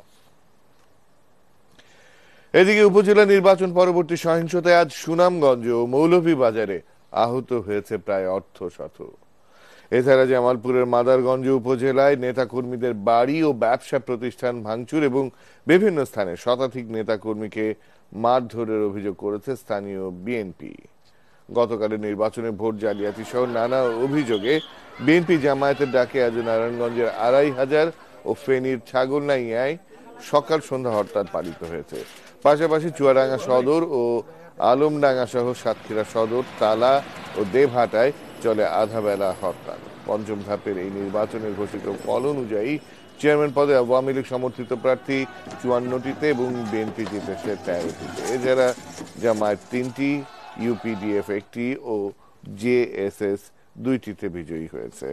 এদিকে উপজেলা নির্বাচন পরবর্তী সহিংসতায় আজ সুনামগঞ্জ ও মৌলভীবাজারে আহত হয়েছে প্রায় অর্ধশত। এছাড়া জামালপুরের মাদারগঞ্জ উপজেলায় নেতাকর্মীদের বাড়ি ও ব্যবসা প্রতিষ্ঠান ভাঙচুর এবং বিভিন্ন স্থানে শতাধিক নেতাকর্মীকে মারধরের অভিযোগ করেছে স্থানীয় বিএনপি। গতকালের নির্বাচনে ভোট জালিয়াতি সহ নানা অভিযোগে বিএনপি জামায়াতের ডাকে আজ নারায়ণগঞ্জের ২৫০০ ও ফেনীর ছাগলনাইয়ায় সকাল সন্ধ্যা হরতাল পালিত হয়েছে। পাশাপাশি চুয়াডাঙ্গা সদর ও আলমডাঙ্গা সহ সাতক্ষীরা সদর, তালা ও দেবহাটায় চলে আধা বেলা হরতাল। পঞ্চম ধাপের এই নির্বাচনের ঘোষিত ফল অনুযায়ী চেয়ারম্যান পদে আওয়ামী লীগ সমর্থিত প্রার্থী ৫৪টিতে এবং বিএনপি জিতেছে ১৩টিতে। এছাড়া জামায়াত ৩টি, ইউপিডিএফ ১টি ও জেএসএস ২টিতে বিজয়ী হয়েছে।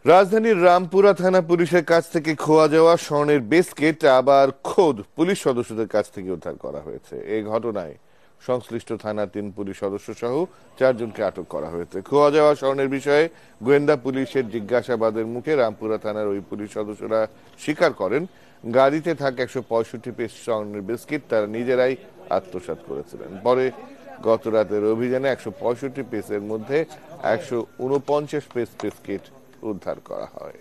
রাজধানীর রামপুরা থানা পুলিশের কাছ থেকে খোয়া যাওয়া স্বর্ণের বিস্কিট আবার খোদ পুলিশ সদস্যদের কাছ থেকে উদ্ধার করা হয়েছে। এই ঘটনায় সংশ্লিষ্ট থানার ৩ পুলিশ সদস্য সহ ৪ জনকে আটক করা হয়েছে। খোয়া যাওয়া স্বর্ণের বিষয়ে গোয়েন্দা পুলিশের জিজ্ঞাসাবাদের মুখে রামপুরা থানার ওই পুলিশ সদস্যরা স্বীকার করেন, গাড়িতে থাকা ১৬৫ পিস স্বর্ণের বিস্কিট তারা নিজেরাই আত্মসাৎ করেছিলেন। পরে গত রাতের অভিযানে ১৬৫ পিসের মধ্যে ১৪৯ পিস বিস্কিট উদ্ধার করা হয়।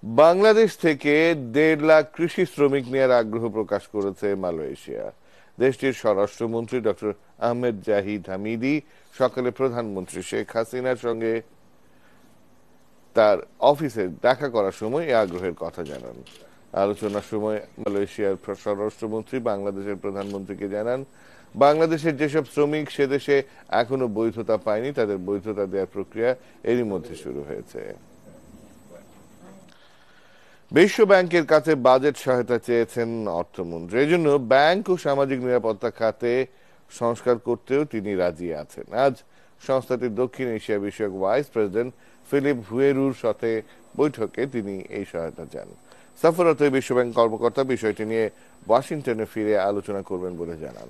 বাংলাদেশ থেকে ১.৫ লাখ কৃষি শ্রমিক নেওয়ার আগ্রহ প্রকাশ করেছে মালয়েশিয়া। দেশটির স্বরাষ্ট্রমন্ত্রী ডক্টর আহমেদ জাহিদ হামিদি সকালে প্রধানমন্ত্রী শেখ হাসিনার সঙ্গে তার অফিসে দেখা করার সময় এই আগ্রহের কথা জানান। আলোচনার সময় মালয়েশিয়ার স্বরাষ্ট্রমন্ত্রী বাংলাদেশের প্রধানমন্ত্রীকে জানান, বাংলাদেশের যেসব শ্রমিক সে দেশে এখনো বৈধতা পায়নি তাদের বৈধতা দেওয়ার প্রক্রিয়া এরই মধ্যে শুরু হয়েছে। বিশ্ব ব্যাংকের কাছে বাজেট সহায়তা চেয়েছেন অর্থমন্ত্রী। এই জন্য ব্যাংক ও সামাজিক নিরাপত্তা খাতে সংস্কার করতেও তিনি রাজি আছেন। আজ সংস্থাটির দক্ষিণ এশিয়া বিষয়ক ভাইস প্রেসিডেন্ট ফিলিপ হুয়েরুর সাথে বৈঠকে তিনি এই সহায়তা চান। সফররত বিশ্বব্যাংক কর্মকর্তা বিষয়টি নিয়ে ওয়াশিংটনে ফিরে আলোচনা করবেন বলে জানান।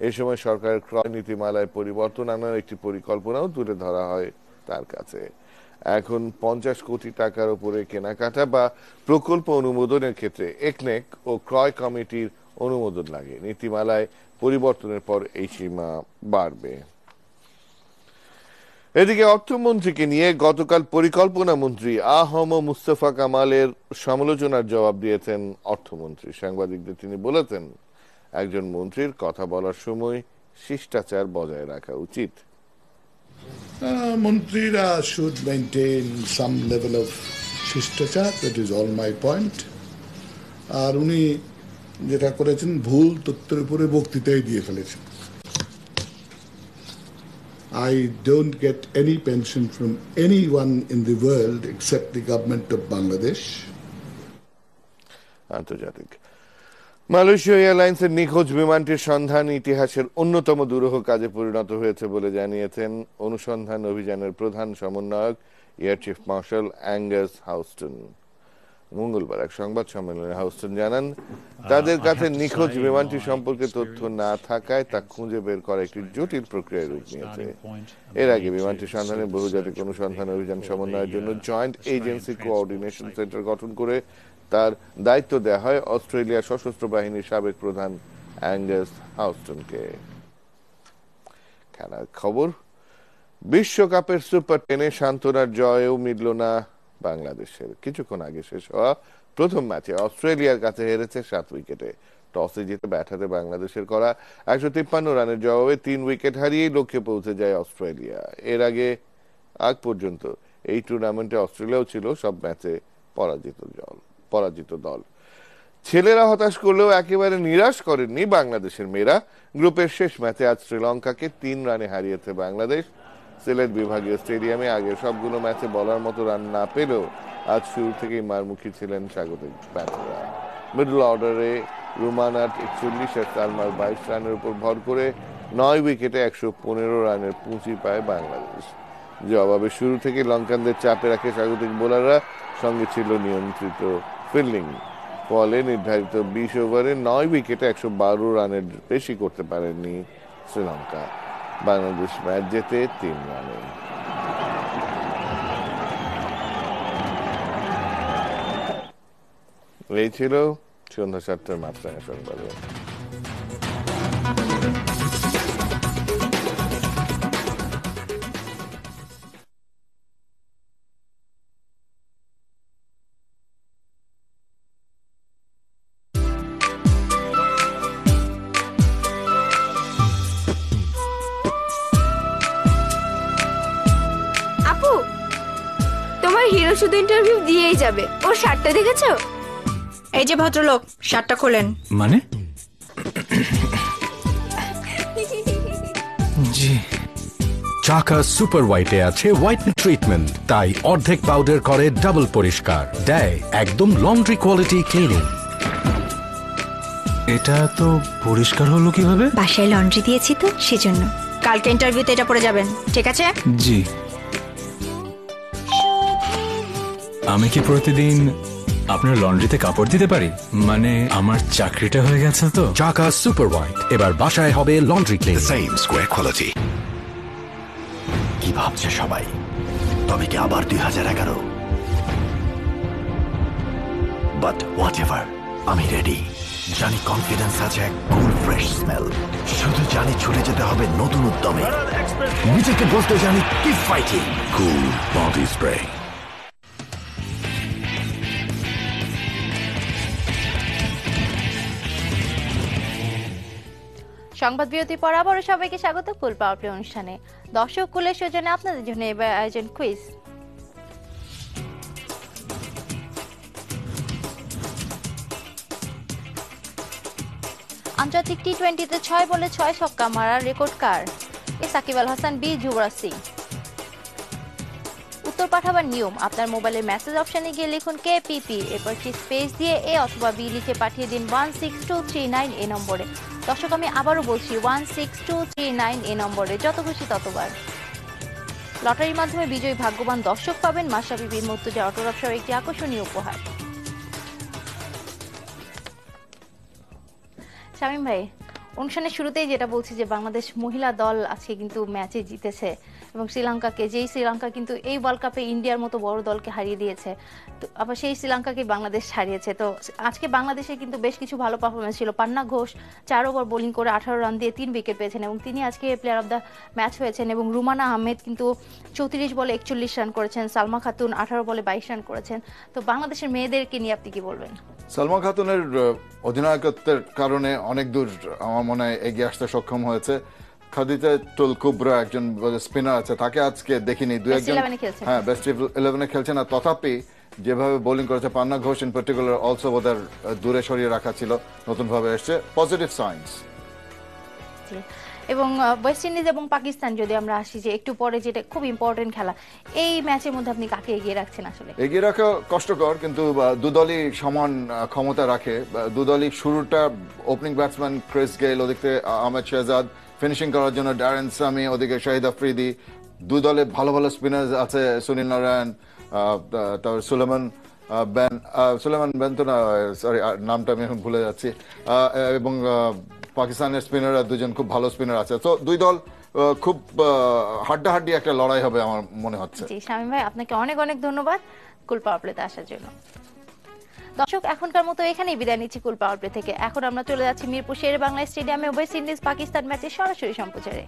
এই সময় সরকারের ক্রয় নীতিমালায় পরিবর্তন আনার একটি পরিকল্পনাও তুলে ধরা হয় তার কাছে। এখন ৫০ কোটি টাকার উপরে কেনাকাটা বা প্রকল্প অনুমোদনের ক্ষেত্রে একনেক ও ক্রয় কমিটির অনুমোদন লাগে। নীতিমালায় পরিবর্তনের পর এই সীমা বাড়বে। এদিকে অর্থমন্ত্রীকে নিয়ে গতকাল পরিকল্পনা মন্ত্রী আহম মুস্তফা কামালের সমালোচনার জবাব দিয়েছেন অর্থমন্ত্রী। সাংবাদিকদের তিনি বলেছেন, একজন মন্ত্রীর কথা বলার সময় শিষ্টাচার বজায় রাখা উচিত। মন্ত্রীরা should maintain some level of শিষ্টাচার, that is all my point. আর উনি যেটা করেছেন ভুল তথ্যের উপরে বক্তৃতাই দিয়ে ফেলেছেন। I don't get any pension from anyone in the world except the government of Bangladesh. আন্তর্জাতিক মালয়েশিয়া এয়ারলাইন্সের নিখোঁজ বিমানটির সন্ধান ইতিহাসের অন্যতম দুরূহ কাজে পরিণত হয়েছে বলে জানিয়েছেন অনুসন্ধান অভিযানের প্রধান সমন্বয়ক air chief marshal Angus Houston. মঙ্গলবার এক সংবাদ সম্মেলনে হাউস্টন জানান, তাদের কাছে নিখোঁজ বিমানটি সম্পর্কে তথ্য না থাকায় তা খুঁজে বের করা একটি জটিল প্রক্রিয়ায় রূপ নিয়েছে। এর আগে বিমানটির সন্ধানে বহুজাতিক অনুসন্ধান অভিযান সমন্বয়ের জন্য জয়েন্ট এজেন্সি কোঅর্ডিনেশন সেন্টার গঠন করে তার দায়িত্ব দেওয়া হয় অস্ট্রেলিয়ার সশস্ত্র বাহিনীর সাবেক প্রধান অ্যাঙ্গাস হাউস্টনকে। খেলার খবর, বিশ্বকাপের সুপার 10-এ সান্ত্বনার জয়ও মিলল না বাংলাদেশের। কিছুক্ষণ আগে শেষ হওয়া প্রথম ম্যাচে অস্ট্রেলিয়ার কাছে হেরেছে 7 উইকেটে। টসে জিতে ব্যাট হাতে বাংলাদেশের করা 153 রানের জবাবে 3 উইকেট হারিয়েই লক্ষ্যে পৌঁছে যায় অস্ট্রেলিয়া। এর আগ পর্যন্ত এই টুর্নামেন্টে অস্ট্রেলিয়াও ছিল সব ম্যাচে পরাজিত দল। ছেলেরা হতাশ করলেও একেবারে নিরাশ করেননি বাংলাদেশের মেয়েরা। গ্রুপের শেষ ম্যাচে আজ শ্রীলঙ্কাকে 3 রানে হারিয়েছে বাংলাদেশ। সিলেট বিভাগীয় স্টেডিয়ামে আগের সবগুলো ম্যাচে বলার মতো রান না পেলেও আজ শুরু থেকেই মারমুখী ছিলেন স্বাগতিক ব্যাটাররা। মিডল অর্ডারে রুমানার 41 আর সালমার 22 রানের উপর ভর করে 9 উইকেটে 115 রানের পুঁজি পায় বাংলাদেশ। জবাবে শুরু থেকে লঙ্কানদের চাপে রাখে স্বাগতিক বোলাররা, সঙ্গে ছিল নিয়ন্ত্রিত ফিল্ডিং। ফলে নির্ধারিত 20 ওভারে 9 উইকেটে 112 রানের বেশি করতে পারেননি শ্রীলঙ্কা। বাংলাদেশ ম্যাচ জেতে 3 রানে। এই ছিল সন্ধ্যা 7টার মাছরাঙা সংবাদ। হিরো শুধু ইন্টারভিউ দিয়েই যাবে, ওর শার্টটা দেখেছো? এই যে ভদ্রলোক, শার্টটা খোলেন। মানে? জি, চাকা সুপার হোয়াইটে আছে হোয়াইটনিং ট্রিটমেন্ট, তাই অর্ধেক পাউডার করে ডাবল পরিষ্কার, দেয় একদম লন্ড্রি কোয়ালিটি ক্লিনিং। এটা তো পরিষ্কার হলো কিভাবে? বাসায় লন্ড্রি দিয়েছি তো সেজন্য। কালকে ইন্টারভিউতে এটা পরে যাবেন, ঠিক আছে? জি। আমি কি প্রতিদিন আপনার লন্ড্রিতে কাপড় দিতে পারি? মানে আমার চাকরিটা হয়ে গেছে তো। চাকা সুপার হোয়াইট এবার বাসায় হবে laundry clean, same square quality. কি ভাবছে সবাই? তবে কি আবার 2011? বাট হোয়াট এভার, আমি রেডি। জানি কনফিডেন্স আছে, কুল ফ্রেশ স্মেল। শুধু জানি ছুটে যেতে হবে নতুন উদ্যমে। নিজেকে বলতে জানি কি ফাইটিং। Cool body spray. সংবাদ বিরতির পর আবারও সবাইকে স্বাগত কুল পাওয়ার প্লে অনুষ্ঠানে। দর্শক কুলের সৌজন্যে আপনাদের জন্য এবার আয়োজন কুইজ। আন্তর্জাতিক টি-20তে 6 বলে 6 ছক্কা মারার রেকর্ড কার? এ সাকিব আল হাসান, বি যুবরাজ সিং। উত্তর পাঠাবার নিয়ম, আপনার মোবাইলের মেসেজ অপশনে গিয়ে লিখুন KPP, এরপর স্পেস দিয়ে এ অথবা বি লিখে পাঠিয়ে দিন 16239 এই নম্বরে। দর্শক আমি আবারও বলছি 16239 এই নম্বরে, যত খুশি ততবার। লটারির মাধ্যমে বিজয়ী ভাগ্যবান দর্শক পাবেন মাশরাফি বিন মুর্তজা অটোগ্রাফ সহ একটি আকর্ষণীয় উপহার। শামীম ভাই, অনুষ্ঠানের শুরুতেই যেটা বলছি যে বাংলাদেশ মহিলা দল আজকে কিন্তু ম্যাচে জিতেছে এবং শ্রীলঙ্কাকে, যেই শ্রীলঙ্কা কিন্তু এই ওয়ার্ল্ড কাপে ইন্ডিয়ার মতো বড় দলকে হারিয়ে দিয়েছে, তো আবার সেই শ্রীলঙ্কাকে বাংলাদেশ হারিয়েছে। তো আজকে বাংলাদেশে কিন্তু বেশ কিছু ভালো পারফরমেন্স ছিল। পান্না ঘোষ 4 ওভার বোলিং করে 18 রান দিয়ে 3 উইকেট পেয়েছেন এবং তিনি আজকে প্লেয়ার অফ দ্য ম্যাচ হয়েছেন। এবং রুমানা আহমেদ কিন্তু 34 বলে 41 রান করেছেন। সালমা খাতুন 18 বলে 22 রান করেছেন। তো বাংলাদেশের মেয়েদেরকে নিয়ে আপনি কি বলবেন? সালমা খাতুনের অধিনায়কত্বের কারণে অনেক দূর আমার মনে হয় এগিয়ে আসতে সক্ষম হয়েছে। খাদিজা টুল কুবরা একজন স্পিনার আছে, তাকে আজকে দেখিনি, দু একজন হ্যাঁ বেস্ট 11-এ খেলছেন না, তথাপি যেভাবে বোলিং করেছে পান্না ঘোষ ইন পার্টিকুলার অলসো বোদার দূরে সরিয়ে রাখা ছিল, নতুনভাবে এসছে, পজিটিভ সাইন্স। এবং ওয়েস্ট ইন্ডিজ এবং পাকিস্তান যদি আমরা আসি, যে একটু পরে যেটা খুব ইম্পর্টেন্ট খেলা, এই ম্যাচের মধ্যে আপনি কাকে এগিয়ে রাখছেন? আসলে এগিয়ে রাখা কষ্টকর, কিন্তু দুদলই সমান ক্ষমতা রাখে। দুদলই শুরুটা ওপেনিং ব্যাটসম্যান ক্রিস গেইল, ওদিকে আহমেদ শেহজাদ, ফিনিশিং করার জন্য ড্যারেন সামি, ওদিকে শাহিদ আফ্রিদি। দুই দলে ভালো ভালো স্পিনার আছে, সুনীল নারায়ণ, তারপর সুলেমান বেন তো না, সরি নামটা আমি এখন ভুলে যাচ্ছি, এবং পাকিস্তানের স্পিনাররা দুজন খুব ভালো স্পিনার আছে। তো দুই দল খুব হাড্ডাহাড্ডি একটা লড়াই হবে আমার মনে হচ্ছে। জি শামীম ভাই, আপনাকে অনেক অনেক ধন্যবাদ কুল পাওয়ার প্লেতে আসার জন্য। দর্শক এখনকার মতো এখানেই বিদায় নিচ্ছি কুল পাওয়ার প্লে থেকে। এখন আমরা চলে যাচ্ছি মিরপুর শের বাংলা স্টেডিয়ামে ওয়েস্ট ইন্ডিজ পাকিস্তান ম্যাচের সরাসরি সম্প্রচারে।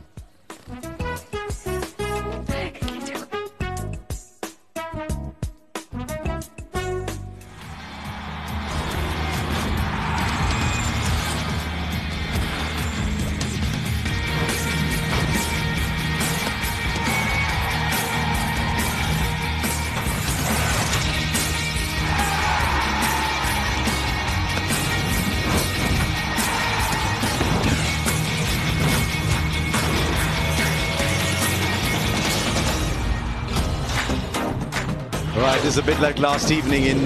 Right, this is a bit like last evening in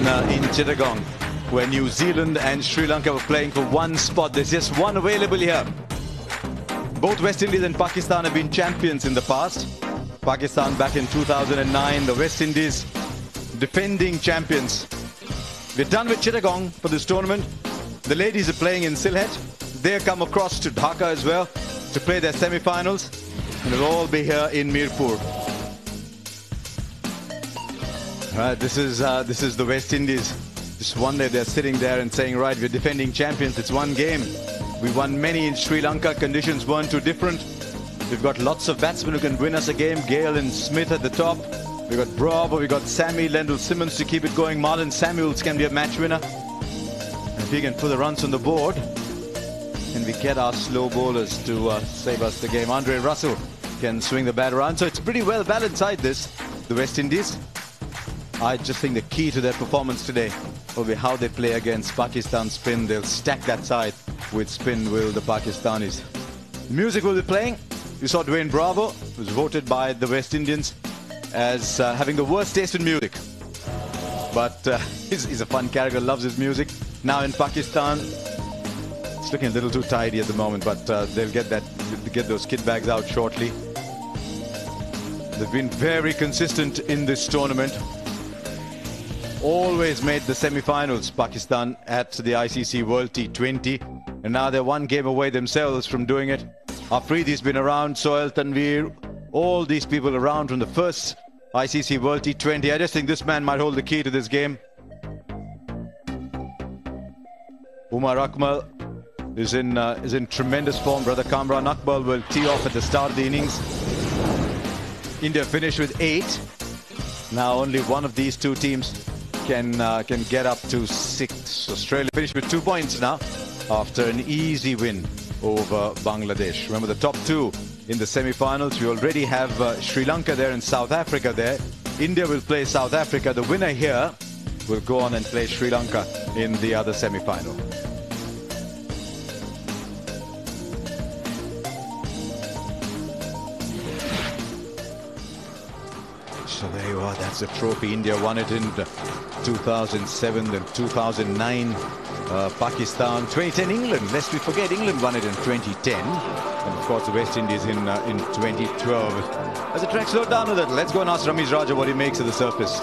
Chittagong, where New Zealand and Sri Lanka were playing for one spot. There's just one available here. Both West Indies and Pakistan have been champions in the past. Pakistan back in 2009, the West Indies defending champions. We're done with Chittagong for this tournament. The ladies are playing in Sylhet. They'll come across to Dhaka as well to play their semi-finals. And they'll all be here in Mirpur. Right, this is the West Indies. Just one day they're sitting there and saying, right, we're defending champions. It's one game. We won many in Sri Lanka. Conditions weren't too different. We've got lots of batsmen who can win us a game. Gale and Smith at the top. We've got Bravo, we've got Sammy, Lendl Simmons to keep it going. Marlon Samuels can be a match winner. And if he can put the runs on the board, and we get our slow bowlers to save us the game. Andre Russell can swing the bat around. So it's pretty well balanced side, this, the West Indies. I just think the key to their performance today will be how they play against Pakistan spin. They'll stack that side with spin, will the Pakistanis. The music will be playing. You saw Dwayne Bravo, who was voted by the West Indians as having the worst taste in music. But he's a fun character, loves his music. Now in Pakistan, it's looking a little too tidy at the moment, but they'll get those kit bags out shortly. They've been very consistent in this tournament. Always made the semi-finals, Pakistan, at the ICC World T20. And now they're one game away themselves from doing it. Afridi's been around, Sohail Tanveer, all these people around from the first ICC World T20. I just think this man might hold the key to this game. Umar Akmal is in tremendous form. Brother Kamran Akmal will tee off at the start of the innings. India finished with 8. Now only one of these two teams can get up to 6. Australia finished with 2 points now after an easy win over Bangladesh. Remember the top 2 in the semi-finals. We already have Sri Lanka there and South Africa there. India will play South Africa. The winner here will go on and play Sri Lanka in the other semi-final. So there you are, that's the trophy. India won it in 2007, then 2009 Pakistan, 2010 England. Lest we forget, England won it in 2010. And of course the West Indies in 2012. As the track slowed down a little, let's go and ask Ramiz Raja what he makes of the surface.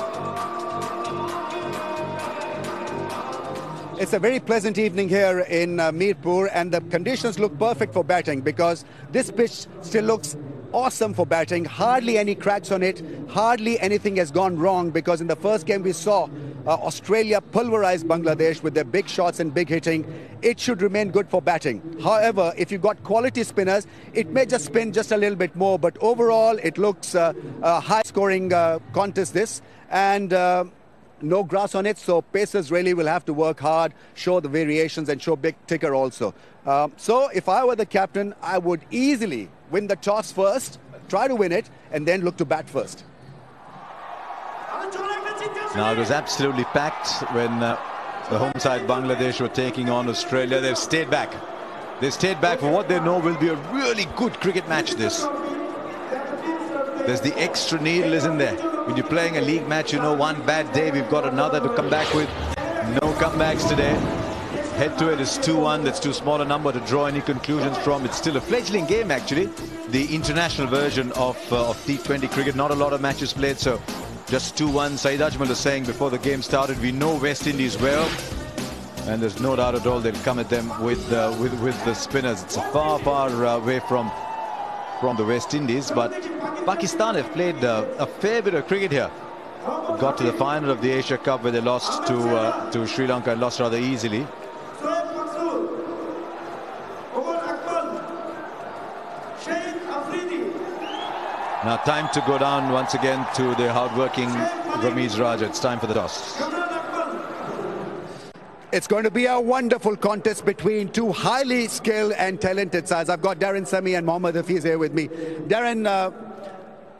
It's a very pleasant evening here in Mirpur, and the conditions look perfect for batting because this pitch still looks awesome for batting. Hardly any cracks on it. Hardly anything has gone wrong, because in the first game we saw Australia pulverize Bangladesh with their big shots and big hitting. It should remain good for batting. However, if you've got quality spinners, it may just spin just a little bit more. But overall, it looks a high-scoring contest this. And no grass on it, so pacers really will have to work hard, show the variations and show big ticker also. So if I were the captain, I would easily win the toss first, try to win it, and then look to bat first. Now it was absolutely packed when the home side Bangladesh were taking on Australia. They've stayed back. They stayed back for what they know will be a really good cricket match this. There's the extra needle, isn't there? When you're playing a league match, you know one bad day, we've got another to come back with. No comebacks today. Head to it is 2-1. That's too small a number to draw any conclusions from. It's still a fledgling game, actually. The international version of T20 cricket. Not a lot of matches played, so just 2-1. Saeed Ajmal was saying before the game started, we know West Indies well, and there's no doubt at all they'll come at them with the spinners. It's a far, far away from the West Indies, but Pakistan have played a fair bit of cricket here. Got to the final of the Asia Cup where they lost to Sri Lanka and lost rather easily. Now time to go down once again to the hard-working Ramiz Raja. It's time for the toss. It's going to be a wonderful contest between two highly skilled and talented sides. I've got Darren Sami and Mohammad Hafiz here with me. Darren,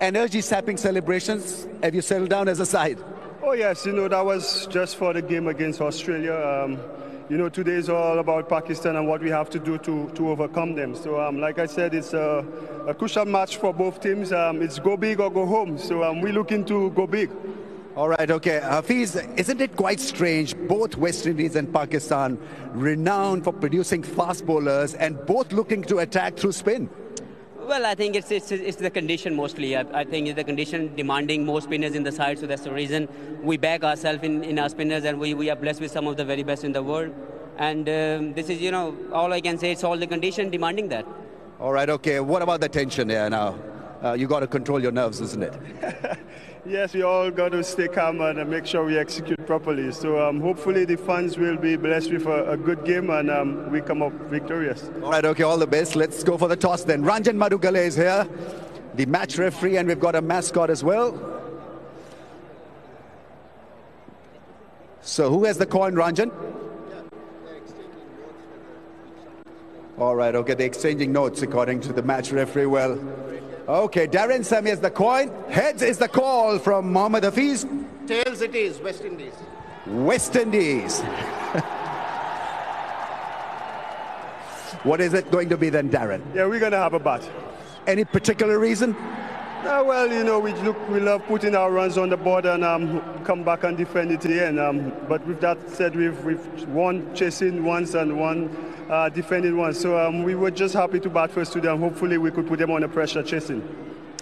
energy-sapping celebrations. Have you settled down as a side? Oh yes, you know, that was just for the game against Australia. You know, today is all about Pakistan and what we have to do to overcome them. So like I said, it's a crucial match for both teams. It's go big or go home. So we're looking to go big. All right, okay. Hafiz, isn't it quite strange? Both West Indies and Pakistan renowned for producing fast bowlers and both looking to attack through spin. Well, I think it's the condition mostly. I think it's the condition demanding more spinners in the side, so that's the reason we back ourselves in our spinners, and we are blessed with some of the very best in the world. And this is, all I can say, it's all the condition demanding that. All right, okay. What about the tension here now? You got to control your nerves, isn't it? Yes, we all got to stay calm and make sure we execute properly. So hopefully the fans will be blessed with a good game and we come up victorious. All right, okay, all the best. Let's go for the toss then. Ranjan Madugale is here, the match referee, and we've got a mascot as well. So who has the coin, Ranjan? All right, okay, they're exchanging notes according to the match referee. Well, okay, Darren Sammy has the coin. Heads is the call from Mohammad Hafiz. Tails it is, West Indies. West Indies. What is it going to be then, Darren? Yeah, we're going to have a bat. Any particular reason? Well, we love putting our runs on the board and come back and defend it again. But with that said, we've won chasing once and won defending once. So we were just happy to bat first today, and hopefully we could put them under pressure chasing.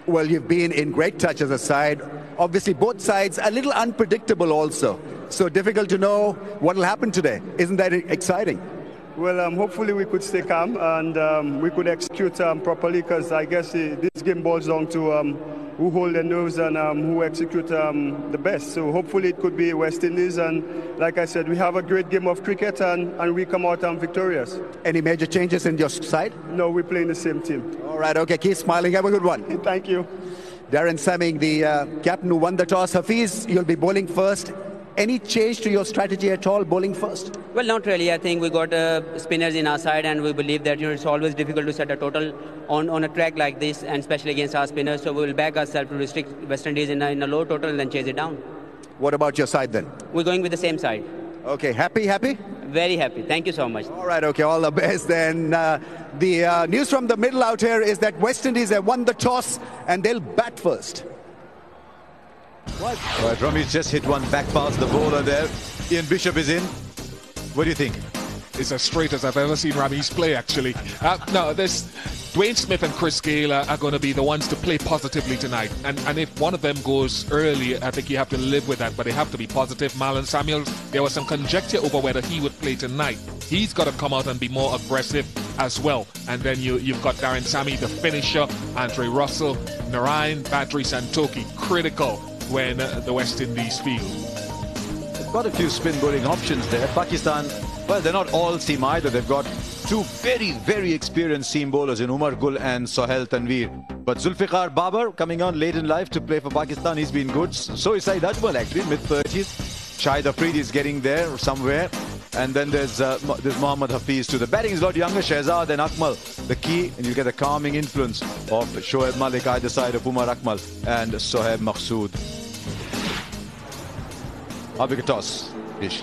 Well, you've been in great touch as a side. Obviously, both sides a little unpredictable also. So difficult to know what will happen today. Isn't that exciting? Well, hopefully we could stay calm and we could execute properly, because I guess this game boils down to who hold their nerves and who execute the best. So hopefully it could be West Indies, and like I said, we have a great game of cricket and we come out victorious. Any major changes in your side? No, we're playing the same team. All right, okay, keep smiling. Have a good one. Thank you. Darren Saming, the captain who won the toss. Hafiz, you'll be bowling first. Any change to your strategy at all, bowling first? Well, not really. I think we got spinners in our side, and we believe that it's always difficult to set a total on a track like this, and especially against our spinners. So we will back ourselves to restrict West Indies in a low total and then chase it down. What about your side then? We're going with the same side. Okay, happy? Very happy. Thank you so much. All right, okay, all the best then. The news from the middle out here is that West Indies have won the toss and they'll bat first. Right, Ramesh just hit one back past the bowler there. Ian Bishop is in. What do you think? It's as straight as I've ever seen Ramesh play, actually. No, there's Dwayne Smith and Chris Gayle are going to be the ones to play positively tonight. And if one of them goes early, I think you have to live with that, but they have to be positive. Marlon Samuels, there was some conjecture over whether he would play tonight. He's got to come out and be more aggressive as well. And then you've got Darren Sammy, the finisher, Andre Russell, Narayan, Badri Santoki, critical when the West Indies field. They've got a few spin bowling options there. Pakistan, well, they're not all seam either. They've got two very, very experienced seam bowlers in Umar Gul and Sohail Tanveer. But Zulfiqar Babar coming on late in life to play for Pakistan. He's been good. So is Saeed Ajmal, actually, mid-30s. Shahid Afridi is getting there somewhere. And then there's Mohammad Hafiz too. The batting is a lot younger. Shehzad and Akmal, the key, and you get the calming influence of Shoaib Malik either side of Umar Akmal and Sohaib Maqsood. How big a toss, Ish,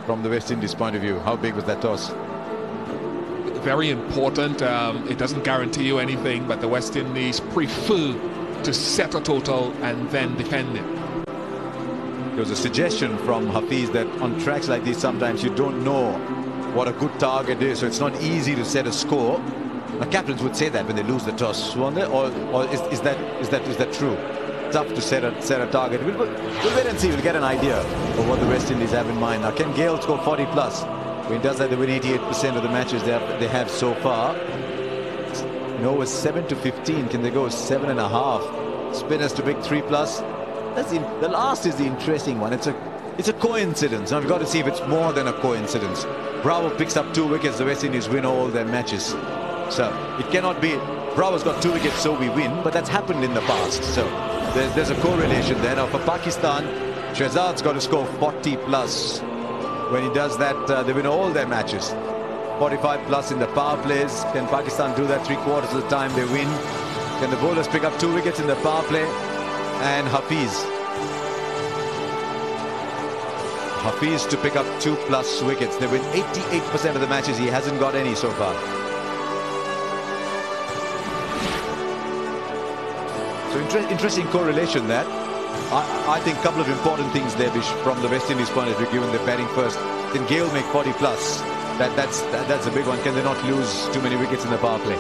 from the West Indies point of view? How big was that toss? Very important. It doesn't guarantee you anything, but the West Indies prefer to set a total and then defend it. There was a suggestion from Hafiz that on tracks like these sometimes you don't know what a good target is, so it's not easy to set a score. Now, captains would say that when they lose the toss, won't they? Or is that true? Tough to set a target. We'll wait and see. We'll get an idea of what the West Indies have in mind. Now, can Gayle score 40 plus? When he does that, they win 88% of the matches they have so far. No, it's 7 to 15. Can they go 7.5? Spinners to big 3 plus. The last is the interesting one. It's a coincidence. Now we've got to see if it's more than a coincidence. Bravo picks up 2 wickets. The West Indies win all their matches. So it cannot be Bravo's got 2 wickets, so we win. But that's happened in the past. So there's a correlation there. Now for Pakistan, Shehzad's got to score 40 plus. When he does that, they win all their matches. 45 plus in the power plays. Can Pakistan do that 3/4 of the time they win? Can the bowlers pick up 2 wickets in the power play? And Hafiz to pick up 2 plus wickets. They win 88% of the matches. He hasn't got any so far. So interesting correlation there. I think a couple of important things there from the West Indies point of view, given they're batting first. Can Gale make 40 plus? That's a big one. Can they not lose too many wickets in the power play?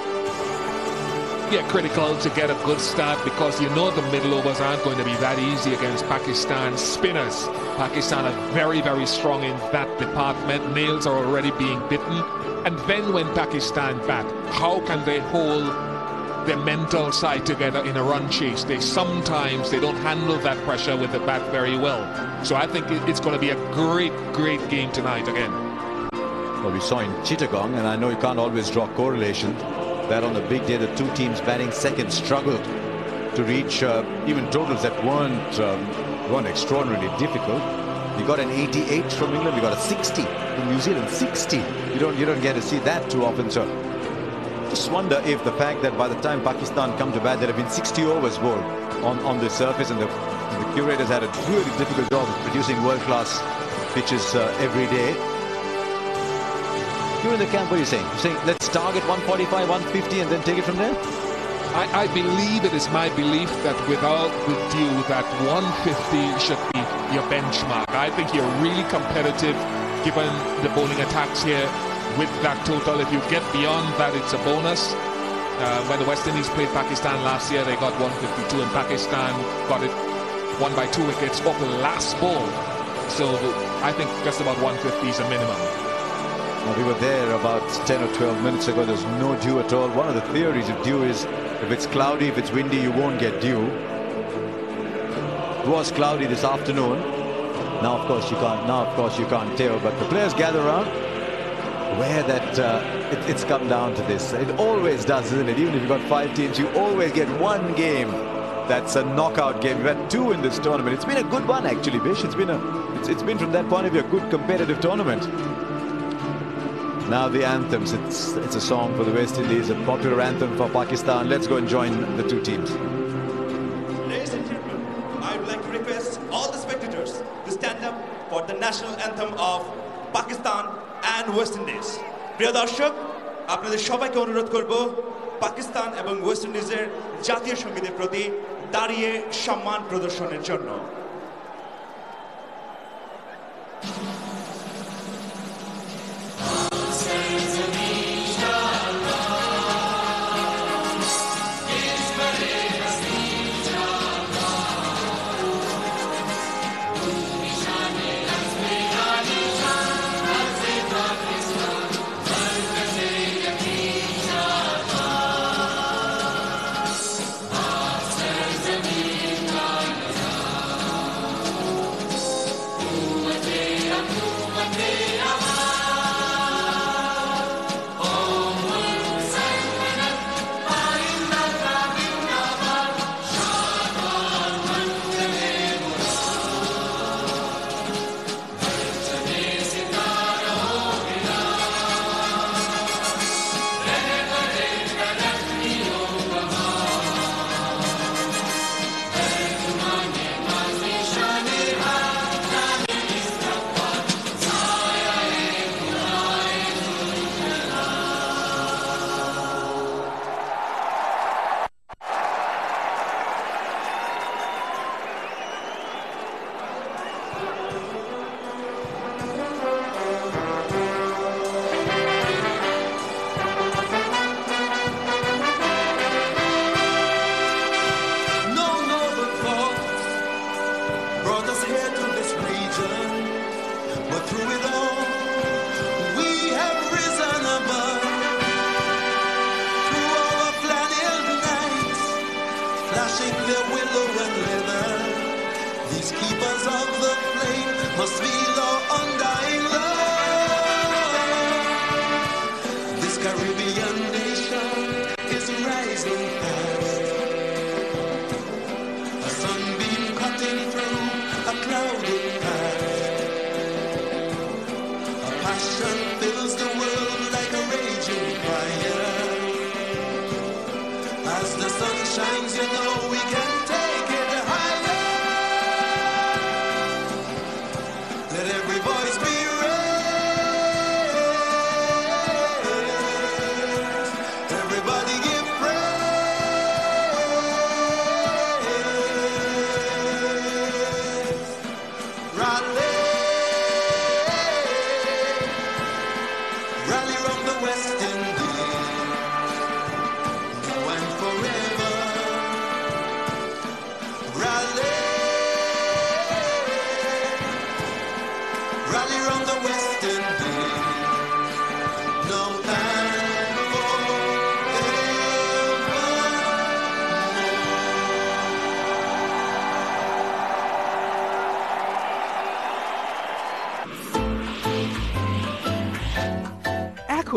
Yeah, critical to get a good start because you know the middle overs aren't going to be that easy against Pakistan spinners. Pakistan are very, very strong in that department. Nails are already being bitten. And then when Pakistan bat, how can they hold their mental side together in a run chase? They don't handle that pressure with the bat very well. So I think it's going to be a great, great game tonight again. Well, we saw in Chittagong, and I know you can't always draw correlation, that on the big day, the two teams batting second struggled to reach even totals that weren't extraordinarily difficult. You got an 88 from England, you got a 60 from New Zealand. 60. You don't get to see that too often, so just wonder if the fact that by the time Pakistan come to bat, there have been 60 overs bowled on the surface, and the curators had a really difficult job of producing world-class pitches every day. You're in the camp, what are you saying? You're saying let's target 145, 150 and then take it from there? I believe, it is my belief that without the dew, that 150 should be your benchmark. I think you're really competitive given the bowling attacks here with that total. If you get beyond that, it's a bonus. When the West Indies played Pakistan last year, they got 152 and Pakistan got it won by 2 wickets off the last ball. So I think just about 150 is a minimum. Well, we were there about 10 or 12 minutes ago. There's no dew at all. One of the theories of dew is if it's cloudy, if it's windy, you won't get dew. It was cloudy this afternoon. Now, of course, you can't tell. But the players gather around where that it's come down to this. It always does, isn't it? Even if you've got 5 teams, you always get one game that's a knockout game. We've had 2 in this tournament. It's been a good one, actually, Bish. It's been from that point of view a good competitive tournament. Now the anthems. It's a song for the West Indies, a popular anthem for Pakistan. Let's go and join the two teams. Ladies and gentlemen, I would like to request all the spectators to stand up for the national anthem of Pakistan and West Indies. প্রিয় দর্শক, আপনাদের সবাইকে অনুরোধ করব পাকিস্তান এবং West ইন্ডিজের জাতীয় সঙ্গীতের প্রতি দাঁড়িয়ে সম্মান প্রদর্শনের জন্য।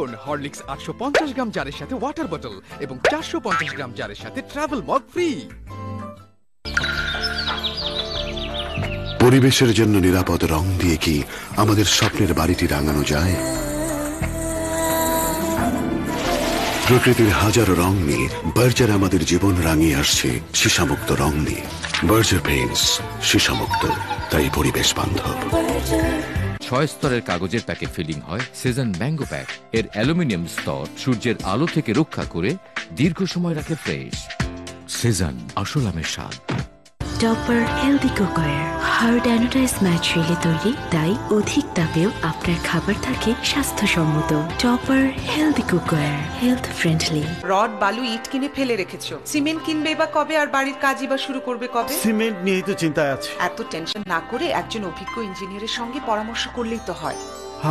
এখন হরলিক্স 850 গ্রাম জারের সাথে ওয়াটার বোতল এবং 450 গ্রাম জারের সাথে ট্রাভেল মগ ফ্রি। পরিবেশের জন্য নিরাপদ রং দিয়ে কি আমাদের স্বপ্নের বাড়িটি রাঙানো যায়? প্রকৃতির হাজারো রং নিয়ে বার্জার আমাদের জীবন রাঙিয়ে আসছে সীসামুক্ত রং নিয়ে। বার্জার পেইন্টস সীসামুক্ত, তাই পরিবেশ বান্ধব। 6 স্তরের কাগজের প্যাকে ফিলিং হয় সিজন ম্যাঙ্গো প্যাক। এর অ্যালুমিনিয়াম স্তর সূর্যের আলো থেকে রক্ষা করে দীর্ঘ সময় রাখে ফ্রেশ। সিজন আসল আমের স্বাদ। Topper healthy cookware hard anodise ম্যাটেরিয়ালে তৈরি, তাই অধিক তাপেও আপনার খাবার থাকে স্বাস্থ্যসম্মত। Topper healthy cookware, health friendly. Rod বালু ইট কিনে ফেলে রেখেছো, সিমেন্ট কিনবে বা কবে, আর বাড়ির কাজই বা শুরু করবে কবে? সিমেন্ট নিয়েই তো চিন্তায় আছে। এত টেনশন না করে একজন অভিজ্ঞ ইঞ্জিনিয়ারের সঙ্গে পরামর্শ করলেই তো হয়।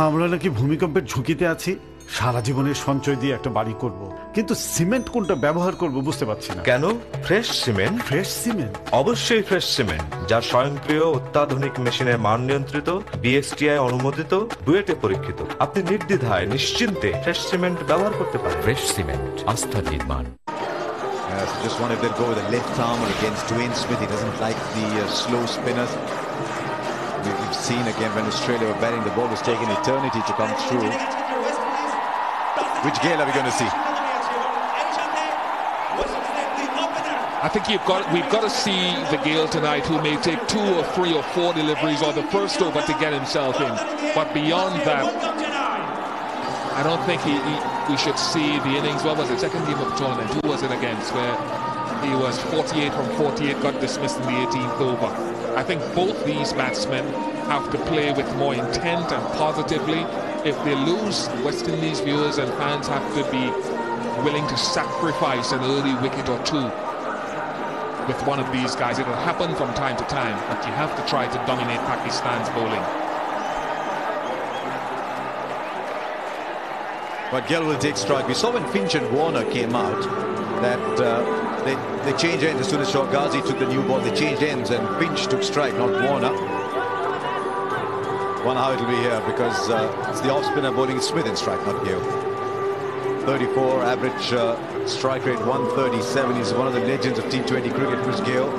আমরা নাকি ভূমিকম্পের ঝুঁকিতে আছি, সারা জীবনের সঞ্চয় দিয়ে একটা বাড়ি করব, কিন্তু সিমেন্ট কোনটা ব্যবহার করব বুঝতে পারছি না। কেন? Fresh cement. Fresh cement? অবশ্যই ফ্রেশ সিমেন্ট, যা স্বয়ংক্রিয় অত্যাধুনিক মেশিনে মান নিয়ন্ত্রিত, বিএসটিআই অনুমোদিত, বুয়েটে পরীক্ষিত। আপনি নির্দ্বিধায় নিশ্চিন্তে ফ্রেশ সিমেন্ট ব্যবহার করতে পারেন। ফ্রেশ সিমেন্ট, আস্থার নির্মাণ। Just wanted to go with the left arm against Dwayne Smith. He doesn't like the slow spinners. We've seen again when Australia were batting, the ball was taking eternity to come through. Which Gale are we going to see? I think we've got to see the Gale tonight, who may take 2 or 3 or 4 deliveries or the first over to get himself in. But beyond that, I don't think we should see the innings. What was it? Second game of the tournament. Who was it against? Where he was 48 from 48, got dismissed in the 18th over. I think both these batsmen have to play with more intent and positively. If they lose, West Indies viewers and fans have to be willing to sacrifice an early wicket or two with one of these guys. It will happen from time to time, but you have to try to dominate Pakistan's bowling. But Gill will take strike. We saw when Finch and Warner came out that they changed ends. As soon as Shawgazi took the new ball, they changed ends and Finch took strike, not Warner. Wonder how it'll be here, because it's the off-spinner bowling Smith in strike, not Gill. 34 average strike rate, 137. He's one of the legends of T20 cricket, Chris Gale.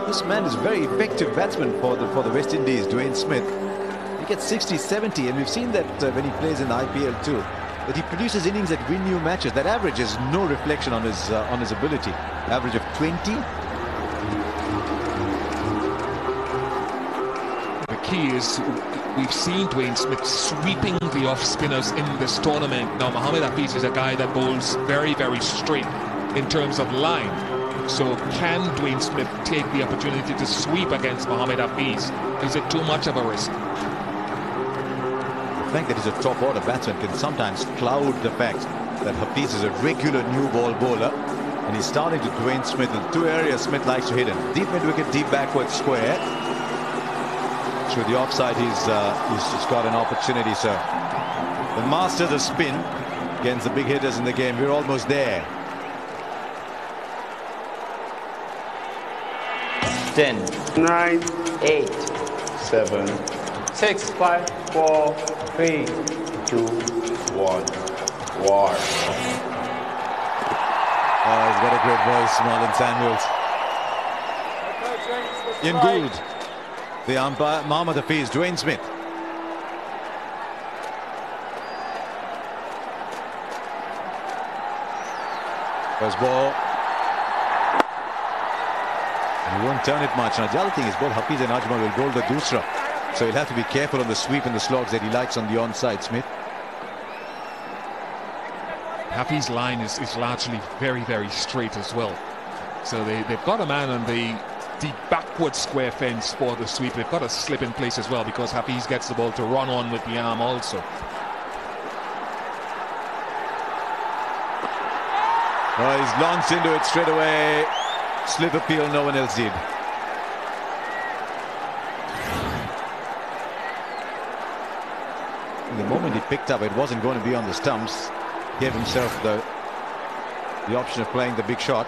This man is a very effective batsman for the West Indies, Dwayne Smith. He gets 60, 70, and we've seen that when he plays in the IPL too, that he produces innings that win you matches. That average is no reflection on his ability. Average of 20. The key is we've seen Dwayne Smith sweeping the off-spinners in this tournament. Now, Mohammad Hafiz is a guy that bowls very, very straight in terms of line. So can Dwayne Smith take the opportunity to sweep against Mohammad Hafiz? Is it too much of a risk? The fact that he's a top order batsman can sometimes cloud the fact that Hafiz is a regular new ball bowler, and he's starting to Dwayne Smith in 2 areas Smith likes to hit him. Deep mid-wicket, deep backward square. Through the offside, he's just got an opportunity, sir. The masters of spin against the big hitters in the game. We're almost there. 10, 9, 8, 7, 6, 5, 4, 3, 2, 1, war. Oh, he's got a great voice, Marlon Samuels. In Gould, the umpire, Mohammad Hafiz, Dwayne Smith. First ball. He won't turn it much. Now the other thing is both Hafiz and Ajmal will bowl the dusra, so he'll have to be careful on the sweep and the slogs that he likes on the onside, Smith. Hafiz's line is largely very, very straight as well. So they've got a man on the backward square fence for the sweep. They've got a slip in place as well, because Hafiz gets the ball to run on with the arm also. Oh, he's launched into it straight away. Slip appeal, no one else did. The moment he picked up, it wasn't going to be on the stumps. Gave himself the option of playing the big shot.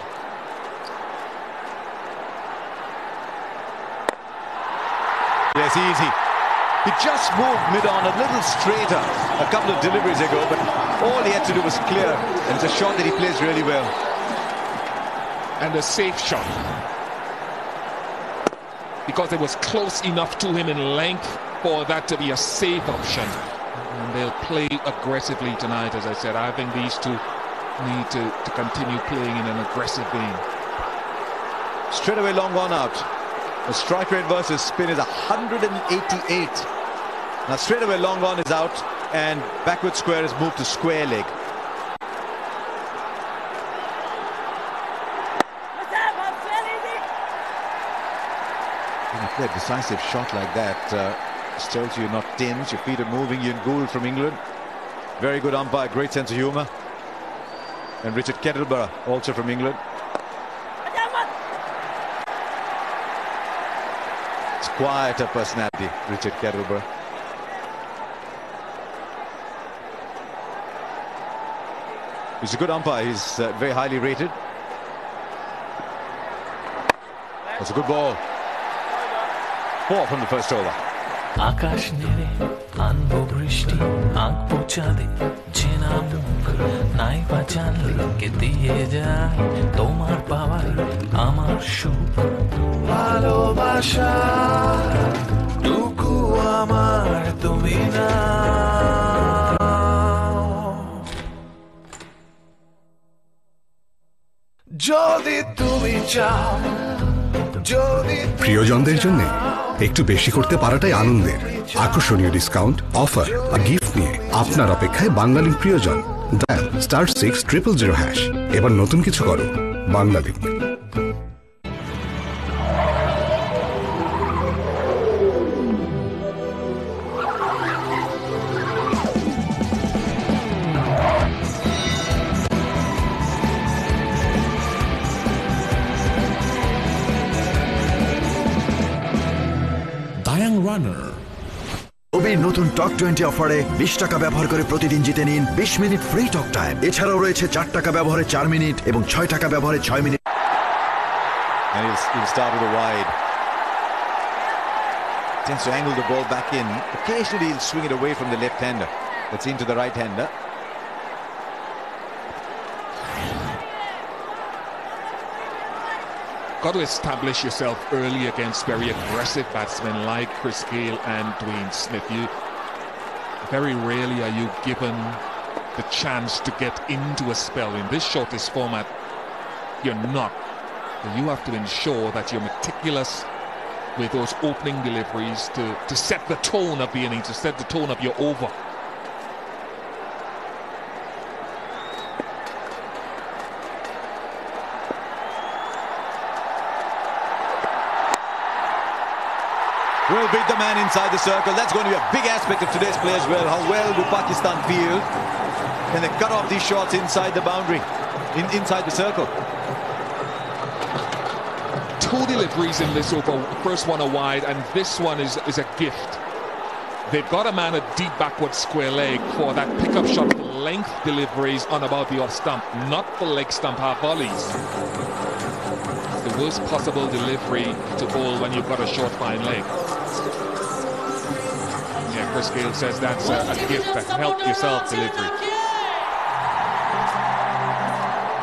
Yes, easy. He just moved mid-on a little straighter a couple of deliveries ago, but all he had to do was clear, and it's a shot that he plays really well. And a safe shot, because it was close enough to him in length for that to be a safe option. And they'll play aggressively tonight, as I said. I think these two need to continue playing in an aggressive vein. Straight away long one out. The strike rate versus spin is 188. Now straight away long on is out, and backward square is moved to square leg. When you play a decisive shot like that, just tells you you're not tense, your feet are moving. Ian Gould from England, very good umpire, great sense of humour. And Richard Kettleborough, also from England. It's quieter personality, Richard Kettleborough. He's a good umpire, he's very highly rated. That's a good ball. 4 from the first over. আকাশ নেড়ে আনবো বৃষ্টি আঁকবো চাঁদে চেনা মুখ নাই বা জানলে কে দিয়ে যায় তোমার পাওয়ার আমার সুখ ভালোবাসা টুকু আমার তুমি না যদি তুমি চাও প্রিয়জনদের জন্য একটু বেশি করতে পারাটাই আনন্দের। আকর্ষণীয় ডিসকাউন্ট, অফার আর গিফট নিয়ে আপনার অপেক্ষায় বাংলালিংক প্রিয়জন। ডায়াল *600#। এবার নতুন কিছু করো, বাংলালিংক। নতুন টক 20 অফারে 20 টাকা ব্যবহার করে প্রতিদিন জিতে নিন 20 মিনিট ফ্রি টক টাইম। এছাড়াও রয়েছে 4 টাকা ব্যবহারে 4 মিনিট এবং 6 টাকা ব্যবহারে 6 minute. And he'll start with a wide. Tends to angle the ball back in. Occasionally he'll swing it away from the left-hander. That's into the right-hander. Got to establish yourself early against very aggressive batsmen like Chris Gayle and Dwayne Smith. Very rarely are you given the chance to get into a spell. In this shortest format, you're not. You have to ensure that you're meticulous with those opening deliveries to set the tone of the innings, to set the tone of your over. Will beat the man inside the circle. That's going to be a big aspect of today's play as well. How well do Pakistan feel? Can they cut off these shots inside the boundary, inside the circle? 2 deliveries in this over. First one a wide, and this one is a gift. They've got a man at deep backward square leg for that pickup shot for length deliveries on about the off stump, not for leg stump half volleys. The worst possible delivery to bowl when you've got a short fine leg. Yeah, Chris Gayle says that's a gift, a help yourself delivery.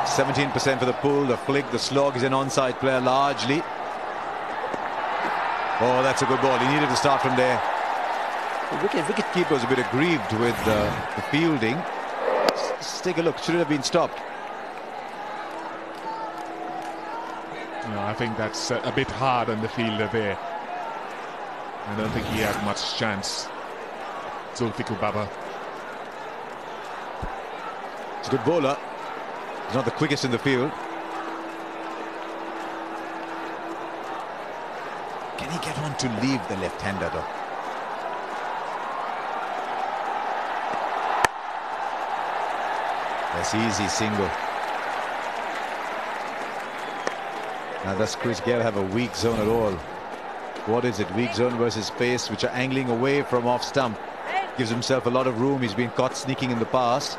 17% for the pull, the flick, the slog is an onside player largely. Oh, that's a good ball. He needed to start from there. The wicket keeper was a bit aggrieved with the fielding. Let's take a look. Should it have been stopped? No, I think that's a bit hard on the fielder there. I don't think he had much chance. Zulfikar Baba. It's a good bowler. He's not the quickest in the field. Can he get on to leave the left-hander though? That's easy single. Now does Chris Gayle have a weak zone at all? What is it? Weak zone versus pace, which are angling away from off stump. Gives himself a lot of room. He's been caught sneaking in the past.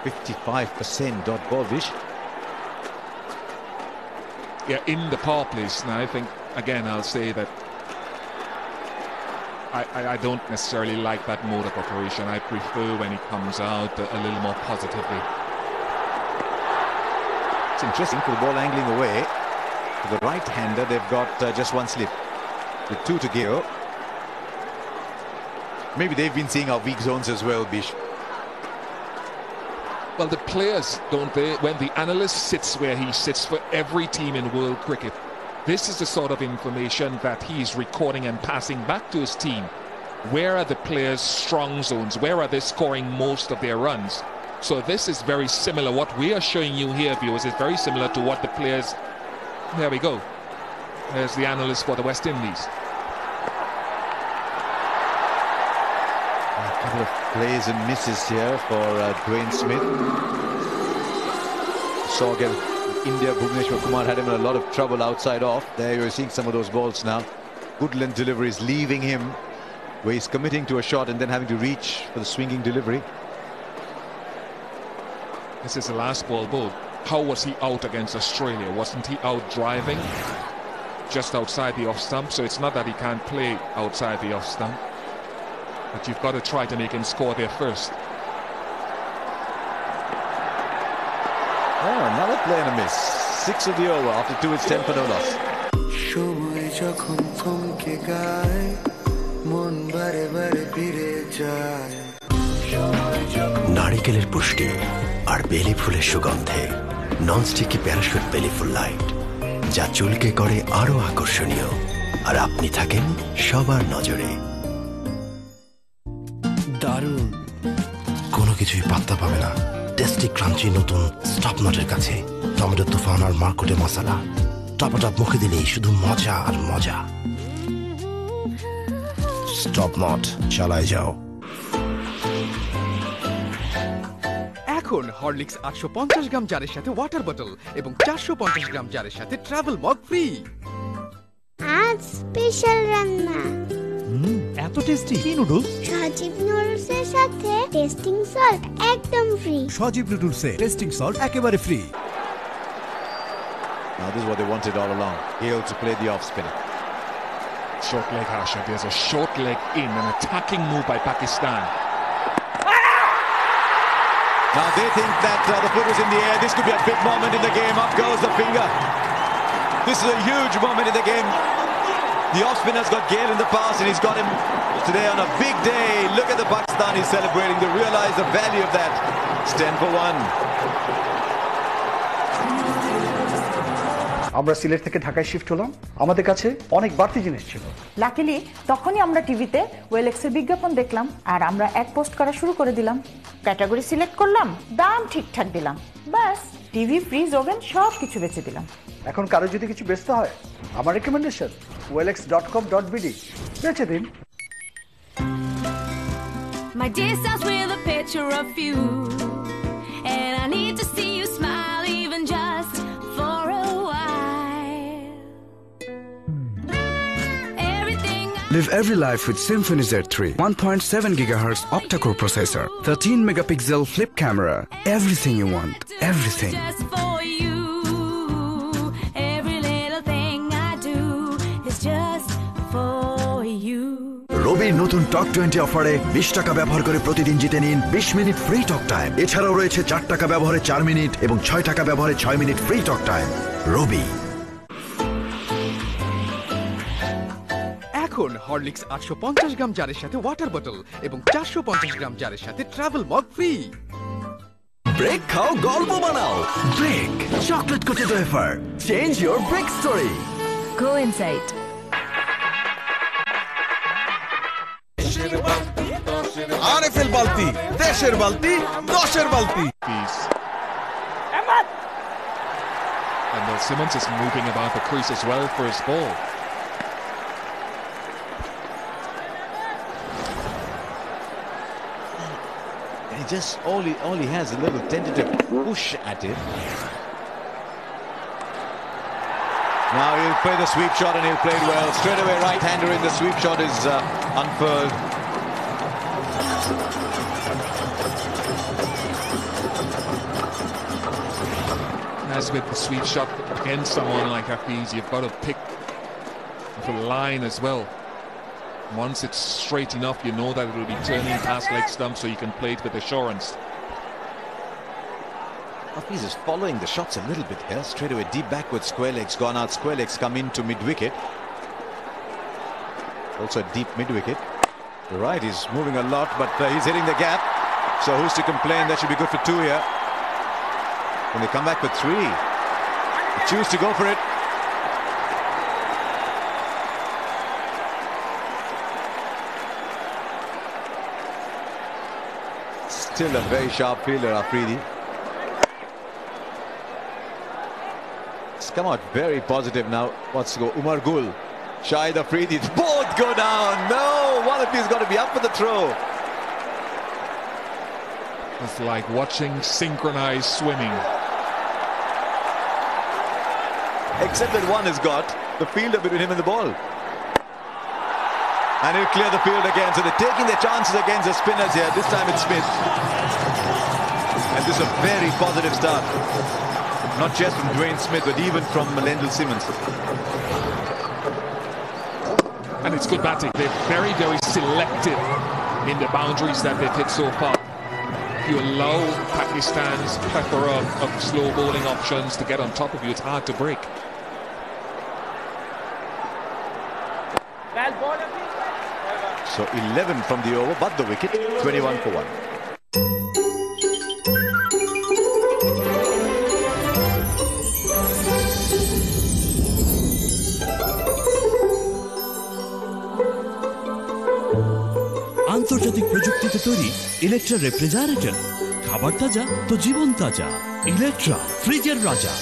.55% dot ball, Vish. in the power plays. Now, I think, again, I'll say that I don't necessarily like that mode of operation. I prefer when he comes out a little more positively. It's interesting for the ball angling away. For the right-hander, they've got just one slip. With 2 to go. Maybe they've been seeing our weak zones as well, Bish. Well, the players, don't they? When the analyst sits where he sits for every team in world cricket, this is the sort of information that he's recording and passing back to his team. Where are the players' strong zones? Where are they scoring most of their runs? So this is very similar. What we are showing you here, viewers, is very similar to what the players... There we go. There's the analyst for the West Indies. A couple of plays and misses here for Dwayne Smith. Saw again, India, Bhuvneshwar Kumar had him in a lot of trouble outside off. There you're seeing some of those balls now. Good length deliveries leaving him where he's committing to a shot and then having to reach for the swinging delivery. This is the last ball bowled. How was he out against Australia? Wasn't he out driving just outside the off stump? So it's not that he can't play outside the off stump, but you've got to try to make him score there first. Oh, another play and a miss. 6 of the over. After 2, it's 10 for no loss. নারিকেলের পুষ্টি আর বেলি ফুলের সুগন্ধে non-sticky parachute বেলি ফুল light, যা চুলকে করে আরো আকর্ষণীয়, আর আপনি থাকেন সবার নজরে। দারুণ, কোনো কিছুই পাত্তা পাবে না টেস্টি ক্রাঞ্চি নতুন স্টপ নটের কাছে। টমেটো তুফান আর মার্কুটে মশলা টপাটপ মুখে দিলেই শুধু মজা আর মজা। স্টপ নট, চালায় যাও। এখন হরলিক্স 850 গ্রাম জারের সাথে ওয়াটার বটল এবং 450 গ্রাম জারের সাথে ট্রাভেল মগ ফ্রি। আজ স্পেশাল রান্না। এত টেস্টি কি নুডলস? সজীব নুডলসের সাথে টেস্টিং সল্ট একদম ফ্রি। সজীব নুডলসে টেস্টিং সল্ট একেবারে free. Now this is what they wanted all along. Hale to play the off spinner. Short leg, Harsha. There's a short leg in, an attacking move by Pakistan. Now they think that the foot was in the air. This could be a big moment in the game. Up goes the finger. This is a huge moment in the game. The off spinner's got Gale in the past and he's got him today on a big day. Look at the Pakistanis celebrating. They realize the value of that. It's 10 for 1. আমরা সিলেট থেকে ঢাকায় shift হলাম, আমাদের কাছে অনেক বাড়তি জিনিস ছিল। লাকিলি তখনই আমরা টিভিতে ওয়েলএক্সের বিজ্ঞাপন দেখলাম আর আমরা এক পোস্ট করা শুরু করে দিলাম। ক্যাটাগরি সিলেক্ট করলাম, দাম ঠিকঠাক দিলাম, বাস টিভি, ফ্রিজ, ওভেন সব কিছু বেচে দিলাম। এখন কারো যদি কিছু বেচতে হয়, আমার রেকমেন্ডেশন OLX.com.bd, বেচে দিন। My day starts with a picture of you, and I need to see you smile even just for a while. Live every life with Symphony Z3, 1.7 GHz octa-core processor, 13 megapixel flip camera. Everything you want, everything. Just for you, every little thing I do is just for you. রবির নতুন টক 20 অফারে 20 টাকা ব্যবহার করে প্রতিদিন জিতে নিন 20 minute free talk time. এছাড়াও রয়েছে 4 টাকা ব্যবহারে 4 মিনিট এবং 6 টাকা ব্যবহারে 6 মিনিট ফ্রি টক টাইম। রবি। এখন হরলিক্স 850 গ্রাম জারের সাথে ওয়াটার বটল এবং 450 গ্রাম জারের সাথে ট্রাভেল মগ ফ্রি। ব্রেক খাও, গল্প বানাও। Break chocolate coated wafer, change your break story. Go inside. RFL বালতি, দেশের বালতি, দশের বালতি। And Simmons is moving about the crease as well for his ball. He just all he has a little tentative push at it. Now he'll play the sweep shot and he'll play it well. Straight away right-hander in, the sweep shot is unfurled. as with the sweep shot against someone like Hafiz, you've got to pick the line as well. Once it's straight enough, you know that it will be turning past leg stump, so you can play it with assurance. Hafiz is following the shots a little bit here. Straight away, deep backwards, square legs gone out. Square legs come into mid-wicket. Also a deep mid-wicket. You're right, he's moving a lot, but he's hitting the gap. So who's to complain? That should be good for 2 here. When they come back with 3, they choose to go for it. Still a very sharp fielder, Afridi. It's come out very positive now. What's to go? Umar Gul, Shahid Afridi, both go down. No, one of these got to be up for the throw. It's like watching synchronized swimming. Except that one has got the fielder between him and the ball. And he'll clear the field again. So they're taking their chances against the spinners here. This time it's Smith. And this is a very positive start. Not just from Dwayne Smith, but even from Lendl Simmons. And it's good batting. They're very, very selective in the boundaries that they've hit so far. If you allow Pakistan's plethora of slow bowling options to get on top of you, it's hard to break. So 11 from the over, but the wicket, 21 for 1. আন্তর্জাতিক প্রযুক্তিতে তৈরি Electra refrigerator, খাবার তাজা তো জীবন তাজা। Electra, ফ্রিজের রাজা।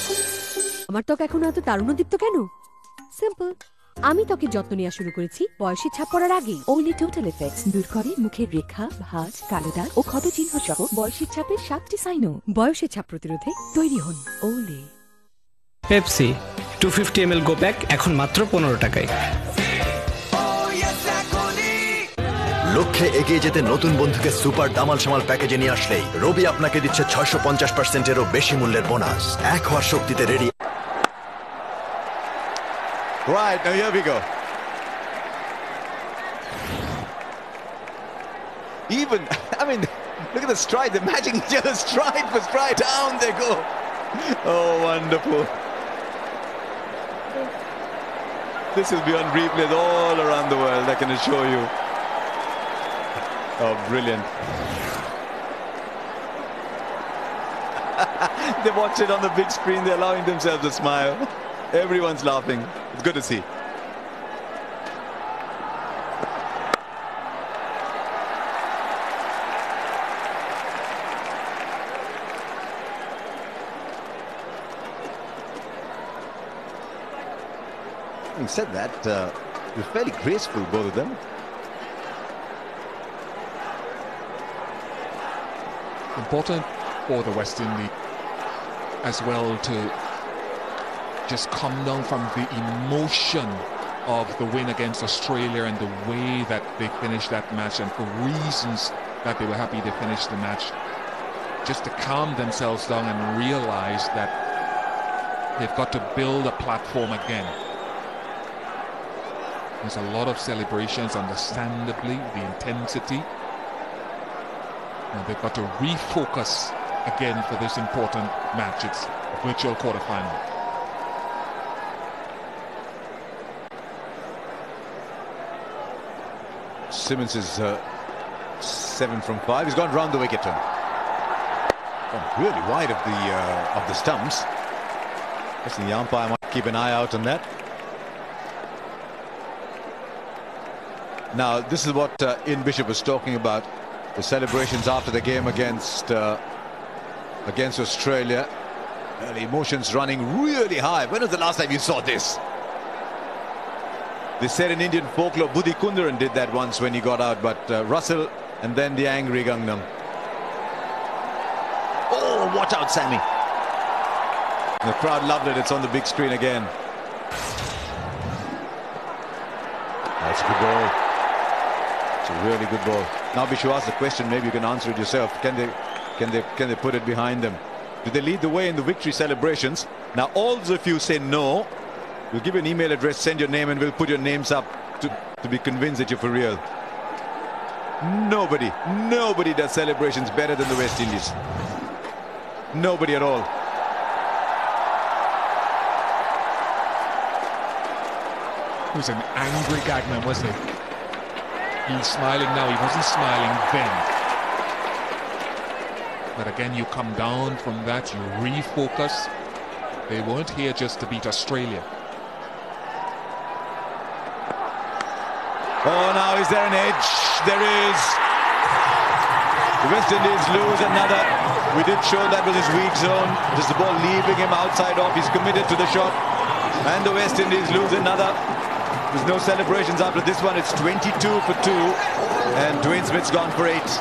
আমার ত্বক এখন এত তারুণ্যদীপ্ত কেন? সিম্পল, আমি ত্বকের যত্ন নেওয়া শুরু করেছি বয়সে ছাপ পড়ার আগে। ওনলি টোটাল এফেক্টস দূর করে মুখের রেখা, ভাঁজ, কালো দাগ ও ক্ষত চিহ্ন সহ বয়সের ছাপের 7টি সাইনও। বয়সের ছাপ প্রতিরোধে তৈরি হন ওলে। পেপসি 250 ml গো প্যাক এখন মাত্র 15 টাকায়। লক্ষ্যে এগিয়ে যেতে নতুন বন্ধুকে সুপার দামাল সামাল প্যাকেজে নিয়ে আসলেই রবি আপনাকে দিচ্ছে 650%-এরও বেশি মূল্যের বোনাস। এক হওয়ার শক্তিতে ready. Right, now here we go. Even, I mean, look at the stride. They're matching each other stride for stride. Down they go. Oh, wonderful. This will be on replays all around the world, I can assure you. Oh, brilliant. They watch it on the big screen. They're allowing themselves to smile. Everyone's laughing. It's good to see. Having said that, they're fairly graceful, both of them. Important for the West Indies as well to just come down from the emotion of the win against Australia and the way that they finished that match, and for reasons that they were happy they finished the match, just to calm themselves down and realize that they've got to build a platform again. There's a lot of celebrations, understandably, the intensity. And they've got to refocus again for this important match. It's a virtual quarterfinal. Simmons is 7 from 5. He's gone round the wicket turn. Gone really wide of the stumps. I think the umpire might keep an eye out on that. Now, this is what Ian Bishop was talking about. The celebrations after the game against Australia. The emotions running really high. When was the last time you saw this? They said in Indian folklore, Budhi Kundaran did that once when he got out, but Russell and then the angry Gangnam. Oh, watch out, Sammy. The crowd loved it. It's on the big screen again. That's a good ball. It's a really good ball. Now Bishu asked the question, maybe you can answer it yourself. Can they put it behind them? Do they lead the way in the victory celebrations? Now, all of you say no. We'll give you an email address, send your name, and we'll put your names up to be convinced that you're for real. Nobody does celebrations better than the West Indies. Nobody at all. He was an angry Gagman, wasn't he? He's smiling now. He wasn't smiling then. But again, you come down from that, you refocus. They weren't here just to beat Australia. Oh, now is there an edge? There is. The West Indies lose another. We did show that was his weak zone. Just the ball leaving him outside off. He's committed to the shot. And the West Indies lose another. There's no celebrations after this one. It's 22 for 2. And Dwayne Smith's gone for 8.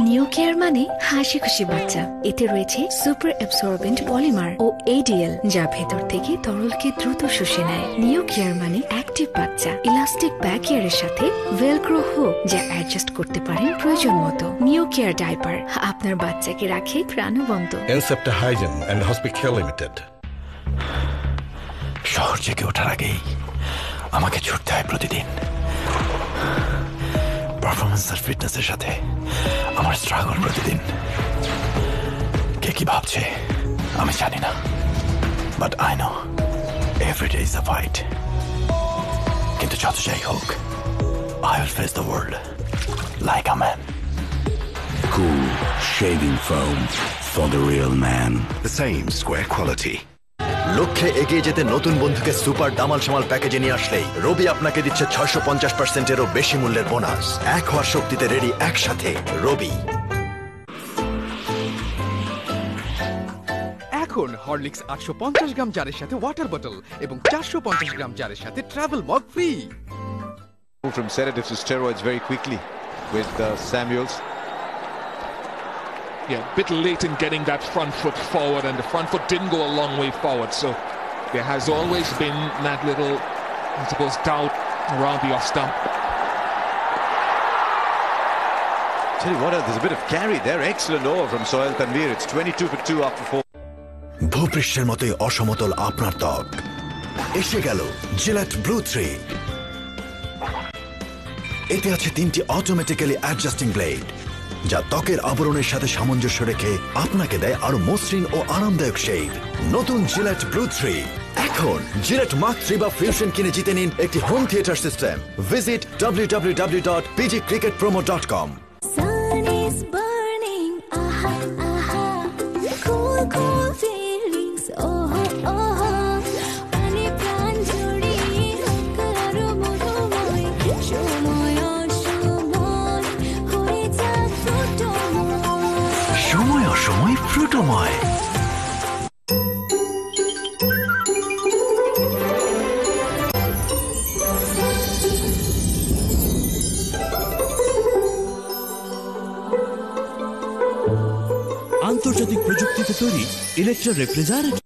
New care মানে হাসি খুশি বাচ্চা। এতে রয়েছে super অ্যাবসর্বেন্ট polymer ও ADL, যা ভেতর থেকে তরলকে দ্রুত শুষে নেয়। নিউ কেয়ার মানে অ্যাক্টিভ বাচ্চা, ইলাস্টিক ব্যাক কেয়ারের সাথে ভেলক্রো হুক, যা অ্যাডজাস্ট করতে পারেন প্রয়োজন মতো। নিউ কেয়ার ডাইপার আপনার বাচ্চাকে রাখে প্রাণবন্ত। এনসেপ্টা হাইজেন এন্ড হসপিটাল লিমিটেড। শহর জেগে ওঠার আগেই আমাকে ছুটতে হয় প্রতিদিন। পারফরমেন্স আর ফিটনেসের সাথে আমার স্ট্রাগল প্রতিদিন। কে কি ভাবছে আমি জানি না, but I know every day is a fight. কিন্তু যত যাই হোক, I will face the world like a man. Cool shaving foam for the real man. The same square quality. লক্ষ্যে এগিয়ে যেতে নতুন বন্ধুকে সুপার দামাল সামাল প্যাকেজে নিয়ে আসলেই রবি আপনাকে দিচ্ছে 650%-এরও বেশি মূল্যের বোনাস। এক হওয়ার শক্তিতে রেডি একসাথে রবি। এখন হরলিক্স 850 গ্রাম জারের সাথে ওয়াটার বটল এবং 450 গ্রাম জারের সাথে travel mug free. From sedatives to steroids very quickly with Samuels. Yeah, a bit late in getting that front foot forward, and the front foot didn't go a long way forward, so there has always been that little, I suppose, doubt around the off stump. Tell you what, there's a bit of carry there. Excellent over from Sohail Tanvir. It's 22 for 2 after 4. ভূপৃষ্ঠের মতোই অসমতল আপনার ত্বক। এসে গেল JELET blue 3। এতে আছে 3টি automatically adjusting blade, যা ত্বকের আবরণের সাথে সামঞ্জস্য রেখে আপনাকে দেয় আরো মসৃণ ও আরামদায়ক শেড। নতুন জিলেট ব্লু 3। এখন জিলেট মার্ক 3 বা ফিউশন কিনে জিতে নিন একটি home theatre system. Visit www.pgcricketpromo.com। সময় ফ্রুটোময়। আন্তর্জাতিক প্রযুক্তিতে তৈরি Electra refrigerator.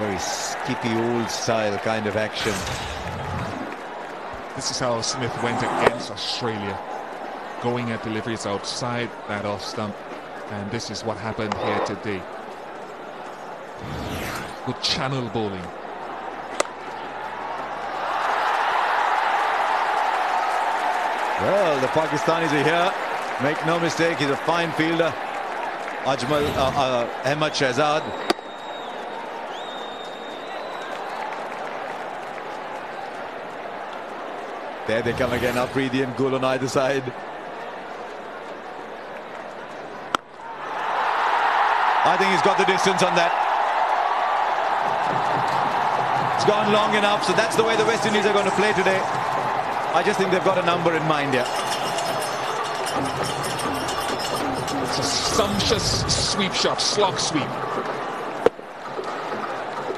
Very skippy old style kind of action. This is how Smith went against Australia, going at deliveries outside that off stump, and this is what happened here today. Good channel bowling. Well, the Pakistanis are here. Make no mistake, he's a fine fielder. Ahmad Shahzad. There they come again, Afridi and Gul on either side. I think he's got the distance on that. It's gone long enough, so that's the way the West Indies are going to play today. I just think they've got a number in mind here. It's a sumptuous sweep shot, slog sweep.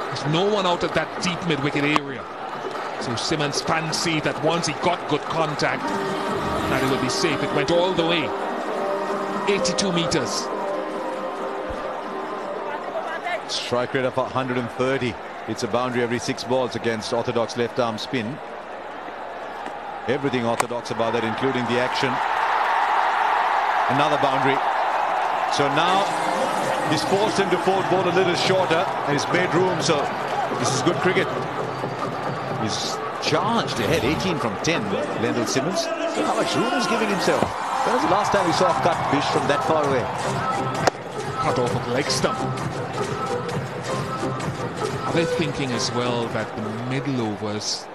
There's no one out at that deep mid-wicket area. So Simmons fancied that once he got good contact, that it would be safe. It went all the way. 82 meters. Strike rate of 130. It's a boundary every 6 balls against orthodox left-arm spin. Everything orthodox about that, including the action. Another boundary. So now he's forced him to fold ball a little shorter and he's made room, so this is good cricket. He's charged ahead, 18 from 10, Lendl Simmons. So how much room he's giving himself. When was the last time we saw a cut Bish from that far away? Cut off of leg stump. Are they thinking as well that the middle overs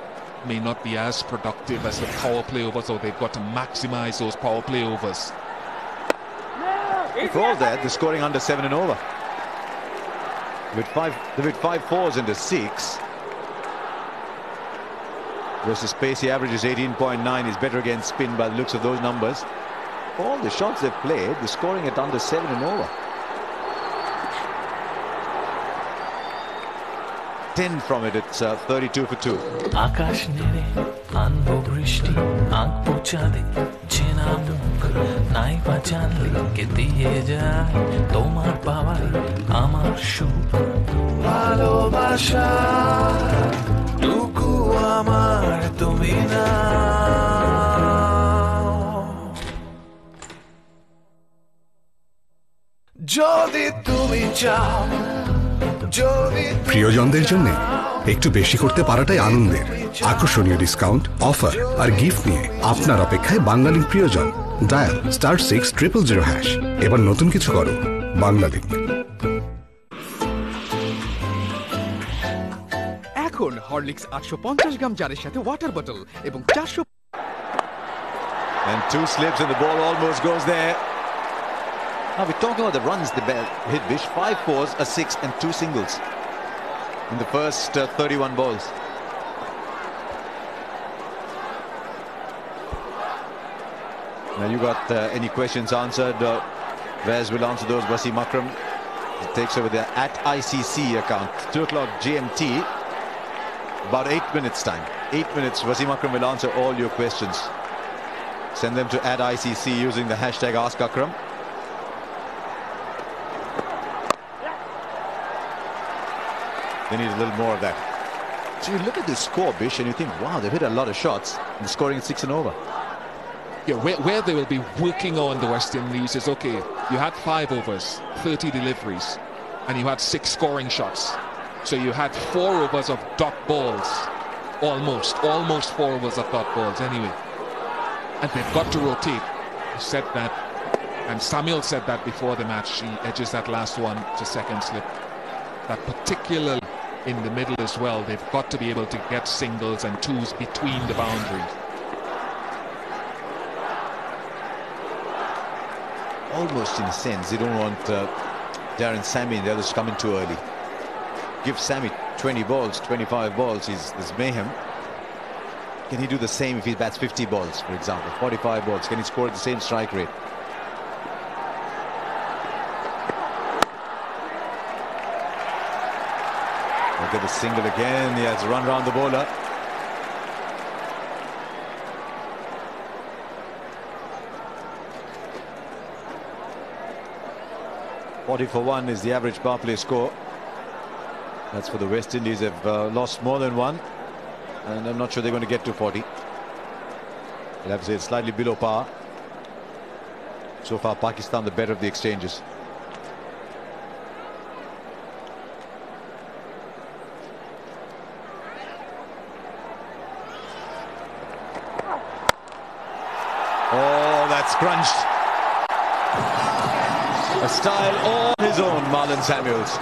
may not be as productive as the power play overs, or they've got to maximize those power play overs? For all that, they're scoring under 7 and over. With 5 fours into 6. Versus pace, he averages 18.9. He's better against spin by the looks of those numbers. For all the shots they've played, they're scoring at under 7 and over. 10 from it, it's 32 for 2. আকাশ নেড়ে আনবো বৃষ্টি আঁক পোছাদে চেনা মুখ নাই বা জানলে কে দিয়ে যায় তোমার পাওয়ায় আমার সুখ ভালোবাসা টুকু আমার তুমি না যদি তুমি চাও প্রিয়জনদের জন্য একটু বেশি করতে পারাটাই আনন্দের। আকর্ষণীয় ডিসকাউন্ট, অফার আর গিফট নিয়ে আপনার অপেক্ষায় বাংলালিংক প্রিয়জন। ডায়াল *60000#। এবার নতুন কিছু করো, বাংলালিংক। এখন হরলিক্স 850 গ্রাম জারের সাথে ওয়াটার বটল এবং 400 And 2 slips and the ball almost goes there. Now we're talking about the runs the ball hit Bish. 5 fours, a 6 and 2 singles in the first 31 balls. Now you got any questions answered. Vaz will answer those. Wasim Akram takes over the @ICC account. 2 o'clock GMT. About 8 minutes time. 8 minutes. Wasim Akram will answer all your questions. Send them to @ICC using the hashtag AskAkram. They need a little more of that. So you look at this score, Bish, and you think, wow, they've hit a lot of shots and scoring 6 and over. Yeah, where they will be working on the West Indies is, okay, you had 5 overs, 30 deliveries, and you had 6 scoring shots. So you had 4 overs of dot balls, almost 4 overs of dot balls anyway. And they've got to rotate. I said that, and Samuel said that before the match. He edges that last one to second slip. That particularly in the middle as well, they've got to be able to get singles and 2s between the boundaries. Almost in a sense, they don't want Darren Sammy and the others coming too early. Give Sammy 20 balls, 25 balls, there's mayhem. Can he do the same if he bats 50 balls, for example, 45 balls? Can he score at the same strike rate? Look at the single again. He has run round the bowler. .40 for 1 is the average power play score. That's for the West Indies. They've lost more than 1, and I'm not sure they're going to get to 40. I'll have to say it's slightly below par. So far, Pakistan the better of the exchanges. Oh, that's crunched. A style all his own, Marlon Samuels.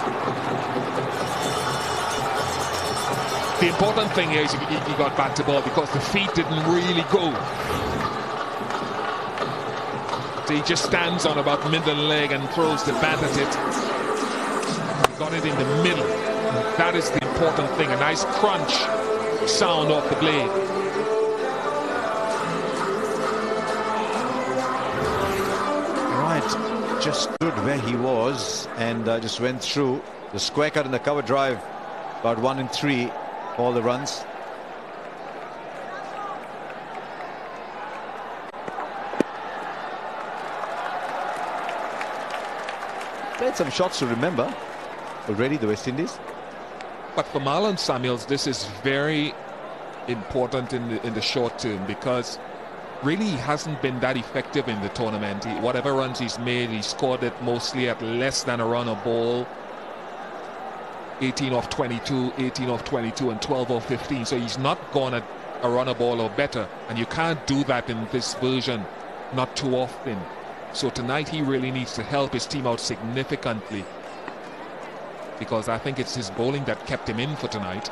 The important thing here is he got back to ball because the feet didn't really go. So he just stands on about middle leg and throws the bat at it. He got it in the middle. That is the important thing. A nice crunch sound off the blade. Right, just stood where he was and just went through the square cut and the cover drive. About 1 and 3. All the runs. Played some shots to remember already, the West Indies. But for Marlon Samuels, this is very important in the short term, because really hasn't been that effective in the tournament. Whatever runs he's made, he scored it mostly at less than a run a ball. 18 off 22, 18 off 22, and 12 off 15. So he's not gone at a run a ball or better. And you can't do that in this version, not too often. So tonight he really needs to help his team out significantly, because I think it's his bowling that kept him in for tonight.